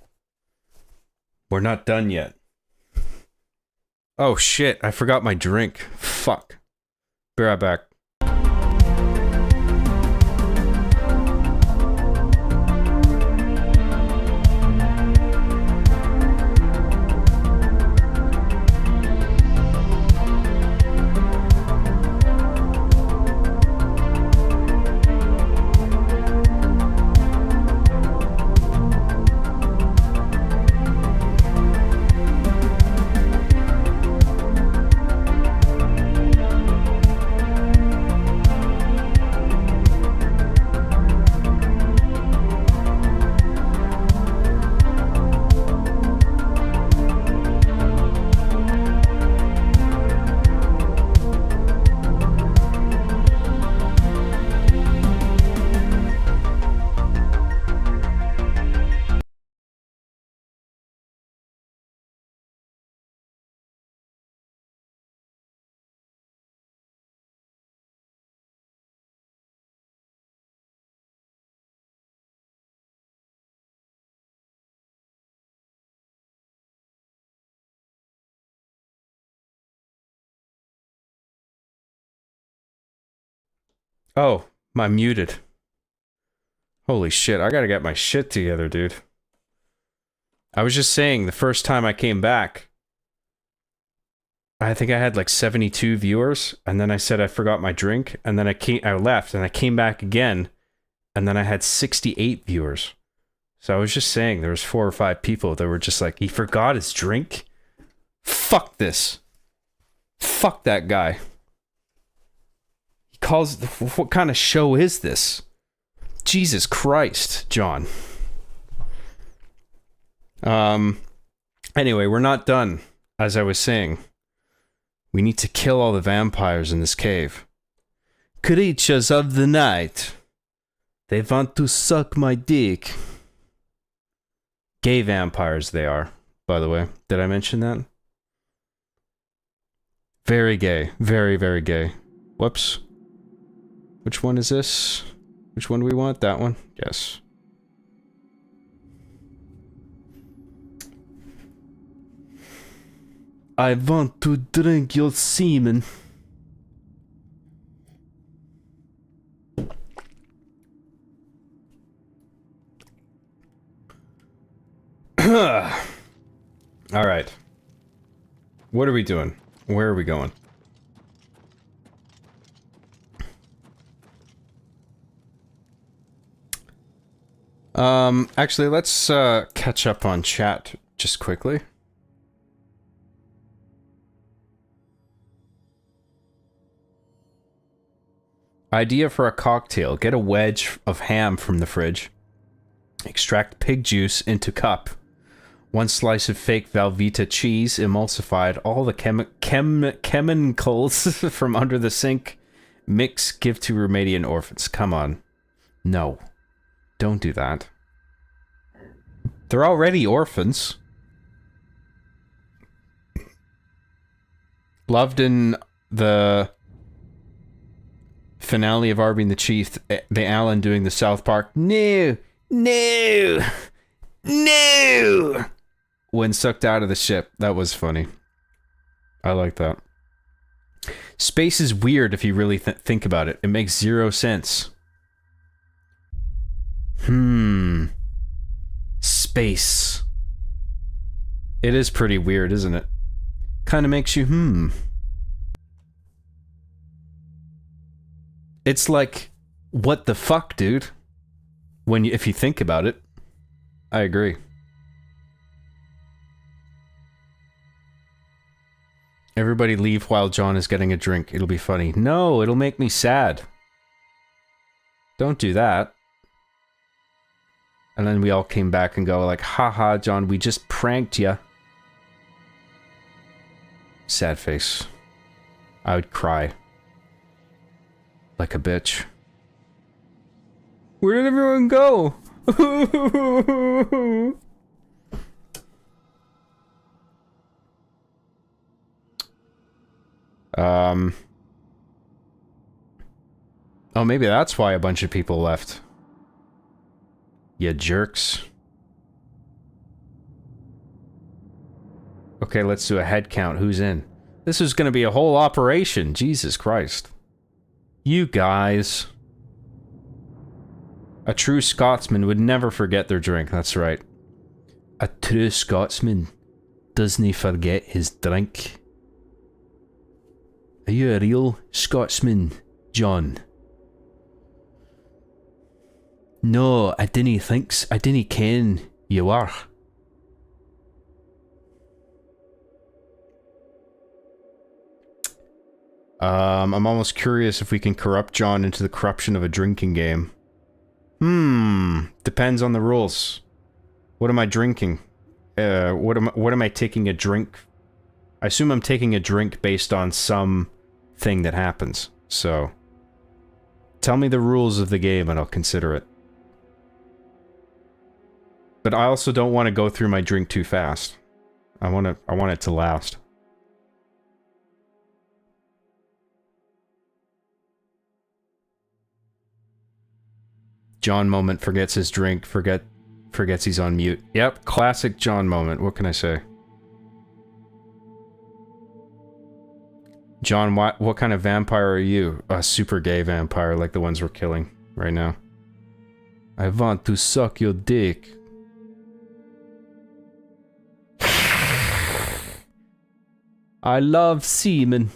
We're not done yet. Oh shit, I forgot my drink. Fuck. Be right back. Oh, I'm muted. Holy shit, I gotta get my shit together, dude. I was just saying, the first time I came back, I think I had like 72 viewers, and then I said I forgot my drink, and then I left, and I came back again, and then I had 68 viewers. So I was just saying, there was 4 or 5 people that were just like, he forgot his drink? Fuck this. Fuck that guy. He calls, what kind of show is this? Jesus Christ, John. Anyway, we're not done. As I was saying, we need to kill all the vampires in this cave. Creatures of the night. They want to suck my dick. Gay vampires they are, by the way. Did I mention that? Very gay. Very, very gay. Whoops. Which one is this? Which one do we want? That one? Yes. I want to drink your semen. Alright. What are we doing? Where are we going? Actually, let's catch up on chat just quickly. Idea for a cocktail. Get a wedge of ham from the fridge. Extract pig juice into cup. 1 slice of fake Velveeta cheese, emulsified. All the chemicals from under the sink. Mix, give to Romanian orphans. Come on. No. Don't do that. They're already orphans. Loved in the finale of Arby and the Chief, the Alan doing the South Park, no, no, no, when sucked out of the ship. That was funny. I like that. Space is weird if you really think about it. It makes 0 sense. Space. It is pretty weird, isn't it? Kind of makes you, It's like, what the fuck, dude? If you think about it. I agree. Everybody leave while John is getting a drink. It'll be funny. No, it'll make me sad. Don't do that. And then we all came back and go like, haha, John, we just pranked ya. Sad face. I would cry. Like a bitch. Where did everyone go? Oh, maybe that's why a bunch of people left. You jerks. Okay, let's do a head count. Who's in? This is going to be a whole operation. Jesus Christ. You guys. A true Scotsman would never forget their drink. That's right. A true Scotsman doesn't forget his drink. Are you a real Scotsman, John? No, I didn't ken you were. I'm almost curious if we can corrupt John into the corruption of a drinking game. Depends on the rules. What am I drinking? What am I taking a drink? I assume I'm taking a drink based on some thing that happens. So, tell me the rules of the game and I'll consider it. But I also don't want to go through my drink too fast. I want it to last. John moment, forgets his drink, forgets he's on mute. Yep, classic John moment. What can I say? John, what kind of vampire are you? A super gay vampire like the ones we're killing right now. I want to suck your dick. I love semen.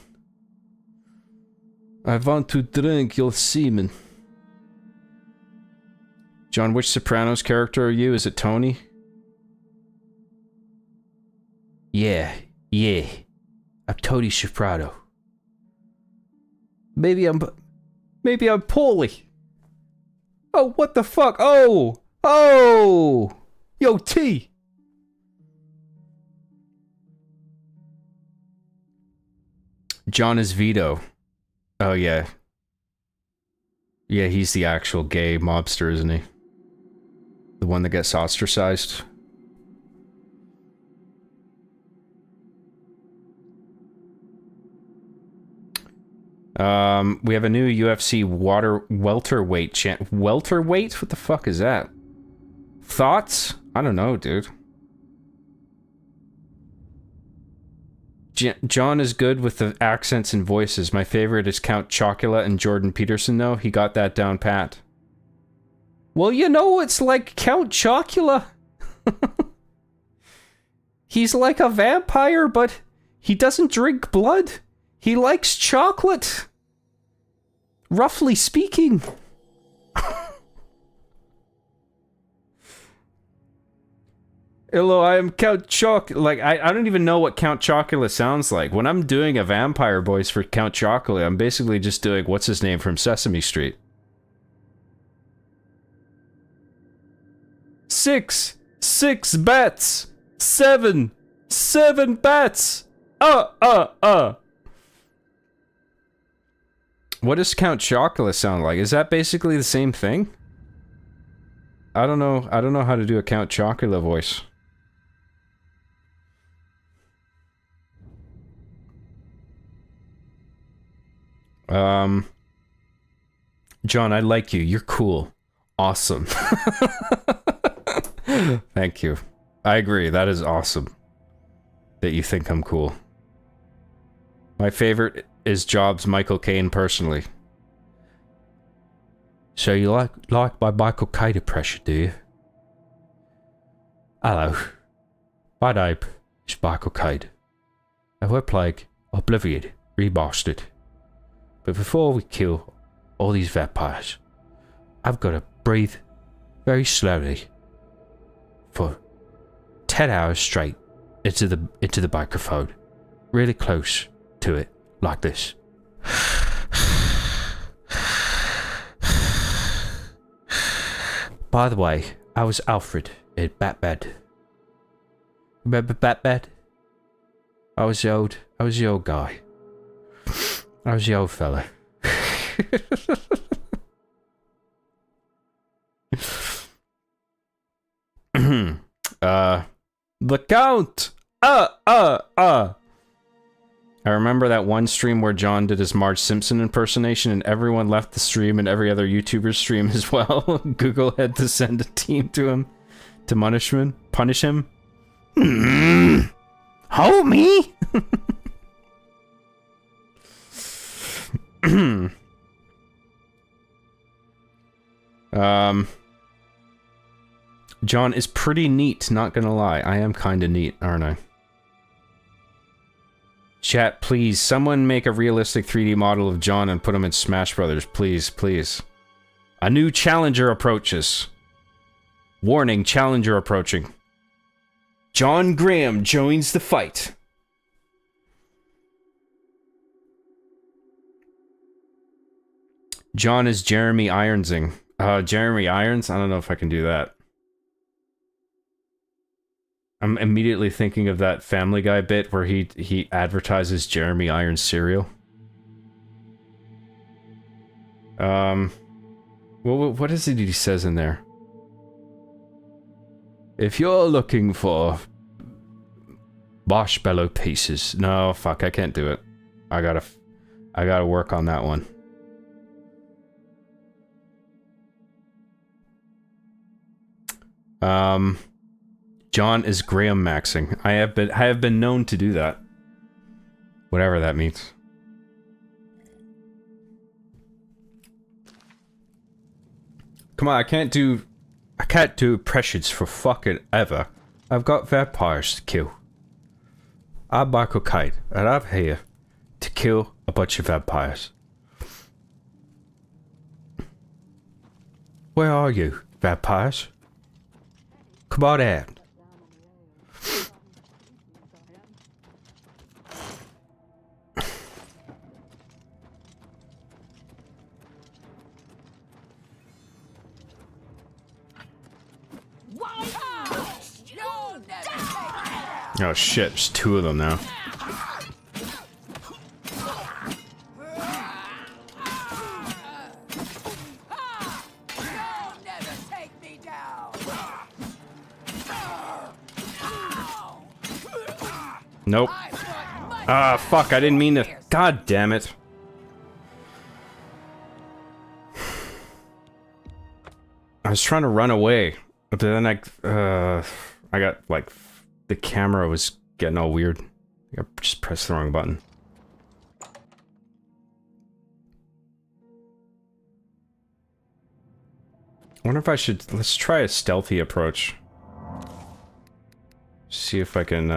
I want to drink your semen. John, which Sopranos character are you? Is it Tony? Yeah. I'm Tony Soprano. Maybe I'm Paulie. Oh, what the fuck? Oh! Yo, T! John is Vito. Oh, yeah. Yeah, he's the actual gay mobster, isn't he? The one that gets ostracized. We have a new UFC welterweight champ. Welterweight? What the fuck is that? Thoughts? I don't know, dude. John is good with the accents and voices. My favorite is Count Chocula and Jordan Peterson, though. He got that down pat. Well, you know, it's like Count Chocula. He's like a vampire, but he doesn't drink blood. He likes chocolate. Roughly speaking. Hello, I am Count Chocula. Like, I don't even know what Count Chocula sounds like. When I'm doing a vampire voice for Count Chocula, I'm basically just doing what's his name from Sesame Street. 6 bats. 7 bats. What does Count Chocula sound like? Is that basically the same thing? I don't know how to do a Count Chocula voice. John, I like you. You're cool. Awesome. Thank you. I agree. That is awesome. That you think I'm cool. My favorite is Jobs' Michael Caine personally. So you like my Michael Caine impression, do you? Hello. My name is Michael Caine. And we're playing Oblivion Remastered. But before we kill all these vampires, I've got to breathe very slowly for 10 hours straight into the microphone, really close to it, like this. By the way, I was Alfred in Batman. Remember Batman? I was the old guy. I was the old fella. The Count! I remember that one stream where John did his Marge Simpson impersonation and everyone left the stream and every other YouTuber's stream as well. Google had to send a team to him to punish him. Homie! John is pretty neat, not gonna lie. I am kinda neat, aren't I? Chat, please, someone make a realistic 3D model of John and put him in Smash Brothers, please, please. A new challenger approaches. Warning, challenger approaching. John Graham joins the fight. John is Jeremy Ironsing. Jeremy Irons? I don't know if I can do that. I'm immediately thinking of that Family Guy bit where he advertises Jeremy Irons cereal. What is it he says in there? If you're looking for marshmallow pieces, no, fuck, I can't do it. I gotta work on that one. John is Graham Maxing. I have been known to do that. Whatever that means. Come on, I can't do impressions for fucking ever. I've got vampires to kill. I'm Michael Kite, and I'm here to kill a bunch of vampires. Where are you, vampires? Come on out. Oh shit, there's two of them now. Nope. Ah, fuck, I didn't mean to. God damn it. I was trying to run away, but then I got, like, the camera was getting all weird. I just pressed the wrong button. I wonder if I should... Let's try a stealthy approach. See if I can,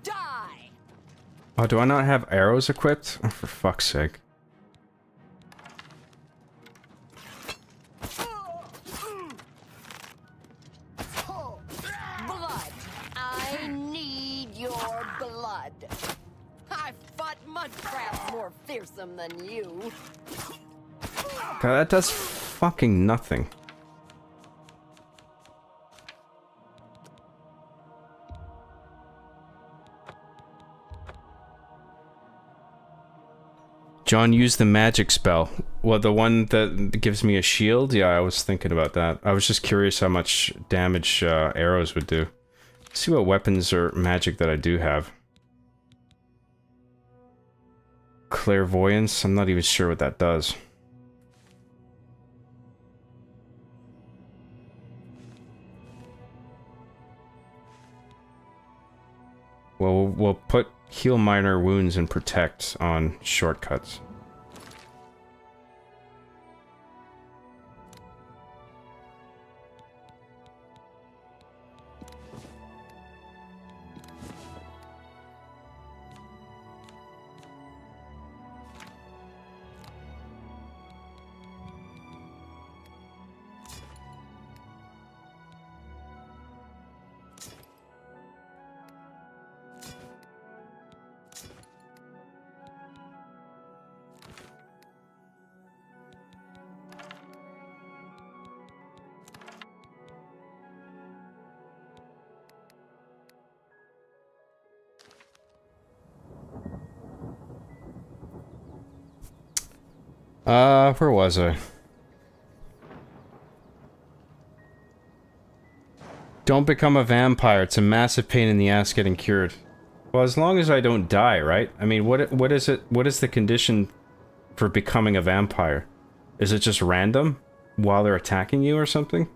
Die! Oh, do I not have arrows equipped? Oh, for fuck's sake. Blood. I need your blood. I've fought mudcrabs more fearsome than you. God, that does fucking nothing. John used the magic spell. Well, the one that gives me a shield? Yeah, I was thinking about that. I was just curious how much damage arrows would do. Let's see what weapons or magic that I do have. Clairvoyance? I'm not even sure what that does. Well, we'll put heal minor wounds and protect on shortcuts. Where was I? Don't become a vampire. It's a massive pain in the ass getting cured. Well, as long as I don't die, right? I mean, what is it? What is the condition for becoming a vampire? Is it just random? while they're attacking you or something.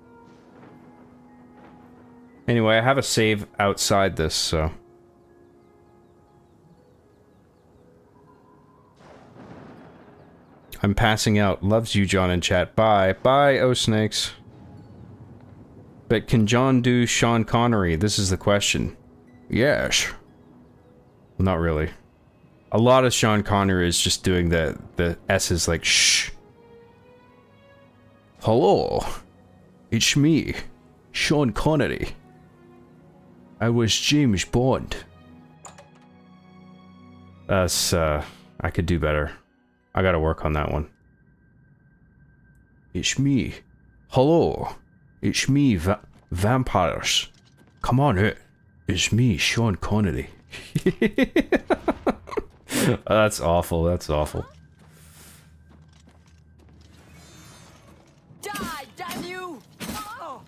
Anyway, I have a save outside this, so... I'm passing out. Loves you, John, in chat. Bye. Bye, oh snakes. But can John do Sean Connery? This is the question. Yes. Well, not really. A lot of Sean Connery is just doing the S's like, shh. Hello. It's me, Sean Connery. I was James Bond. That's, I could do better. I gotta work on that one. It's me. Hello. It's me, vampires. Come on out. It's me, Sean Connery. That's awful, that's awful. Die, damn you! Oh.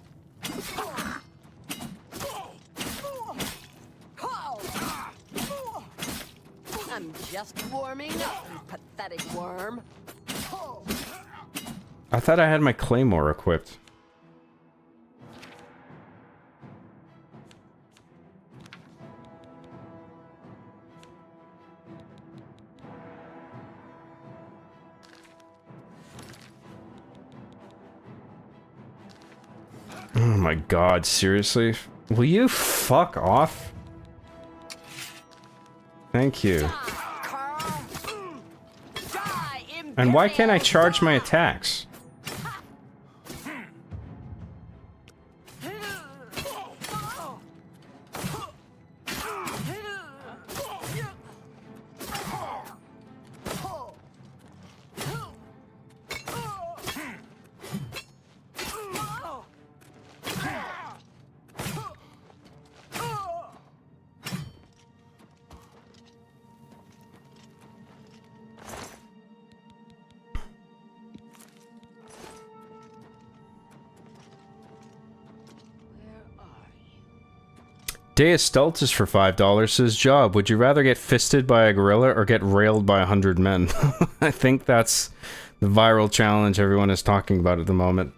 I'm just warming up, you pathetic worm. I thought I had my claymore equipped. Oh my god, seriously? Will you fuck off? Thank you. And why can't I charge my attacks? Deus Stultus for $5 says, Job, would you rather get fisted by a gorilla or get railed by 100 men? I think that's the viral challenge everyone is talking about at the moment.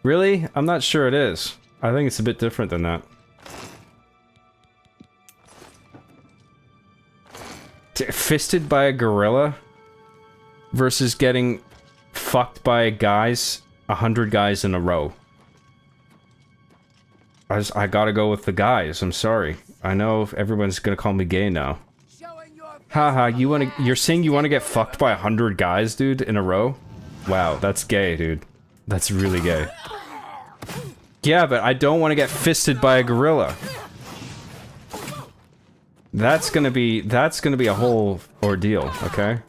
Really? I'm not sure it is. I think it's a bit different than that. Fisted by a gorilla versus getting fucked by guys, 100 guys in a row. I gotta go with the guys, I'm sorry. I know everyone's gonna call me gay now. Haha, you're saying you wanna get fucked by 100 guys, dude, in a row? Wow, that's gay, dude. That's really gay. Yeah, but I don't wanna get fisted by a gorilla. That's gonna be a whole ordeal, okay?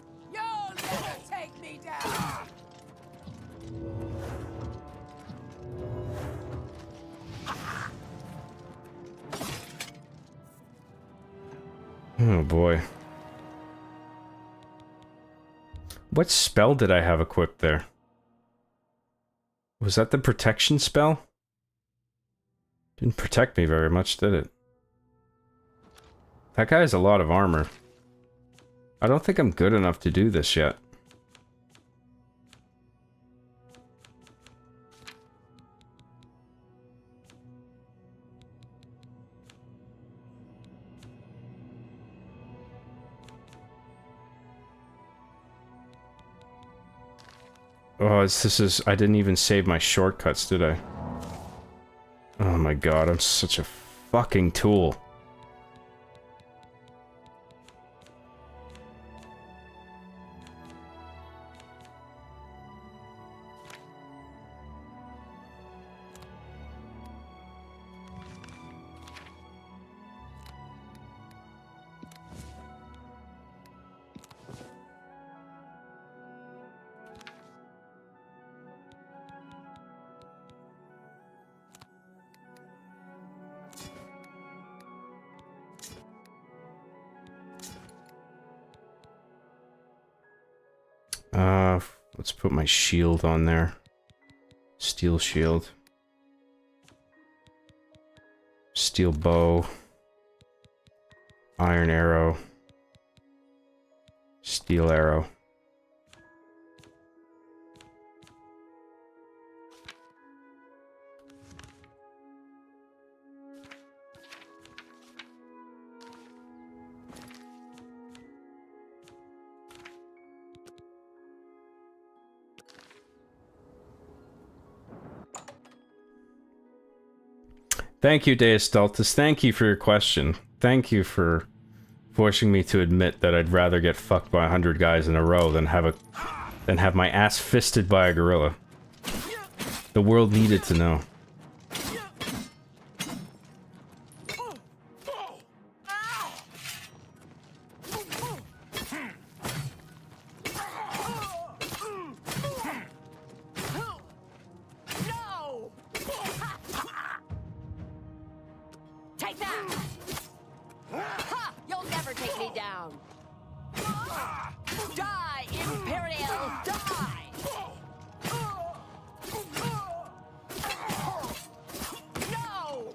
Oh boy. What spell did I have equipped there? Was that the protection spell? Didn't protect me very much, did it? That guy has a lot of armor. I don't think I'm good enough to do this yet. Oh, I didn't even save my shortcuts, did I? Oh my god, I'm such a fucking tool. Let's put my shield on there. Steel shield. Steel bow. Iron arrow. Steel arrow. Thank you, Deus Daltus. Thank you for your question. Thank you for forcing me to admit that I'd rather get fucked by 100 guys in a row than have my ass fisted by a gorilla. The world needed to know. Take that! Ha! You'll never take me down! Die, Imperial! Die! No!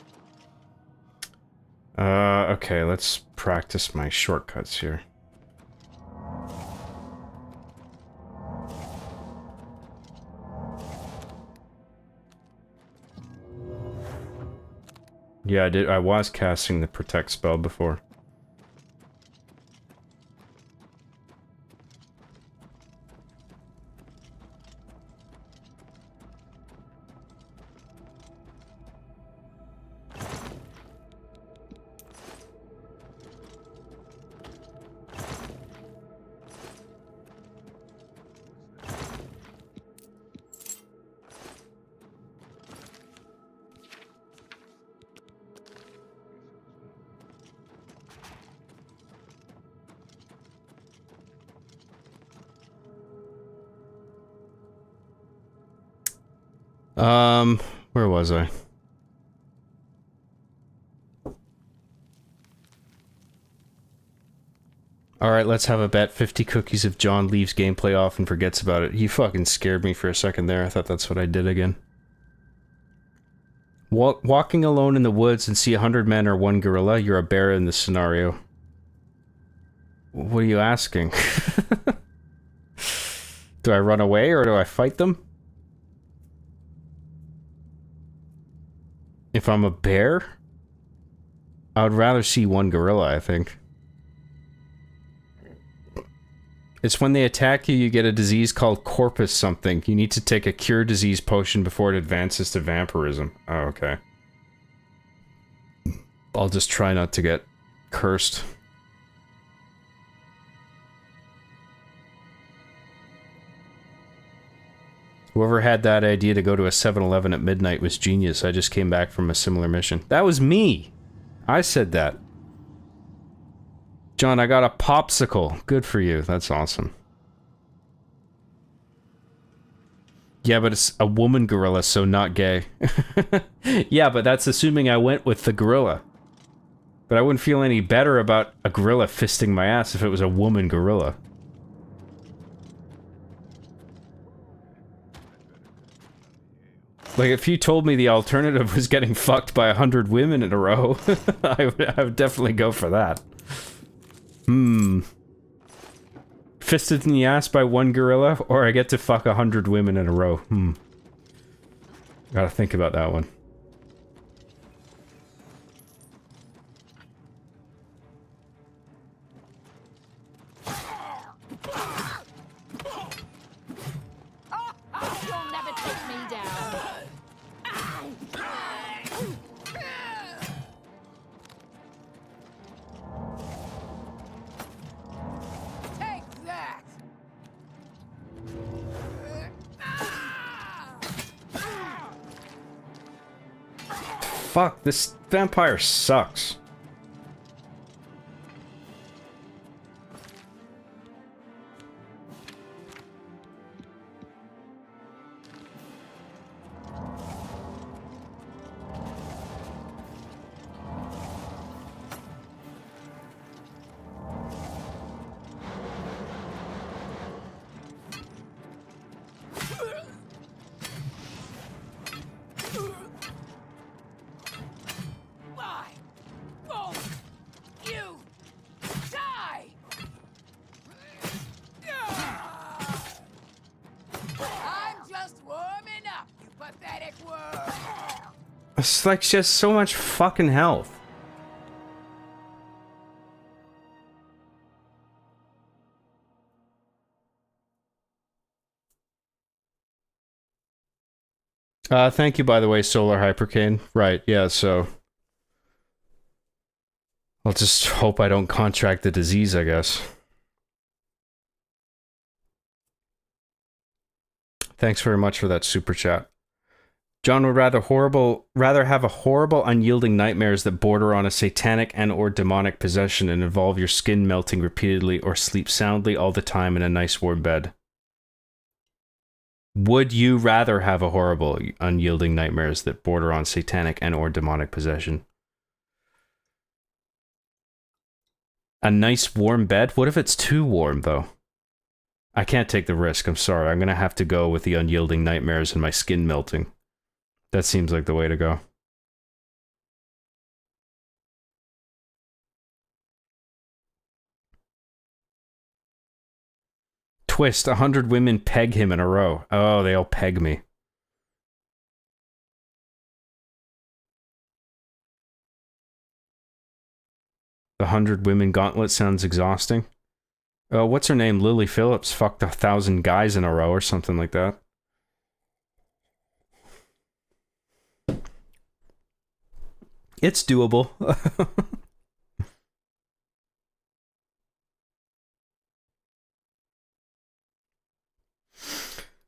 Okay, let's practice my shortcuts here. Yeah, I was casting the protect spell before. Where was I? Alright, let's have a bet. 50 cookies if John leaves gameplay off and forgets about it. You fucking scared me for a second there. I thought that's what I did again. Walking alone in the woods and see 100 men or one gorilla, you're a bear in this scenario. What are you asking? Do I run away or do I fight them? If I'm a bear, I would rather see one gorilla, I think. It's when they attack you, you get a disease called corpus something. You need to take a cure disease potion before it advances to vampirism. Oh, okay. I'll just try not to get cursed. Whoever had that idea to go to a 7-Eleven at midnight was genius. I just came back from a similar mission. That was me! I said that. John, I got a popsicle. Good for you. That's awesome. Yeah, but it's a woman gorilla, so not gay. Yeah, but that's assuming I went with the gorilla. But I wouldn't feel any better about a gorilla fisting my ass if it was a woman gorilla. Like, if you told me the alternative was getting fucked by 100 women in a row, I would definitely go for that. Fisted in the ass by one gorilla, or I get to fuck 100 women in a row. Gotta think about that one. You'll never take me down! Take that! Fuck, this vampire sucks. Why won't you die? I'm just warming up, you pathetic worm. It's like she has so much fucking health. Thank you, by the way, Solar Hypercane. Right, yeah, so... I'll just hope I don't contract the disease, I guess. Thanks very much for that super chat. John would rather have a horrible, unyielding nightmares that border on a satanic and or demonic possession and involve your skin melting repeatedly, or sleep soundly all the time in a nice warm bed. Would you rather have a horrible, unyielding nightmares that border on satanic and or demonic possession? A nice warm bed? What if it's too warm, though? I can't take the risk, I'm sorry. I'm gonna have to go with the unyielding nightmares and my skin melting. That seems like the way to go. Twist, 100 women peg him in a row. Oh, they all peg me. The 100 women gauntlet sounds exhausting. What's her name? Lily Phillips fucked 1,000 guys in a row or something like that. It's doable.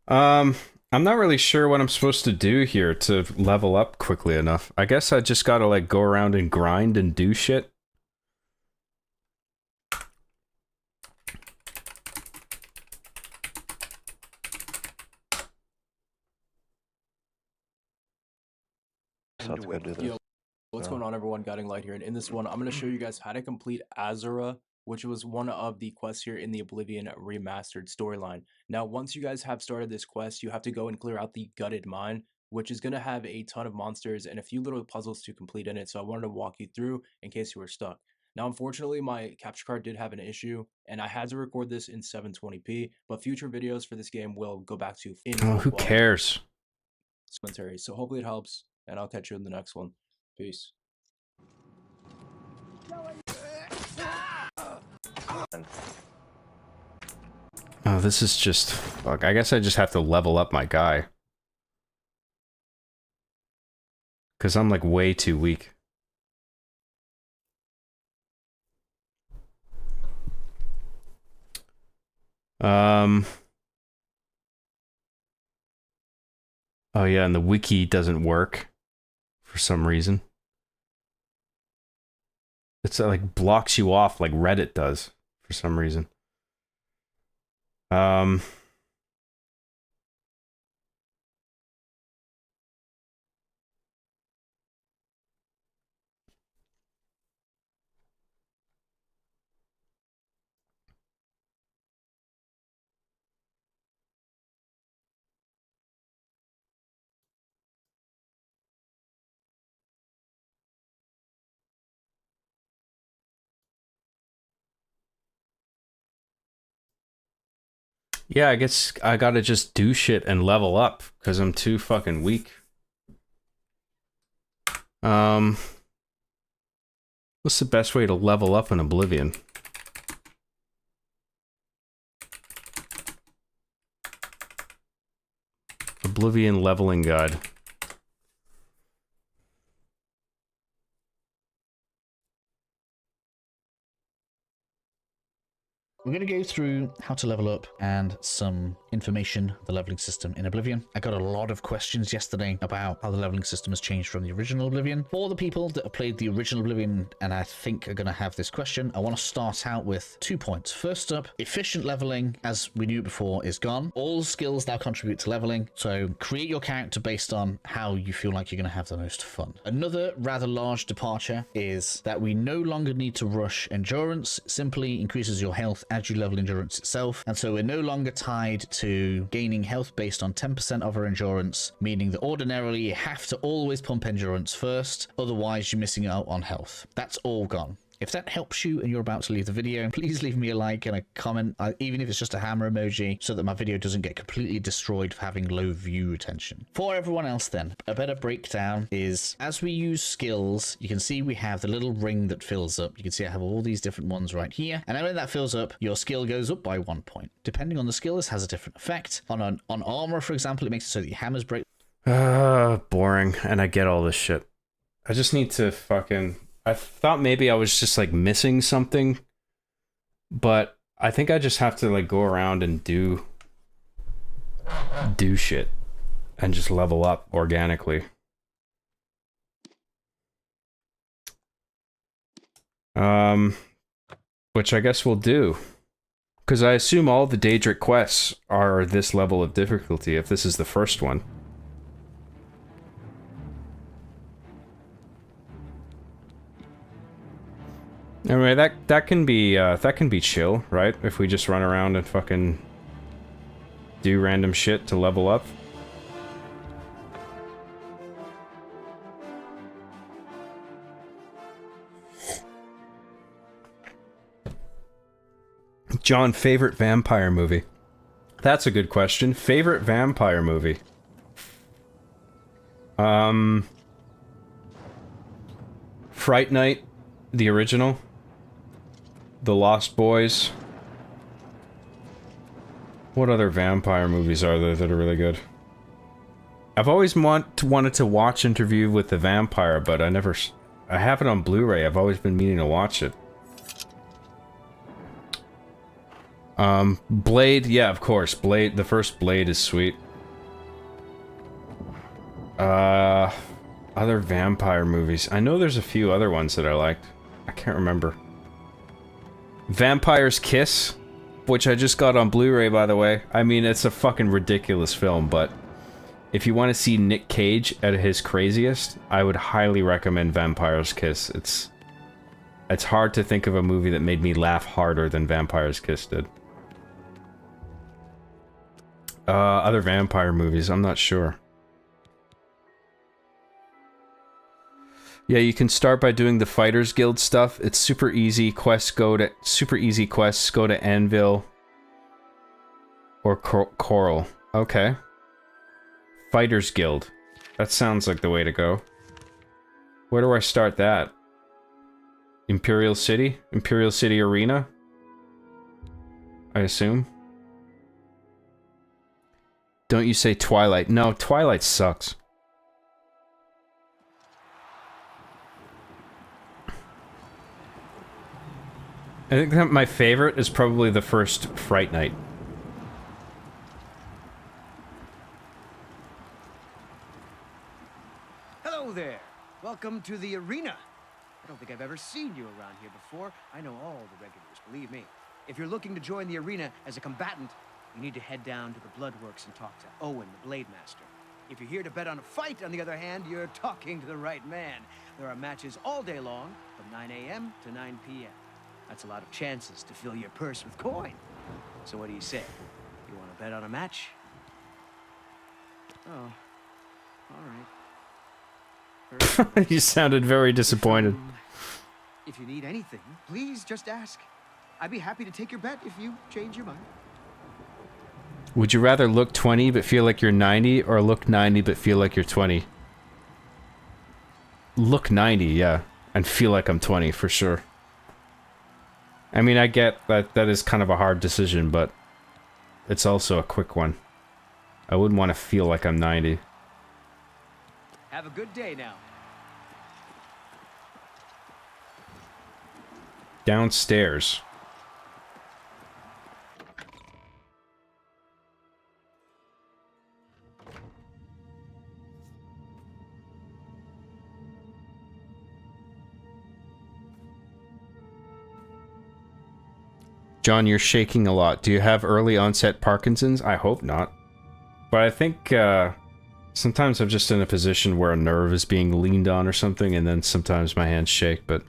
I'm not really sure what I'm supposed to do here to level up quickly enough. I guess I just gotta like go around and grind and do shit. Yo, what's going on, everyone? Guiding Light here, and in this one, I'm going to show you guys how to complete Azura, which was one of the quests here in the Oblivion Remastered storyline. Now, once you guys have started this quest, you have to go and clear out the Gutted Mine, which is going to have a ton of monsters and a few little puzzles to complete in it, so I wanted to walk you through in case you were stuck. Now, unfortunately, my capture card did have an issue, and I had to record this in 720p, but future videos for this game will go back to... Oh, who cares? So hopefully it helps, and I'll catch you in the next one. Peace. Oh, this is just... Fuck, I guess I just have to level up my guy. Because I'm like way too weak. Oh yeah, and the wiki doesn't work for some reason. It's like blocks you off like Reddit does for some reason. Yeah, I guess I gotta just do shit and level up because I'm too fucking weak. What's the best way to level up in Oblivion? Oblivion leveling guide. We're going to go through how to level up and some information, the leveling system in Oblivion. I got a lot of questions yesterday about how the leveling system has changed from the original Oblivion. For the people that have played the original Oblivion and I think are going to have this question, I want to start out with 2 points. First up, efficient leveling, as we knew before, is gone. All skills now contribute to leveling, so create your character based on how you feel like you're going to have the most fun. Another rather large departure is that we no longer need to rush endurance, simply increases your health as you level endurance itself, and so we're no longer tied to gaining health based on 10% of our endurance, meaning that ordinarily you have to always pump endurance first, otherwise you're missing out on health. That's all gone. If that helps you and you're about to leave the video, please leave me a like and a comment, even if it's just a hammer emoji, so that my video doesn't get completely destroyed for having low view retention. For everyone else then, a better breakdown is, as we use skills, you can see we have the little ring that fills up. You can see I have all these different ones right here, and when that fills up, your skill goes up by 1 point. Depending on the skill, this has a different effect. On armor, for example, it makes it so that your hammers break. Boring. And I get all this shit. I just need to fucking... I thought maybe I was just like missing something, but I think I just have to like go around and do shit and just level up organically. Which I guess we'll do. Because I assume all the Daedric quests are this level of difficulty, if this is the first one. Anyway, that can be chill, right? If we just run around and fucking do random shit to level up. John, favorite vampire movie? That's a good question. Favorite vampire movie? Fright Night, the original. The Lost Boys. What other vampire movies are there that are really good? I've always wanted to watch Interview with the Vampire, but I have it on Blu-ray. I've always been meaning to watch it. Blade, yeah, of course. Blade, the first Blade is sweet. Other vampire movies. I know there's a few other ones that I liked. I can't remember. Vampire's Kiss, which I just got on Blu-ray, by the way. I mean, it's a fucking ridiculous film, but if you want to see Nick Cage at his craziest, I would highly recommend Vampire's Kiss. It's hard to think of a movie that made me laugh harder than Vampire's Kiss did. Other vampire movies, I'm not sure. Yeah, you can start by doing the Fighters Guild stuff. It's super easy. Super easy quests. Go to Anvil or Coral. Okay. Fighters Guild. That sounds like the way to go. Where do I start that? Imperial City? Imperial City Arena? I assume. Don't you say Twilight. No, Twilight sucks. I think that my favorite is probably the first Fright Night. Hello there. Welcome to the arena. I don't think I've ever seen you around here before. I know all the regulars, believe me. If you're looking to join the arena as a combatant, you need to head down to the Bloodworks and talk to Owen, the Blade Master. If you're here to bet on a fight, on the other hand, you're talking to the right man. There are matches all day long, from 9 a.m. to 9 p.m. That's a lot of chances to fill your purse with coin. So what do you say? You want to bet on a match? Oh, all right. You sounded very disappointed. If you need anything, please just ask. I'd be happy to take your bet if you change your mind. Would you rather look 20 but feel like you're 90, or look 90 but feel like you're 20? Look 90, yeah. And feel like I'm 20, for sure. I mean, I get that that is kind of a hard decision, but it's also a quick one. I wouldn't want to feel like I'm 90. Have a good day now. Downstairs. John, you're shaking a lot. Do you have early onset Parkinson's? I hope not. But I think sometimes I'm just in a position where a nerve is being leaned on or something, and then sometimes my hands shake, but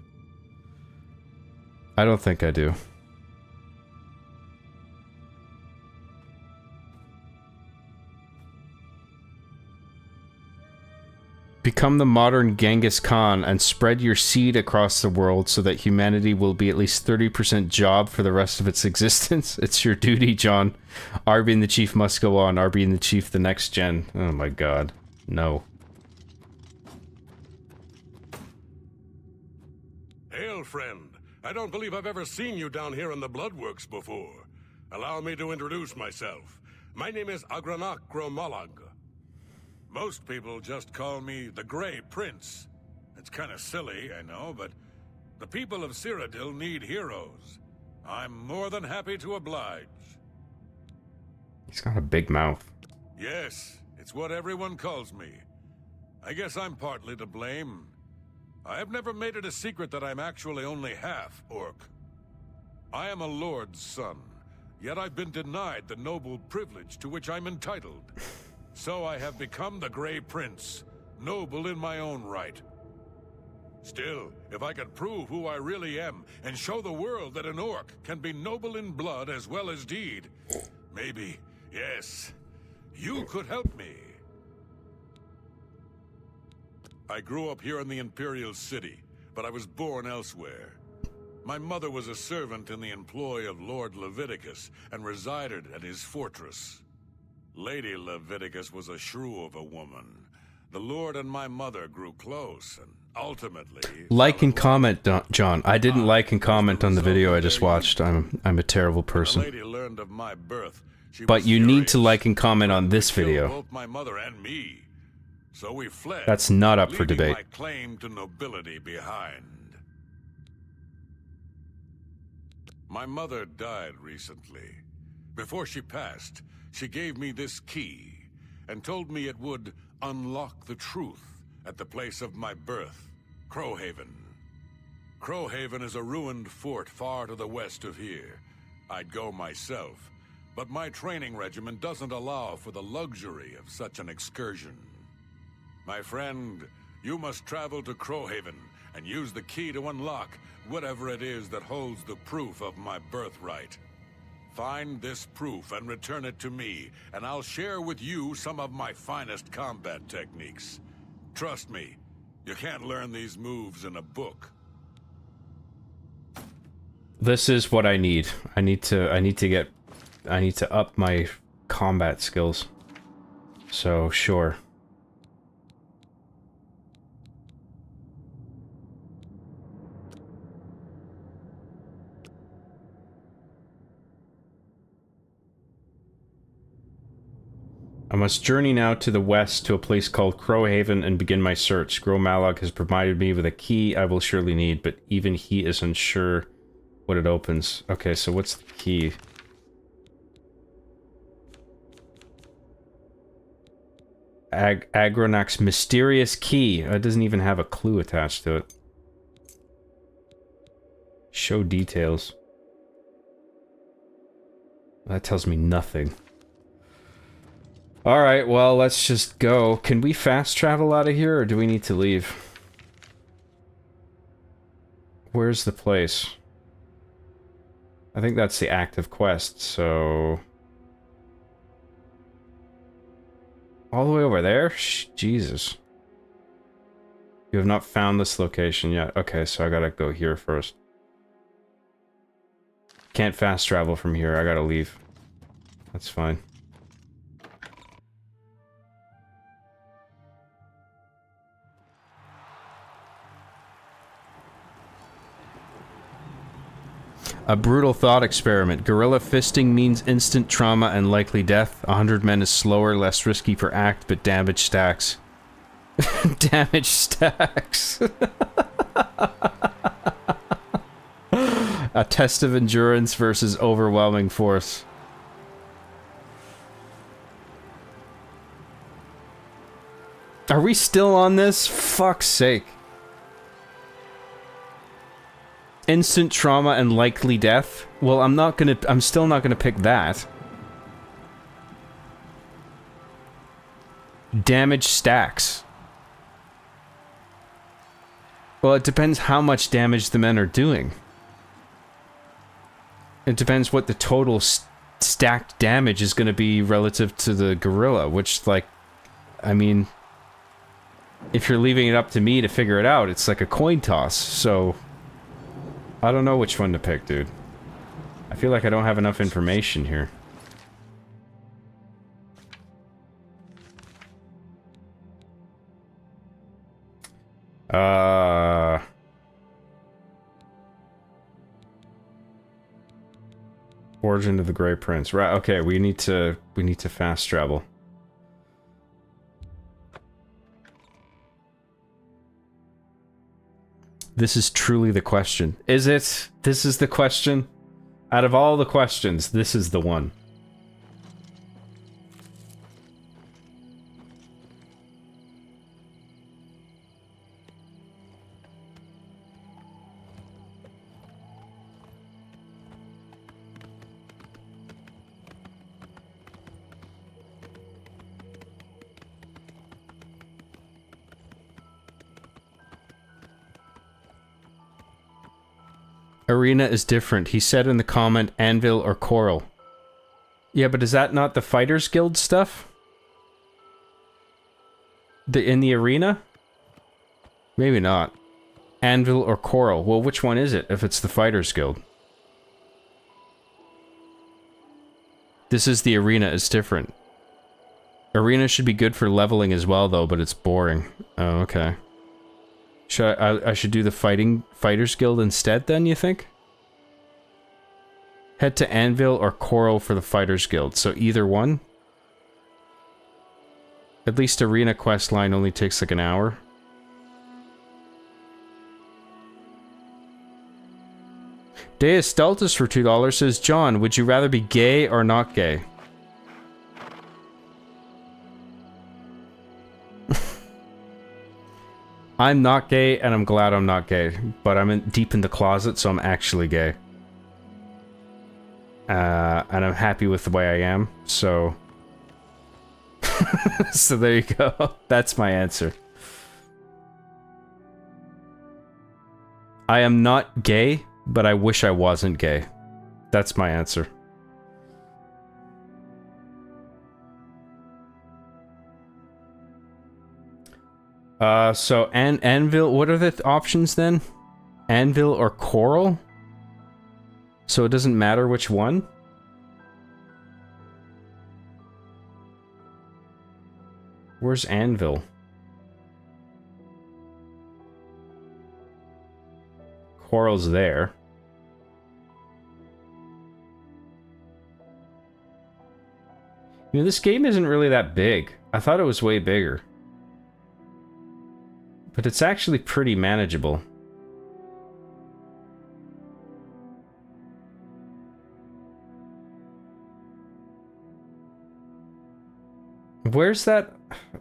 I don't think I do. Become the modern Genghis Khan and spread your seed across the world so that humanity will be at least 30% job for the rest of its existence. It's your duty, John. R being the chief must go on. R being the chief the next gen. Oh my god. No. Hail, friend. I don't believe I've ever seen you down here in the Bloodworks before. Allow me to introduce myself. My name is Agranakro Malag. Most people just call me the Grey Prince. It's kind of silly, I know, but the people of Cyrodiil need heroes. I'm more than happy to oblige. He's got a big mouth. Yes, it's what everyone calls me. I guess I'm partly to blame. I have never made it a secret that I'm actually only half orc. I am a lord's son, yet I've been denied the noble privilege to which I'm entitled. So I have become the Grey Prince, noble in my own right. Still, if I could prove who I really am and show the world that an orc can be noble in blood as well as deed, maybe, yes, you could help me. I grew up here in the Imperial City, but I was born elsewhere. My mother was a servant in the employ of Lord Leviticus and resided at his fortress. Lady Leviticus was a shrew of a woman. The Lord and my mother grew close, and ultimately... Like and comment, John. I didn't like and comment on the video I just watched. I'm a terrible person. The lady learned of my birth. But you need to like and comment on this video. Both my mother and me. So we fled. That's not up for leaving debate. My claim to nobility behind. My mother died recently. Before she passed, she gave me this key and told me it would unlock the truth at the place of my birth, Crowhaven. Crowhaven is a ruined fort far to the west of here. I'd go myself, but my training regimen doesn't allow for the luxury of such an excursion. My friend, you must travel to Crowhaven and use the key to unlock whatever it is that holds the proof of my birthright. Find this proof and return it to me, and I'll share with you some of my finest combat techniques. Trust me, you can't learn these moves in a book. This is what I need. I need to up my combat skills. So, sure. I must journey now to the west to a place called Crowhaven and begin my search. Gro Malog has provided me with a key I will surely need, but even he is unsure what it opens. Okay, so what's the key? Agronach's mysterious key. It doesn't even have a clue attached to it. Show details. That tells me nothing. Alright, well, let's just go. Can we fast travel out of here, or do we need to leave? Where's the place? I think that's the active quest, so... all the way over there? Jesus. You have not found this location yet. Okay, so I gotta go here first. Can't fast travel from here, I gotta leave. That's fine. A brutal thought experiment. Guerrilla fisting means instant trauma and likely death. 100 men is slower, less risky per act, but damage stacks. Damage stacks. A test of endurance versus overwhelming force. Are we still on this? Fuck's sake. Instant trauma and likely death? Well, I'm still not gonna pick that. Damage stacks. Well, it depends how much damage the men are doing. It depends what the total stacked damage is gonna be relative to the gorilla, which, like, I mean, if you're leaving it up to me to figure it out, it's like a coin toss, so... I don't know which one to pick, dude. I feel like I don't have enough information here. Origin of the Grey Prince. Right, okay, we need to fast travel. This is truly the question. Is it? This is the question? Out of all the questions, this is the one. Arena is different. He said in the comment, anvil or coral. Yeah, but is that not the Fighters Guild stuff? In the arena? Maybe not. Anvil or coral. Well, which one is it if it's the Fighters Guild? This is the arena. It's different. Arena should be good for leveling as well, though, but it's boring. Oh, okay. Should I should do the Fighters Guild instead then, you think? Head to Anvil or Coral for the Fighters Guild, so either one? At least Arena quest line only takes like an hour. Deus Stultus for $2 says, John, would you rather be gay or not gay? I'm not gay, and I'm glad I'm not gay. But I'm deep in the closet, so I'm actually gay. And I'm happy with the way I am, so... so there you go. That's my answer. I am not gay, but I wish I wasn't gay. That's my answer. So Anvil, what are the options then? Anvil or Coral? So it doesn't matter which one? Where's Anvil? Coral's there. You know, this game isn't really that big. I thought it was way bigger. But it's actually pretty manageable. Where's that?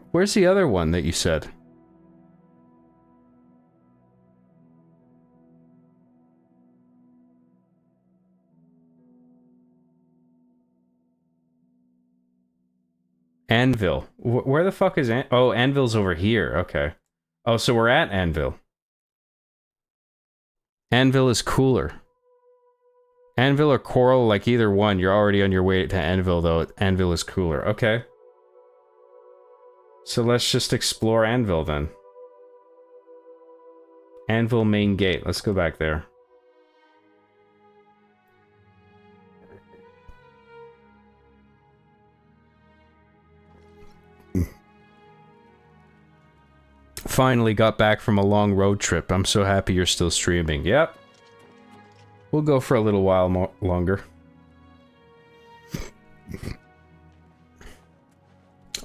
Where's the other one that you said? Anvil. Where the fuck is Oh, Anvil's over here. Okay. Oh, so we're at Anvil. Anvil is cooler. Anvil or Coral, like either one. You're already on your way to Anvil, though. Anvil is cooler. Okay. So let's just explore Anvil, then. Anvil main gate. Let's go back there. Finally got back from a long road trip. I'm so happy you're still streaming. Yep. We'll go for a little while longer.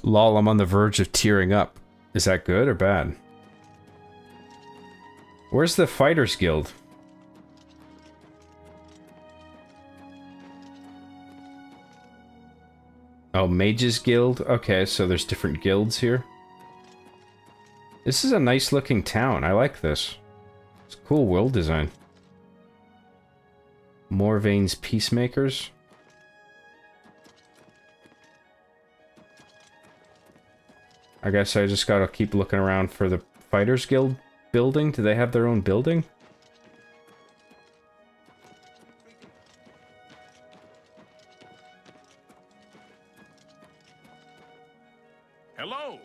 Lol, I'm on the verge of tearing up. Is that good or bad? Where's the Fighters Guild? Oh, Mages Guild? Okay, so there's different guilds here. This is a nice looking town. I like this. It's a cool world design. Morvaine's Peacemakers. I guess I just gotta keep looking around for the Fighters Guild building. Do they have their own building? Hello.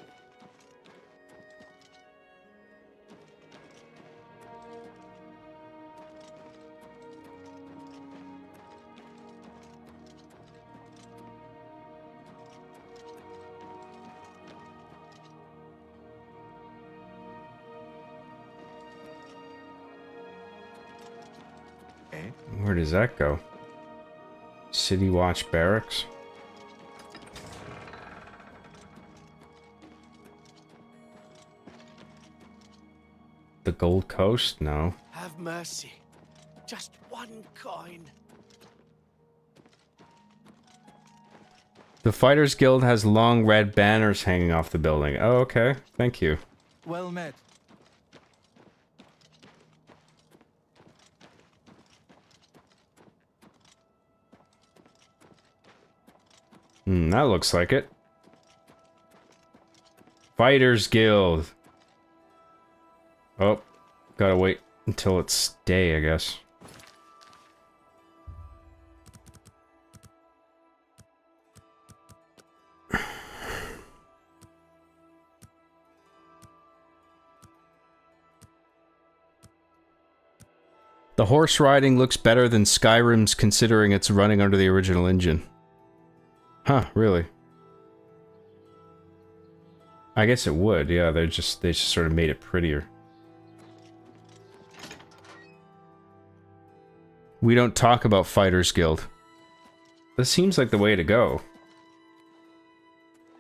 Where does that go? City Watch Barracks? the Gold Coast? No. Have mercy. Just one coin. The Fighters Guild has long red banners hanging off the building. Oh, okay. Thank you. Well met. That looks like it. Fighters Guild. Oh, gotta wait until it's day, I guess. The horse riding looks better than Skyrim's considering it's running under the original engine. Huh, really? I guess it would, yeah, they just sort of made it prettier. We don't talk about Fighters Guild. This seems like the way to go.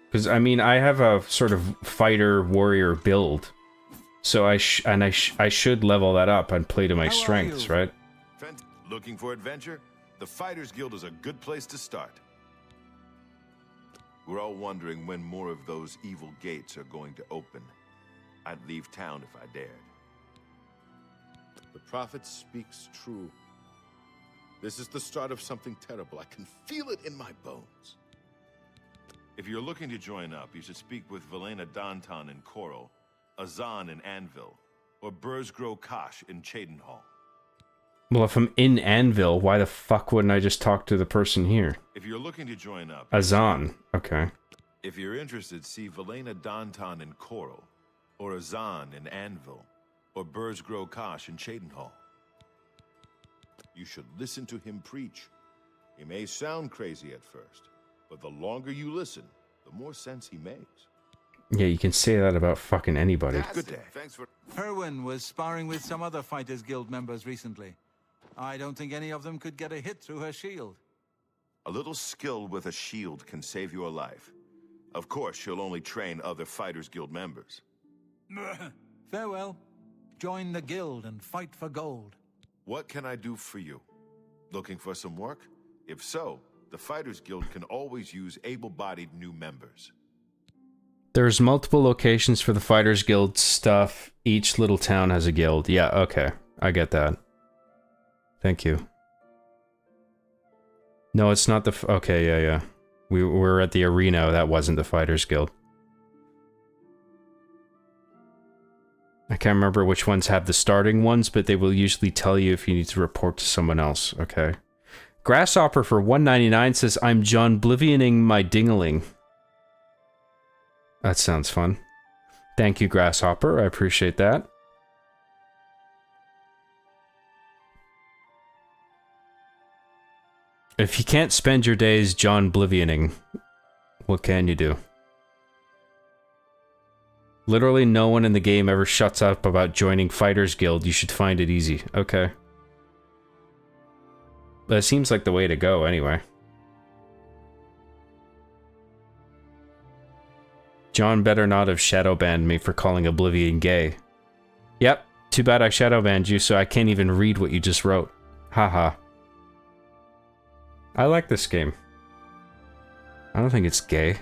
Because, I mean, I have a sort of fighter warrior build. So I should level that up and play to my strengths, right? Looking for adventure? The Fighters Guild is a good place to start. We're all wondering when more of those evil gates are going to open. I'd leave town if I dared. The prophet speaks true. This is the start of something terrible. I can feel it in my bones. If you're looking to join up, you should speak with Velena Danton in Coral, Azan in Anvil, or Burzgrow Kosh in Cheydinhall. Well, if I'm in Anvil, why the fuck wouldn't I just talk to the person here? If you're looking to join up... Azan, okay. If you're interested, see Velena Danton in Coral, or Azan in Anvil, or Burzgrow Kosh in Cheydinhall. You should listen to him preach. He may sound crazy at first, but the longer you listen, the more sense he makes. Yeah, you can say that about fucking anybody. Good day. Thanks for... Herwin was sparring with some other Fighters Guild members recently. I don't think any of them could get a hit through her shield. A little skill with a shield can save your life. Of course, she'll only train other Fighters Guild members. Farewell. Join the guild and fight for gold. What can I do for you? Looking for some work? If so, the Fighters Guild can always use able-bodied new members. There's multiple locations for the Fighters Guild stuff. Each little town has a guild. Yeah, okay. I get that. Thank you. No, it's not the... okay, yeah. We were at the arena. That wasn't the Fighters Guild. I can't remember which ones have the starting ones, but they will usually tell you if you need to report to someone else. Okay. Grasshopper for $1.99 says, I'm John Blivioning my dingaling. That sounds fun. Thank you, Grasshopper. I appreciate that. If you can't spend your days John Blivioning, what can you do? Literally no one in the game ever shuts up about joining Fighters Guild. You should find it easy. Okay. But it seems like the way to go anyway. John better not have shadow banned me for calling Oblivion gay. Yep, too bad I shadow banned you so I can't even read what you just wrote. Haha. I like this game. I don't think it's gay.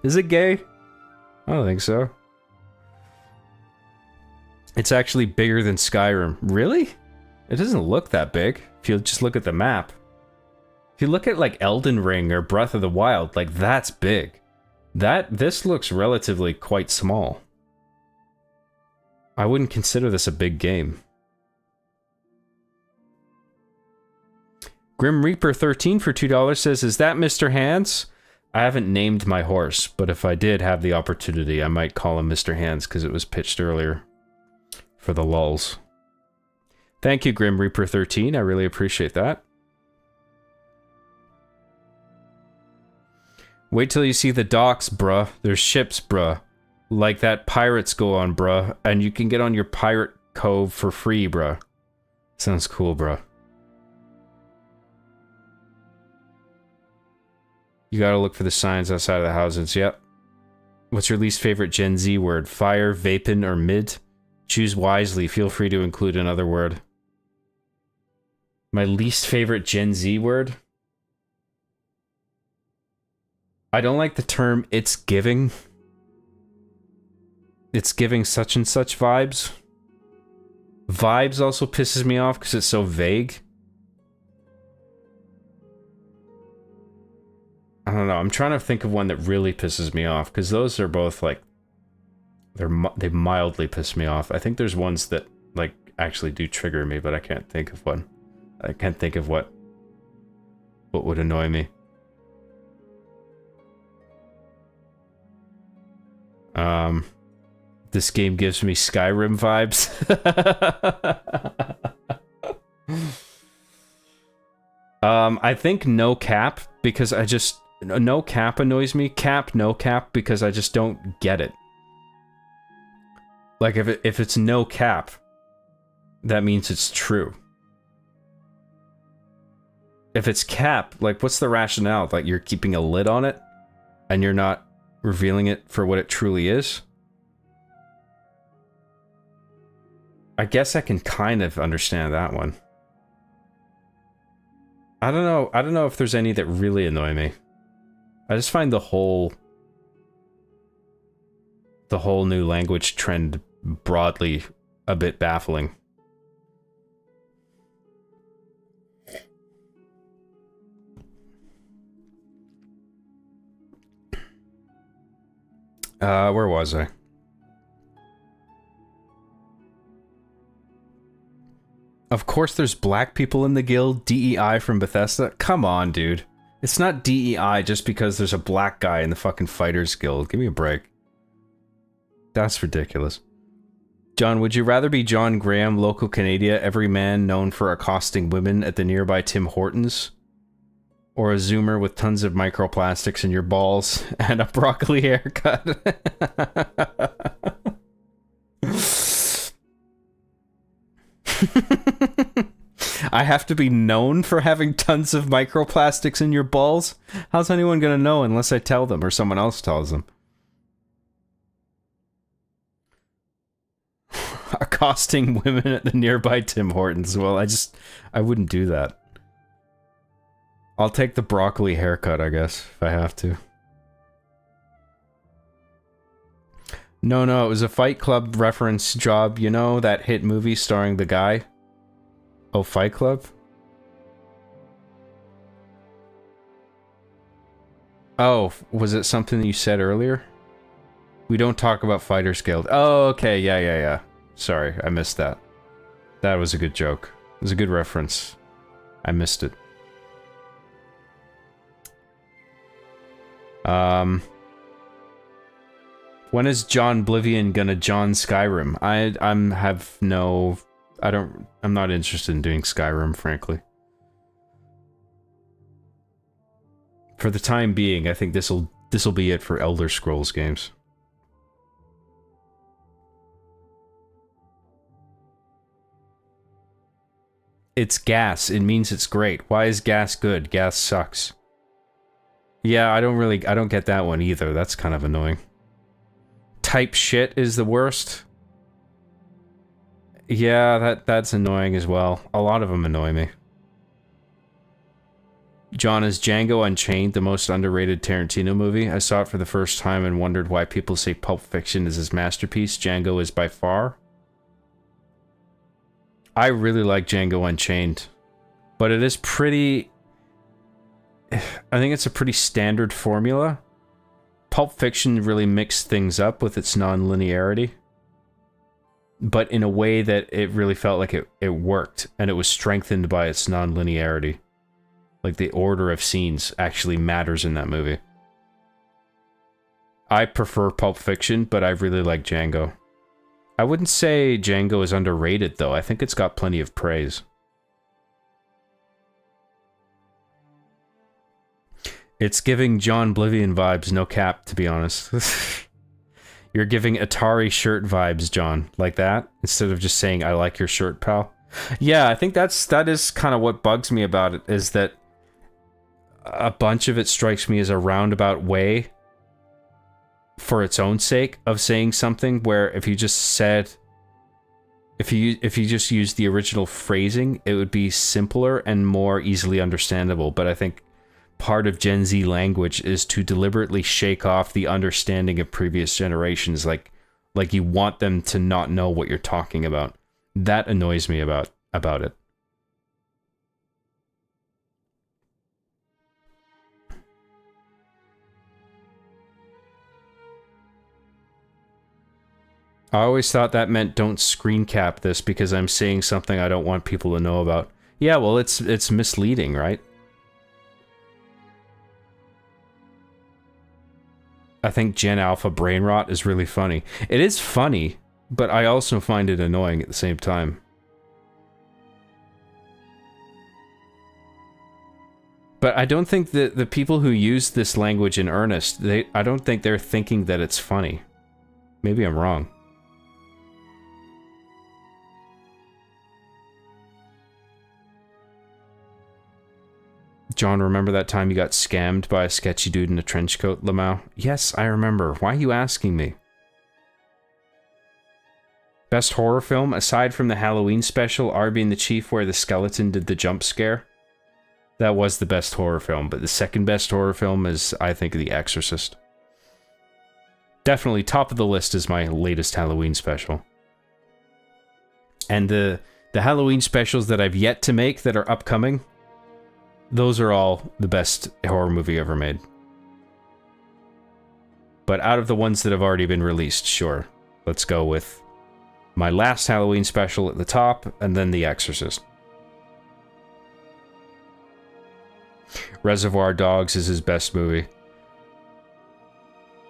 Is it gay? I don't think so. It's actually bigger than Skyrim. Really? It doesn't look that big, if you just look at the map. If you look at, like, Elden Ring or Breath of the Wild, like, that's big. This looks relatively quite small. I wouldn't consider this a big game. Grim Reaper 13 for $2 says, is that Mr. Hands? I haven't named my horse, but if I did have the opportunity, I might call him Mr. Hands because it was pitched earlier. For the lulz. Thank you, Grim Reaper 13. I really appreciate that. Wait till you see the docks, bruh. There's ships, bruh. Like that pirates go on, bruh. And you can get on your pirate cove for free, bruh. Sounds cool, bruh. You gotta look for the signs outside of the houses, yep. What's your least favorite Gen Z word? Fire, vapin, or mid? Choose wisely. Feel free to include another word. My least favorite Gen Z word? I don't like the term "it's giving." It's giving such and such vibes. Vibes also pisses me off because it's so vague. I don't know. I'm trying to think of one that really pisses me off because those are both like they mildly piss me off. I think there's ones that like actually do trigger me, but I can't think of one. I can't think of what would annoy me. This game gives me Skyrim vibes. I think no cap because I just no cap annoys me. Cap, no cap because I just don't get it. Like if it's no cap, that means it's true. If it's cap, like what's the rationale? Like you're keeping a lid on it and you're not revealing it for what it truly is? I guess I can kind of understand that one. I don't know. I don't know if there's any that really annoy me. I just find the whole new language trend broadly a bit baffling. Where was I? Of course there's black people in the guild. DEI from Bethesda. Come on, dude. It's not DEI just because there's a black guy in the fucking Fighters Guild. Give me a break. That's ridiculous. John, would you rather be John Graham, local Canada, every man known for accosting women at the nearby Tim Hortons? Or a Zoomer with tons of microplastics in your balls and a broccoli haircut? I have to be known for having tons of microplastics in your balls? How's anyone gonna know unless I tell them or someone else tells them? Accosting women at the nearby Tim Hortons. Well, I wouldn't do that. I'll take the broccoli haircut, I guess, if I have to. No, it was a Fight Club reference job. You know that hit movie starring the guy? Oh, Fight Club? Oh, was it something you said earlier? We don't talk about Fighters Guild. Oh, okay, yeah. Sorry, I missed that. That was a good joke. It was a good reference. I missed it. When is John Oblivion gonna John Skyrim? I'm not interested in doing Skyrim, frankly. For the time being, I think this'll be it for Elder Scrolls games. It's gas. It means it's great. Why is gas good? Gas sucks. Yeah, I don't get that one either. That's kind of annoying. Type shit is the worst. Yeah, that's annoying as well. A lot of them annoy me. John, is Django Unchained the most underrated Tarantino movie? I saw it for the first time and wondered why people say Pulp Fiction is his masterpiece. Django is by far. I really like Django Unchained, but it is pretty... I think it's a pretty standard formula. Pulp Fiction really mixed things up with its non-linearity, but in a way that it really felt like it worked, and it was strengthened by its non-linearity. Like, the order of scenes actually matters in that movie. I prefer Pulp Fiction, but I really like Django. I wouldn't say Django is underrated, though. I think it's got plenty of praise. It's giving John Oblivion vibes, no cap, to be honest. You're giving Atari shirt vibes, John, like that, instead of just saying, I like your shirt, pal. Yeah, I think that is kind of what bugs me about it, is that a bunch of it strikes me as a roundabout way for its own sake of saying something, where if you just said, if you just used the original phrasing, it would be simpler and more easily understandable. But I think part of Gen Z language is to deliberately shake off the understanding of previous generations, like you want them to not know what you're talking about. That annoys me about it. I always thought that meant don't screen cap this because I'm saying something I don't want people to know about. Yeah, well, it's misleading, right? I think Gen Alpha brain rot is really funny. It is funny, but I also find it annoying at the same time. But I don't think that the people who use this language in earnest, I don't think they're thinking that it's funny. Maybe I'm wrong. John, remember that time you got scammed by a sketchy dude in a trench coat, Lamau? Yes, I remember. Why are you asking me? Best horror film, aside from the Halloween special, Arby and the Chief, where the skeleton did the jump scare. That was the best horror film, but the second best horror film is, I think, The Exorcist. Definitely top of the list is my latest Halloween special. And the Halloween specials that I've yet to make that are upcoming, those are all the best horror movie ever made. But out of the ones that have already been released, sure. Let's go with my last Halloween special at the top, and then The Exorcist. Reservoir Dogs is his best movie.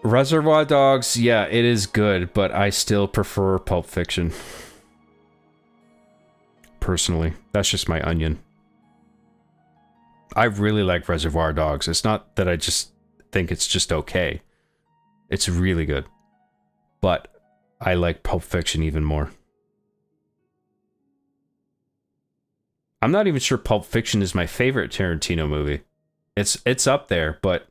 Reservoir Dogs, yeah, it is good, but I still prefer Pulp Fiction. Personally, that's just my onion. I really like Reservoir Dogs. It's not that I just think it's just okay. It's really good. But I like Pulp Fiction even more. I'm not even sure Pulp Fiction is my favorite Tarantino movie. It's up there, but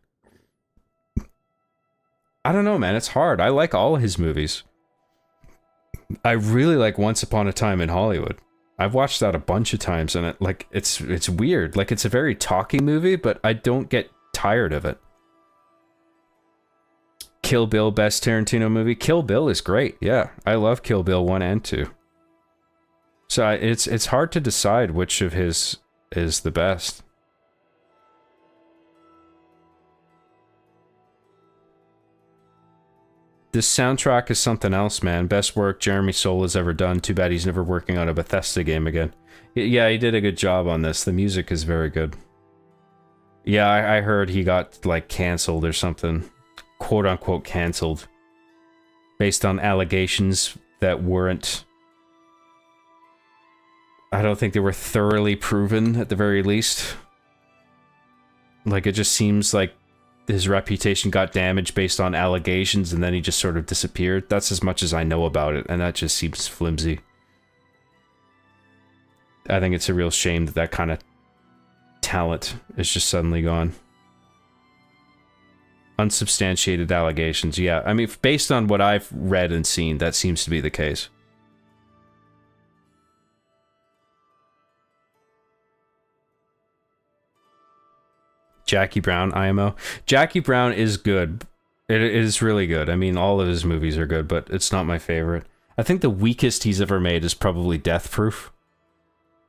I don't know, man. It's hard. I like all of his movies. I really like Once Upon a Time in Hollywood. I've watched that a bunch of times, and it's weird. Like, it's a very talky movie, but I don't get tired of it. Kill Bill, best Tarantino movie. Kill Bill is great. Yeah, I love Kill Bill 1 and 2. So it's hard to decide which of his is the best. This soundtrack is something else, man. Best work Jeremy Soule has ever done. Too bad he's never working on a Bethesda game again. Yeah, he did a good job on this. The music is very good. Yeah, I heard he got, like, cancelled or something. Quote-unquote cancelled. Based on allegations that weren't... I don't think they were thoroughly proven, at the very least. Like, it just seems like his reputation got damaged based on allegations, and then he just sort of disappeared. That's as much as I know about it, and that just seems flimsy. I think it's a real shame that that kind of talent is just suddenly gone. Unsubstantiated allegations, yeah. I mean, based on what I've read and seen, that seems to be the case. Jackie Brown, IMO. Jackie Brown is good. It is really good. I mean, all of his movies are good, but it's not my favorite. I think the weakest he's ever made is probably Death Proof.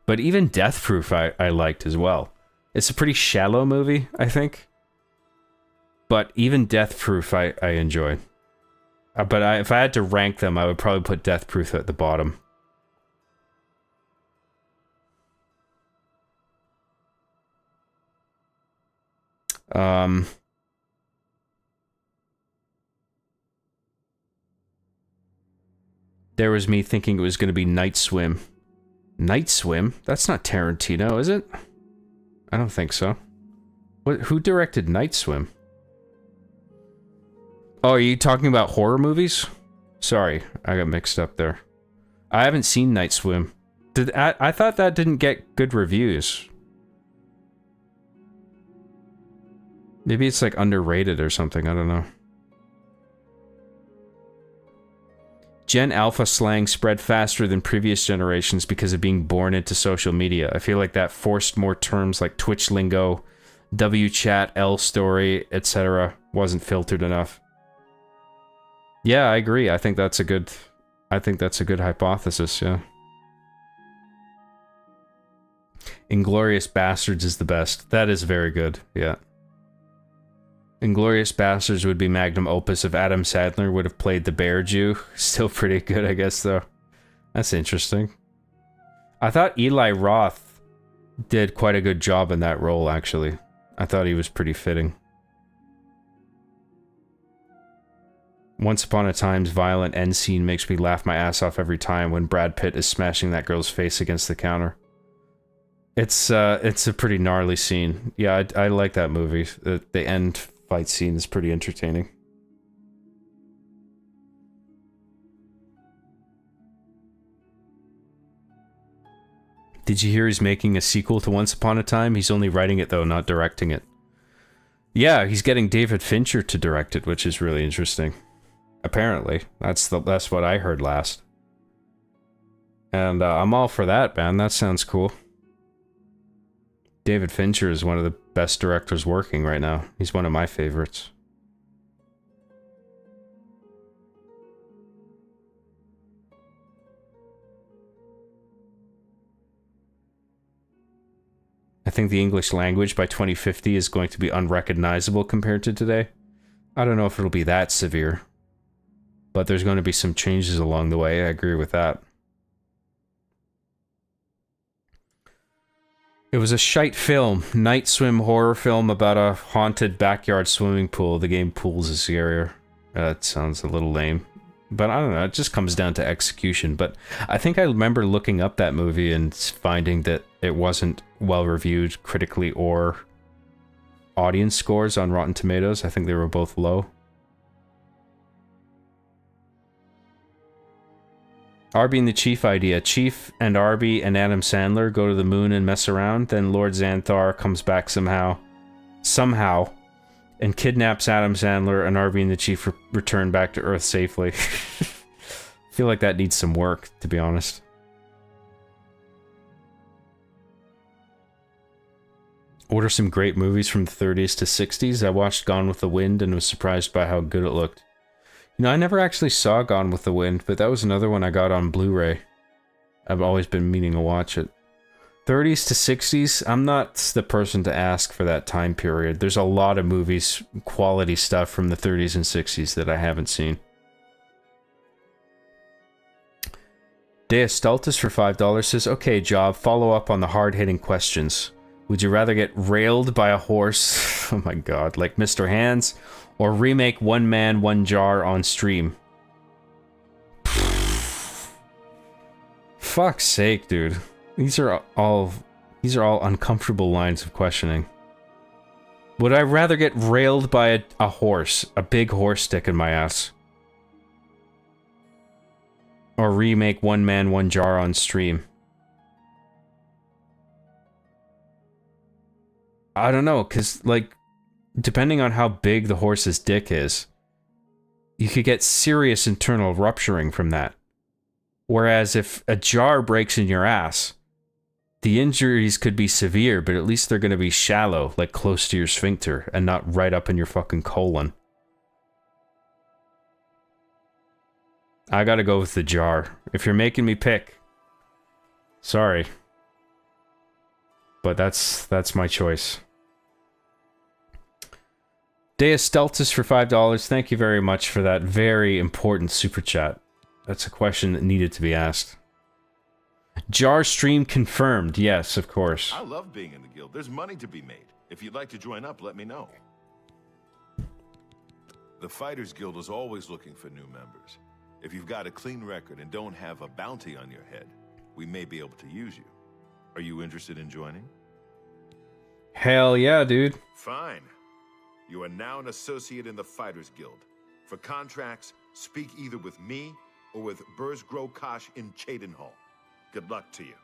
But even Death Proof I liked as well. It's a pretty shallow movie, I think. But even Death Proof I enjoy. But if I had to rank them, I would probably put Death Proof at the bottom. There was me thinking it was going to be Night Swim. Night Swim? That's not Tarantino, is it? I don't think so. Who directed Night Swim? Oh, are you talking about horror movies? Sorry, I got mixed up there. I haven't seen Night Swim. I thought that didn't get good reviews. Maybe it's like underrated or something, I don't know. Gen Alpha slang spread faster than previous generations because of being born into social media. I feel like that forced more terms like Twitch lingo, WChat, L story, etc. wasn't filtered enough. Yeah, I agree. I think that's a good hypothesis, yeah. Inglourious Bastards is the best. That is very good, yeah. Inglourious Bastards would be magnum opus if Adam Sandler would have played the Bear Jew. Still pretty good, I guess, though. That's interesting. I thought Eli Roth did quite a good job in that role, actually. I thought he was pretty fitting. Once Upon a Time's violent end scene makes me laugh my ass off every time when Brad Pitt is smashing that girl's face against the counter. It's a pretty gnarly scene. Yeah, I like that movie. The end fight scene is pretty entertaining. Did you hear he's making a sequel to Once Upon a Time? He's only writing it though, not directing it. Yeah, he's getting David Fincher to direct it, which is really interesting. Apparently, that's what I heard last. And I'm all for that, man. That sounds cool. David Fincher is one of the best directors working right now. He's one of my favorites. I think the English language by 2050 is going to be unrecognizable compared to today. I don't know if it'll be that severe, but there's going to be some changes along the way. I agree with that. It was a shite film. Night swim horror film about a haunted backyard swimming pool. The game pools is scarier. That sounds a little lame. But I don't know, it just comes down to execution. But I think I remember looking up that movie and finding that it wasn't well reviewed critically or audience scores on Rotten Tomatoes. I think they were both low. Arby and the Chief idea. Chief and Arby and Adam Sandler go to the moon and mess around. Then Lord Xanthar comes back somehow, and kidnaps Adam Sandler, and Arby and the Chief return back to Earth safely. I feel like that needs some work, to be honest. What are some great movies from the 30s to 60s? I watched Gone with the Wind and was surprised by how good it looked. You know, I never actually saw Gone with the Wind, but that was another one I got on Blu-ray. I've always been meaning to watch it. 30s to 60s, I'm not the person to ask for that time period. There's a lot of movies, quality stuff from the 30s and 60s that I haven't seen. Deus Stultus for $5 says, okay, Job, follow up on the hard-hitting questions. Would you rather get railed by a horse, oh my god, like Mr. Hands, or remake One Man, One Jar on stream? Fuck's sake, dude. These are all uncomfortable lines of questioning. Would I rather get railed by a horse, a big horse stick in my ass? Or remake One Man, One Jar on stream? I don't know, because, like, depending on how big the horse's dick is, you could get serious internal rupturing from that. Whereas if a jar breaks in your ass, the injuries could be severe, but at least they're going to be shallow, like close to your sphincter, and not right up in your fucking colon. I gotta go with the jar. If you're making me pick, sorry. But that's my choice. Deus Stultus for $5. Thank you very much for that very important super chat. That's a question that needed to be asked. Jar stream confirmed. Yes, of course. I love being in the guild. There's money to be made. If you'd like to join up, let me know. The Fighters Guild is always looking for new members. If you've got a clean record and don't have a bounty on your head, we may be able to use you. Are you interested in joining? Hell yeah, dude. Fine. You are now an associate in the Fighters Guild. For contracts, speak either with me or with Burzgrow Kosh in Cheydinhal. Good luck to you.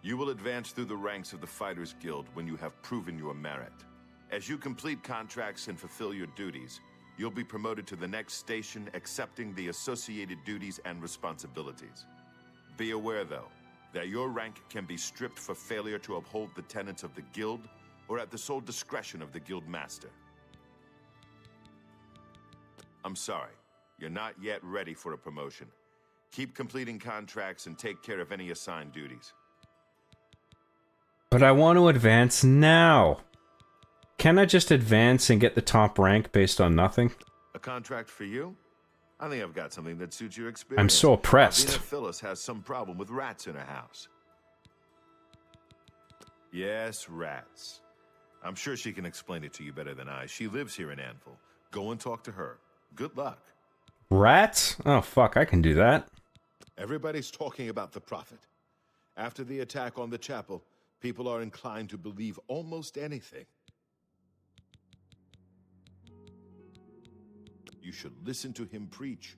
You will advance through the ranks of the Fighters Guild when you have proven your merit. As you complete contracts and fulfill your duties, you'll be promoted to the next station, accepting the associated duties and responsibilities. Be aware, though, that your rank can be stripped for failure to uphold the tenets of the guild, or at the sole discretion of the guild master. I'm sorry, you're not yet ready for a promotion. Keep completing contracts and take care of any assigned duties. But I want to advance now. Can I just advance and get the top rank based on nothing? A contract for you? I think I've got something that suits your experience. I'm so oppressed. Alvina Phyllis has some problem with rats in her house. Yes, rats. I'm sure she can explain it to you better than I. She lives here in Anvil. Go and talk to her. Good luck. Rats? Oh, fuck, I can do that. Everybody's talking about the Prophet. After the attack on the chapel, people are inclined to believe almost anything. You should listen to him preach.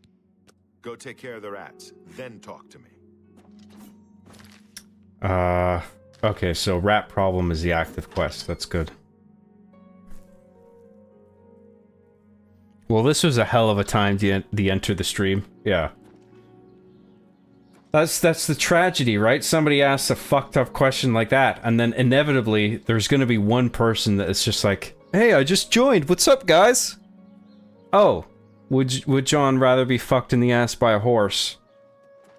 Go take care of the rats, then talk to me. Okay, so rat problem is the active quest. That's good. Well, this was a hell of a time to enter the stream. Yeah. That's the tragedy, right? Somebody asks a fucked up question like that, and then inevitably there's gonna be one person that is just like, "Hey, I just joined. What's up, guys?" Oh, would John rather be fucked in the ass by a horse,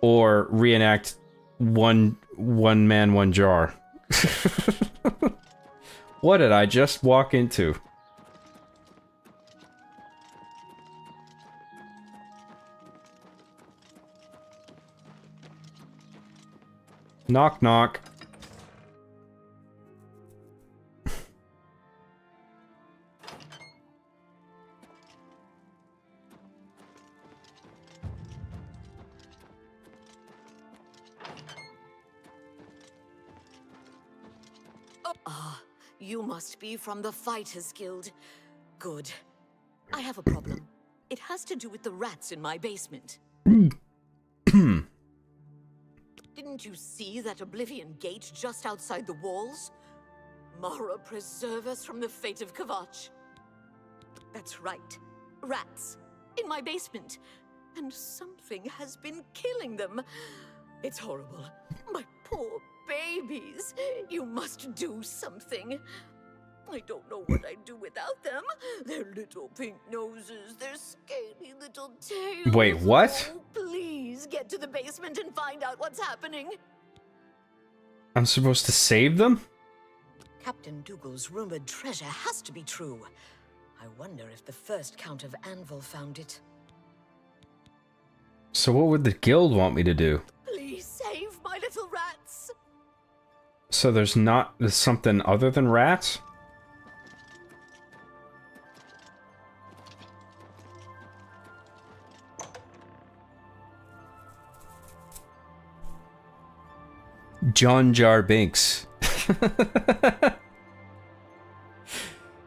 or reenact one man, one jar? What did I just walk into? Knock, knock. Ah, you must be from the Fighters Guild. Good. I have a problem. It has to do with the rats in my basement. Didn't you see that Oblivion gate just outside the walls? Mara preserve us from the fate of Kavach. That's right. Rats. In my basement. And something has been killing them. It's horrible. My poor babies. You must do something. I don't know what I'd do without them. Their little pink noses, their scaly little tails. Wait, what? Oh, please get to the basement and find out what's happening. I'm supposed to save them? Captain Dougal's rumored treasure has to be true. I wonder if the first Count of Anvil found it. So what would the guild want me to do? Please save my little rats. So there's something other than rats? John Jar Binks.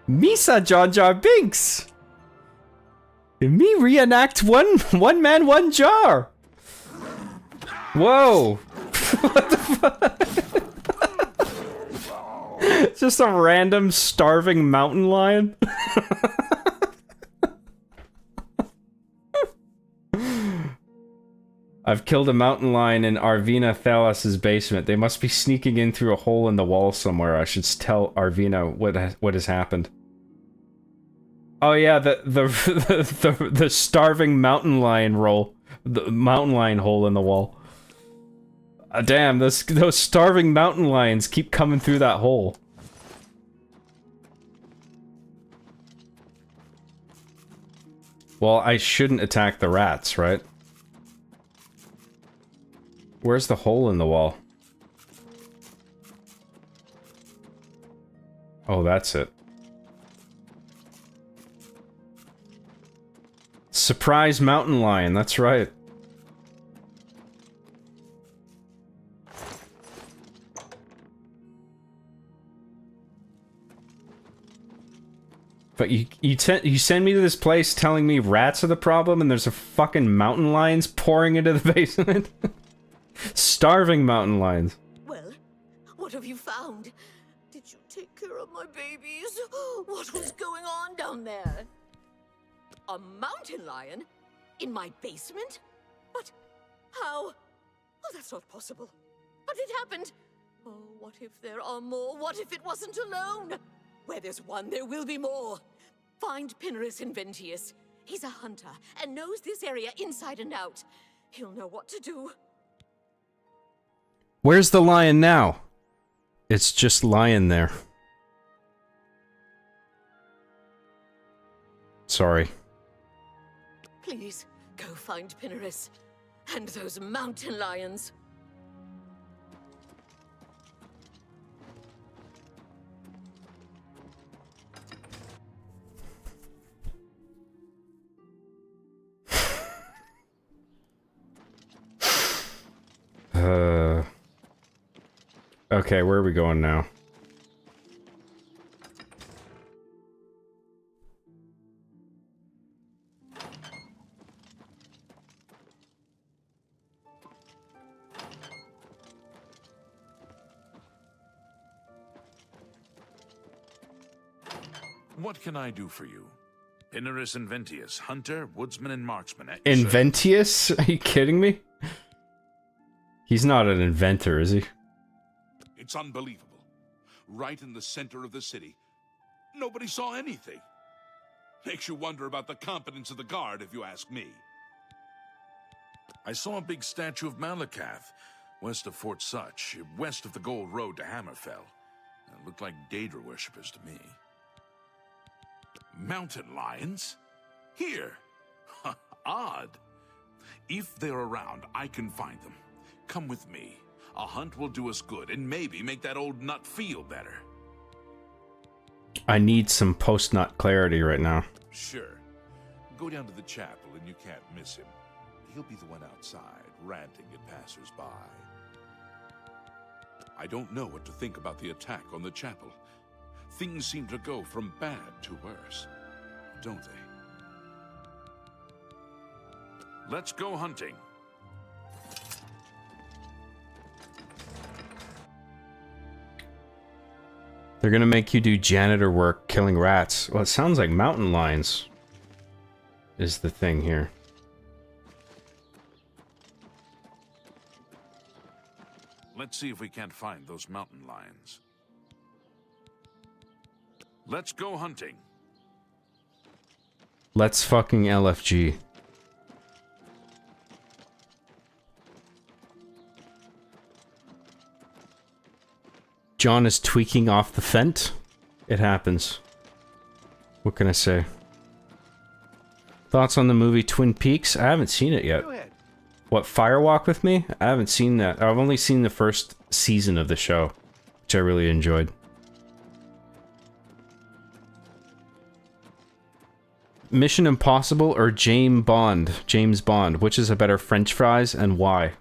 Misa John Jar Binks. Me reenact one man, one jar. Whoa. What the fuck? Just a random starving mountain lion. I've killed a mountain lion in Arvina Thalas's basement. They must be sneaking in through a hole in the wall somewhere. I should tell Arvina what has happened. Oh yeah, the starving mountain lion the mountain lion hole in the wall. Damn, those starving mountain lions keep coming through that hole. Well, I shouldn't attack the rats, right? Where's the hole in the wall? Oh, that's it. Surprise mountain lion, that's right. But you send me to this place telling me rats are the problem and there's a fucking mountain lions pouring into the basement? Starving mountain lions. Well, what have you found? Did you take care of my babies? What was going on down there? A mountain lion? In my basement? But how? Oh, that's not possible. But it happened. Oh, what if there are more? What if it wasn't alone? Where there's one, there will be more. Find Pinnerus Inventius. He's a hunter and knows this area inside and out. He'll know what to do. Where's the lion now? It's just lying there. Sorry. Please, go find Pinnerus. And those mountain lions. Okay, where are we going now? What can I do for you? Pinnerus Inventius, hunter, woodsman, and marksman at your service. Inventius? Are you kidding me? He's not an inventor, is he? It's unbelievable. Right in the center of the city. Nobody saw anything. Makes you wonder about the competence of the guard, if you ask me. I saw a big statue of Malakath, west of Fort Such, west of the Gold Road to Hammerfell. It looked like Daedra worshippers to me. Mountain lions? Here. Odd. If they're around, I can find them. Come with me. A hunt will do us good, and maybe make that old nut feel better. I need some post-nut clarity right now. Sure. Go down to the chapel and you can't miss him. He'll be the one outside, ranting at passers-by. I don't know what to think about the attack on the chapel. Things seem to go from bad to worse, don't they? Let's go hunting. They're gonna make you do janitor work killing rats. Well, it sounds like mountain lions is the thing here. Let's see if we can't find those mountain lions. Let's go hunting. Let's fucking LFG. John is tweaking off the fent. It happens. What can I say? Thoughts on the movie Twin Peaks? I haven't seen it yet. Go ahead. What, Firewalk with Me? I haven't seen that. I've only seen the first season of the show, which I really enjoyed. Mission Impossible or James Bond? James Bond. Which is a better French fries and why?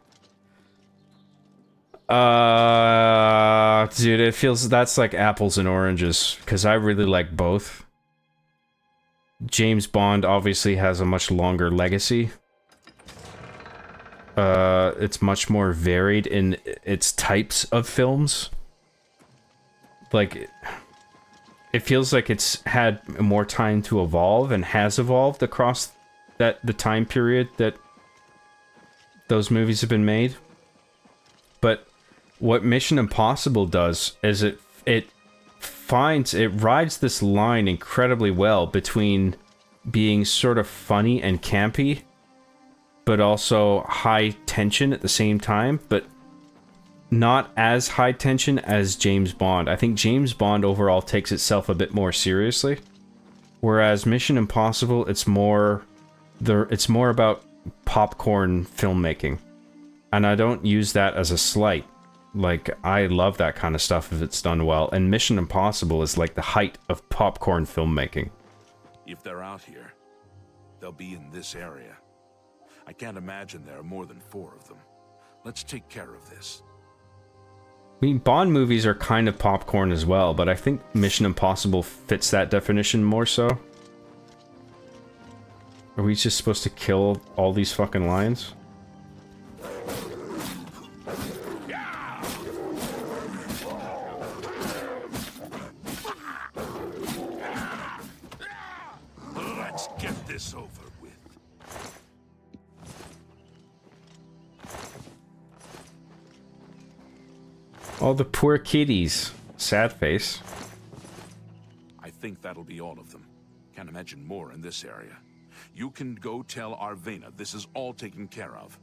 Dude, it feels that's like apples and oranges because I really like both. James Bond obviously has a much longer legacy. It's much more varied in its types of films. Like, it feels like it's had more time to evolve and has evolved across the time period that those movies have been made. But what Mission Impossible does is it rides this line incredibly well between being sort of funny and campy, but also high tension at the same time, but not as high tension as James Bond. I think James Bond overall takes itself a bit more seriously, whereas Mission Impossible, it's more about popcorn filmmaking. And I don't use that as a slight. Like, I love that kind of stuff if it's done well, and Mission Impossible is like the height of popcorn filmmaking. If they're out here, they'll be in this area. I can't imagine there are more than 4 of them. Let's take care of this. I mean, Bond movies are kind of popcorn as well, but I think Mission Impossible fits that definition more so. Are we just supposed to kill all these fucking lions? Let's get this over All the poor kitties. Sad face. I think that'll be all of them. Can't imagine more in this area. You can go tell Arvena this is all taken care of.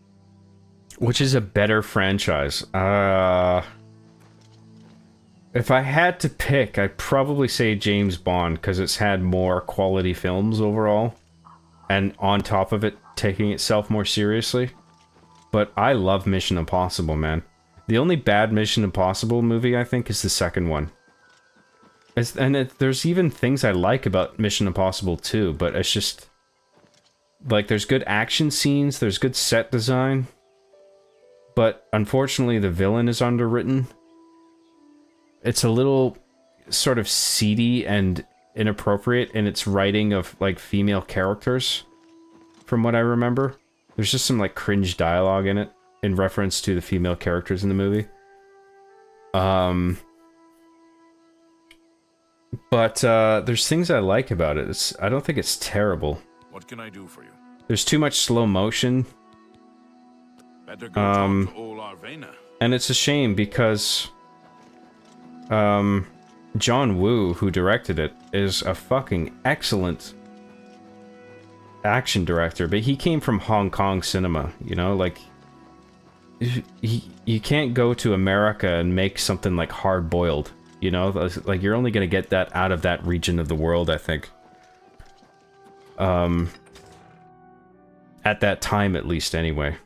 Which is a better franchise? If I had to pick, I'd probably say James Bond, because it's had more quality films overall. And on top of it, taking itself more seriously. But I love Mission Impossible, man. The only bad Mission Impossible movie, I think, is the second one. There's even things I like about Mission Impossible 2, but it's just... like, there's good action scenes, there's good set design. But, unfortunately, the villain is underwritten. It's a little sort of seedy and inappropriate in its writing of, like, female characters. From what I remember. There's just some, like, cringe dialogue in it. In reference to the female characters in the movie. But there's things I like about it. I don't think it's terrible. What can I do for you? There's too much slow motion. Better go talk to old Arvena. And it's a shame because John Woo, who directed it, is a fucking excellent action director, but he came from Hong Kong cinema, you know, like you can't go to America and make something like Hard Boiled, you know, like you're only gonna get that out of that region of the world, I think. At that time, at least, anyway.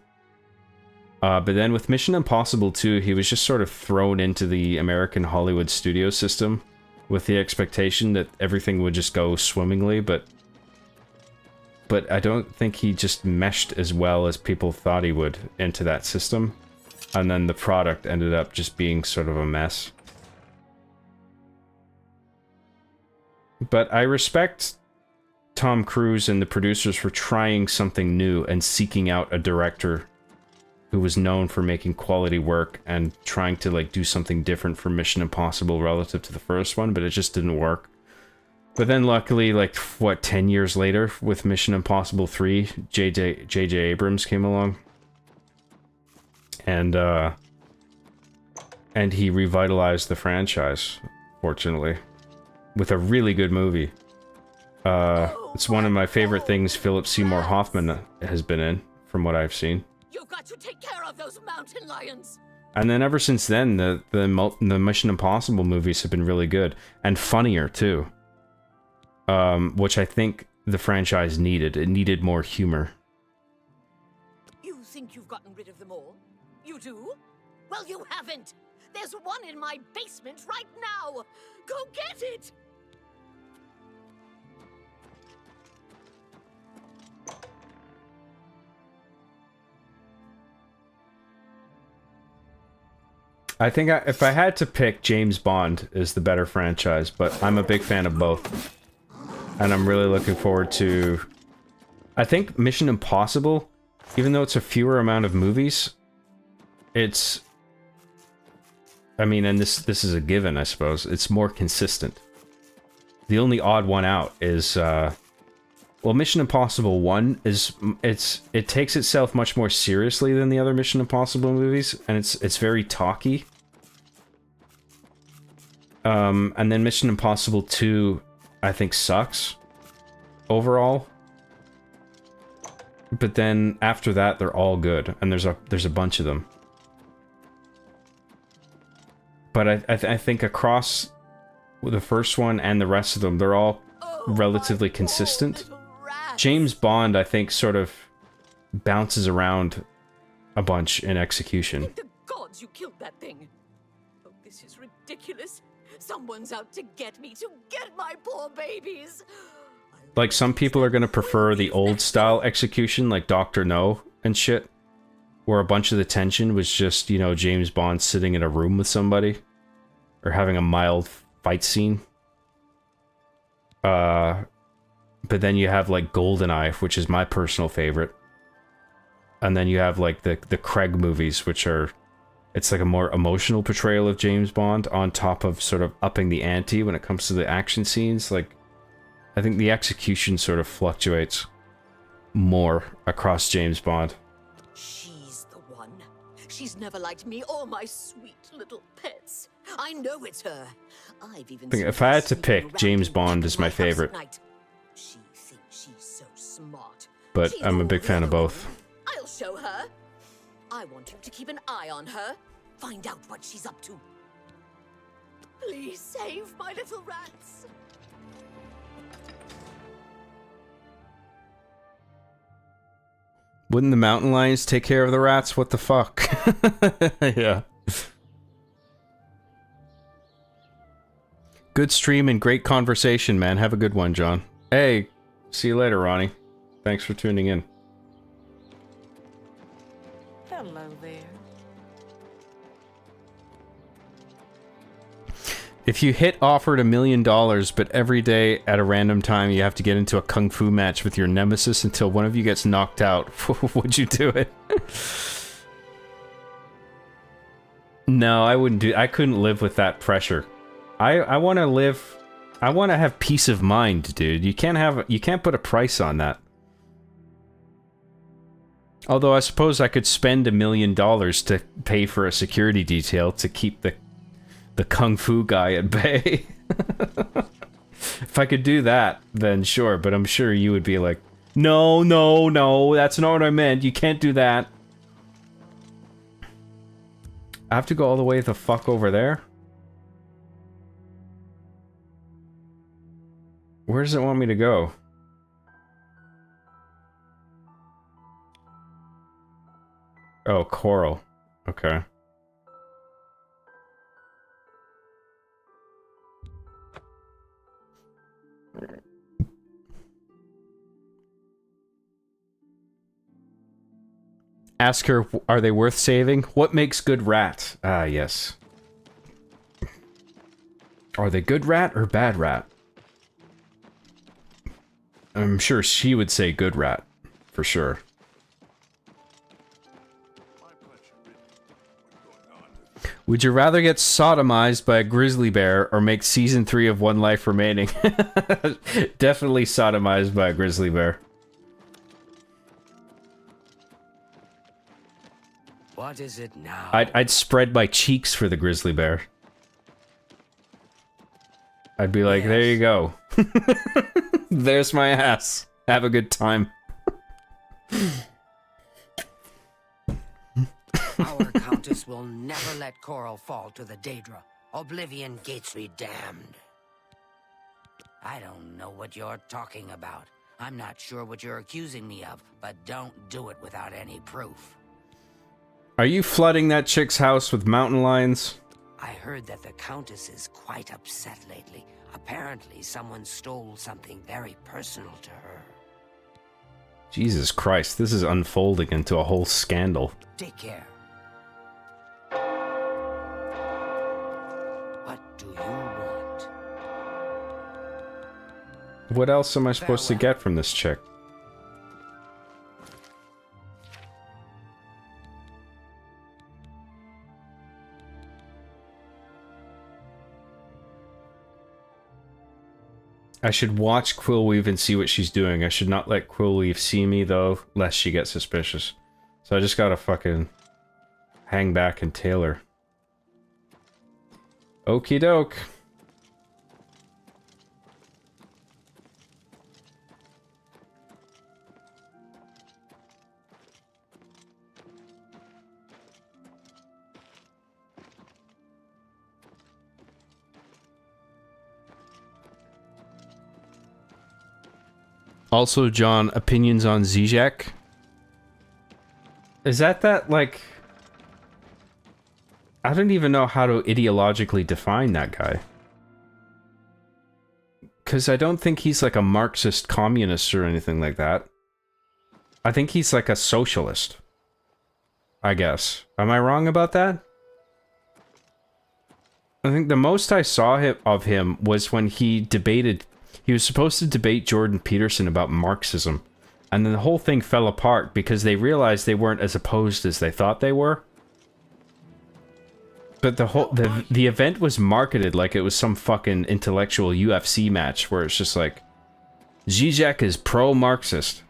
But then with Mission Impossible 2, he was just sort of thrown into the American Hollywood studio system with the expectation that everything would just go swimmingly, but I don't think he just meshed as well as people thought he would into that system. And then the product ended up just being sort of a mess. But I respect Tom Cruise and the producers for trying something new and seeking out a director who was known for making quality work and trying to, like, do something different for Mission Impossible relative to the first one, but it just didn't work. But then luckily, like, what, 10 years later, with Mission Impossible 3, J.J. Abrams came along. And he revitalized the franchise, fortunately. With a really good movie. It's one of my favorite things Philip Seymour Hoffman has been in, from what I've seen. You've got to take care of those mountain lions! And then ever since then, the Mission Impossible movies have been really good. And funnier, too. Which I think the franchise needed. It needed more humor. You think you've gotten rid of them all? You do? Well, you haven't! There's one in my basement right now! Go get it! I think if I had to pick, James Bond is the better franchise, but I'm a big fan of both. And I'm really looking forward to... I think Mission Impossible, even though it's a fewer amount of movies, it's... I mean, and this is a given, I suppose. It's more consistent. The only odd one out is... well, Mission Impossible 1 is... It takes itself much more seriously than the other Mission Impossible movies, and it's very talky. And then Mission Impossible 2... I think sucks overall, but then after that they're all good, and there's a bunch of them. But I think across the first one and the rest of them, they're all relatively consistent. James Bond, I think, sort of bounces around a bunch in execution. Thank the gods you killed that thing! Oh, this is ridiculous. Someone's out to get me, to get my poor babies! Like, some people are gonna prefer the old style execution, like Dr. No and shit, where a bunch of the tension was just, you know, James Bond sitting in a room with somebody, or having a mild fight scene. But then you have, like, GoldenEye, which is my personal favorite. And then you have, like, the Craig movies, which are... It's like a more emotional portrayal of James Bond, on top of sort of upping the ante when it comes to the action scenes. Like, I think the execution sort of fluctuates more across James Bond. She's the one. She's never liked me or my sweet little pets. I know it's her. I've even If I had to pick, James Bond is my favorite. She thinks she's so smart. But I'm a big fan of both. I'll show her. I want you to keep an eye on her. Find out what she's up to. Please save my little rats. Wouldn't the mountain lions take care of the rats? What the fuck? Yeah. Good stream and great conversation, man. Have a good one, John. Hey, see you later, Ronnie. Thanks for tuning in. Hello there. If you hit offered $1 million, but every day at a random time you have to get into a kung fu match with your nemesis until one of you gets knocked out, would you do it? No, I wouldn't do. I couldn't live with that pressure. I want to live. I want to have peace of mind, dude. You can't put a price on that. Although I suppose I could spend $1 million to pay for a security detail to keep the kung fu guy at bay. If I could do that, then sure, but I'm sure you would be like, no, no, no, that's not what I meant. You can't do that. I have to go all the way the fuck over there? Where does it want me to go? Oh, Coral. Okay. Ask her, are they worth saving? What makes good rat? Ah, yes. Are they good rat or bad rat? I'm sure she would say good rat, for sure. Would you rather get sodomized by a grizzly bear or make season 3 of One Life Remaining? Definitely sodomized by a grizzly bear. What is it now? I'd spread my cheeks for the grizzly bear. I'd be like, there you go. There's my ass. Have a good time. Our Countess will never let Coral fall to the Daedra. Oblivion gates be damned. I don't know what you're talking about. I'm not sure what you're accusing me of, but don't do it without any proof. Are you flooding that chick's house with mountain lions? I heard that the Countess is quite upset lately. Apparently, someone stole something very personal to her. Jesus Christ, this is unfolding into a whole scandal. Take care. What do you want? What else am I supposed to get from this chick? I should watch Quillweave and see what she's doing. I should not let Quillweave see me, though, lest she gets suspicious. So I just gotta fucking hang back and tail her. Okie doke. Also, John, opinions on Zizek? Is that, like... I don't even know how to ideologically define that guy. Because I don't think he's like a Marxist communist or anything like that. I think he's like a socialist. I guess. Am I wrong about that? I think the most I saw of him was when he debated... He was supposed to debate Jordan Peterson about Marxism, and then the whole thing fell apart because they realized they weren't as opposed as they thought they were. But the event was marketed like it was some fucking intellectual UFC match where it's just like, Zizek is pro-Marxist.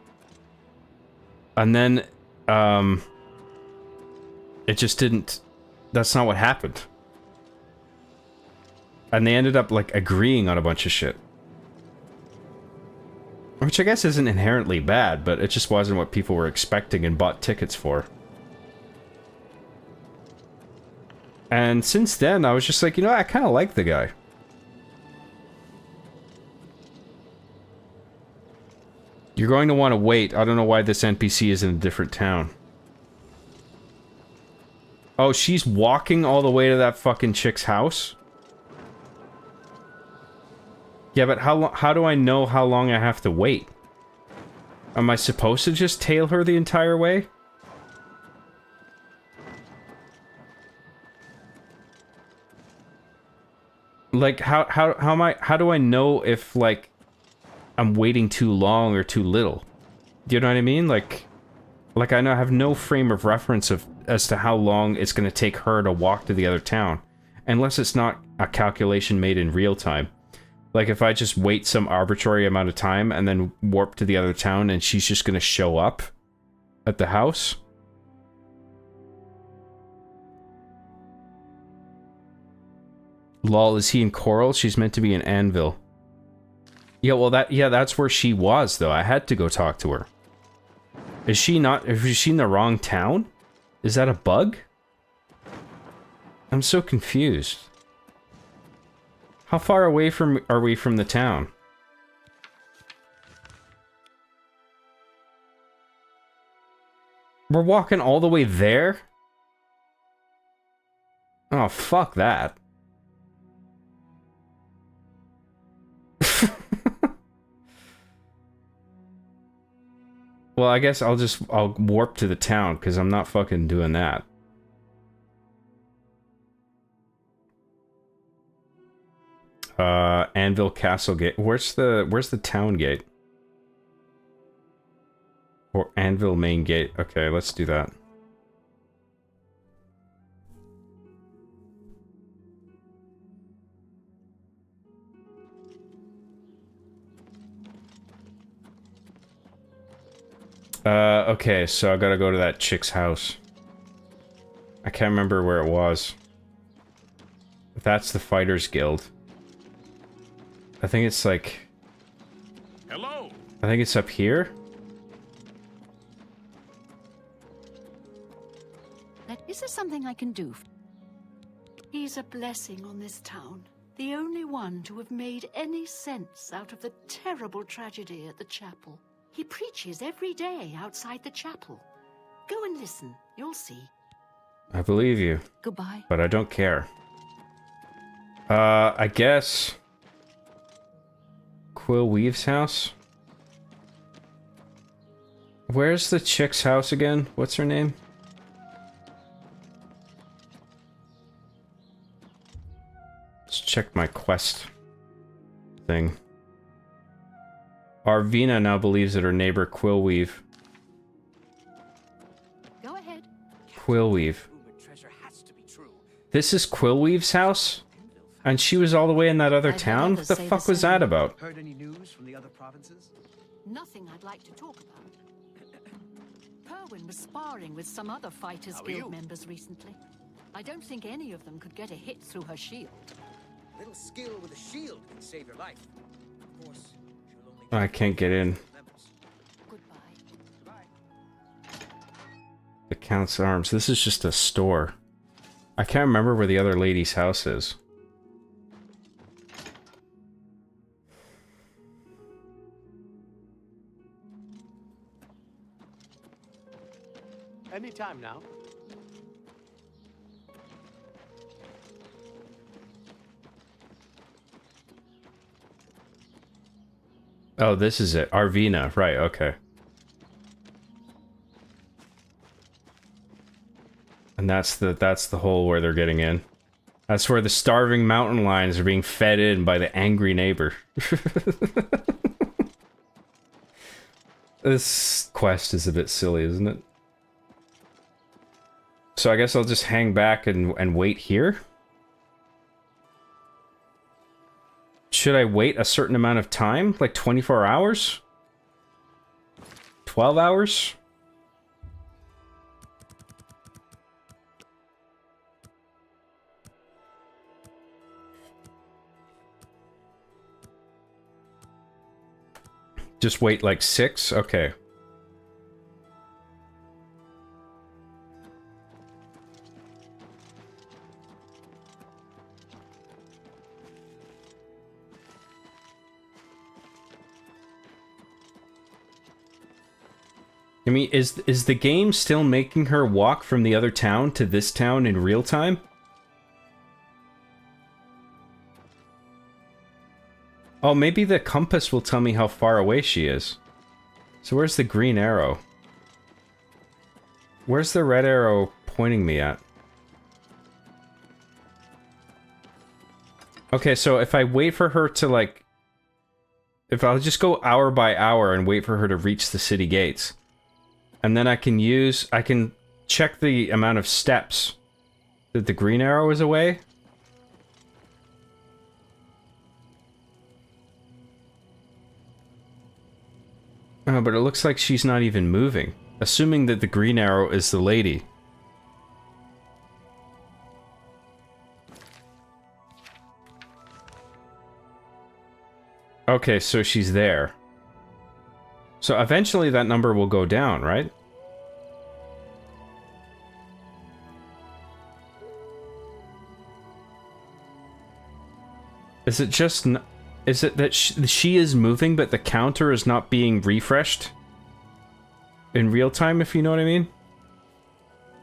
And then, It just didn't... That's not what happened. And they ended up, like, agreeing on a bunch of shit. Which I guess isn't inherently bad, but it just wasn't what people were expecting and bought tickets for. And since then, I was just like, you know, I kind of like the guy. You're going to want to wait. I don't know why this NPC is in a different town. Oh, she's walking all the way to that fucking chick's house? Yeah, but how do I know how long I have to wait? Am I supposed to just tail her the entire way? Like, how do I know if, like, I'm waiting too long or too little? Do you know what I mean? Like I know I have no frame of reference as to how long it's going to take her to walk to the other town. Unless it's not a calculation made in real time. Like, if I just wait some arbitrary amount of time and then warp to the other town and she's just going to show up at the house. Lol, is he in Coral? She's meant to be in Anvil. Yeah, well, that's where she was, though. I had to go talk to her. Is she in the wrong town? Is that a bug? I'm so confused. How far away are we from the town? We're walking all the way there? Oh, fuck that. Well, I guess I'll warp to the town, because I'm not fucking doing that. Anvil Castle Gate. Where's the town gate? Or Anvil Main Gate. Okay, let's do that. Okay, so I gotta go to that chick's house. I can't remember where it was. That's the Fighters Guild. I think it's like... Hello. I think it's up here. Is there something I can do? He's a blessing on this town. The only one to have made any sense out of the terrible tragedy at the chapel. He preaches every day outside the chapel. Go and listen. You'll see. I believe you. Goodbye. But I don't care. I guess... Quill Weave's house? Where's the chick's house again? What's her name? Let's check my quest thing. Arvina now believes that her neighbor Quillweave. Go ahead. Quillweave. This is Quillweave's house? And she was all the way in that other town? What the fuck was that about? Heard any news from the other provinces? Nothing I'd like to talk about. Perwyn was sparring with some other Fighters Guild members recently. I don't think any of them could get a hit through her shield. A little skill with a shield can save your life. Of course. I can't get in. The Count's Arms. This is just a store. I can't remember where the other lady's house is. Anytime now. Oh, this is it. Arvina. Right, okay. And that's the hole where they're getting in. That's where the starving mountain lions are being fed in by the angry neighbor. This quest is a bit silly, isn't it? So I guess I'll just hang back and wait here? Should I wait a certain amount of time? Like 24 hours? 12 hours? Just wait like 6? Okay. I mean, is the game still making her walk from the other town to this town in real time? Oh, maybe the compass will tell me how far away she is. So where's the green arrow? Where's the red arrow pointing me at? Okay, so if I wait for her to, like... If I'll just go hour by hour and wait for her to reach the city gates. And then I can check the amount of steps that the green arrow is away. Oh, but it looks like she's not even moving. Assuming that the green arrow is the lady. Okay, so she's there. So eventually that number will go down, right? Is it just... Is it that she is moving, but the counter is not being refreshed in real time, if you know what I mean?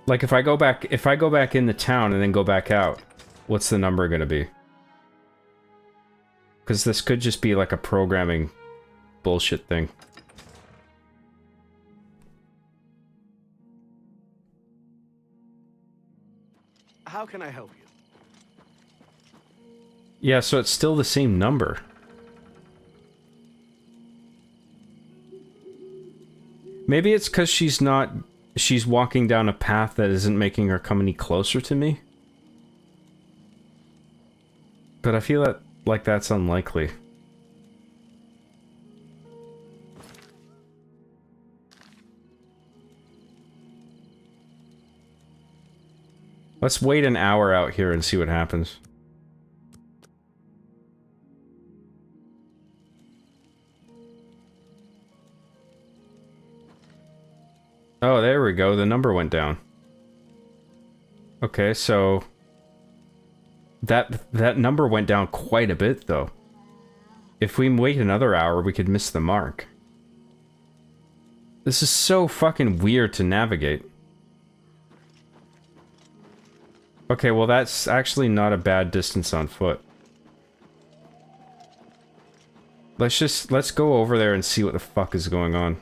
Like if I go back in the town and then go back out, what's the number gonna be? Because this could just be like a programming bullshit thing. How can I help you? Yeah, so it's still the same number. Maybe it's because she's walking down a path that isn't making her come any closer to me. But I feel like that's unlikely. Let's wait an hour out here and see what happens. Oh, there we go. The number went down. Okay, so that number went down quite a bit, though. If we wait another hour, we could miss the mark. This is so fucking weird to navigate. Okay, well that's actually not a bad distance on foot. Let's go over there and see what the fuck is going on.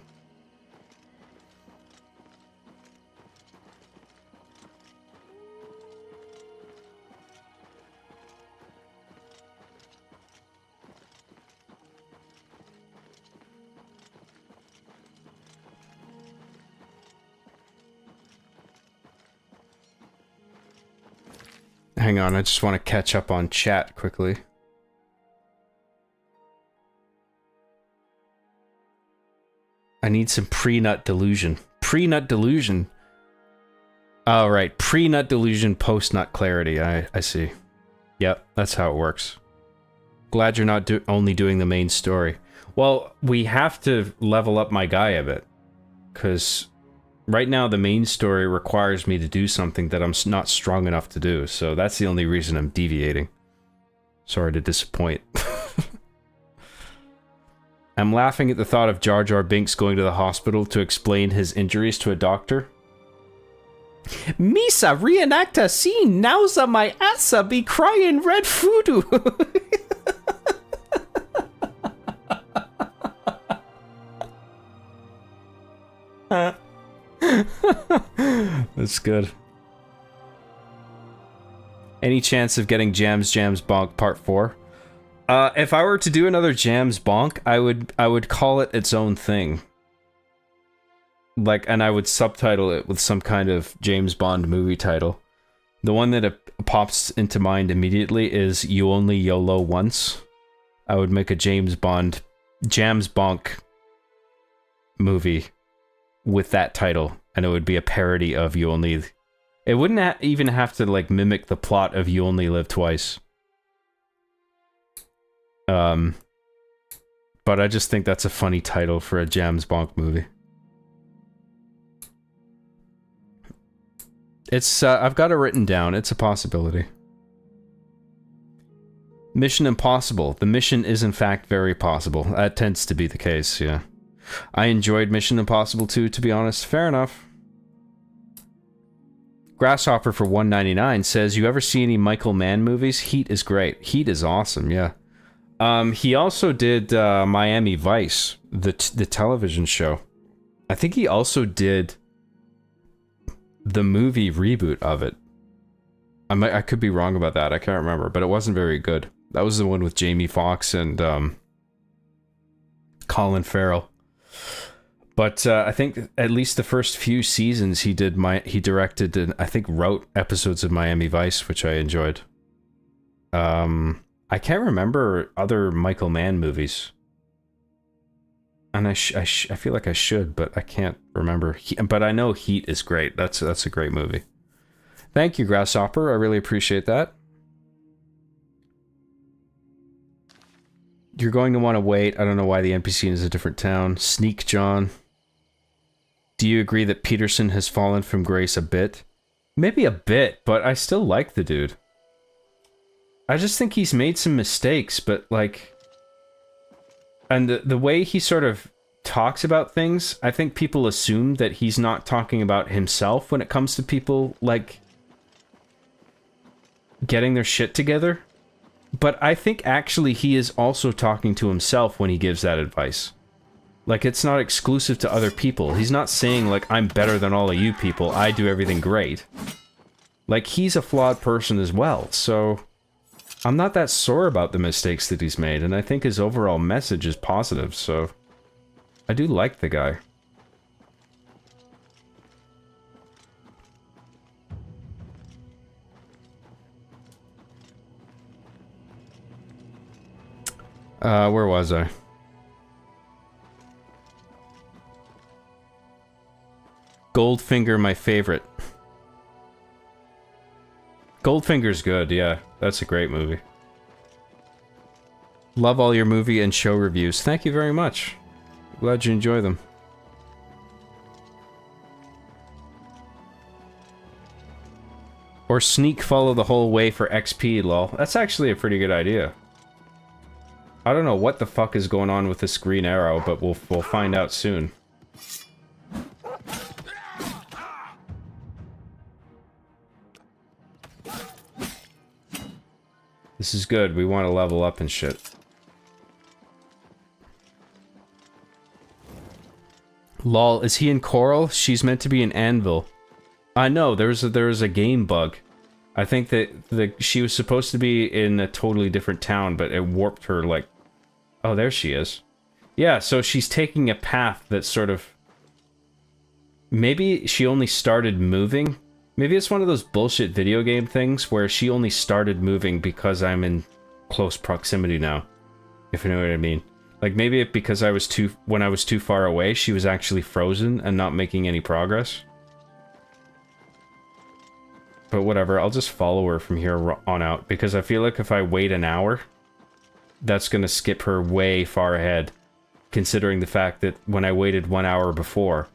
Hang on, I just want to catch up on chat quickly. I need some pre-nut delusion. Pre-nut delusion? Oh, right. Pre-nut delusion, post-nut clarity. I see. Yep, that's how it works. Glad you're not only doing the main story. Well, we have to level up my guy a bit. Because right now the main story requires me to do something that I'm not strong enough to do. So that's the only reason I'm deviating. Sorry to disappoint. I'm laughing at the thought of Jar Jar Binks going to the hospital to explain his injuries to a doctor. Misa, reenact a scene. Nowsa my assa be crying red voodoo. That's good. Any chance of getting Jams Bonk Part 4? If I were to do another Jams Bonk, I would call it its own thing. Like, and I would subtitle it with some kind of James Bond movie title. The one that pops into mind immediately is You Only YOLO Once. I would make a Jams Bonk movie with that title, and it would be a parody of You Only... It wouldn't even have to, like, mimic the plot of You Only Live Twice. But I just think that's a funny title for a James Bond movie. It's, I've got it written down. It's a possibility. Mission Impossible. The mission is in fact very possible. That tends to be the case, yeah. I enjoyed Mission Impossible 2, to be honest. Fair enough. Grasshopper for $1.99 says, you ever see any Michael Mann movies? Heat is great. Heat is awesome, yeah. He also did Miami Vice, the television show. I think he also did the movie reboot of it. I could be wrong about that. I can't remember, but it wasn't very good. That was the one with Jamie Foxx and Colin Farrell. But I think at least the first few seasons he directed and I think wrote episodes of Miami Vice, which I enjoyed. I can't remember other Michael Mann movies. And I feel like I should, but I can't remember. But I know Heat is great. That's a great movie. Thank you, Grasshopper. I really appreciate that. You're going to want to wait. I don't know why the NPC is a different town. Sneak John. Do you agree that Peterson has fallen from grace a bit? Maybe a bit, but I still like the dude. I just think he's made some mistakes, but like... And the way he sort of talks about things, I think people assume that he's not talking about himself when it comes to people, like, getting their shit together. But I think actually he is also talking to himself when he gives that advice. Like, it's not exclusive to other people. He's not saying, like, I'm better than all of you people, I do everything great. Like, he's a flawed person as well, so... I'm not that sore about the mistakes that he's made, and I think his overall message is positive, so... I do like the guy. Where was I? Goldfinger, my favorite. Goldfinger's good, yeah. That's a great movie. Love all your movie and show reviews. Thank you very much. Glad you enjoy them. Or sneak follow the whole way for XP, lol. That's actually a pretty good idea. I don't know what the fuck is going on with this green arrow, but we'll find out soon. This is good. We want to level up and shit. Lol, is he in Coral? She's meant to be in Anvil. I know, there was a game bug. I think that she was supposed to be in a totally different town, but it warped her, like... Oh, there she is. Yeah, so she's taking a path that's sort of... Maybe she only started moving. Maybe it's one of those bullshit video game things where she only started moving because I'm in close proximity now. If you know what I mean. Like, maybe because when I was too far away, she was actually frozen and not making any progress. But whatever, I'll just follow her from here on out, because I feel like if I wait an hour, that's gonna skip her way far ahead, considering the fact that when I waited 1 hour before,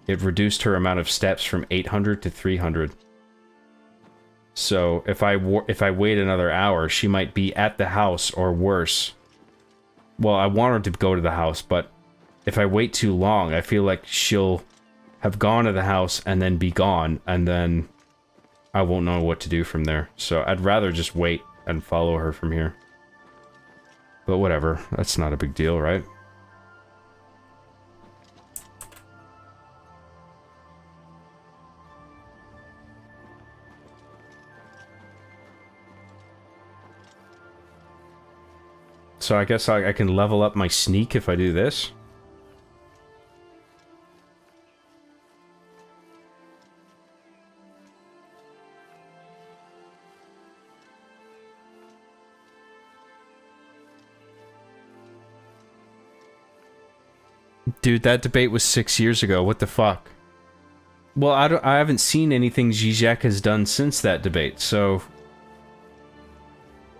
it reduced her amount of steps from 800 to 300. So if I wait another hour, she might be at the house or worse. Well, I want her to go to the house, but if I wait too long, I feel like she'll have gone to the house and then be gone, and then I won't know what to do from there. So I'd rather just wait and follow her from here. But whatever, that's not a big deal, right? So I guess I can level up my sneak if I do this. Dude, that debate was 6 years ago. What the fuck? Well, I haven't seen anything Zizek has done since that debate, so...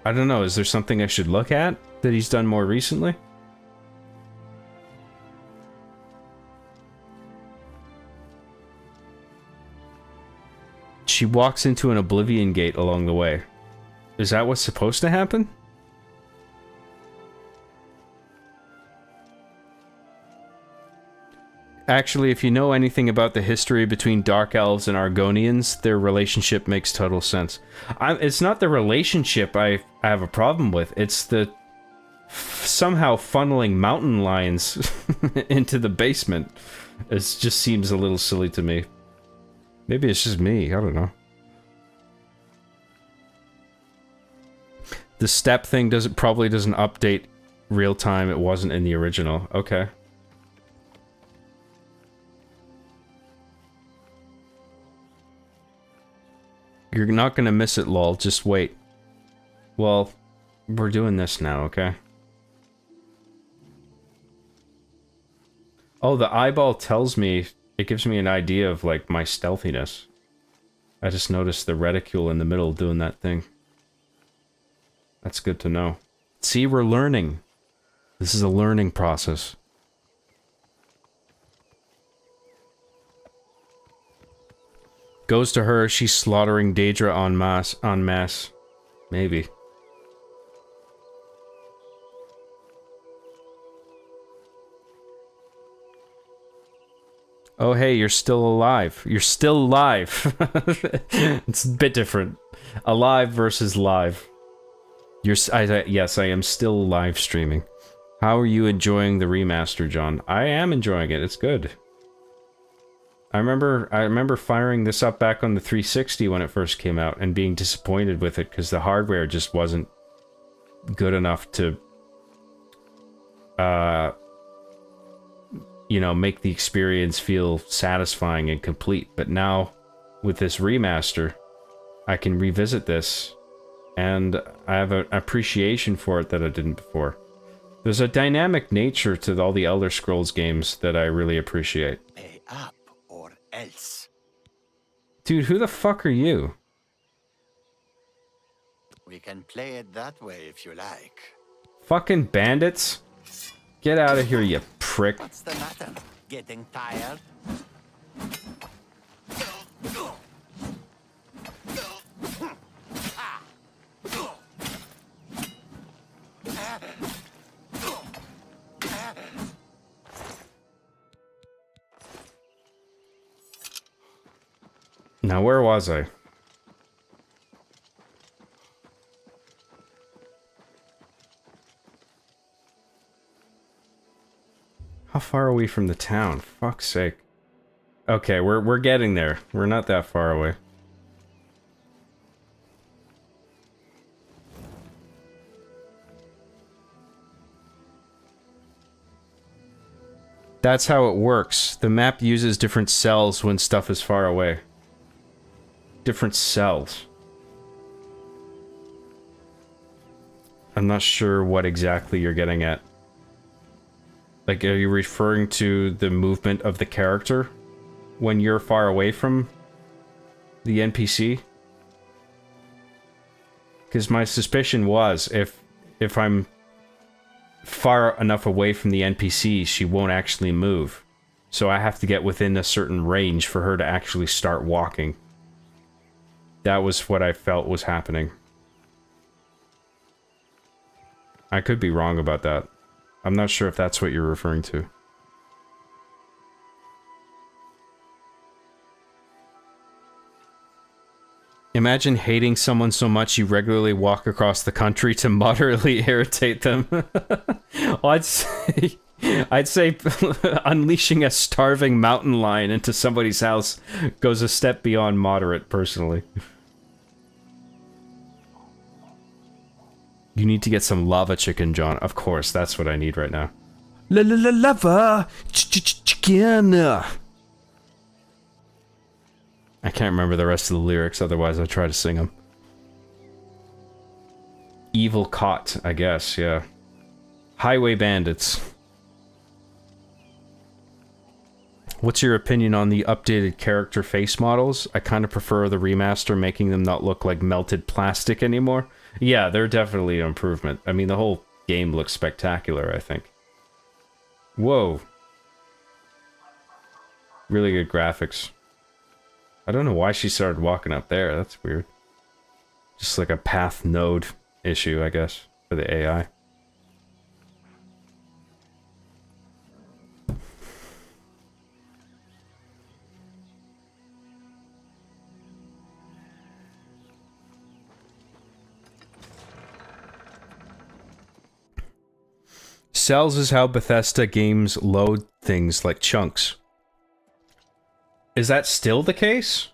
I don't know, is there something I should look at that he's done more recently? She walks into an Oblivion gate along the way. Is that what's supposed to happen? Actually, if you know anything about the history between Dark Elves and Argonians, their relationship makes total sense. It's not the relationship I have a problem with, it's the somehow funneling mountain lions into the basement. It just seems a little silly to me. Maybe it's just me, I don't know. The step thing probably doesn't update real time, it wasn't in the original. Okay. You're not gonna miss it, lol. Just wait. Well, we're doing this now, okay? Oh, the eyeball tells me... It gives me an idea of, like, my stealthiness. I just noticed the reticule in the middle doing that thing. That's good to know. See, we're learning. This is a learning process. Goes to her, she's slaughtering Daedra en masse. Maybe. Oh hey, you're still alive. You're still alive. It's a bit different. Alive versus live. Yes, I am still live streaming. How are you enjoying the remaster, John? I am enjoying it. It's good. I remember firing this up back on the 360 when it first came out and being disappointed with it because the hardware just wasn't good enough to, you know, make the experience feel satisfying and complete. But now, with this remaster, I can revisit this, and I have an appreciation for it that I didn't before. There's a dynamic nature to all the Elder Scrolls games that I really appreciate. Pay up or else. Dude, who the fuck are you? We can play it that way if you like. Fucking bandits? Get out of here, you prick. What's the matter? Getting tired? Now, where was I? How far are we from the town? Fuck's sake. Okay, we're getting there. We're not that far away. That's how it works. The map uses different cells when stuff is far away. Different cells. I'm not sure what exactly you're getting at. Like, are you referring to the movement of the character when you're far away from the NPC? Because my suspicion was, if I'm far enough away from the NPC, she won't actually move. So I have to get within a certain range for her to actually start walking. That was what I felt was happening. I could be wrong about that. I'm not sure if that's what you're referring to. Imagine hating someone so much you regularly walk across the country to moderately irritate them. Well, I'd say unleashing a starving mountain lion into somebody's house goes a step beyond moderate, personally. You need to get some lava chicken, John. Of course, that's what I need right now. Lava chicken. I can't remember the rest of the lyrics, otherwise I'll try to sing them. Evil caught, I guess, yeah. Highway bandits. What's your opinion on the updated character face models? I kind of prefer the remaster, making them not look like melted plastic anymore. Yeah, they're definitely an improvement. I mean, the whole game looks spectacular, I think. Whoa. Really good graphics. I don't know why she started walking up there. That's weird. Just like a path node issue, I guess, for the AI. Cells is how Bethesda games load things like chunks. Is that still the case?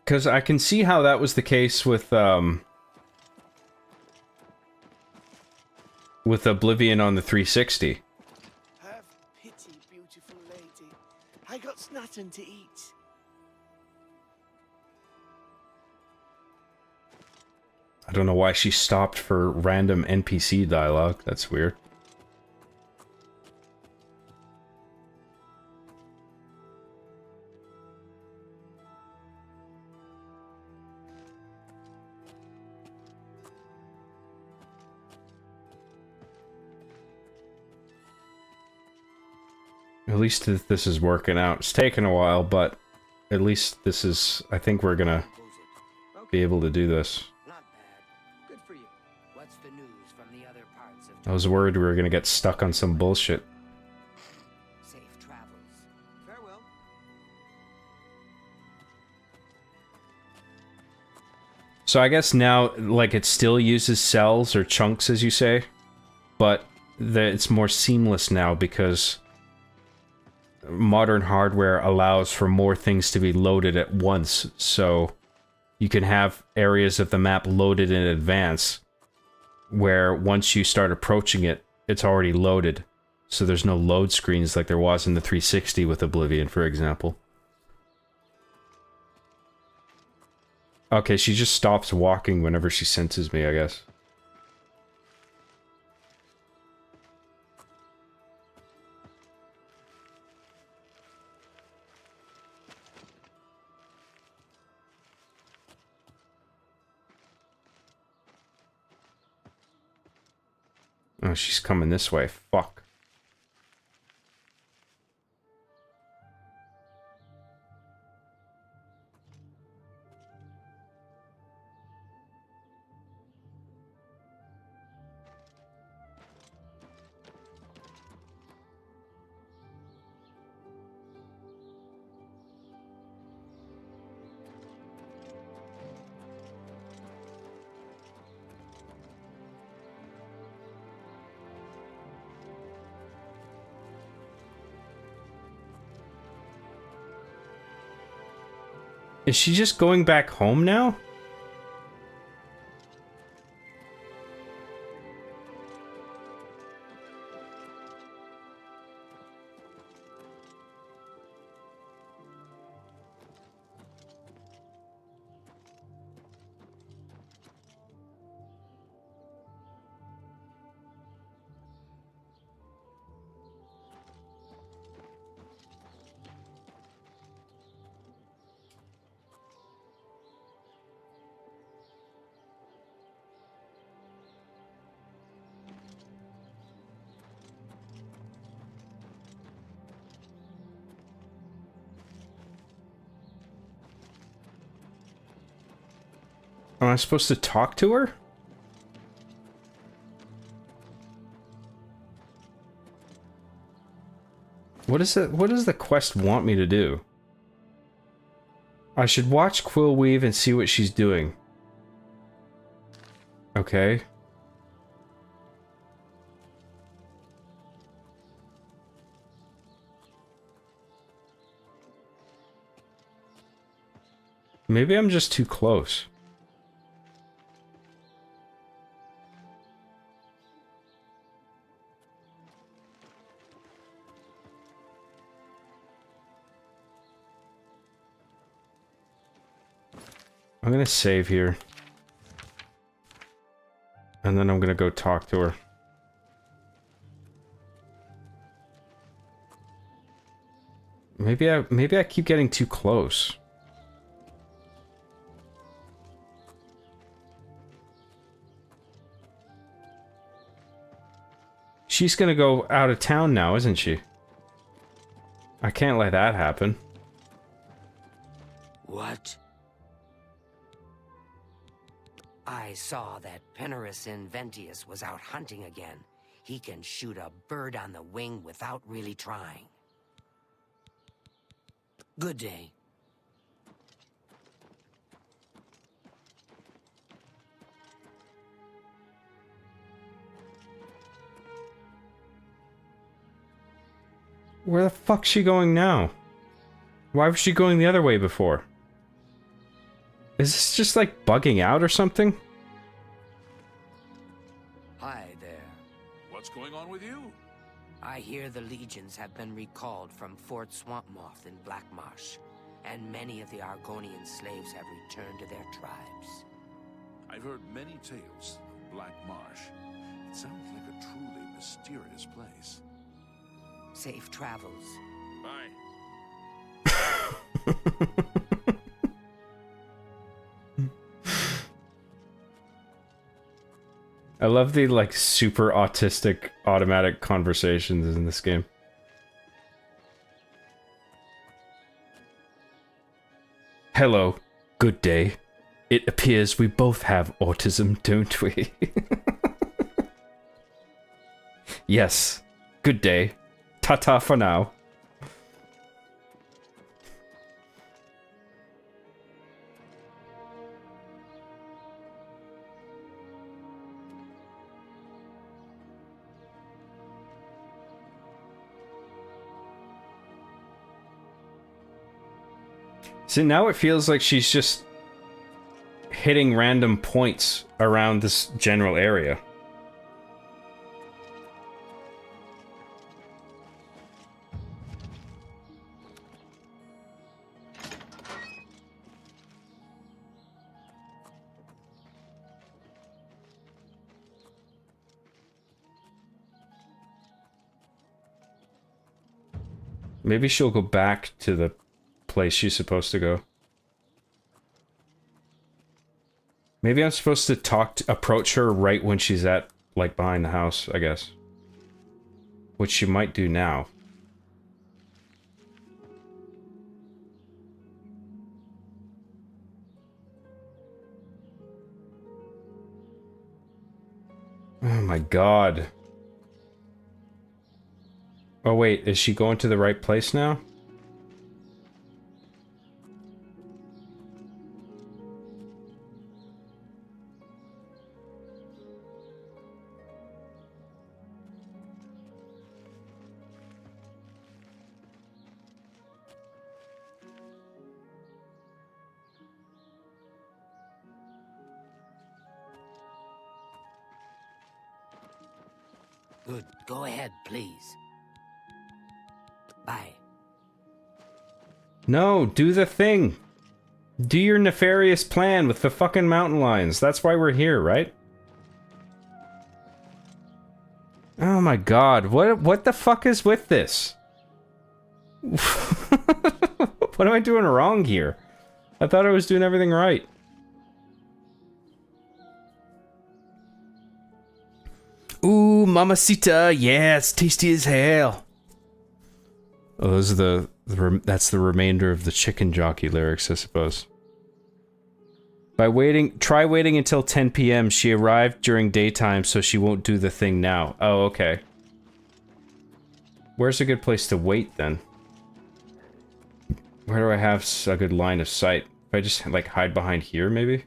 Because I can see how that was the case with Oblivion on the 360. Have pity, beautiful lady. I got nothing to eat. I don't know why she stopped for random NPC dialogue. That's weird. At least this is working out. It's taken a while, but at least this is... I think we're gonna be able to do this. Good for you. What's the news from the other parts of I was worried we were gonna get stuck on some bullshit. safe travels? Farewell. So I guess now, like, it still uses cells or chunks, as you say, but it's more seamless now because modern hardware allows for more things to be loaded at once, so you can have areas of the map loaded in advance where once you start approaching it, it's already loaded. So there's no load screens like there was in the 360 with Oblivion, for example. Okay, she just stops walking whenever she senses me, I guess. Oh, she's coming this way. Fuck. Is she just going back home now? Am I supposed to talk to her? What is it? What does the quest want me to do? I should watch Quill Weave and see what she's doing. Okay. Maybe I'm just too close. I'm gonna save here. And then I'm gonna go talk to her. Maybe I keep getting too close. She's gonna go out of town now, isn't she? I can't let that happen. What? I saw that Penarus Inventius was out hunting again. He can shoot a bird on the wing without really trying. Good day. Where the fuck's she going now? Why was she going the other way before? Is this just like bugging out or something? Hi there. What's going on with you? I hear the legions have been recalled from Fort Swampmoth in Black Marsh, and many of the Argonian slaves have returned to their tribes. I've heard many tales of Black Marsh. It sounds like a truly mysterious place. Safe travels. Bye. I love the, like, super autistic automatic conversations in this game. Hello. Good day. It appears we both have autism, don't we? Yes. Good day. Ta-ta for now. See, now it feels like she's just hitting random points around this general area. Maybe she'll go back to the place she's supposed to go. Maybe I'm supposed to approach her right when she's at, like, behind the house, I guess. Which she might do now. Oh my god. Oh wait, is she going to the right place now? Good. Go ahead, please. Bye. No, do the thing. Do your nefarious plan with the fucking mountain lions. That's why we're here, right? Oh my god, what the fuck is with this? What am I doing wrong here? I thought I was doing everything right. Ooh, mamacita, yeah, it's tasty as hell. Oh, those are that's the remainder of the chicken jockey lyrics, I suppose. Try waiting until 10 p.m. She arrived during daytime, so she won't do the thing now. Oh, okay. Where's a good place to wait, then? Where do I have a good line of sight? If I just, like, hide behind here, maybe?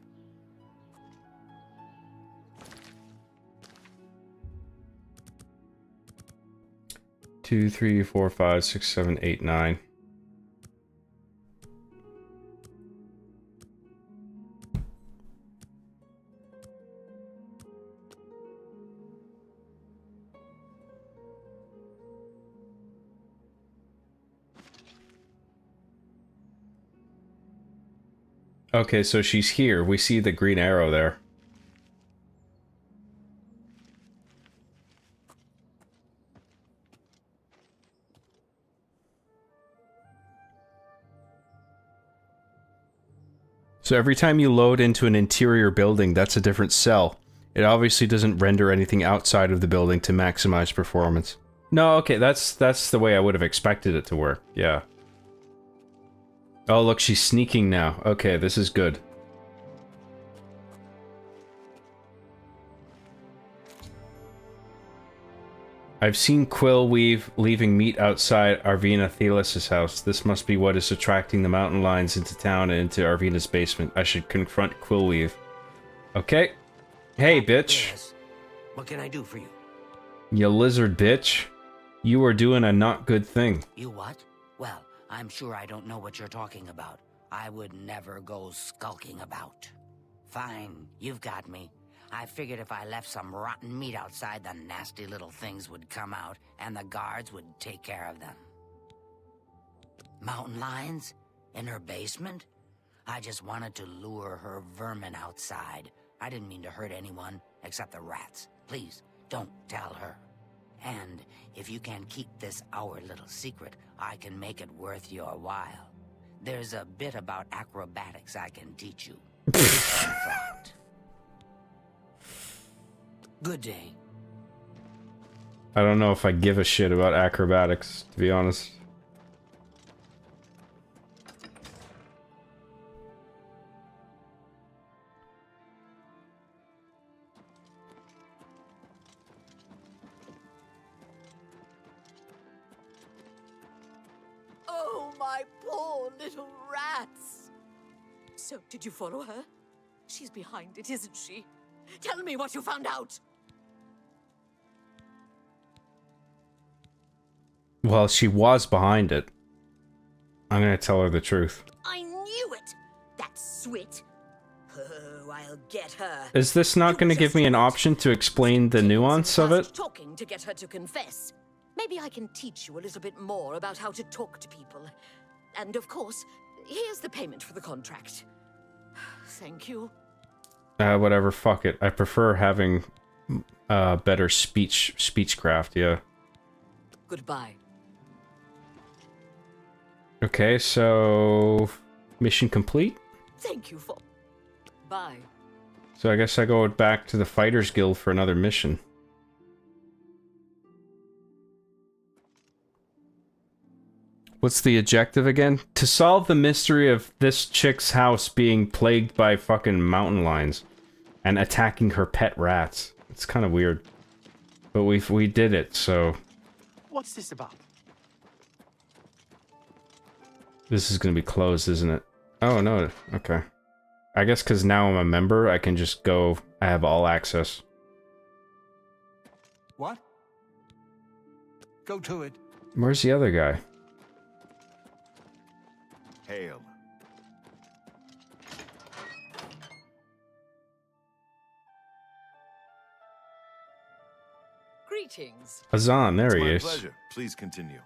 Two, 3, 4, 5, 6, 7, 8, 9. Okay, so she's here. We see the green arrow there. So every time you load into an interior building, that's a different cell. It obviously doesn't render anything outside of the building to maximize performance. No, okay, that's the way I would have expected it to work, yeah. Oh, look, she's sneaking now. Okay, this is good. I've seen Quill Weave leaving meat outside Arvina Thelis' house. This must be what is attracting the mountain lions into town and into Arvina's basement. I should confront Quill Weave. Okay. Hey, bitch. Yes. What can I do for you? You lizard bitch. You are doing a not good thing. You what? Well, I'm sure I don't know what you're talking about. I would never go skulking about. Fine, you've got me. I figured if I left some rotten meat outside, the nasty little things would come out, and the guards would take care of them. Mountain lions? In her basement? I just wanted to lure her vermin outside. I didn't mean to hurt anyone, except the rats. Please, don't tell her. And if you can keep this our little secret, I can make it worth your while. There's a bit about acrobatics I can teach you. In fact. Good day. I don't know if I give a shit about acrobatics, to be honest. Oh, my poor little rats! So, did you follow her? She's behind it, isn't she? Tell me what you found out! Well, she was behind it. I'm gonna tell her the truth. I knew it! That swit! Oh, I'll get her. Is this not gonna give me an option to explain the nuance of it? Talking to get her to confess. Maybe I can teach you a little bit more about how to talk to people. And of course, here's the payment for the contract. Thank you. Whatever, fuck it. I prefer having better speechcraft, yeah. Goodbye. Okay, so mission complete? Thank you for... Bye. So I guess I go back to the Fighters Guild for another mission. What's the objective again? To solve the mystery of this chick's house being plagued by fucking mountain lions and attacking her pet rats. It's kind of weird. But we did it, so... What's this about? This is gonna be closed, isn't it? Oh, no. Okay. I guess because now I'm a member, I can just go... I have all access. What? Go to it. Where's the other guy? Hail. Greetings. Azan, there It's he my is. pleasure. Please continue.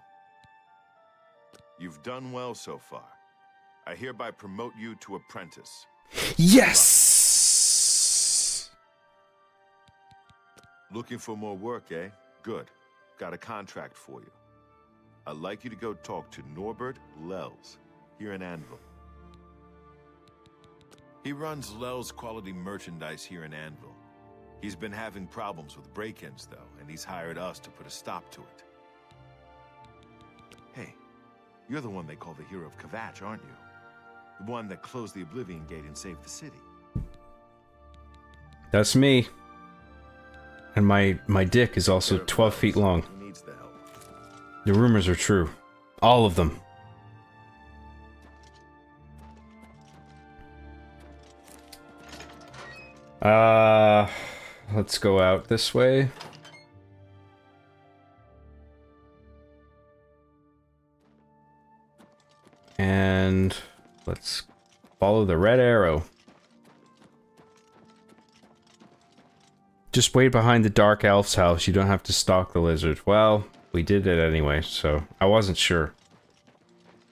You've done well so far. I hereby promote you to apprentice. Yes! Looking for more work, eh? Good. Got a contract for you. I'd like you to go talk to Norbert Lels, here in Anvil. He runs Lels Quality Merchandise here in Anvil. He's been having problems with break-ins, though, and he's hired us to put a stop to it. Hey, you're the one they call the hero of Kvatch, aren't you? The one that closed the Oblivion Gate and saved the city. That's me. And my dick is also 12 feet long. Who needs the help? The rumors are true. All of them. Let's go out this way. And let's follow the red arrow. Just wait behind the Dark Elf's house. You don't have to stalk the lizard. Well, we did it anyway, so I wasn't sure.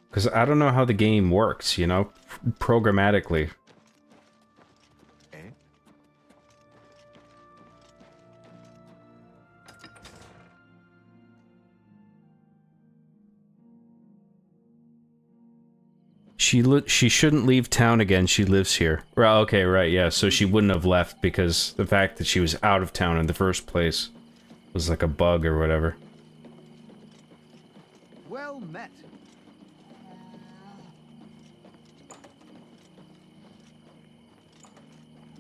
Because I don't know how the game works, you know, programmatically. She shouldn't leave town again. She lives here. Well, okay, right, yeah. So she wouldn't have left because the fact that she was out of town in the first place was like a bug or whatever. Well met.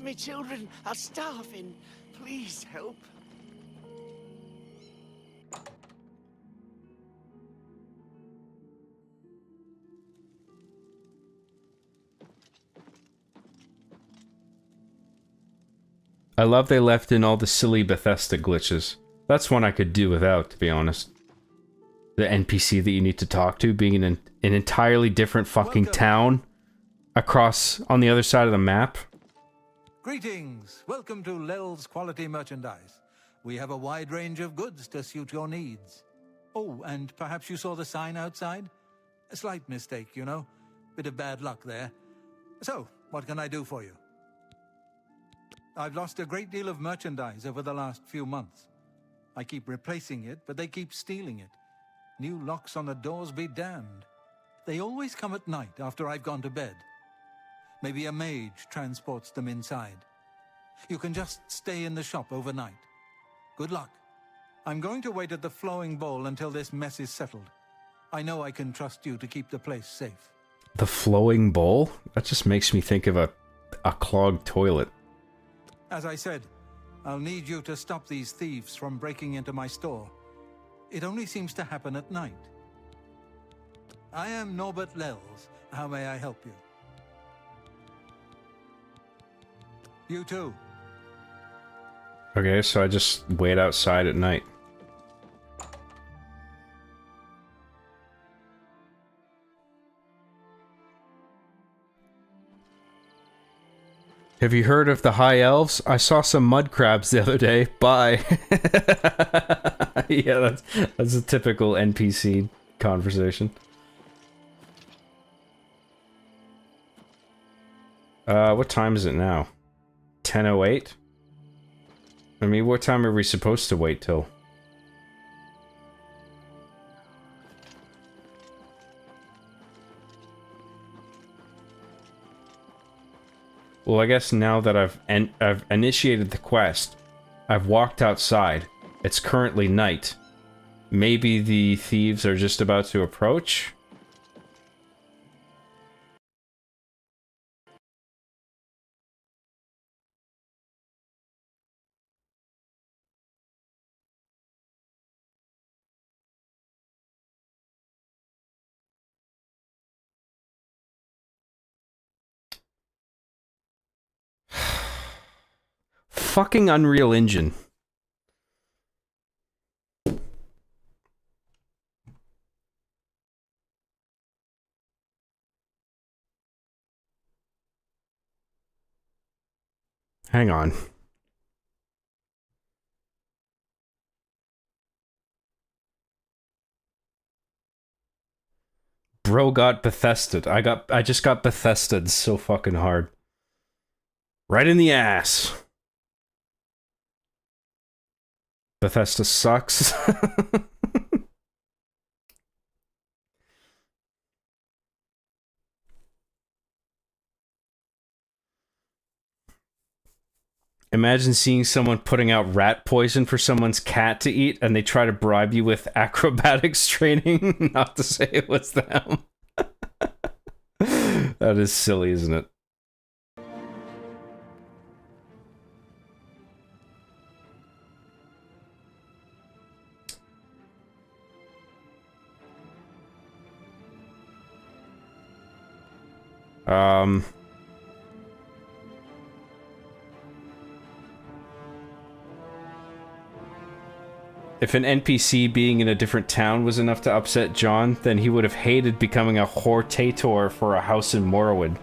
Me children are starving. Please help. I love they left in all the silly Bethesda glitches. That's one I could do without, to be honest. The NPC that you need to talk to being in an entirely different fucking town across on the other side of the map. Greetings! Welcome to Lel's Quality Merchandise. We have a wide range of goods to suit your needs. Oh, and perhaps you saw the sign outside? A slight mistake, you know. Bit of bad luck there. So, what can I do for you? I've lost a great deal of merchandise over the last few months. I keep replacing it, but they keep stealing it. New locks on the doors be damned. They always come at night after I've gone to bed. Maybe a mage transports them inside. You can just stay in the shop overnight. Good luck. I'm going to wait at the flowing bowl until this mess is settled. I know I can trust you to keep the place safe. The flowing bowl? That just makes me think of a clogged toilet. As I said, I'll need you to stop these thieves from breaking into my store. It only seems to happen at night. I am Norbert Lels. How may I help you? You too. Okay, so I just wait outside at night. Have you heard of the High Elves? I saw some mud crabs the other day. Bye. Yeah, that's a typical NPC conversation. What time is it now? 10:08? I mean, what time are we supposed to wait till? Well, I guess now that I've initiated the quest, I've walked outside. It's currently night. Maybe the thieves are just about to approach? Fucking Unreal Engine. Hang on. Bro got Bethesda'd. I just got Bethesda'd so fucking hard. Right in the ass. Bethesda sucks. Imagine seeing someone putting out rat poison for someone's cat to eat and they try to bribe you with acrobatics training not to say it was them. That is silly, isn't it? If an NPC being in a different town was enough to upset John, then he would have hated becoming a hortator for a house in Morrowind.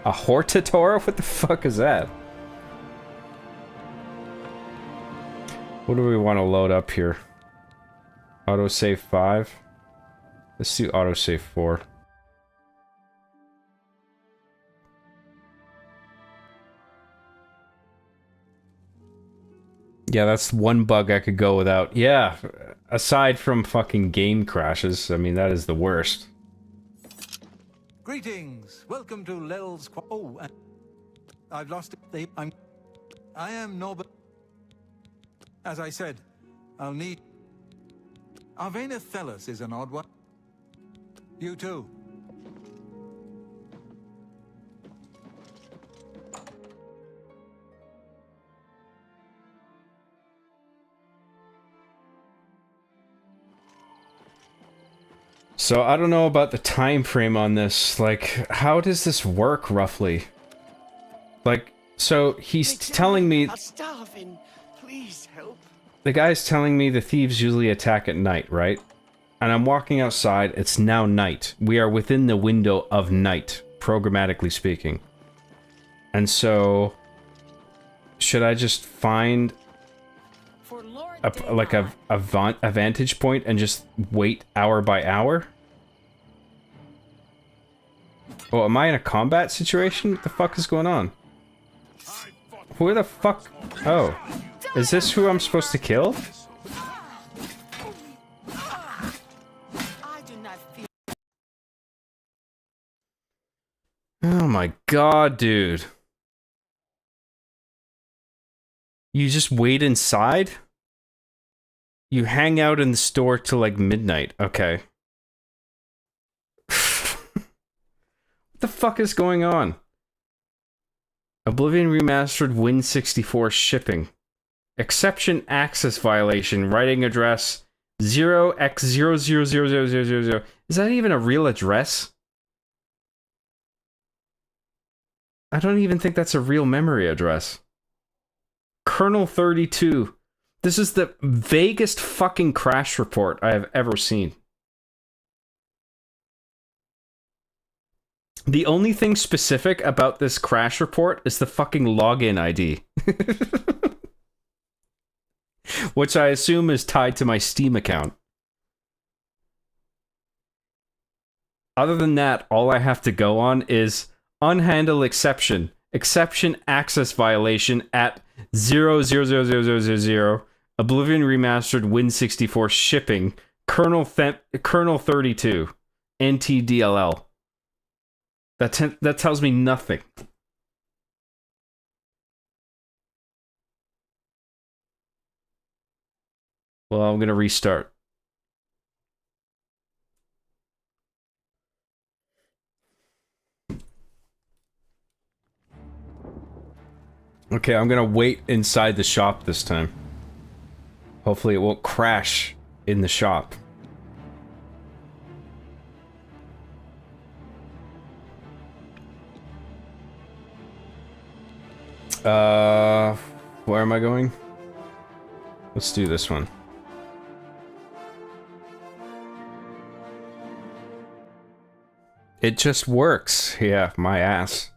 A hortator? What the fuck is that? What do we want to load up here? Autosave 5? Let's do autosave 4. Yeah, that's one bug I could go without. Yeah, aside from fucking game crashes, I mean, that is the worst. Greetings. Welcome to Lel's. Oh, I've lost it. I am Norbert. As I said, I'll need. Arvena Thelus is an odd one. You too. So I don't know about the time frame on this. Like, how does this work roughly? Like, so he's telling me... I'm starving. Please help. The guy's telling me the thieves usually attack at night, right? And I'm walking outside, it's now night. We are within the window of night, programmatically speaking. And so... should I just find... a vantage point and just wait hour by hour? Oh, am I in a combat situation? What the fuck is going on? Who the fuck? Oh. Is this who I'm supposed to kill? Oh my god, dude. You just wait inside? You hang out in the store till like midnight. Okay. What the fuck is going on? Oblivion Remastered Win64 shipping. Exception access violation. Writing address 0x000000. Is that even a real address? I don't even think that's a real memory address. Kernel 32. This is the vaguest fucking crash report I have ever seen. The only thing specific about this crash report is the fucking login ID. Which I assume is tied to my Steam account. Other than that, all I have to go on is unhandled exception. Exception access violation at 0000000. Oblivion Remastered Win64 shipping. Kernel 32. NTDLL. That tells me nothing. Well, I'm gonna restart. Okay, I'm gonna wait inside the shop this time. Hopefully it won't crash in the shop. Where am I going? Let's do this one. It just works. Yeah, my ass.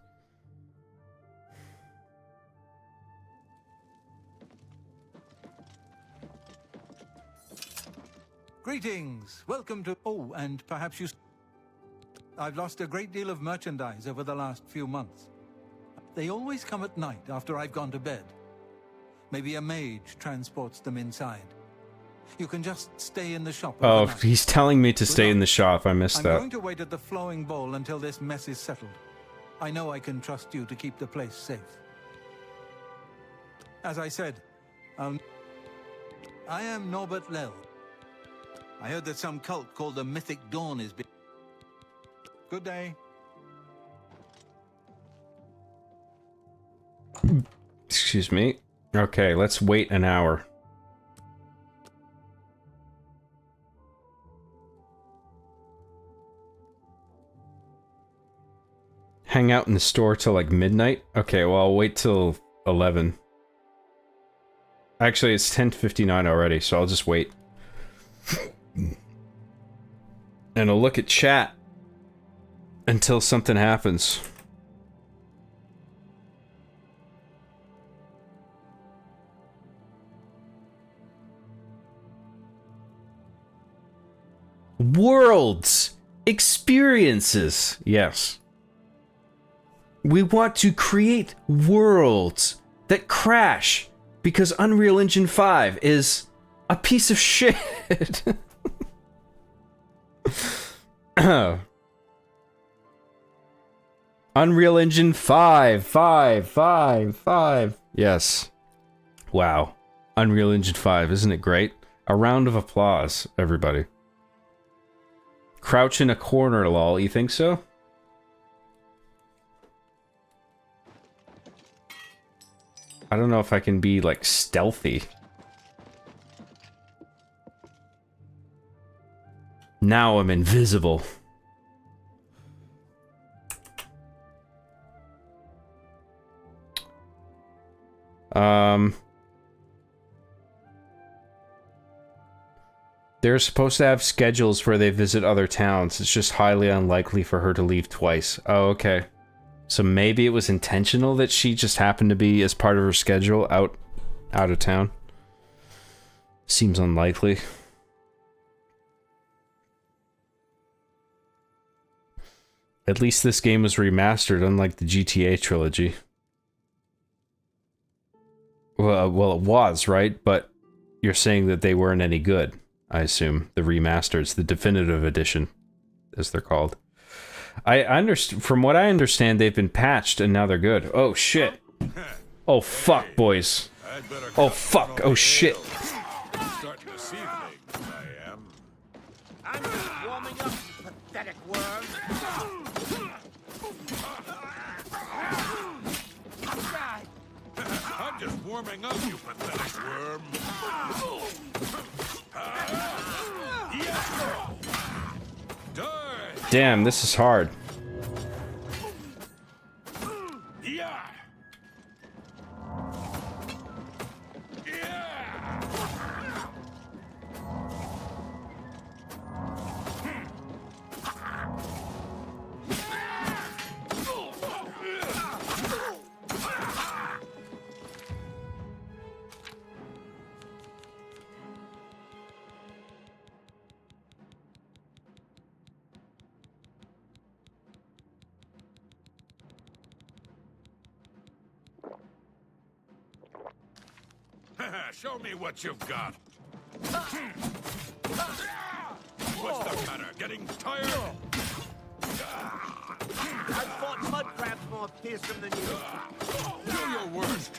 Greetings! Welcome to... Oh, and perhaps you... I've lost a great deal of merchandise over the last few months. They always come at night after I've gone to bed. Maybe a mage transports them inside. You can just stay in the shop. Oh, overnight. he's telling me to stay in the shop. I missed I'm that. going to wait at the flowing bowl until this mess is settled. I know I can trust you to keep the place safe. As I said, I am Norbert Lell. I heard that some cult called the Mythic Dawn is... Good day. Excuse me. Okay, let's wait an hour. Hang out in the store till like midnight? Okay, well, I'll wait till 11. Actually, it's 10:59 already, so I'll just wait. And I'll look at chat until something happens. Worlds! Experiences! Yes. We want to create worlds that crash because Unreal Engine 5 is a piece of shit. Unreal Engine 5. Yes. Wow. Unreal Engine 5, isn't it great? A round of applause, everybody. Crouch in a corner, lol. You think so? I don't know if I can be, like, stealthy. Now I'm invisible. They're supposed to have schedules where they visit other towns. It's just highly unlikely for her to leave twice. Oh, okay. So maybe it was intentional that she just happened to be, as part of her schedule, out of town. Seems unlikely. At least this game was remastered, unlike the GTA trilogy. Well, it was, right? But you're saying that they weren't any good, I assume. The remasters, the definitive edition, as they're called. From what I understand, they've been patched and now they're good. Oh, shit. Oh, fuck, boys. Oh, fuck. Oh, shit. Starting to see things, I am. I'm just warming up, you pathetic worm. I'm just warming up, you pathetic worm. Damn, this is hard. Show me what you've got. What's the matter? Getting tired? I've fought mud crabs more fearsome than you. Do your worst.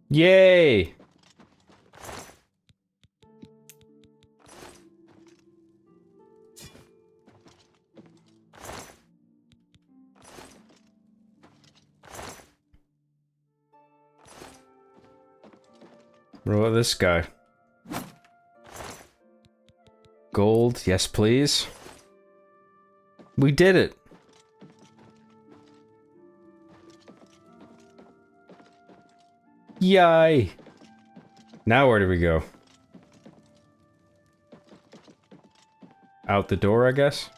Yay! What about this guy? Gold, yes please. We did it! Yay! Now where do we go? Out the door, I guess?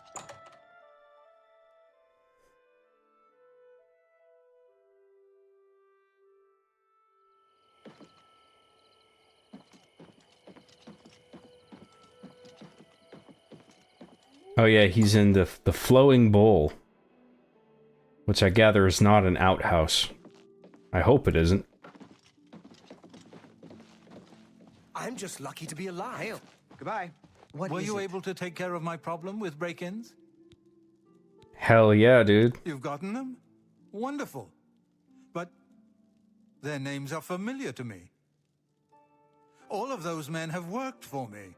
Oh yeah, he's in the flowing bowl. Which I gather is not an outhouse. I hope it isn't. I'm just lucky to be alive. Goodbye. Were you able to take care of my problem with break-ins? Hell yeah, dude. You've gotten them? Wonderful. But their names are familiar to me. All of those men have worked for me.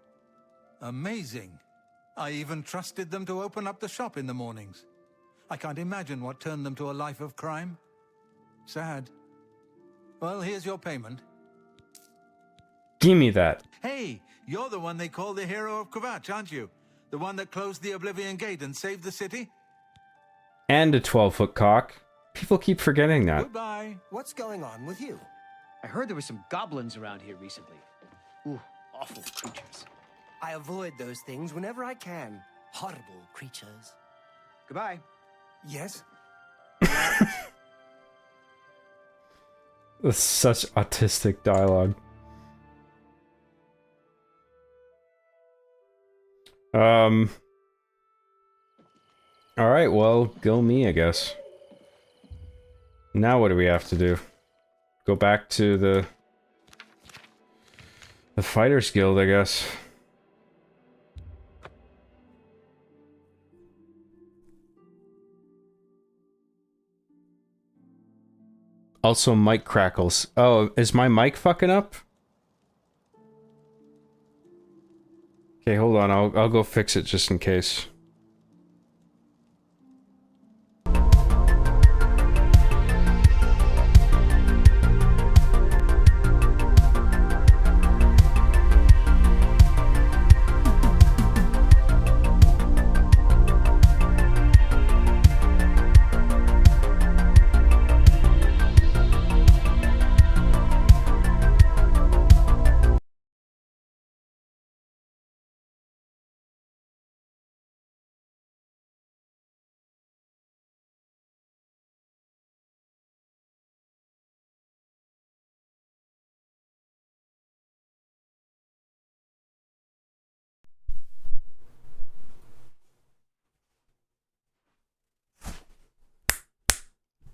Amazing. I even trusted them to open up the shop in the mornings. I can't imagine what turned them to a life of crime. Sad. Well, here's your payment. Give me that. Hey, you're the one they call the hero of Kvatch, aren't you? The one that closed the Oblivion Gate and saved the city? And a 12-foot cock. People keep forgetting that. Goodbye. What's going on with you? I heard there were some goblins around here recently. Ooh, awful creatures. I avoid those things whenever I can. Horrible creatures. Goodbye. Yes? That's such autistic dialogue. Alright, well, go me, I guess. Now what do we have to do? Go back to the Fighters Guild, I guess. Also, mic crackles. Oh, is my mic fucking up? Okay, hold on. I'll go fix it just in case.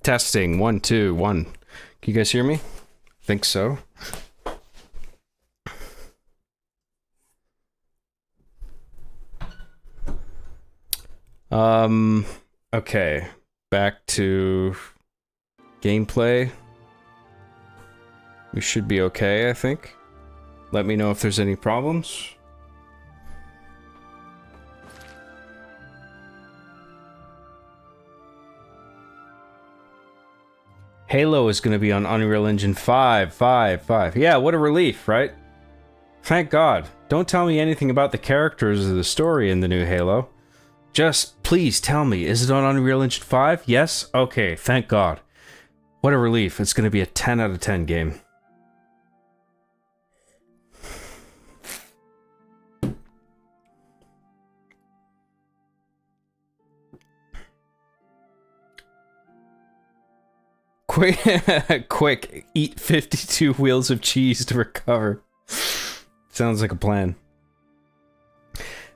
Testing 1 2 1. Can you guys hear me? Think so. Okay. Back to gameplay. We should be okay, I think. Let me know if there's any problems. Halo is going to be on Unreal Engine 5. Yeah, what a relief, right? Thank God. Don't tell me anything about the characters or the story in the new Halo. Just please tell me, is it on Unreal Engine 5? Yes? Okay, thank God. What a relief. It's going to be a 10 out of 10 game. Quick, eat 52 wheels of cheese to recover. Sounds like a plan.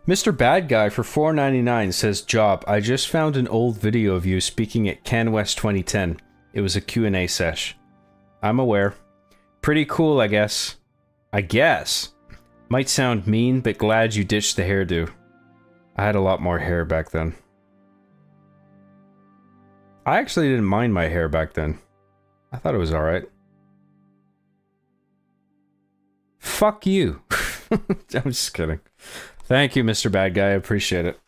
Mr. Bad Guy for $4.99 says, Job, I just found an old video of you speaking at CanWest 2010. It was a Q&A sesh. I'm aware. Pretty cool, I guess. Might sound mean, but glad you ditched the hairdo. I had a lot more hair back then. I actually didn't mind my hair back then. I thought it was alright. Fuck you. I'm just kidding. Thank you, Mr. Bad Guy. I appreciate it.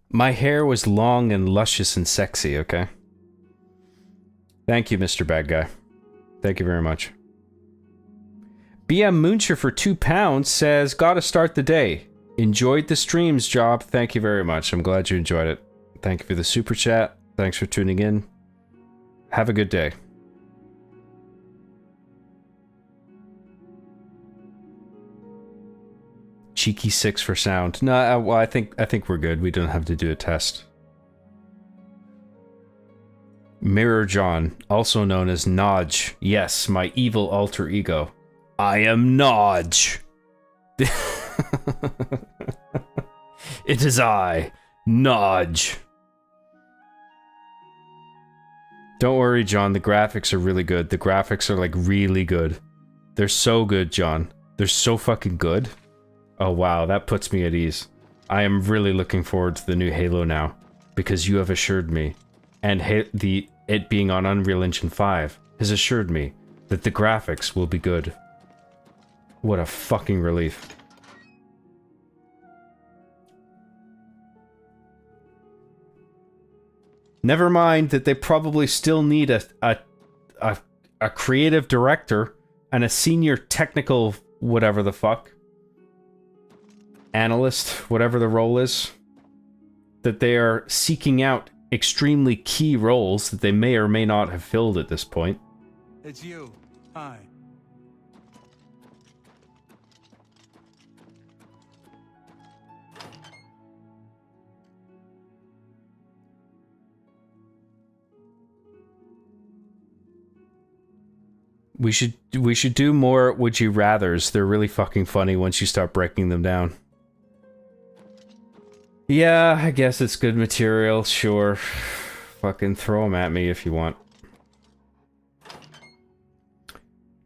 My hair was long and luscious and sexy, okay? Thank you, Mr. Bad Guy. Thank you very much. BM Mooncher for £2 says, gotta start the day. Enjoyed the streams, Job. Thank you very much. I'm glad you enjoyed it. Thank you for the super chat. Thanks for tuning in. Have a good day. Cheeky 6 for sound. No, well, I think we're good. We don't have to do a test. Mirror John, also known as Nodge. Yes, my evil alter ego. I am Nodge. It is I, Nodge. Don't worry, John. The graphics are really good. The graphics are, like, really good. They're so good, John. They're so fucking good. Oh, wow. That puts me at ease. I am really looking forward to the new Halo now. Because you have assured me. And it being on Unreal Engine 5 has assured me that the graphics will be good. What a fucking relief. Never mind that they probably still need a creative director and a senior technical whatever the fuck. Analyst, whatever the role is. That they are seeking out extremely key roles that they may or may not have filled at this point. It's you. Hi. We should do more Would You Rathers. They're really fucking funny once you start breaking them down. Yeah, I guess it's good material, sure. Fucking throw them at me if you want.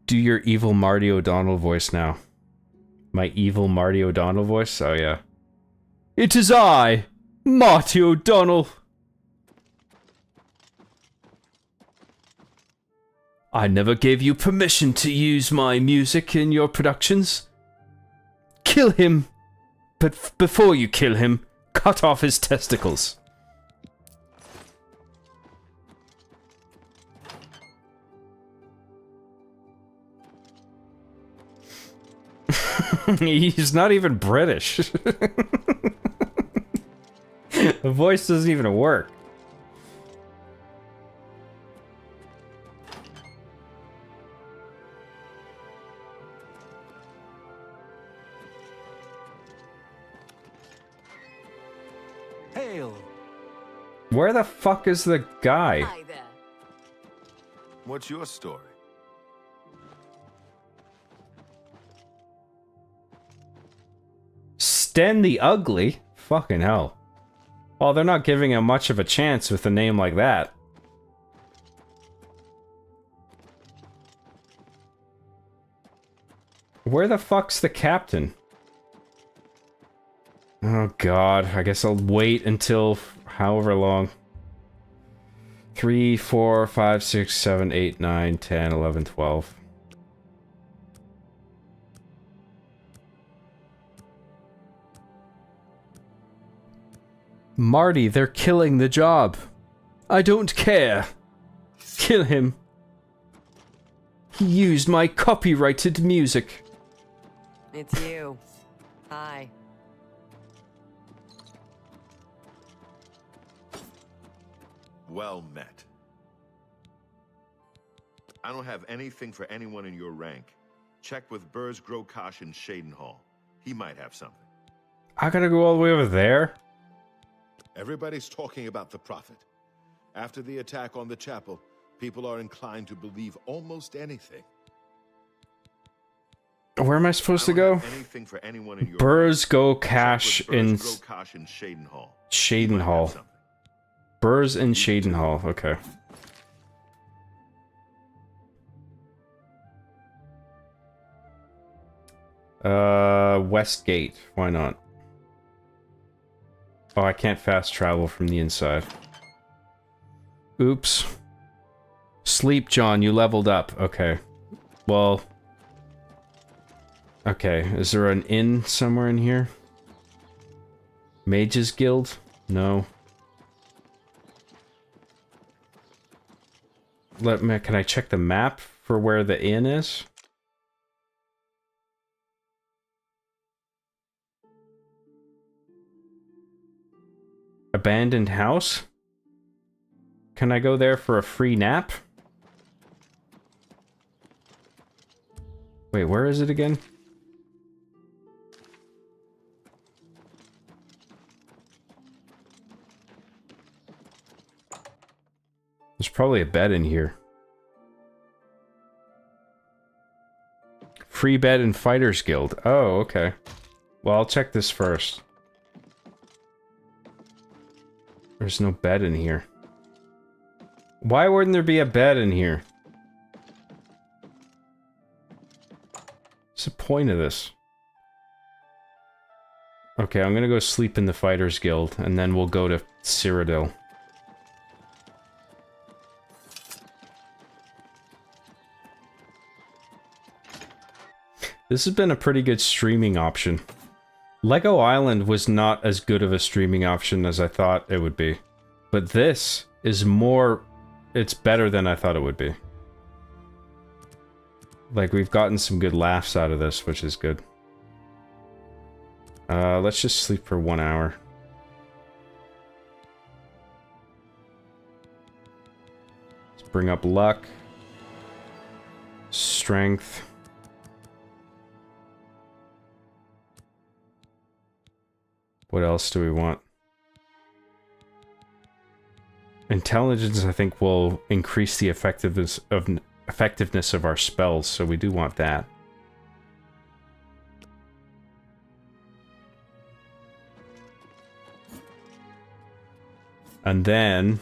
Do your evil Marty O'Donnell voice now. My evil Marty O'Donnell voice? Oh yeah. It is I, Marty O'Donnell. I never gave you permission to use my music in your productions. Kill him! But before you kill him, cut off his testicles. He's not even British. The voice doesn't even work. Hail! Where the fuck is the guy? Hi there. What's your story? Sten the Ugly? Fucking hell. Oh, they're not giving him much of a chance with a name like that. Where the fuck's the captain? Oh god, I guess I'll wait until however long. 3, 4, 5, 6, 7, 8, 9, 10, 11, 12. Marty, they're killing the job. I don't care. Kill him. He used my copyrighted music. It's you. Hi. Well met. I don't have anything for anyone in your rank. Check with Burrs Grokash in Shadenhall. He might have something. I gotta go all the way over there? Everybody's talking about the Prophet. After the attack on the chapel, people are inclined to believe almost anything. Where am I supposed to go? Anything for anyone in your Burrs Grokash in Grokash in Shadenhall. Shadenhall. Burrs in Shadenhall, okay. Westgate, why not? Oh, I can't fast travel from the inside. Oops. Sleep, John, you leveled up. Okay. Well... Okay, is there an inn somewhere in here? Mages Guild? No. Can I check the map for where the inn is? Abandoned house? Can I go there for a free nap? Wait, where is it again? There's probably a bed in here. Free bed in Fighters Guild. Oh, okay. Well, I'll check this first. There's no bed in here. Why wouldn't there be a bed in here? What's the point of this? Okay, I'm gonna go sleep in the Fighters Guild, and then we'll go to Cyrodiil. This has been a pretty good streaming option. Lego Island was not as good of a streaming option as I thought it would be. But this is more... It's better than I thought it would be. Like, we've gotten some good laughs out of this, which is good. Let's just sleep for 1 hour. Let's bring up luck. Strength. What else do we want? Intelligence, I think, will increase the effectiveness of our spells, so we do want that. And then...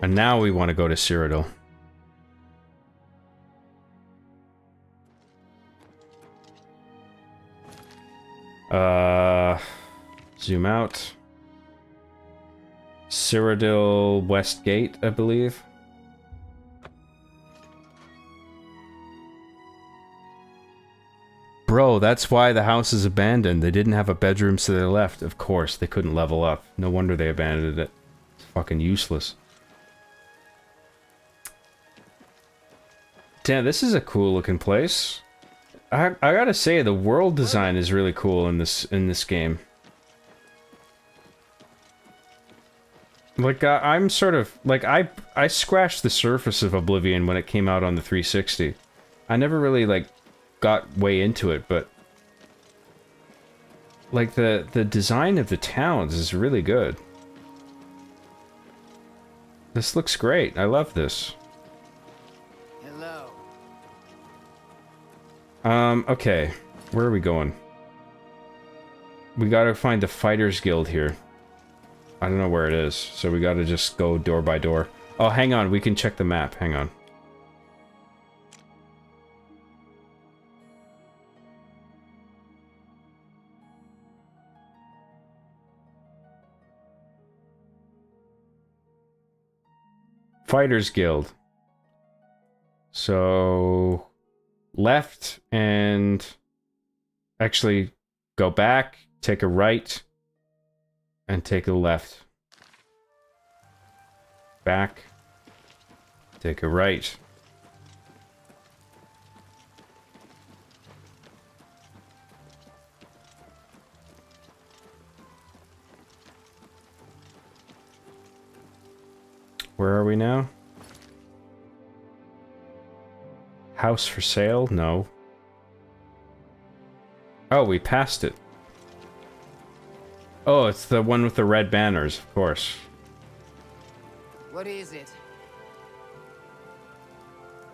And now we want to go to Cyrodiil. Zoom out. Cyrodiil Westgate, I believe. bro, that's why the house is abandoned. They didn't have a bedroom, so they left. Of course, they couldn't level up. No wonder they abandoned it. It's fucking useless. Damn, this is a cool looking place. I gotta say, the world design is really cool in this game. Like, I'm sort of... Like, I scratched the surface of Oblivion when it came out on the 360. I never really, like, got way into it, but... Like, the design of the towns is really good. This looks great. I love this. Hello. Okay. Where are we going? We gotta find the Fighters Guild here. I don't know where it is, so we gotta just go door by door. Oh, hang on, we can check the map. Hang on. Fighters Guild. So... left, and... actually, go back, take a right... and take a left. Back. Take a right. Where are we now? House for sale? No. Oh, we passed it. Oh, it's the one with the red banners, of course. What is it?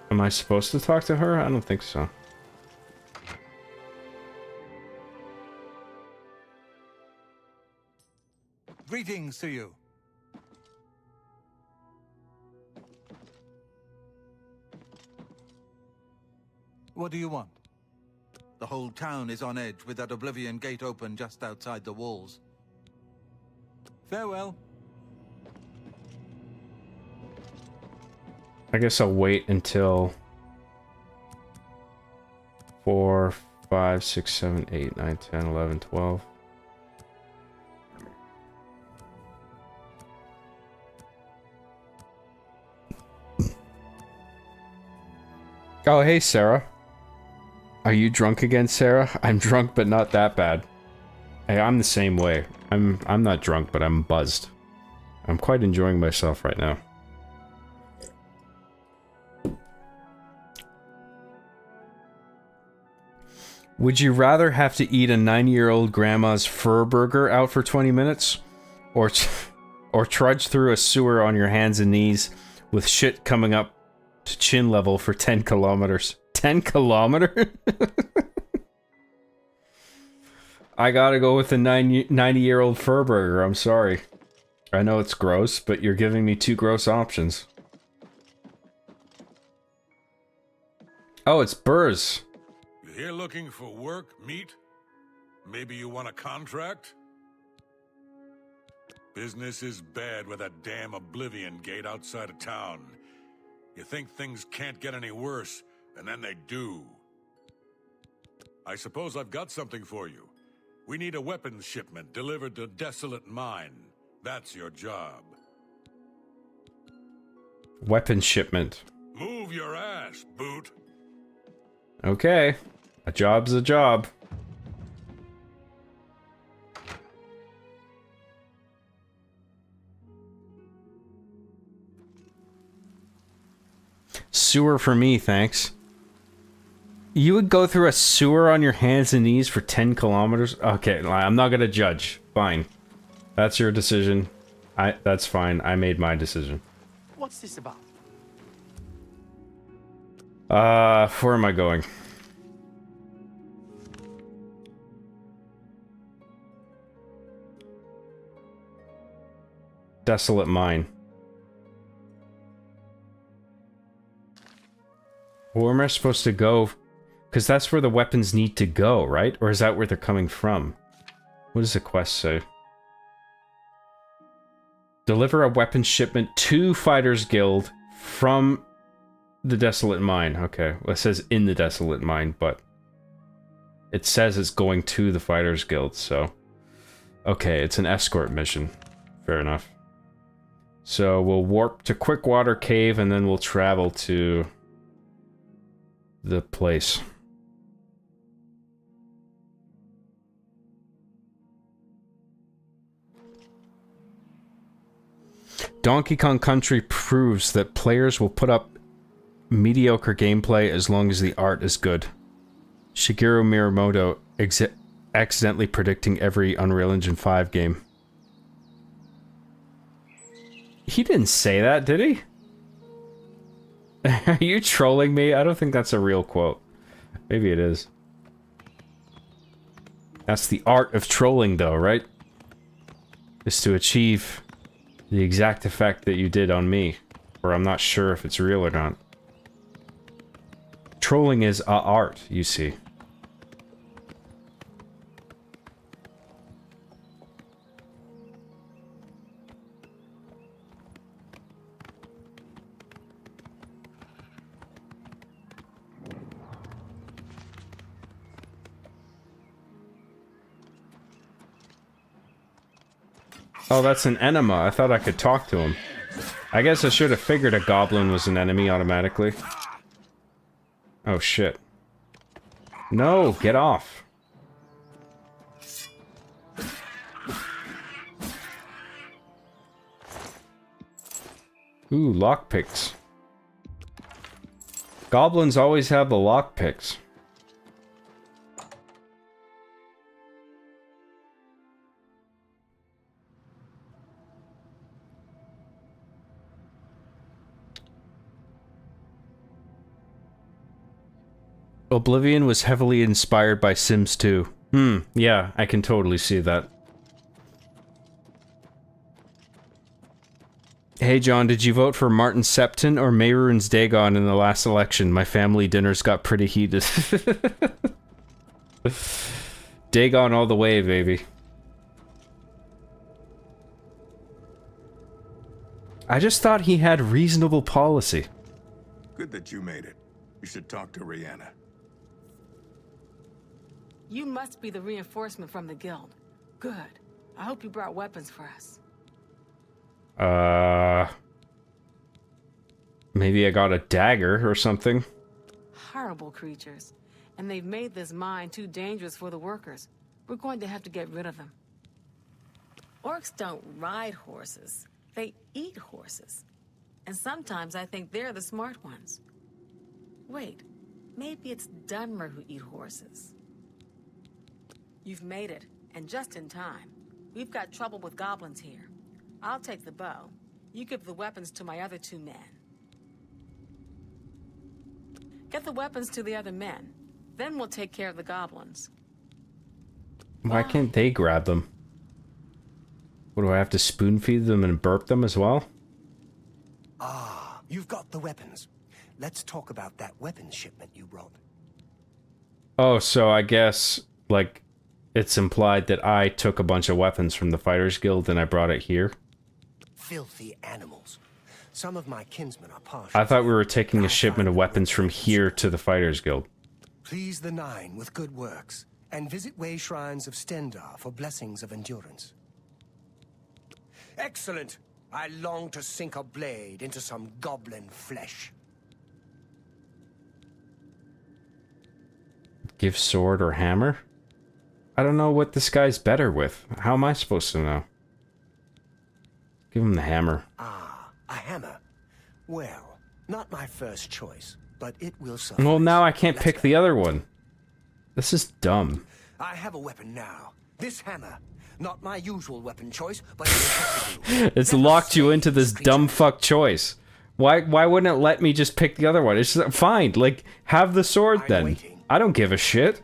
Am I supposed to talk to her? I don't think so. Greetings to you. What do you want? The whole town is on edge with that Oblivion gate open just outside the walls. Farewell. I guess I'll wait until 4, 5, 6, 7, 8, 9, 10, 11, 12. Oh, hey, Sarah. Are you drunk again, Sarah? I'm drunk, but not that bad. Hey, I'm the same way. I'm not drunk, but I'm buzzed. I'm quite enjoying myself right now. Would you rather have to eat a 90-year-old grandma's fur burger out for 20 minutes? Or trudge through a sewer on your hands and knees with shit coming up to chin level for 10 kilometers? 10 kilometers? I gotta go with the 90-year-old fur burger, I'm sorry. I know it's gross, but you're giving me two gross options. Oh, it's Burrs. You here looking for work, meat? Maybe you want a contract? Business is bad with that damn Oblivion gate outside of town. You think things can't get any worse, and then they do. I suppose I've got something for you. We need a weapons shipment delivered to Desolate Mine. That's your job. Weapons shipment. Move your ass, boot. Okay. A job's a job. Sewer for me, thanks. You would go through a sewer on your hands and knees for 10 kilometers? Okay, I'm not gonna judge. Fine. That's your decision. That's fine. I made my decision. What's this about? Where am I going? Desolate Mine. Where am I supposed to go? Because that's where the weapons need to go, right? Or is that where they're coming from? What does the quest say? Deliver a weapons shipment to Fighters Guild from the Desolate Mine. Okay, well, it says in the Desolate Mine, but... It says it's going to the Fighters Guild, so... Okay, it's an escort mission. Fair enough. So we'll warp to Quickwater Cave, and then we'll travel to... the place. Donkey Kong Country proves that players will put up mediocre gameplay as long as the art is good. Shigeru Miyamoto accidentally predicting every Unreal Engine 5 game. He didn't say that, did he? Are you trolling me? I don't think that's a real quote. Maybe it is. That's the art of trolling, though, right? Is to achieve the exact effect that you did on me, where I'm not sure if it's real or not. Trolling is art, you see. Oh, that's an enema. I thought I could talk to him. I guess I should have figured a goblin was an enemy automatically. Oh, shit. No, get off. Ooh, lockpicks. Goblins always have the lockpicks. Oblivion was heavily inspired by Sims 2. Yeah, I can totally see that. Hey John, did you vote for Martin Septon or Mehrunes Dagon in the last election? My family dinners got pretty heated. Dagon all the way, baby. I just thought he had reasonable policy. Good that you made it. You should talk to Rihanna. You must be the reinforcement from the guild. Good. I hope you brought weapons for us. Maybe I got a dagger or something. Horrible creatures. And they've made this mine too dangerous for the workers. We're going to have to get rid of them. Orcs don't ride horses. They eat horses. And sometimes I think they're the smart ones. Wait, maybe it's Dunmer who eat horses. You've made it, and just in time. We've got trouble with goblins here. I'll take the bow. You give the weapons to my other 2 men. Get the weapons to the other men. Then we'll take care of the goblins. Why can't they grab them? What, do I have to spoon feed them and burp them as well? Ah, you've got the weapons. Let's talk about that weapons shipment you brought. Oh, so I guess, like, it's implied that I took a bunch of weapons from the Fighters Guild and I brought it here? Filthy animals. Some of my kinsmen are partial. I thought we were taking a shipment of weapons from here to the Fighters Guild. Please the Nine with good works, and visit way shrines of Stendar for blessings of endurance. Excellent! I long to sink a blade into some goblin flesh. Give sword or hammer? I don't know what this guy's better with. How am I supposed to know? Give him the hammer. Ah, a hammer. Well, not my first choice, but it will suffice. Well, now I can't pick the other one. This is dumb. I have a weapon now. This hammer. Not my usual weapon choice, but It's locked you into this dumb fuck choice. Why wouldn't it let me just pick the other one? It's just, fine, like, have the sword then. I don't give a shit.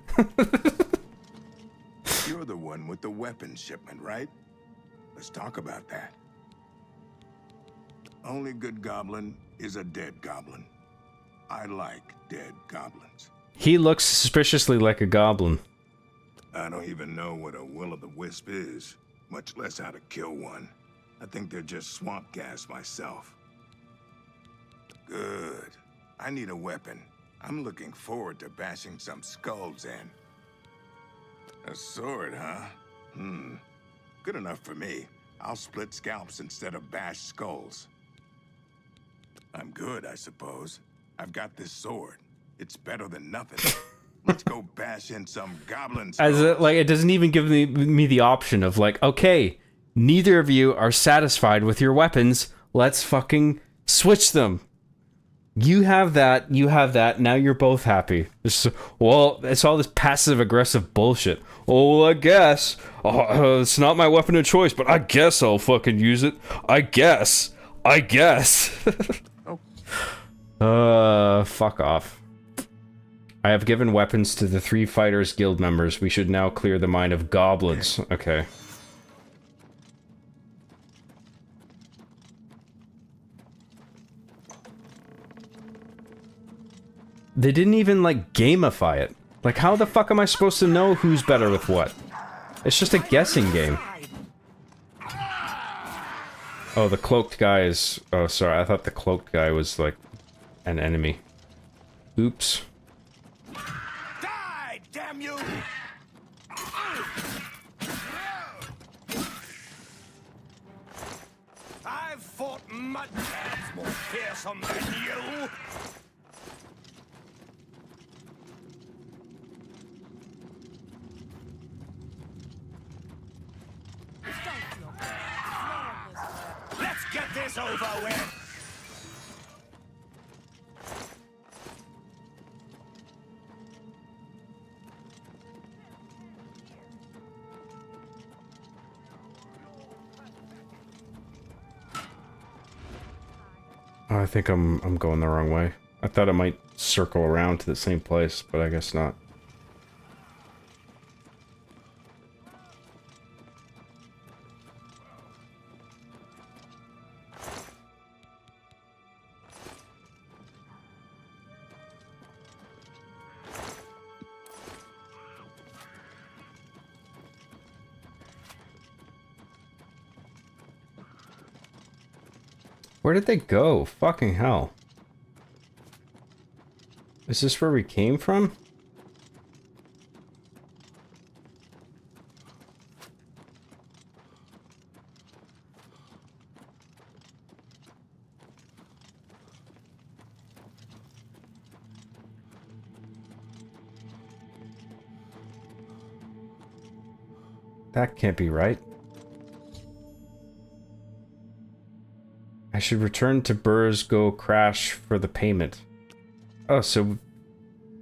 You're the one with the weapons shipment, right? Let's talk about that. Only good goblin is a dead goblin. I like dead goblins. He looks suspiciously like a goblin. I don't even know what a will-o'-the-wisp is, much less how to kill one. I think they're just swamp gas myself. Good. I need a weapon. I'm looking forward to bashing some skulls in. A sword, huh? Good enough for me. I'll split scalps instead of bash skulls. I'm good, I suppose. I've got this sword. It's better than nothing. Let's go bash in some goblins. As it, like, it doesn't even give me the option of like, okay, neither of you are satisfied with your weapons. Let's fucking switch them. You have that, now you're both happy. Well, it's all this passive-aggressive bullshit. Oh, well, I guess. It's not my weapon of choice, but I guess I'll fucking use it. I guess. Fuck off. I have given weapons to the 3 fighters guild members. We should now clear the mind of goblins. Okay. They didn't even, like, gamify it. Like, how the fuck am I supposed to know who's better with what? It's just a guessing game. Oh, the cloaked guy is... Oh, sorry, I thought the cloaked guy was, like, an enemy. Oops. Die, damn you! I've fought mudcrabs more fearsome than you! Let's get this over with! I think I'm going the wrong way. I thought it might circle around to the same place, but I guess not. Where did they go? Fucking hell. Is this where we came from? That can't be right. I should return to Burr's Go Crash for the payment. Oh, so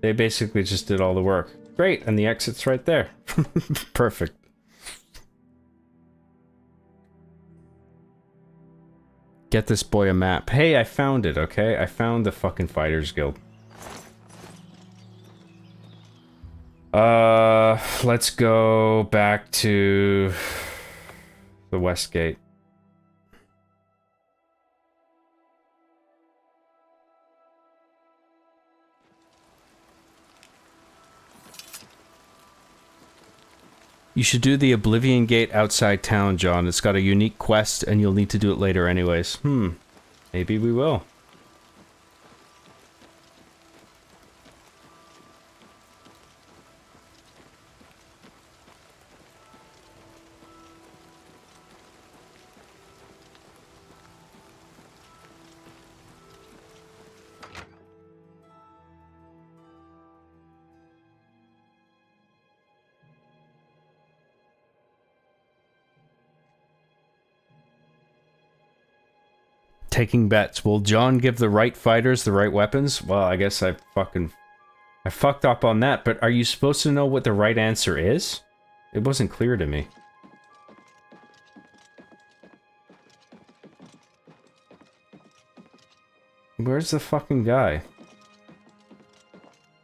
they basically just did all the work. Great, and the exit's right there. Perfect. Get this boy a map. Hey, I found it, okay? I found the fucking Fighters Guild. Let's go back to the West Gate. You should do the Oblivion Gate outside town, John. It's got a unique quest, and you'll need to do it later anyways. Maybe we will. Taking bets. Will John give the right fighters the right weapons? Well, I guess I fucked up on that, but are you supposed to know what the right answer is? It wasn't clear to me. Where's the fucking guy?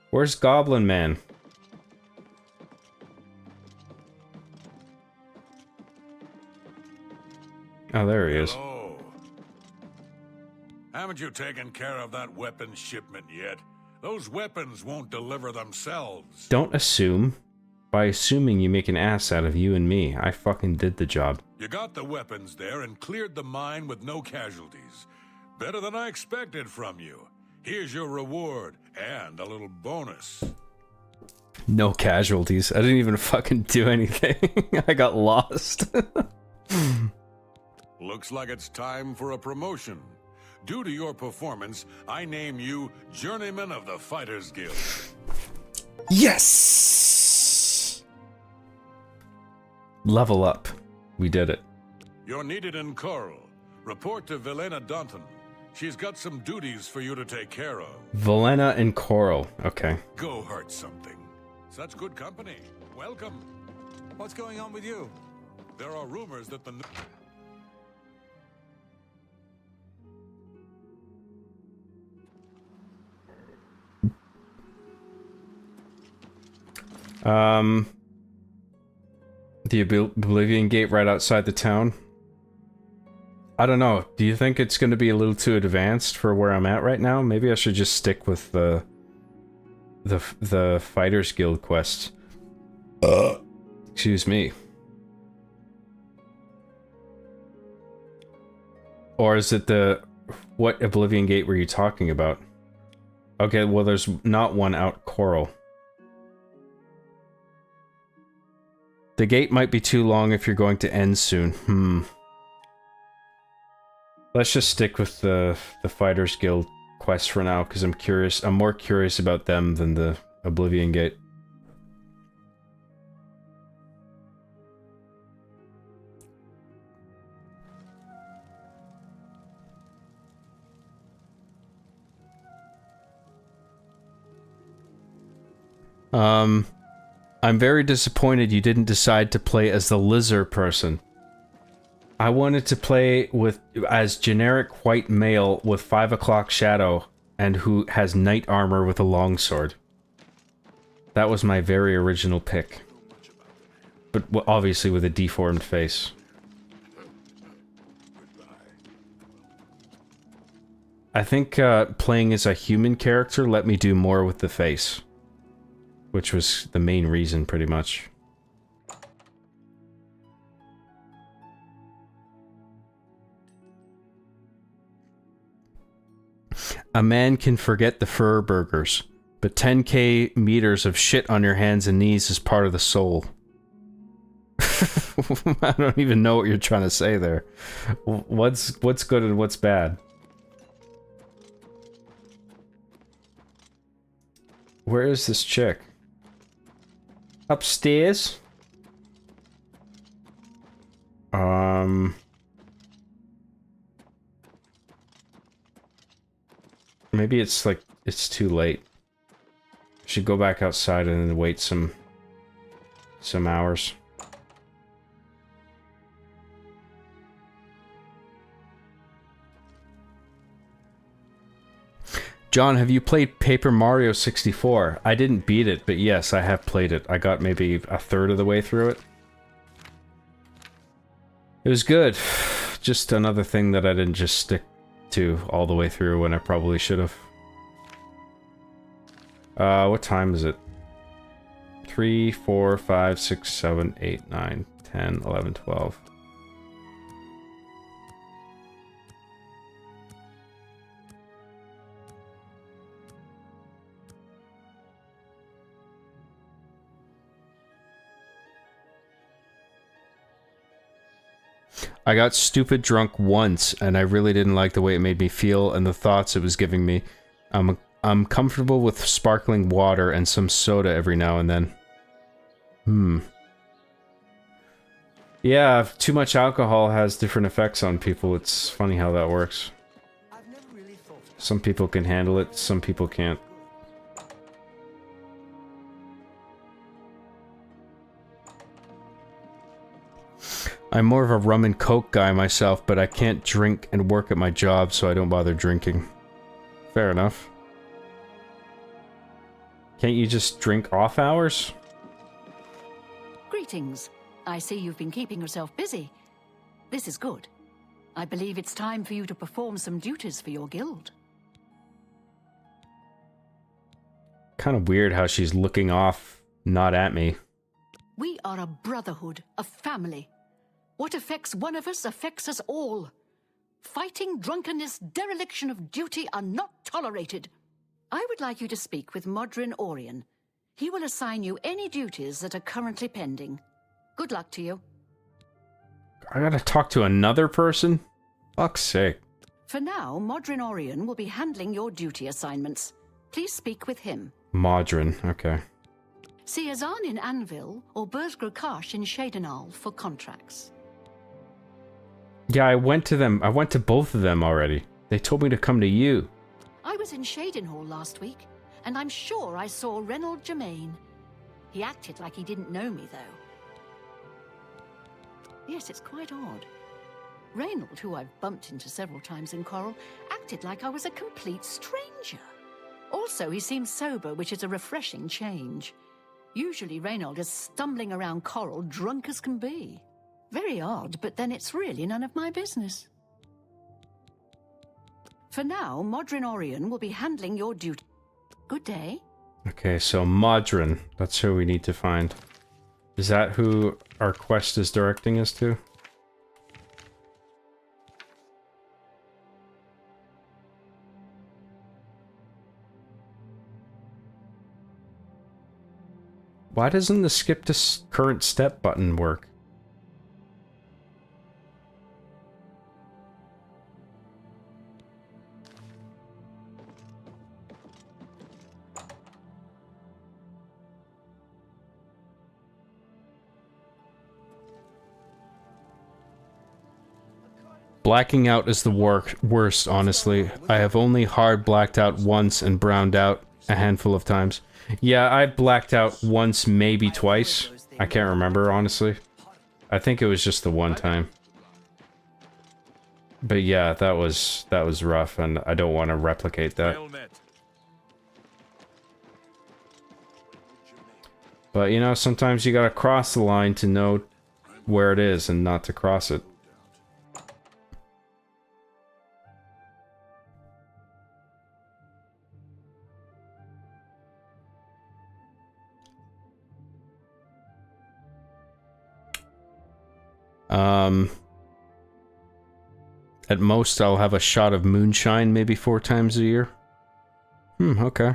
Where's Goblin Man? Oh, there he is. Haven't you taken care of that weapons shipment yet? Those weapons won't deliver themselves. Don't assume. By assuming, you make an ass out of you and me. I fucking did the job. You got the weapons there and cleared the mine with no casualties. Better than I expected from you. Here's your reward and a little bonus. No casualties. I didn't even fucking do anything. I got lost. Looks like it's time for a promotion. Due to your performance, I name you Journeyman of the Fighters Guild. Yes! Level up. We did it. You're needed in Coral. Report to Velena Danton. She's got some duties for you to take care of. Velena and Coral. Okay. Go hurt something. Such good company. Welcome. What's going on with you? There are rumors that the... The Oblivion Gate right outside the town. I don't know. Do you think it's going to be a little too advanced for where I'm at right now? Maybe I should just stick with the Fighters Guild quest. Excuse me. Or is it the... What Oblivion Gate were you talking about? Okay, well there's not one out Coral. The gate might be too long if you're going to end soon. Let's just stick with the Fighters Guild quest for now, because I'm curious. I'm more curious about them than the Oblivion Gate. I'm very disappointed you didn't decide to play as the lizard person. I wanted to play as generic white male with 5 o'clock shadow and who has knight armor with a longsword. That was my very original pick. But obviously with a deformed face. I think playing as a human character let me do more with the face. Which was the main reason, pretty much. A man can forget the fur burgers, but 10k meters of shit on your hands and knees is part of the soul. I don't even know what you're trying to say there. What's good and what's bad? Where is this chick? Upstairs? Maybe it's like, it's too late. Should go back outside and then wait some hours. John, have you played Paper Mario 64? I didn't beat it, but yes, I have played it. I got maybe a third of the way through it. It was good. Just another thing that I didn't just stick to all the way through when I probably should have. What time is it? 3, 4, 5, 6, 7, 8, 9, 10, 11, 12. I got stupid drunk once, and I really didn't like the way it made me feel and the thoughts it was giving me. I'm comfortable with sparkling water and some soda every now and then. Yeah, too much alcohol has different effects on people. It's funny how that works. Some people can handle it, some people can't. I'm more of a rum and coke guy myself, but I can't drink and work at my job, so I don't bother drinking. Fair enough. Can't you just drink off hours? Greetings. I see you've been keeping yourself busy. This is good. I believe it's time for you to perform some duties for your guild. Kind of weird how she's looking off, not at me. We are a brotherhood, a family. What affects one of us affects us all. Fighting, drunkenness, dereliction of duty are not tolerated. I would like you to speak with Modrin Orion. He will assign you any duties that are currently pending. Good luck to you. I gotta talk to another person? Fuck's sake. For now, Modrin Orion will be handling your duty assignments. Please speak with him. Modrin, okay. See Azan in Anvil or Burzgrokash in Shadenal for contracts. Yeah, I went to them. I went to both of them already. They told me to come to you. I was in Shadenhall last week, and I'm sure I saw Reynold Germain. He acted like he didn't know me, though. Yes, it's quite odd. Reynold, who I've bumped into several times in Coral, acted like I was a complete stranger. Also, he seems sober, which is a refreshing change. Usually Reynold is stumbling around Coral drunk as can be. Very odd, but then it's really none of my business. For now, Modrin Orion will be handling your duty. Good day. Okay, so Modrin. That's who we need to find. Is that who our quest is directing us to? Why doesn't the skip to current step button work? Blacking out is the worst, honestly. I have only hard blacked out once and browned out a handful of times. Yeah, I blacked out once, maybe twice. I can't remember, honestly. I think it was just the one time. But yeah, that was rough, and I don't want to replicate that. But you know, sometimes you gotta cross the line to know where it is and not to cross it. At most, I'll have a shot of moonshine maybe 4 times a year. Okay.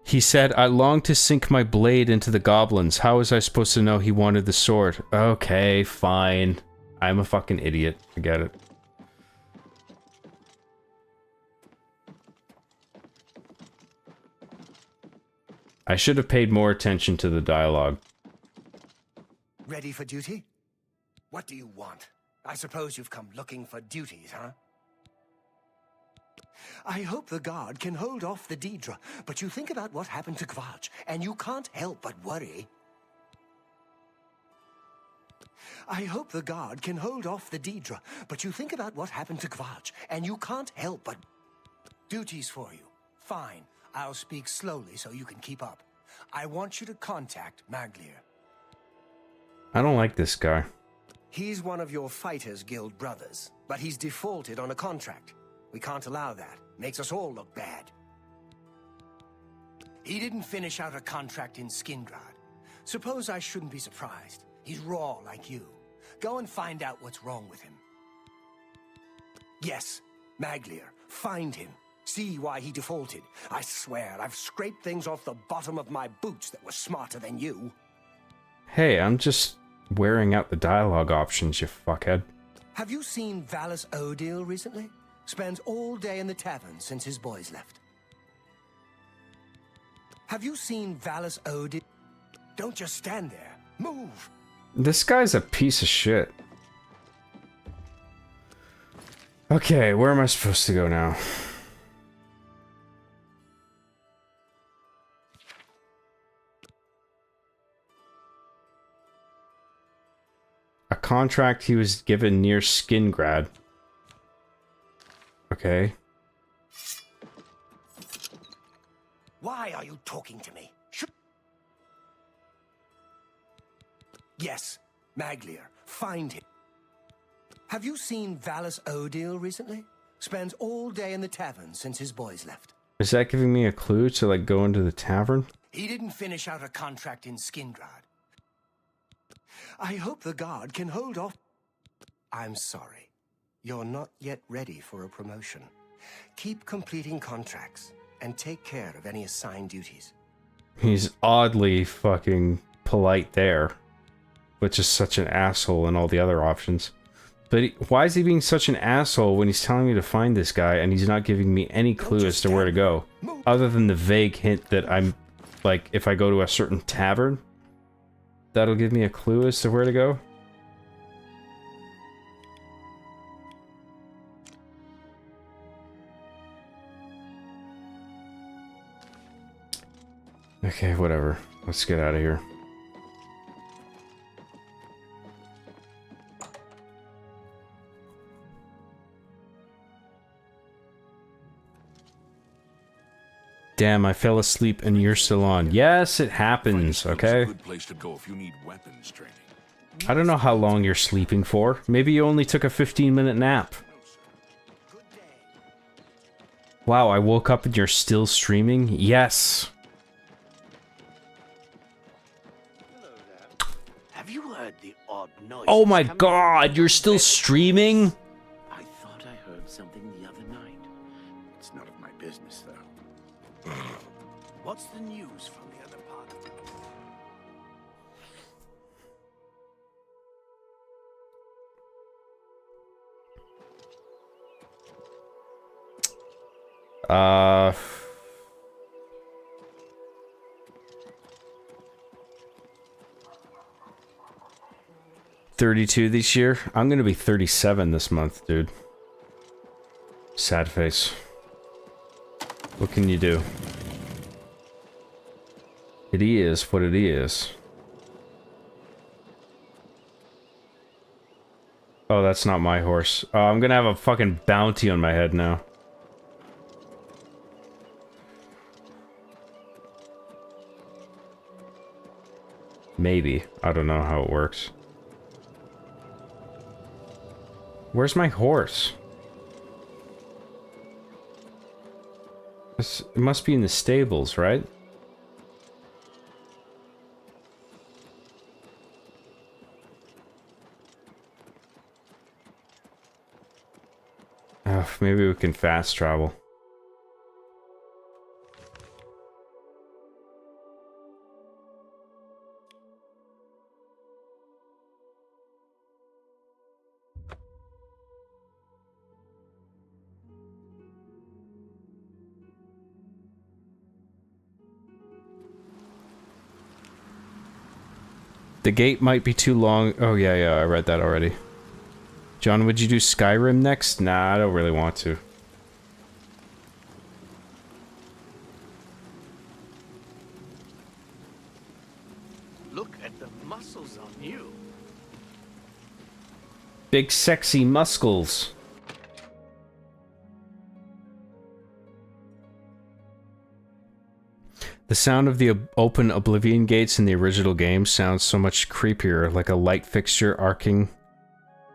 He said, I long to sink my blade into the goblins. How was I supposed to know he wanted the sword? Okay, fine. I'm a fucking idiot. I get it. I should have paid more attention to the dialogue. Ready for duty? What do you want? I suppose you've come looking for duties, huh? I hope the guard can hold off the Daedra, but you think about what happened to Kvatch, and you can't help but worry. I hope the guard can hold off the Daedra, but you think about what happened to Kvatch, and you can't help but... Duties for you. Fine. I'll speak slowly so you can keep up. I want you to contact Maglier. I don't like this guy. He's one of your Fighters Guild brothers, but he's defaulted on a contract. We can't allow that. Makes us all look bad. He didn't finish out a contract in Skingrad. Suppose I shouldn't be surprised. He's raw like you. Go and find out what's wrong with him. Yes, Maglier. Find him. See why he defaulted. I swear, I've scraped things off the bottom of my boots that were smarter than you. Hey, I'm just wearing out the dialogue options, you fuckhead. Have you seen Valus Odile recently? Spends all day in the tavern since his boys left. Have you seen Valus Odile? Don't just stand there. Move! This guy's a piece of shit. Okay, where am I supposed to go now? A contract he was given near Skingrad. Okay. Why are you talking to me? Yes, Maglier. Find him. Have you seen Valus Odile recently? Spends all day in the tavern since his boys left. Is that giving me a clue to, like, go into the tavern? He didn't finish out a contract in Skingrad. I hope the guard can hold off. I'm sorry. You're not yet ready for a promotion. Keep completing contracts. and take care of any assigned duties. He's oddly fucking polite there, which is such an asshole in all the other options. But why is he being such an asshole when he's telling me to find this guy and he's not giving me any clue as to where to go? Other than the vague hint that I'm, like, if I go to a certain tavern, that'll give me a clue as to where to go? Okay, whatever. Let's get out of here. Damn, I fell asleep and you're still on. Yes, it happens, okay? Good place to go if you need weapons training. I don't know how long you're sleeping for. Maybe you only took a 15-minute nap. Wow, I woke up and you're still streaming? Yes. Have you heard the odd noise? Oh my god, you're still streaming? I thought I heard something the other night. It's none of my business, though. What's the news from the other part of the world? Uh... 32 this year. I'm gonna be 37 this month, dude. Sad face. What can you do? It is what it is. Oh, that's not my horse. Oh, I'm gonna have a fucking bounty on my head now. Maybe. I don't know how it works. Where's my horse? It must be in the stables, right? Maybe we can fast travel. The gate might be too long. Oh, yeah, I read that already. John, would you do Skyrim next? Nah, I don't really want to. Look at the muscles on you. Big sexy muscles. The sound of the open Oblivion gates in the original game sounds so much creepier, like a light fixture arcing,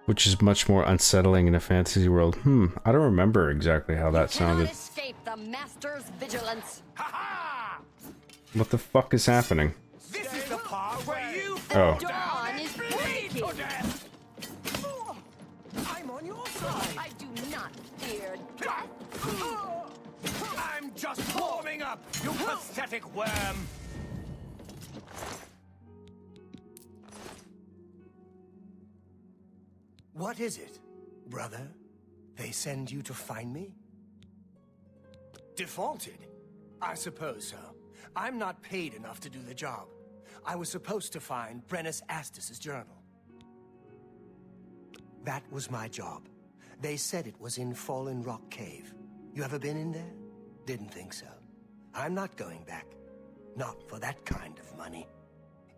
which is much more unsettling in a fantasy world. I don't remember exactly how that sounded. Escape the master's vigilance. What the fuck is happening? This is the part where you Oh. Dawn is breaking. I'm on your side. I do not fear death. I'm just warming up, you pathetic worm. What is it, brother? They send you to find me? Defaulted? I suppose so. I'm not paid enough to do the job. I was supposed to find Brennus Astus's journal. That was my job. They said it was in Fallen Rock Cave. You ever been in there? Didn't think so. I'm not going back. Not for that kind of money.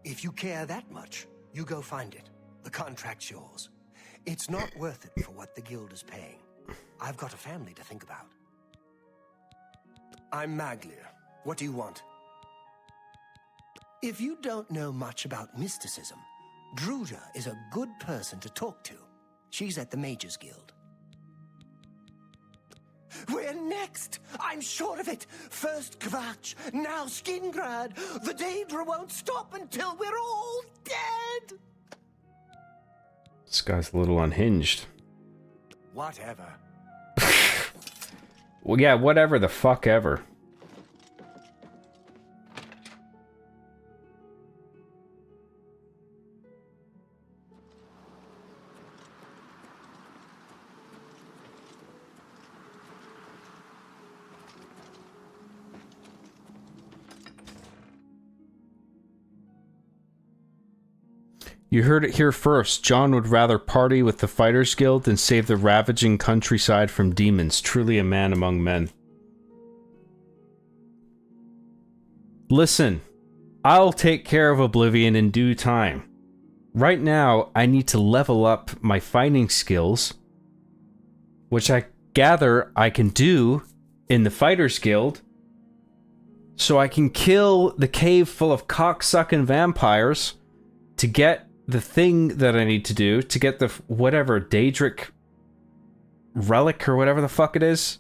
If you care that much, you go find it. The contract's yours. It's not worth it for what the guild is paying. I've got a family to think about. I'm Maglir. What do you want? If you don't know much about mysticism, Druja is a good person to talk to. She's at the Mages Guild. We're next! I'm sure of it! First Kvatch, now Skingrad! The Daedra won't stop until we're all dead! This guy's a little unhinged. Whatever. Well, yeah, whatever the fuck ever. You heard it here first. John would rather party with the Fighters Guild than save the ravaging countryside from demons. Truly a man among men. Listen, I'll take care of Oblivion in due time. Right now, I need to level up my fighting skills, which I gather I can do in the Fighters Guild, so I can kill the cave full of cocksucking vampires to get the thing that I need to do, to get the whatever Daedric relic or whatever the fuck it is,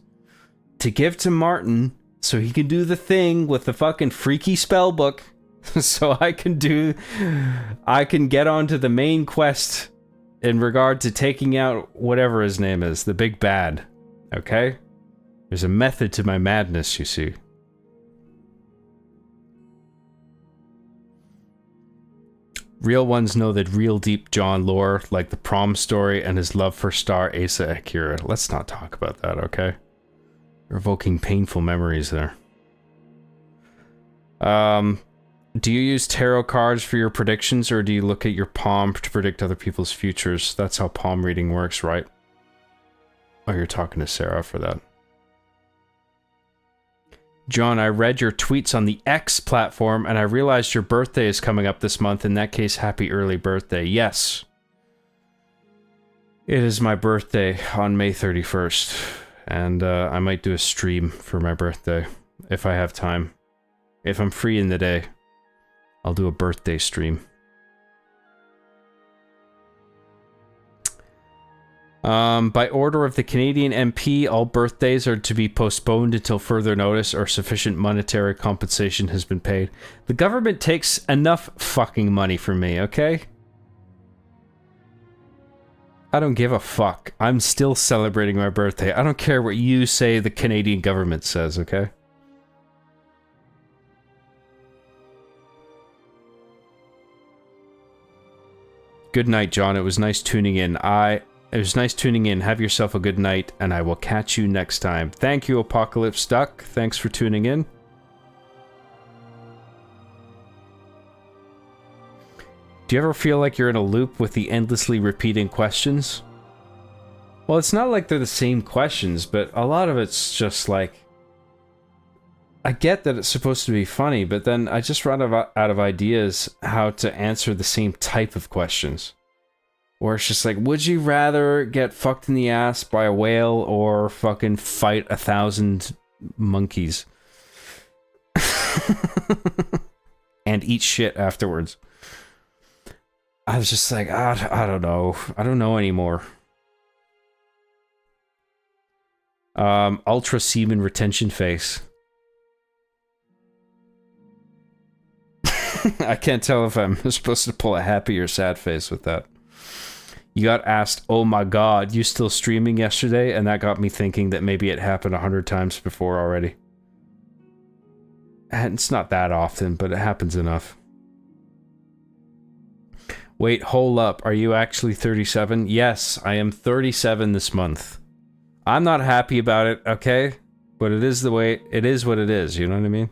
to give to Martin so he can do the thing with the fucking freaky spell book so I can get onto the main quest in regard to taking out whatever his name is, the big bad. Okay? There's a method to my madness, you see. Real ones know that real deep John lore, like the prom story and his love for Star Asa Akira. Let's not talk about that, okay? You're evoking painful memories there. Do you use tarot cards for your predictions, or do you look at your palm to predict other people's futures? That's how palm reading works, right? Oh, you're talking to Sarah for that. John, I read your tweets on the X platform, and I realized your birthday is coming up this month. In that case, happy early birthday. Yes. It is my birthday on May 31st, and I might do a stream for my birthday, if I have time. If I'm free in the day, I'll do a birthday stream. By order of the Canadian MP, all birthdays are to be postponed until further notice or sufficient monetary compensation has been paid. The government takes enough fucking money from me, okay? I don't give a fuck. I'm still celebrating my birthday. I don't care what you say the Canadian government says, okay? Good night, John. It was nice tuning in. It was nice tuning in. Have yourself a good night, and I will catch you next time. Thank you, Apocalypse Duck. Thanks for tuning in. Do you ever feel like you're in a loop with the endlessly repeating questions? Well, it's not like they're the same questions, but a lot of it's just like... I get that it's supposed to be funny, but then I just run out of ideas how to answer the same type of questions. Or it's just like, would you rather get fucked in the ass by a whale or fucking fight 1,000 monkeys? And eat shit afterwards. I was just like, I don't know. I don't know anymore. Ultra semen retention face. I can't tell if I'm supposed to pull a happy or sad face with that. You got asked, oh my god, you still streaming yesterday? And that got me thinking that maybe it happened 100 times before already. And it's not that often, but it happens enough. Wait, hold up. Are you actually 37? Yes, I am 37 this month. I'm not happy about it, okay? But it is the way... It is what it is, you know what I mean?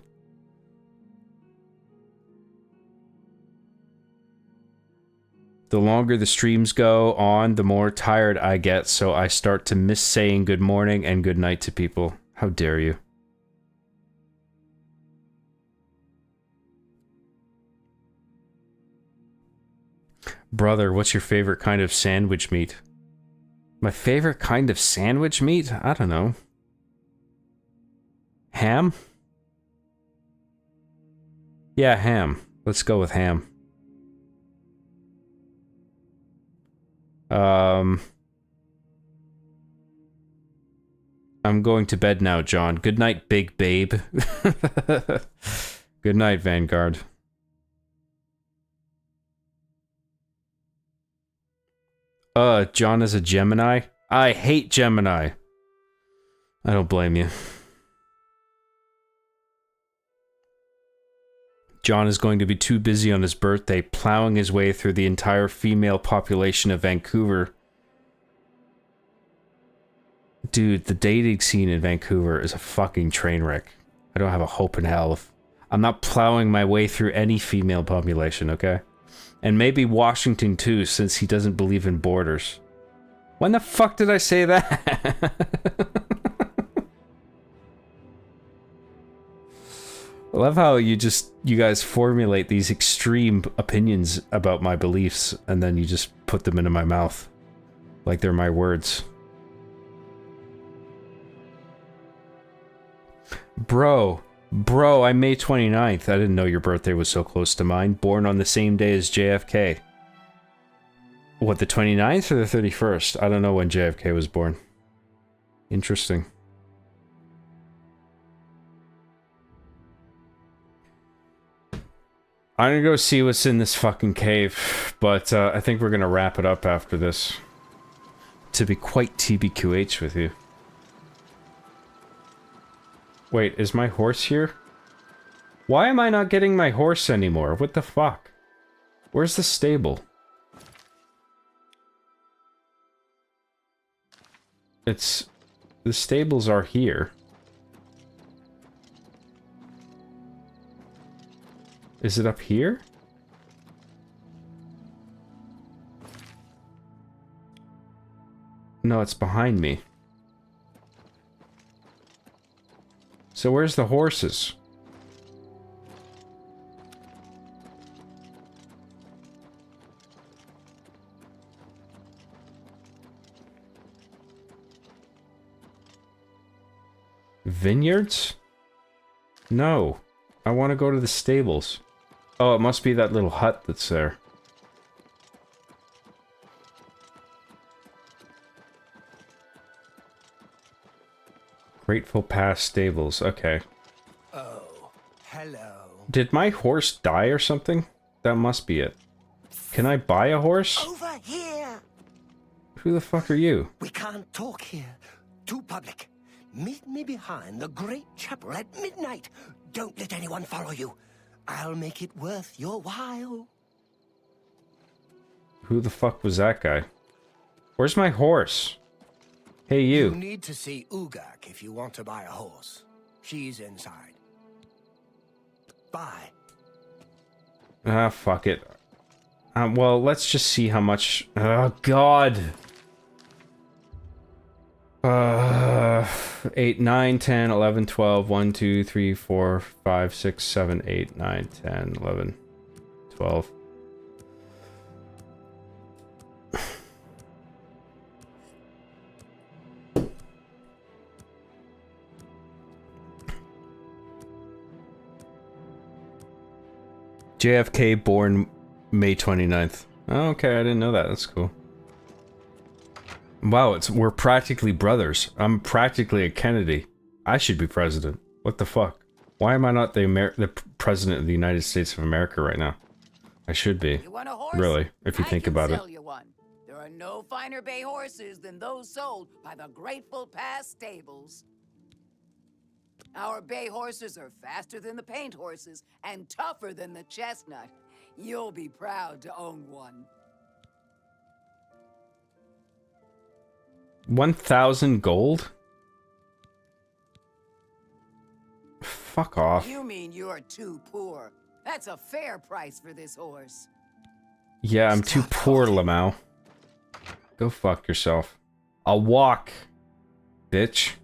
The longer the streams go on, the more tired I get, so I start to miss saying good morning and good night to people. How dare you? Brother, what's your favorite kind of sandwich meat? My favorite kind of sandwich meat? I don't know. Ham? Yeah, ham. Let's go with ham. I'm going to bed now, John. Good night, big babe. Good night, Vanguard. John is a Gemini? I hate Gemini. I don't blame you. John is going to be too busy on his birthday plowing his way through the entire female population of Vancouver. Dude, the dating scene in Vancouver is a fucking train wreck. I don't have a hope in hell. I'm not plowing my way through any female population, okay? And maybe Washington too, since he doesn't believe in borders. When the fuck did I say that? I love how you guys formulate these extreme opinions about my beliefs and then you just put them into my mouth. Like they're my words. Bro, I'm May 29th. I didn't know your birthday was so close to mine. Born on the same day as JFK. What, the 29th or the 31st? I don't know when JFK was born. Interesting. I'm gonna go see what's in this fucking cave, but I think we're gonna wrap it up after this. To be quite TBQH with you. Wait, is my horse here? Why am I not getting my horse anymore? What the fuck? Where's the stable? It's... the stables are here. Is it up here? No, it's behind me. So where's the horses? Vineyards? No. I want to go to the stables. Oh, it must be that little hut that's there. Grateful Pass stables. Okay. Oh, hello. Did my horse die or something? That must be it. Can I buy a horse? Over here. Who the fuck are you? We can't talk here. Too public. Meet me behind the great chapel at midnight. Don't let anyone follow you. I'll make it worth your while. Who the fuck was that guy? Where's my horse? Hey, you. You need to see Ugak if you want to buy a horse. She's inside. Bye. Ah, fuck it. Well, let's just see how much... Oh, God. 8, 9, 10, 11, 12, 1, 2, 3, 4, 5, 6, 7, 8, 9, 10, 11, 12. JFK born May 29th. Oh, okay, I didn't know that. That's cool. Wow, we're practically brothers. I'm practically a Kennedy. I should be president. What the fuck? Why am I not the president of the United States of America right now? I should be. You want a horse? Really, if you think about it. I can sell you one. There are no finer bay horses than those sold by the Grateful Pass stables. Our bay horses are faster than the paint horses and tougher than the chestnut. You'll be proud to own one. 1,000 gold? Fuck off. You mean you're too poor? That's a fair price for this horse. Yeah, I'm too poor, Lamau. Go fuck yourself. I'll walk, bitch.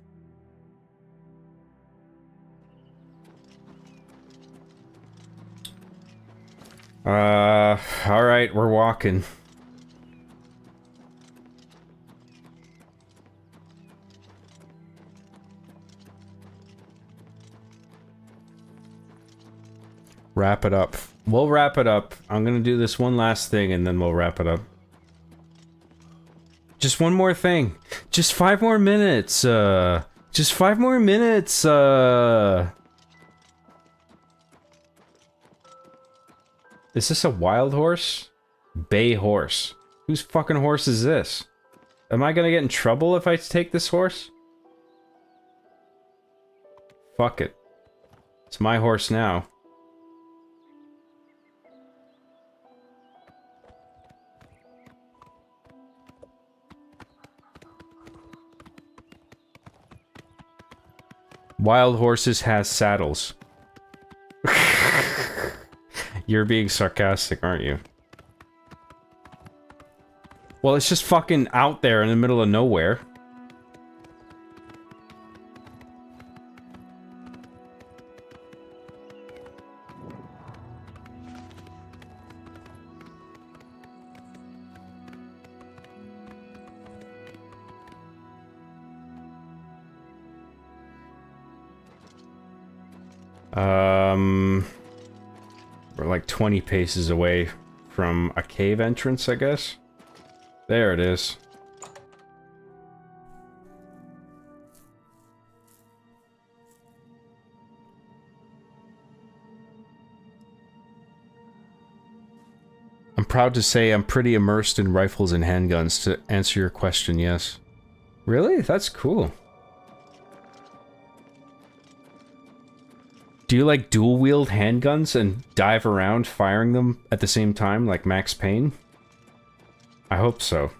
Alright, we're walking. Wrap it up. We'll wrap it up. I'm gonna do this one last thing and then we'll wrap it up. Just one more thing. Just 5 more minutes. Just 5 more minutes. Is this a wild horse? Bay horse. Whose fucking horse is this? Am I gonna get in trouble if I take this horse? Fuck it. It's my horse now. Wild horses has saddles. You're being sarcastic, aren't you? Well, it's just fucking out there in the middle of nowhere. We're like 20 paces away from a cave entrance, I guess. There it is. I'm proud to say I'm pretty immersed in rifles and handguns, to answer your question, yes. Really? That's cool. Do you like dual-wield handguns and dive around firing them at the same time, like Max Payne? I hope so.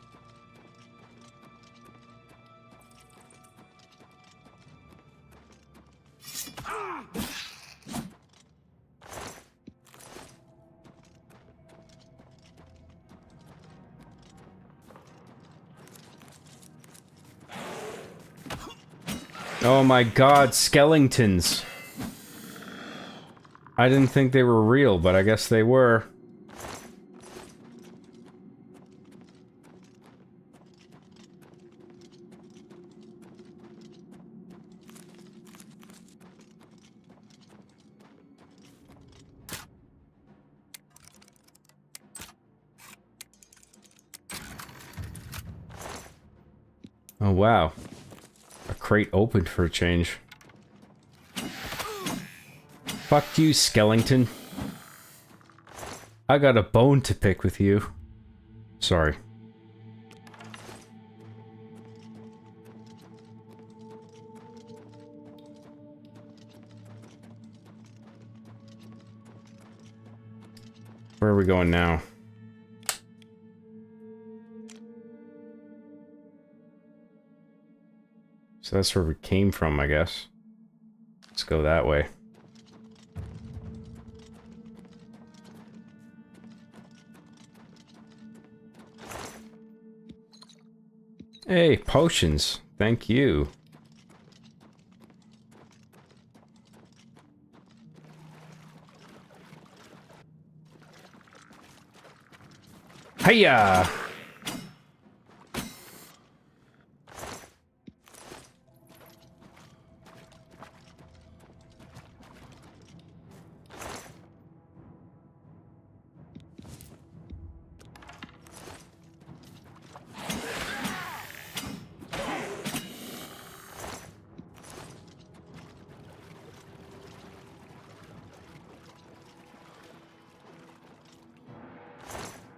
Oh my god, skeletons! I didn't think they were real, but I guess they were. Oh wow. A crate opened for a change. Fuck you, skeleton. I got a bone to pick with you. Sorry. Where are we going now? So that's where we came from, I guess. Let's go that way. Hey, potions. Thank you. Hiya!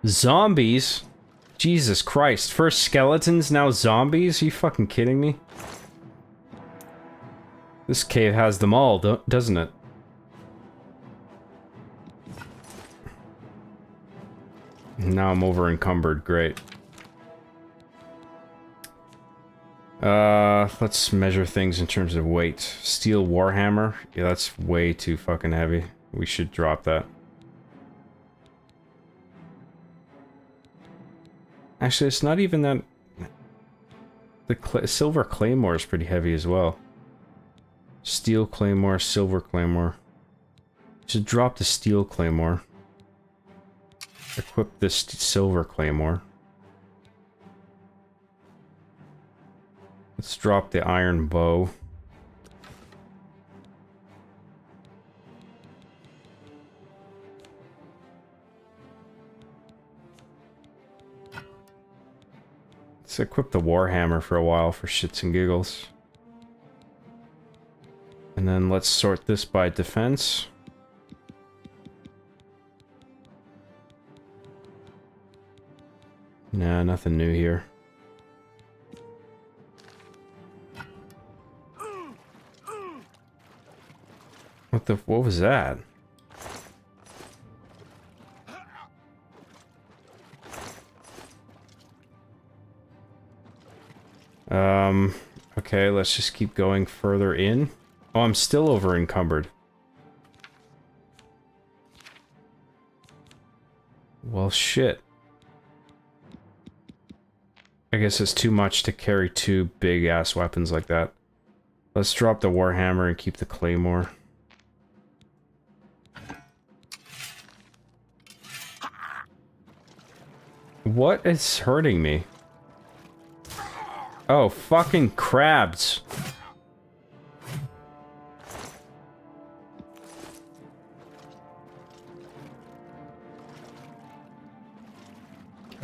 Zombies? Jesus Christ. First skeletons, now zombies? Are you fucking kidding me? This cave has them all, doesn't it? Now I'm over encumbered. Great. Let's measure things in terms of weight. Steel warhammer? Yeah, that's way too fucking heavy. We should drop that. Actually, it's not even that... The silver claymore is pretty heavy as well. Steel claymore, silver claymore. Should drop the steel claymore. Equip this silver claymore. Let's drop the iron bow. Let's equip the warhammer for a while for shits and giggles. And then let's sort this by defense. Nah, nothing new here. What was that? Okay, let's just keep going further in. Oh, I'm still over encumbered. Well, shit. I guess it's too much to carry two big-ass weapons like that. Let's drop the Warhammer and keep the Claymore. What is hurting me? Oh, fucking crabs.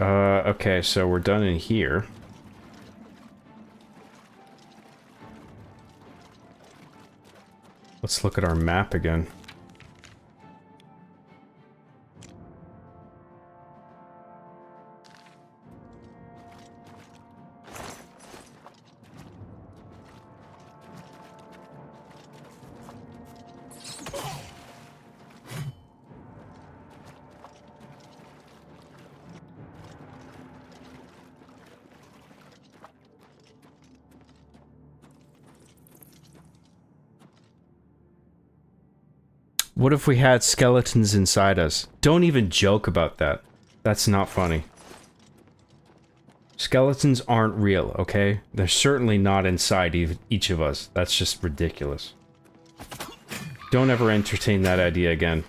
Okay, so we're done in here. Let's look at our map again. What if we had skeletons inside us? Don't even joke about that. That's not funny. Skeletons aren't real, okay? They're certainly not inside each of us. That's just ridiculous. Don't ever entertain that idea again.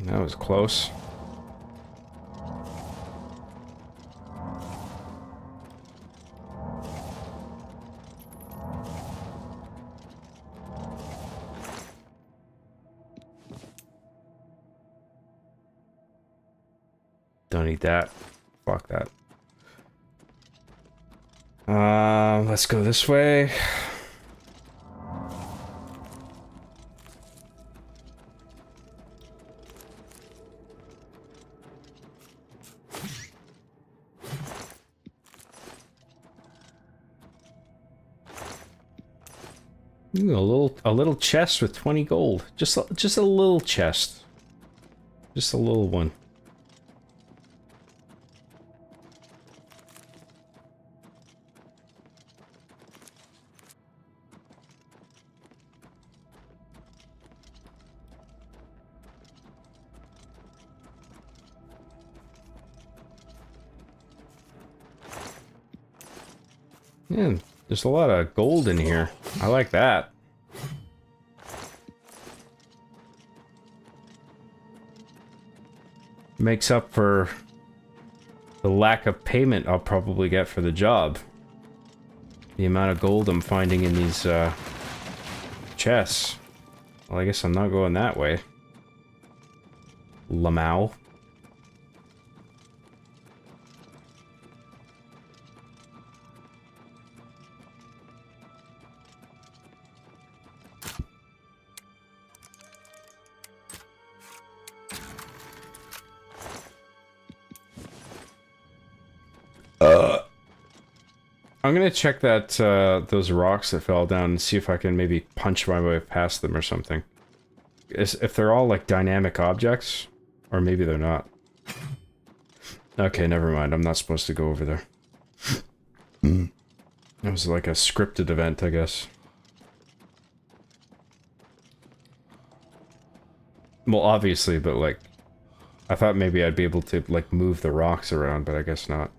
That was close. Don't need that. Fuck that. Let's go this way. Ooh, a little chest with 20 gold. Just a little chest. Just a little one. Yeah, there's a lot of gold in here. I like that. Makes up for the lack of payment I'll probably get for the job. The amount of gold I'm finding in these chests. Well, I guess I'm not going that way. Lamau. I'm gonna check that those rocks that fell down and see if I can maybe punch my way past them or something. If they're all like dynamic objects, or maybe they're not. Okay, never mind. I'm not supposed to go over there. It was like a scripted event, I guess. Well, obviously, but like, I thought maybe I'd be able to like move the rocks around, but I guess not.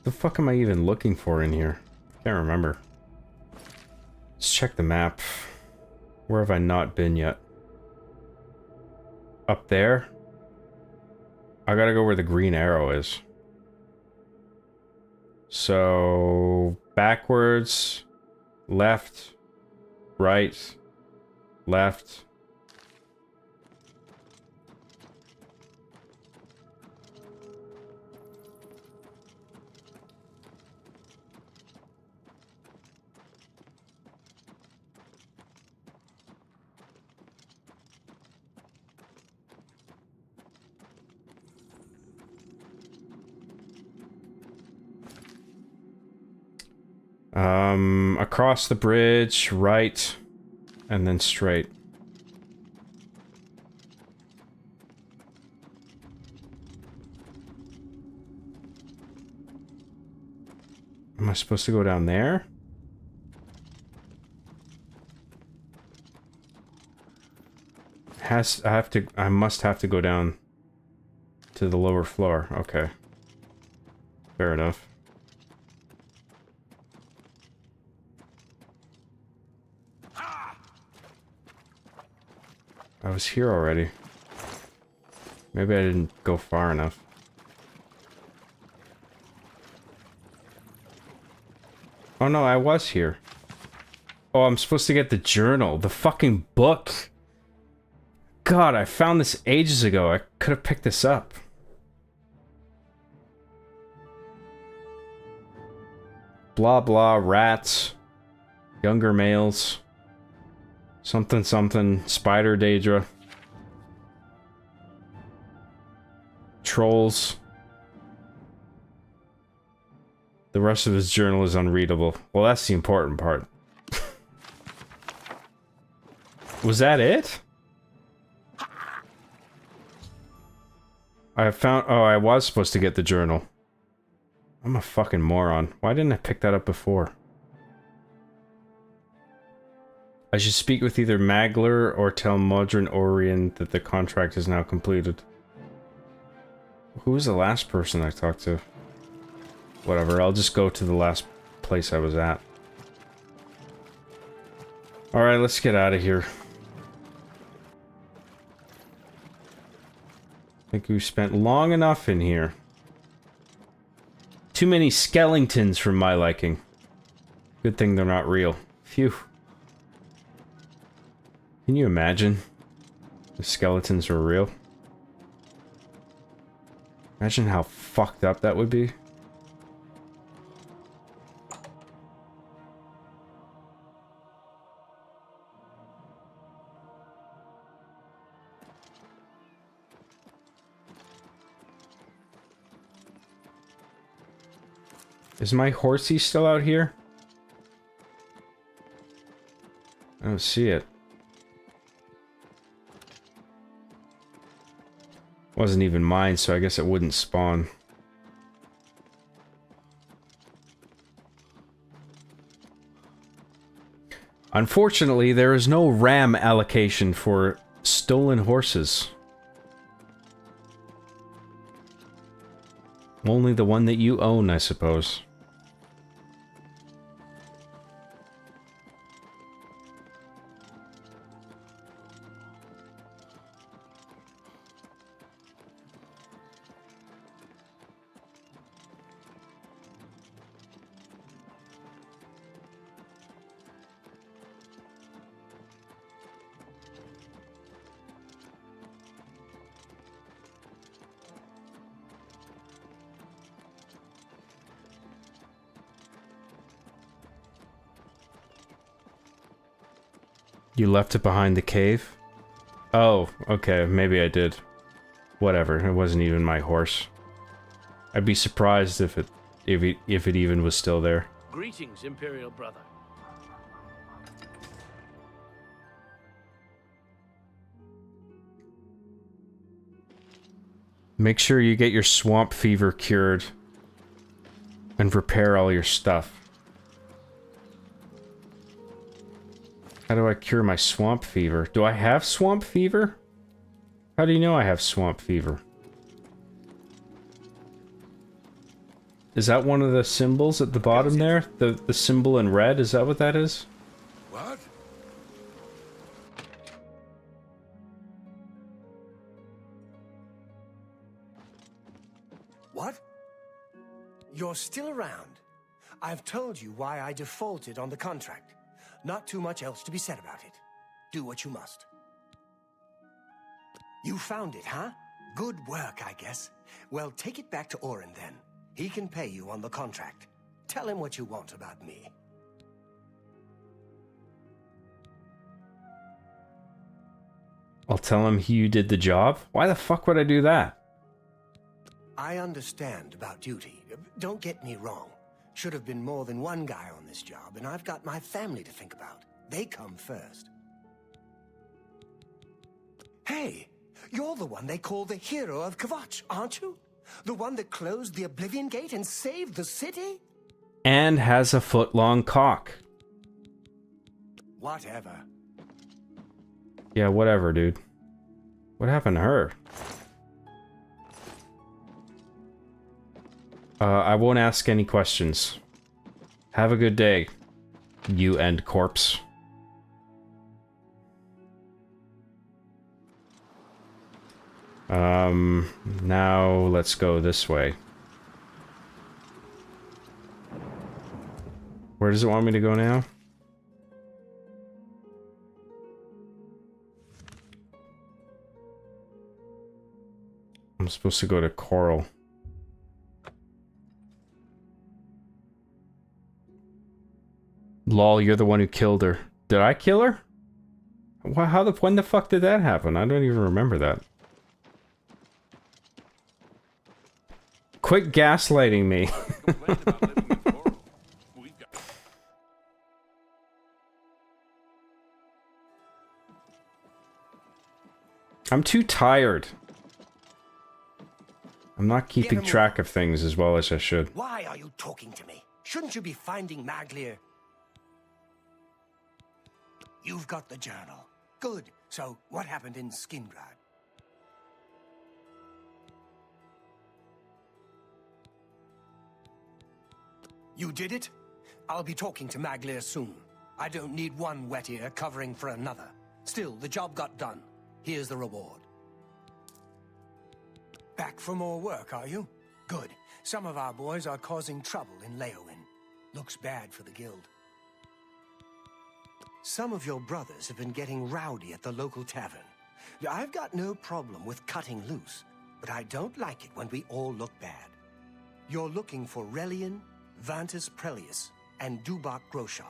The fuck am I even looking for in here? Can't remember. Let's check the map. Where have I not been yet? Up there? I gotta go where the green arrow is. So... backwards, left, right, left. Across the bridge, right, and then straight. Am I supposed to go down there? I must have to go down to the lower floor. Okay. Fair enough. I was here already. Maybe I didn't go far enough. Oh no, I was here. Oh, I'm supposed to get the journal. The fucking book. God, I found this ages ago. I could have picked this up. Blah blah, rats. Younger males. Something something. Spider Daedra. Trolls. The rest of his journal is unreadable. Well, that's the important part. Was that it? I found... Oh, I was supposed to get the journal. I'm a fucking moron. Why didn't I pick that up before? I should speak with either Magler or tell Modron Orion that the contract is now completed. Who was the last person I talked to? Whatever, I'll just go to the last place I was at. Alright, let's get out of here. I think we've spent long enough in here. Too many skeletons for my liking. Good thing they're not real. Phew. Can you imagine if skeletons were real? Imagine how fucked up that would be. Is my horsey still out here? I don't see it. Wasn't even mine, so I guess it wouldn't spawn. Unfortunately, there is no RAM allocation for stolen horses. Only the one that you own, I suppose. You left it behind the cave? Oh, okay, maybe I did. Whatever, it wasn't even my horse. I'd be surprised if it even was still there. Greetings, Imperial brother. Make sure you get your swamp fever cured and repair all your stuff. How do I cure my swamp fever? Do I have swamp fever? How do you know I have swamp fever? Is that one of the symbols at the bottom there? The symbol in red, is that what that is? What? What? You're still around. I've told you why I defaulted on the contract. Not too much else to be said about it. Do what you must. You found it, huh? Good work, I guess. Well, take it back to Orin then. He can pay you on the contract. Tell him what you want about me. I'll tell him you did the job? Why the fuck would I do that? I understand about duty. Don't get me wrong. Should have been more than one guy on this job, and I've got my family to think about. They come first. Hey, you're the one they call the hero of Kvatch, aren't you? The one that closed the Oblivion Gate and saved the city? And has a foot-long cock. Whatever. Yeah, whatever, dude. What happened to her? I won't ask any questions. Have a good day, you end corpse. Now let's go this way. Where does it want me to go now? I'm supposed to go to Coral. Lol, you're the one who killed her. Did I kill her? When the fuck did that happen? I don't even remember that. Quit gaslighting me. I'm too tired. I'm not keeping track of things as well as I should. Why are you talking to me? Shouldn't you be finding Maglir? You've got the journal. Good. So, what happened in Skingrad? You did it? I'll be talking to Maglir soon. I don't need one wet ear covering for another. Still, the job got done. Here's the reward. Back for more work, are you? Good. Some of our boys are causing trouble in Leowin. Looks bad for the guild. Some of your brothers have been getting rowdy at the local tavern. I've got no problem with cutting loose, but I don't like it when we all look bad. You're looking for Relian, Vantus Prelius, and Dubak Groshok.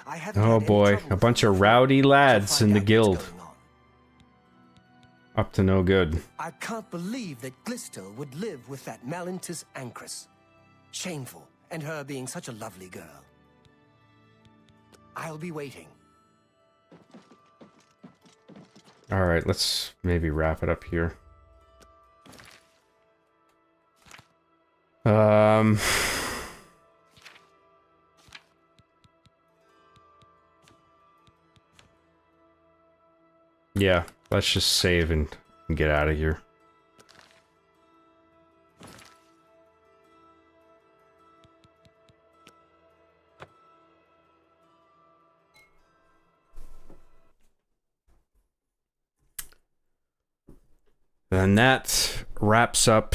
I haven't Oh had any boy, trouble a with bunch them of before, rowdy so lads find in the out what's guild. going on. Up to no good. I can't believe that Glistel would live with that Malintus Ancrus. Shameful, and her being such a lovely girl. I'll be waiting. Alright, let's maybe wrap it up here. Yeah, let's just save and get out of here. And that wraps up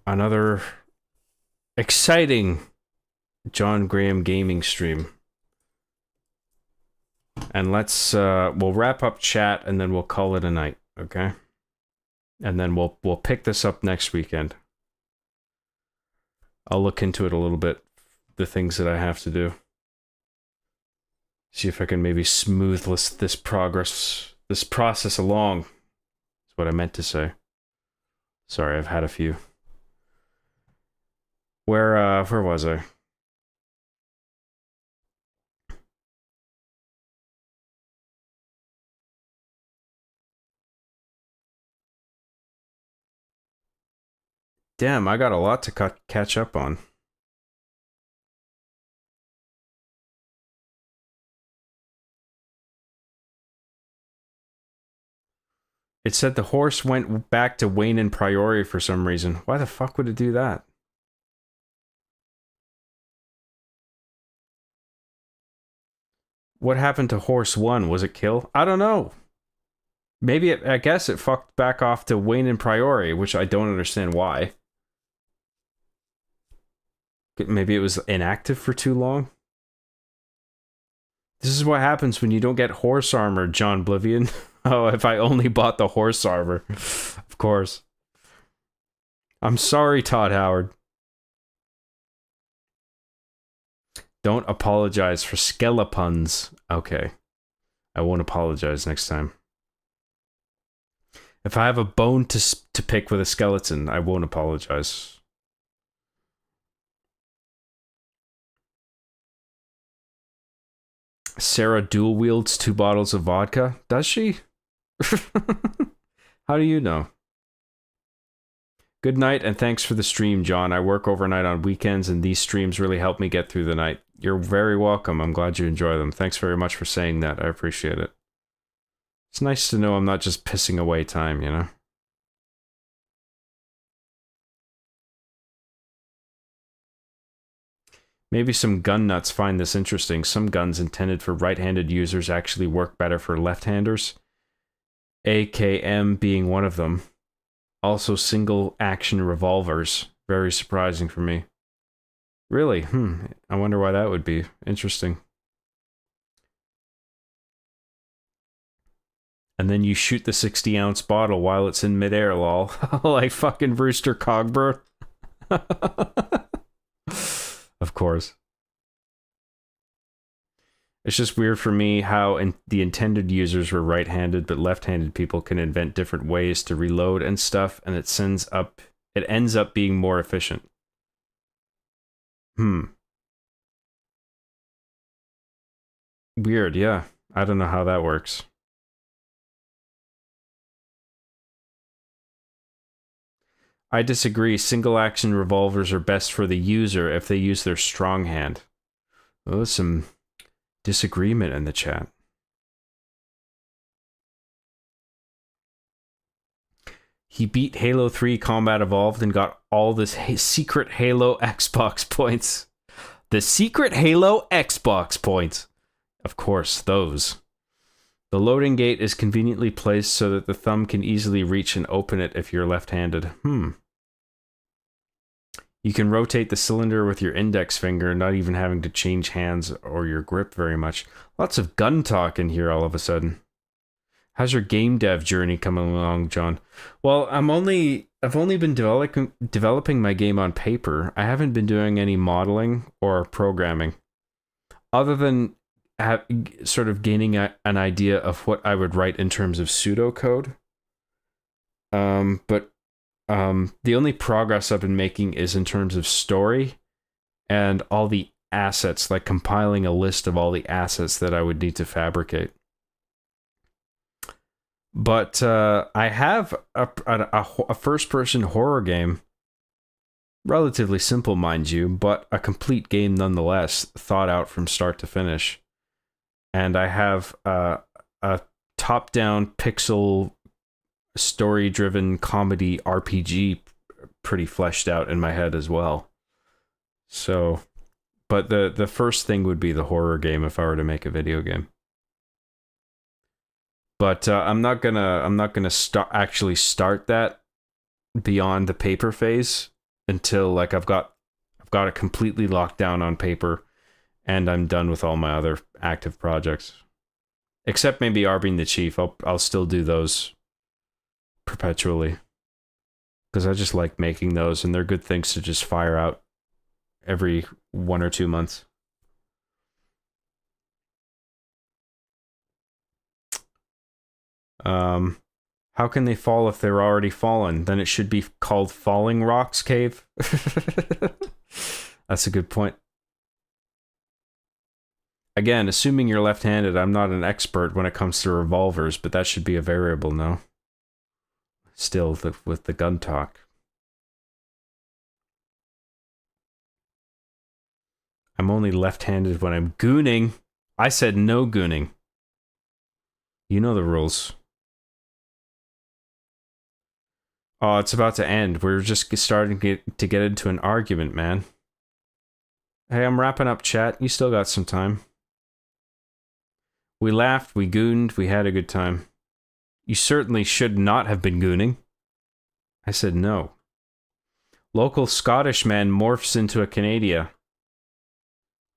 another exciting John Graham gaming stream. And let's we'll wrap up chat and then we'll call it a night, okay? And then we'll pick this up next weekend. I'll look into it a little bit, the things that I have to do. See if I can maybe smooth this process along. That's what I meant to say. Sorry, I've had a few. Where was I? Damn, I got a lot to catch up on. It said the horse went back to Wayne and Priory for some reason. Why the fuck would it do that? What happened to horse 1? Was it killed? I don't know. Maybe I guess it fucked back off to Wayne and Priory, which I don't understand why. Maybe it was inactive for too long. This is what happens when you don't get horse armor, John Oblivion. Oh, if I only bought the horse armor. Of course. I'm sorry, Todd Howard. Don't apologize for skelepuns. Okay. I won't apologize next time. If I have a bone to pick with a skeleton, I won't apologize. Sarah dual wields 2 bottles of vodka. Does she? How do you know? Good night, and thanks for the stream, John. I work overnight on weekends, and these streams really help me get through the night. You're very welcome. I'm glad you enjoy them. Thanks very much for saying that. I appreciate it. It's nice to know I'm not just pissing away time, you know? Maybe some gun nuts find this interesting. Some guns intended for right-handed users actually work better for left-handers. AKM being one of them. Also single-action revolvers. Very surprising for me. Really? I wonder why that would be. Interesting. And then you shoot the 60-ounce bottle while it's in midair, lol. Like fucking Brewster Cogburn. Of course. It's just weird for me how the intended users were right-handed, but left-handed people can invent different ways to reload and stuff, and it ends up being more efficient. Weird, yeah. I don't know how that works. I disagree. Single-action revolvers are best for the user if they use their strong hand. Oh, some disagreement in the chat. He beat Halo 3 Combat Evolved and got all this secret Halo Xbox points. The secret Halo Xbox points. Of course, those. The loading gate is conveniently placed so that the thumb can easily reach and open it if you're left-handed. You can rotate the cylinder with your index finger, not even having to change hands or your grip very much. Lots of gun talk in here all of a sudden. How's your game dev journey coming along, John? Well, I've only been developing my game on paper. I haven't been doing any modeling or programming, other than sort of gaining an idea of what I would write in terms of pseudocode. But the only progress I've been making is in terms of story and all the assets, like compiling a list of all the assets that I would need to fabricate. But I have a first-person horror game, relatively simple, mind you, but a complete game nonetheless, thought out from start to finish. And I have a top-down pixel story-driven comedy RPG pretty fleshed out in my head as well. So, but the first thing would be the horror game if I were to make a video game. But I'm not gonna actually start that beyond the paper phase until like I've got it completely locked down on paper, and I'm done with all my other active projects. Except maybe Arbing the Chief. I'll still do those perpetually, because I just like making those, and they're good things to just fire out every 1 or 2 months. How can they fall if they're already fallen? Then it should be called Falling Rocks Cave. That's a good point. Again, assuming you're left-handed, I'm not an expert when it comes to revolvers, but that should be a variable, no? Still, with the gun talk. I'm only left-handed when I'm gooning. I said no gooning. You know the rules. Oh, it's about to end. We're just starting to get into an argument, man. Hey, I'm wrapping up, chat. You still got some time. We laughed, we gooned, we had a good time. You certainly should not have been gooning. I said no. Local Scottish man morphs into a Canadian.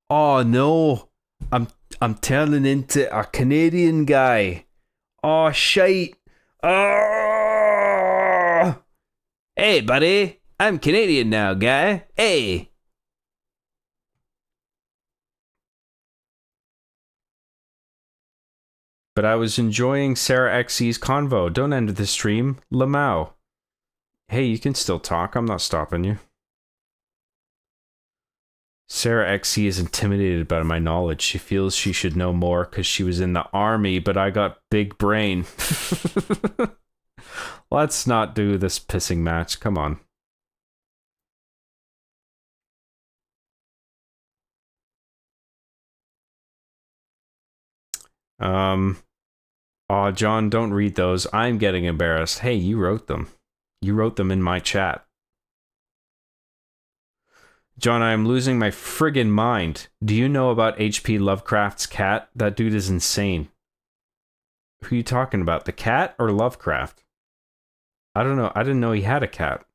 Oh no, I'm turning into a Canadian guy. Oh shite. Oh! Hey buddy, I'm Canadian now, guy. Hey. But I was enjoying Sarah XC's convo. Don't end the stream. Lamau. Hey, you can still talk. I'm not stopping you. Sarah XC is intimidated by my knowledge. She feels she should know more because she was in the army, but I got big brain. Let's not do this pissing match. Come on. Oh, John, don't read those. I'm getting embarrassed. Hey, you wrote them. You wrote them in my chat. John, I am losing my friggin' mind. Do you know about H.P. Lovecraft's cat? That dude is insane. Who are you talking about? The cat or Lovecraft? I don't know. I didn't know he had a cat.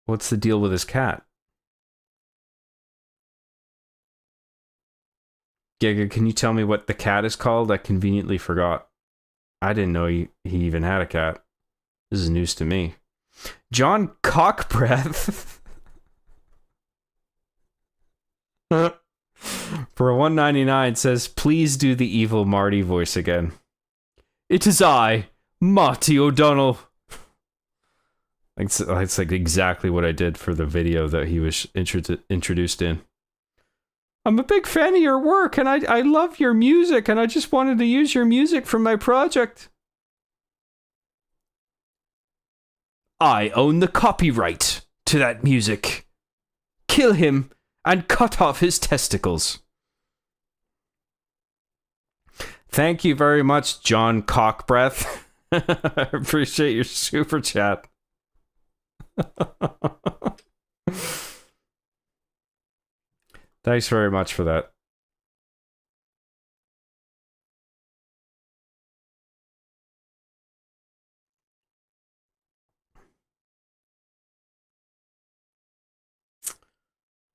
What's the deal with his cat? Giga, can you tell me what the cat is called? I conveniently forgot. I didn't know he even had a cat. This is news to me. John Cockbreath. For $1.99 says, please do the evil Marty voice again. It is I, Marty O'Donnell. It's like exactly what I did for the video that he was introduced in. I'm a big fan of your work, and I love your music, and I just wanted to use your music for my project. I own the copyright to that music. Kill him and cut off his testicles. Thank you very much, John Cockbreath. I appreciate your super chat. Thanks very much for that.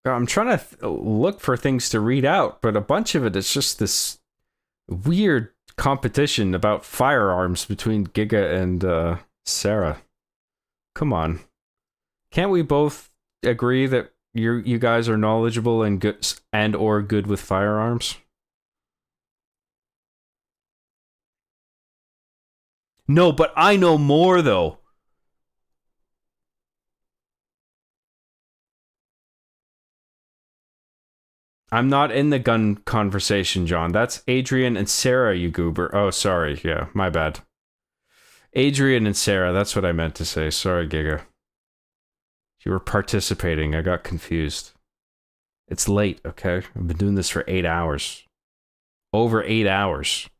I'm trying to look for things to read out, but a bunch of it is just this weird competition about firearms between Giga and Sarah. Come on. Can't we both agree that you guys are knowledgeable and good or good with firearms? No, but I know more though. I'm not in the gun conversation, John. That's Adrian and Sarah, you goober. Oh, sorry. Yeah, my bad. Adrian and Sarah, that's what I meant to say. Sorry, Giga. You were participating. I got confused. It's late, okay? I've been doing this for 8 hours. Over 8 hours.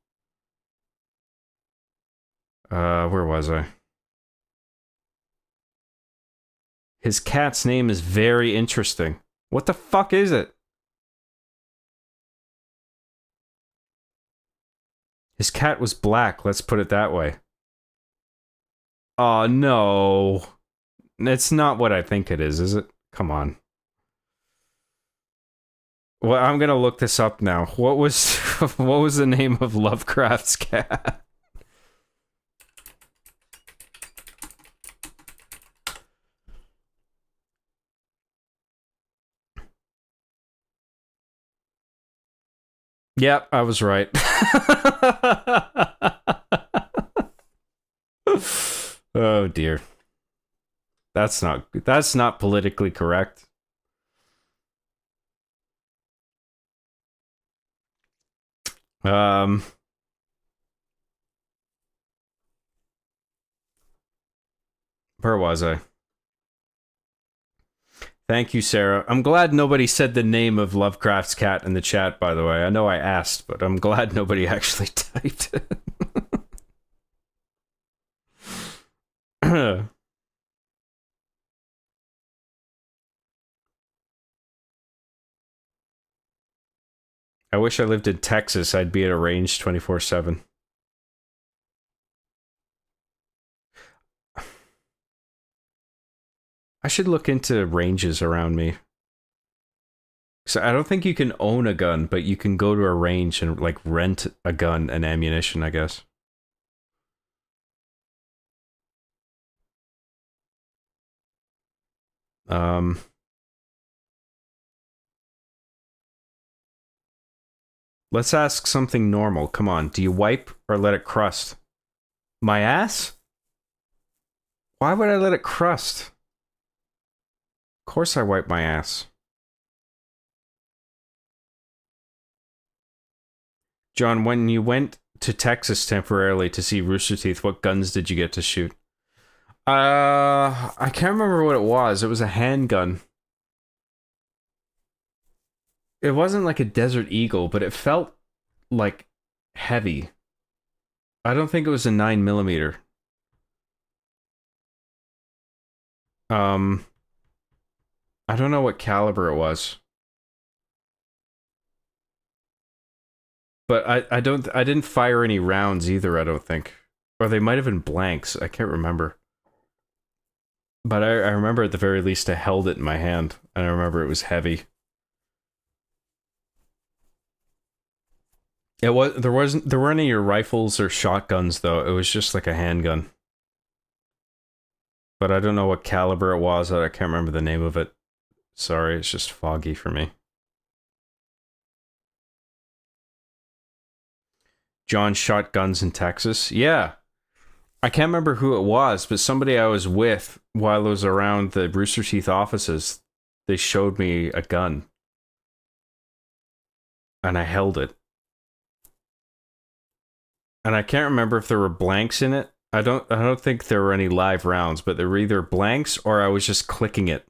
Where was I? His cat's name is very interesting. What the fuck is it? His cat was black, let's put it that way. Oh, no. It's not what I think it is it? Come on. Well, I'm gonna look this up now. What was the name of Lovecraft's cat? Yep, I was right. Oh dear. That's not politically correct. Where was I? Thank you, Sarah. I'm glad nobody said the name of Lovecraft's cat in the chat, by the way. I know I asked, but I'm glad nobody actually typed it. I wish I lived in Texas. I'd be at a range 24/7. I should look into ranges around me. So I don't think you can own a gun, but you can go to a range and like rent a gun and ammunition, I guess. Let's ask something normal. Come on. Do you wipe or let it crust? My ass? Why would I let it crust? Of course I wipe my ass. John, when you went to Texas temporarily to see Rooster Teeth, what guns did you get to shoot? I can't remember what it was. It was a handgun. It wasn't like a Desert Eagle, but it felt like heavy. I don't think it was a 9mm. I don't know what caliber it was. But I didn't fire any rounds either, I don't think. Or they might have been blanks. I can't remember. But I remember at the very least I held it in my hand. And I remember it was heavy. There weren't any rifles or shotguns though. It was just like a handgun. But I don't know what caliber it was. I can't remember the name of it. Sorry, it's just foggy for me. John shot guns in Texas. Yeah. I can't remember who it was, but somebody I was with while I was around the Rooster Teeth offices, they showed me a gun. And I held it. And I can't remember if there were blanks in it. I don't think there were any live rounds, but there were either blanks or I was just clicking it.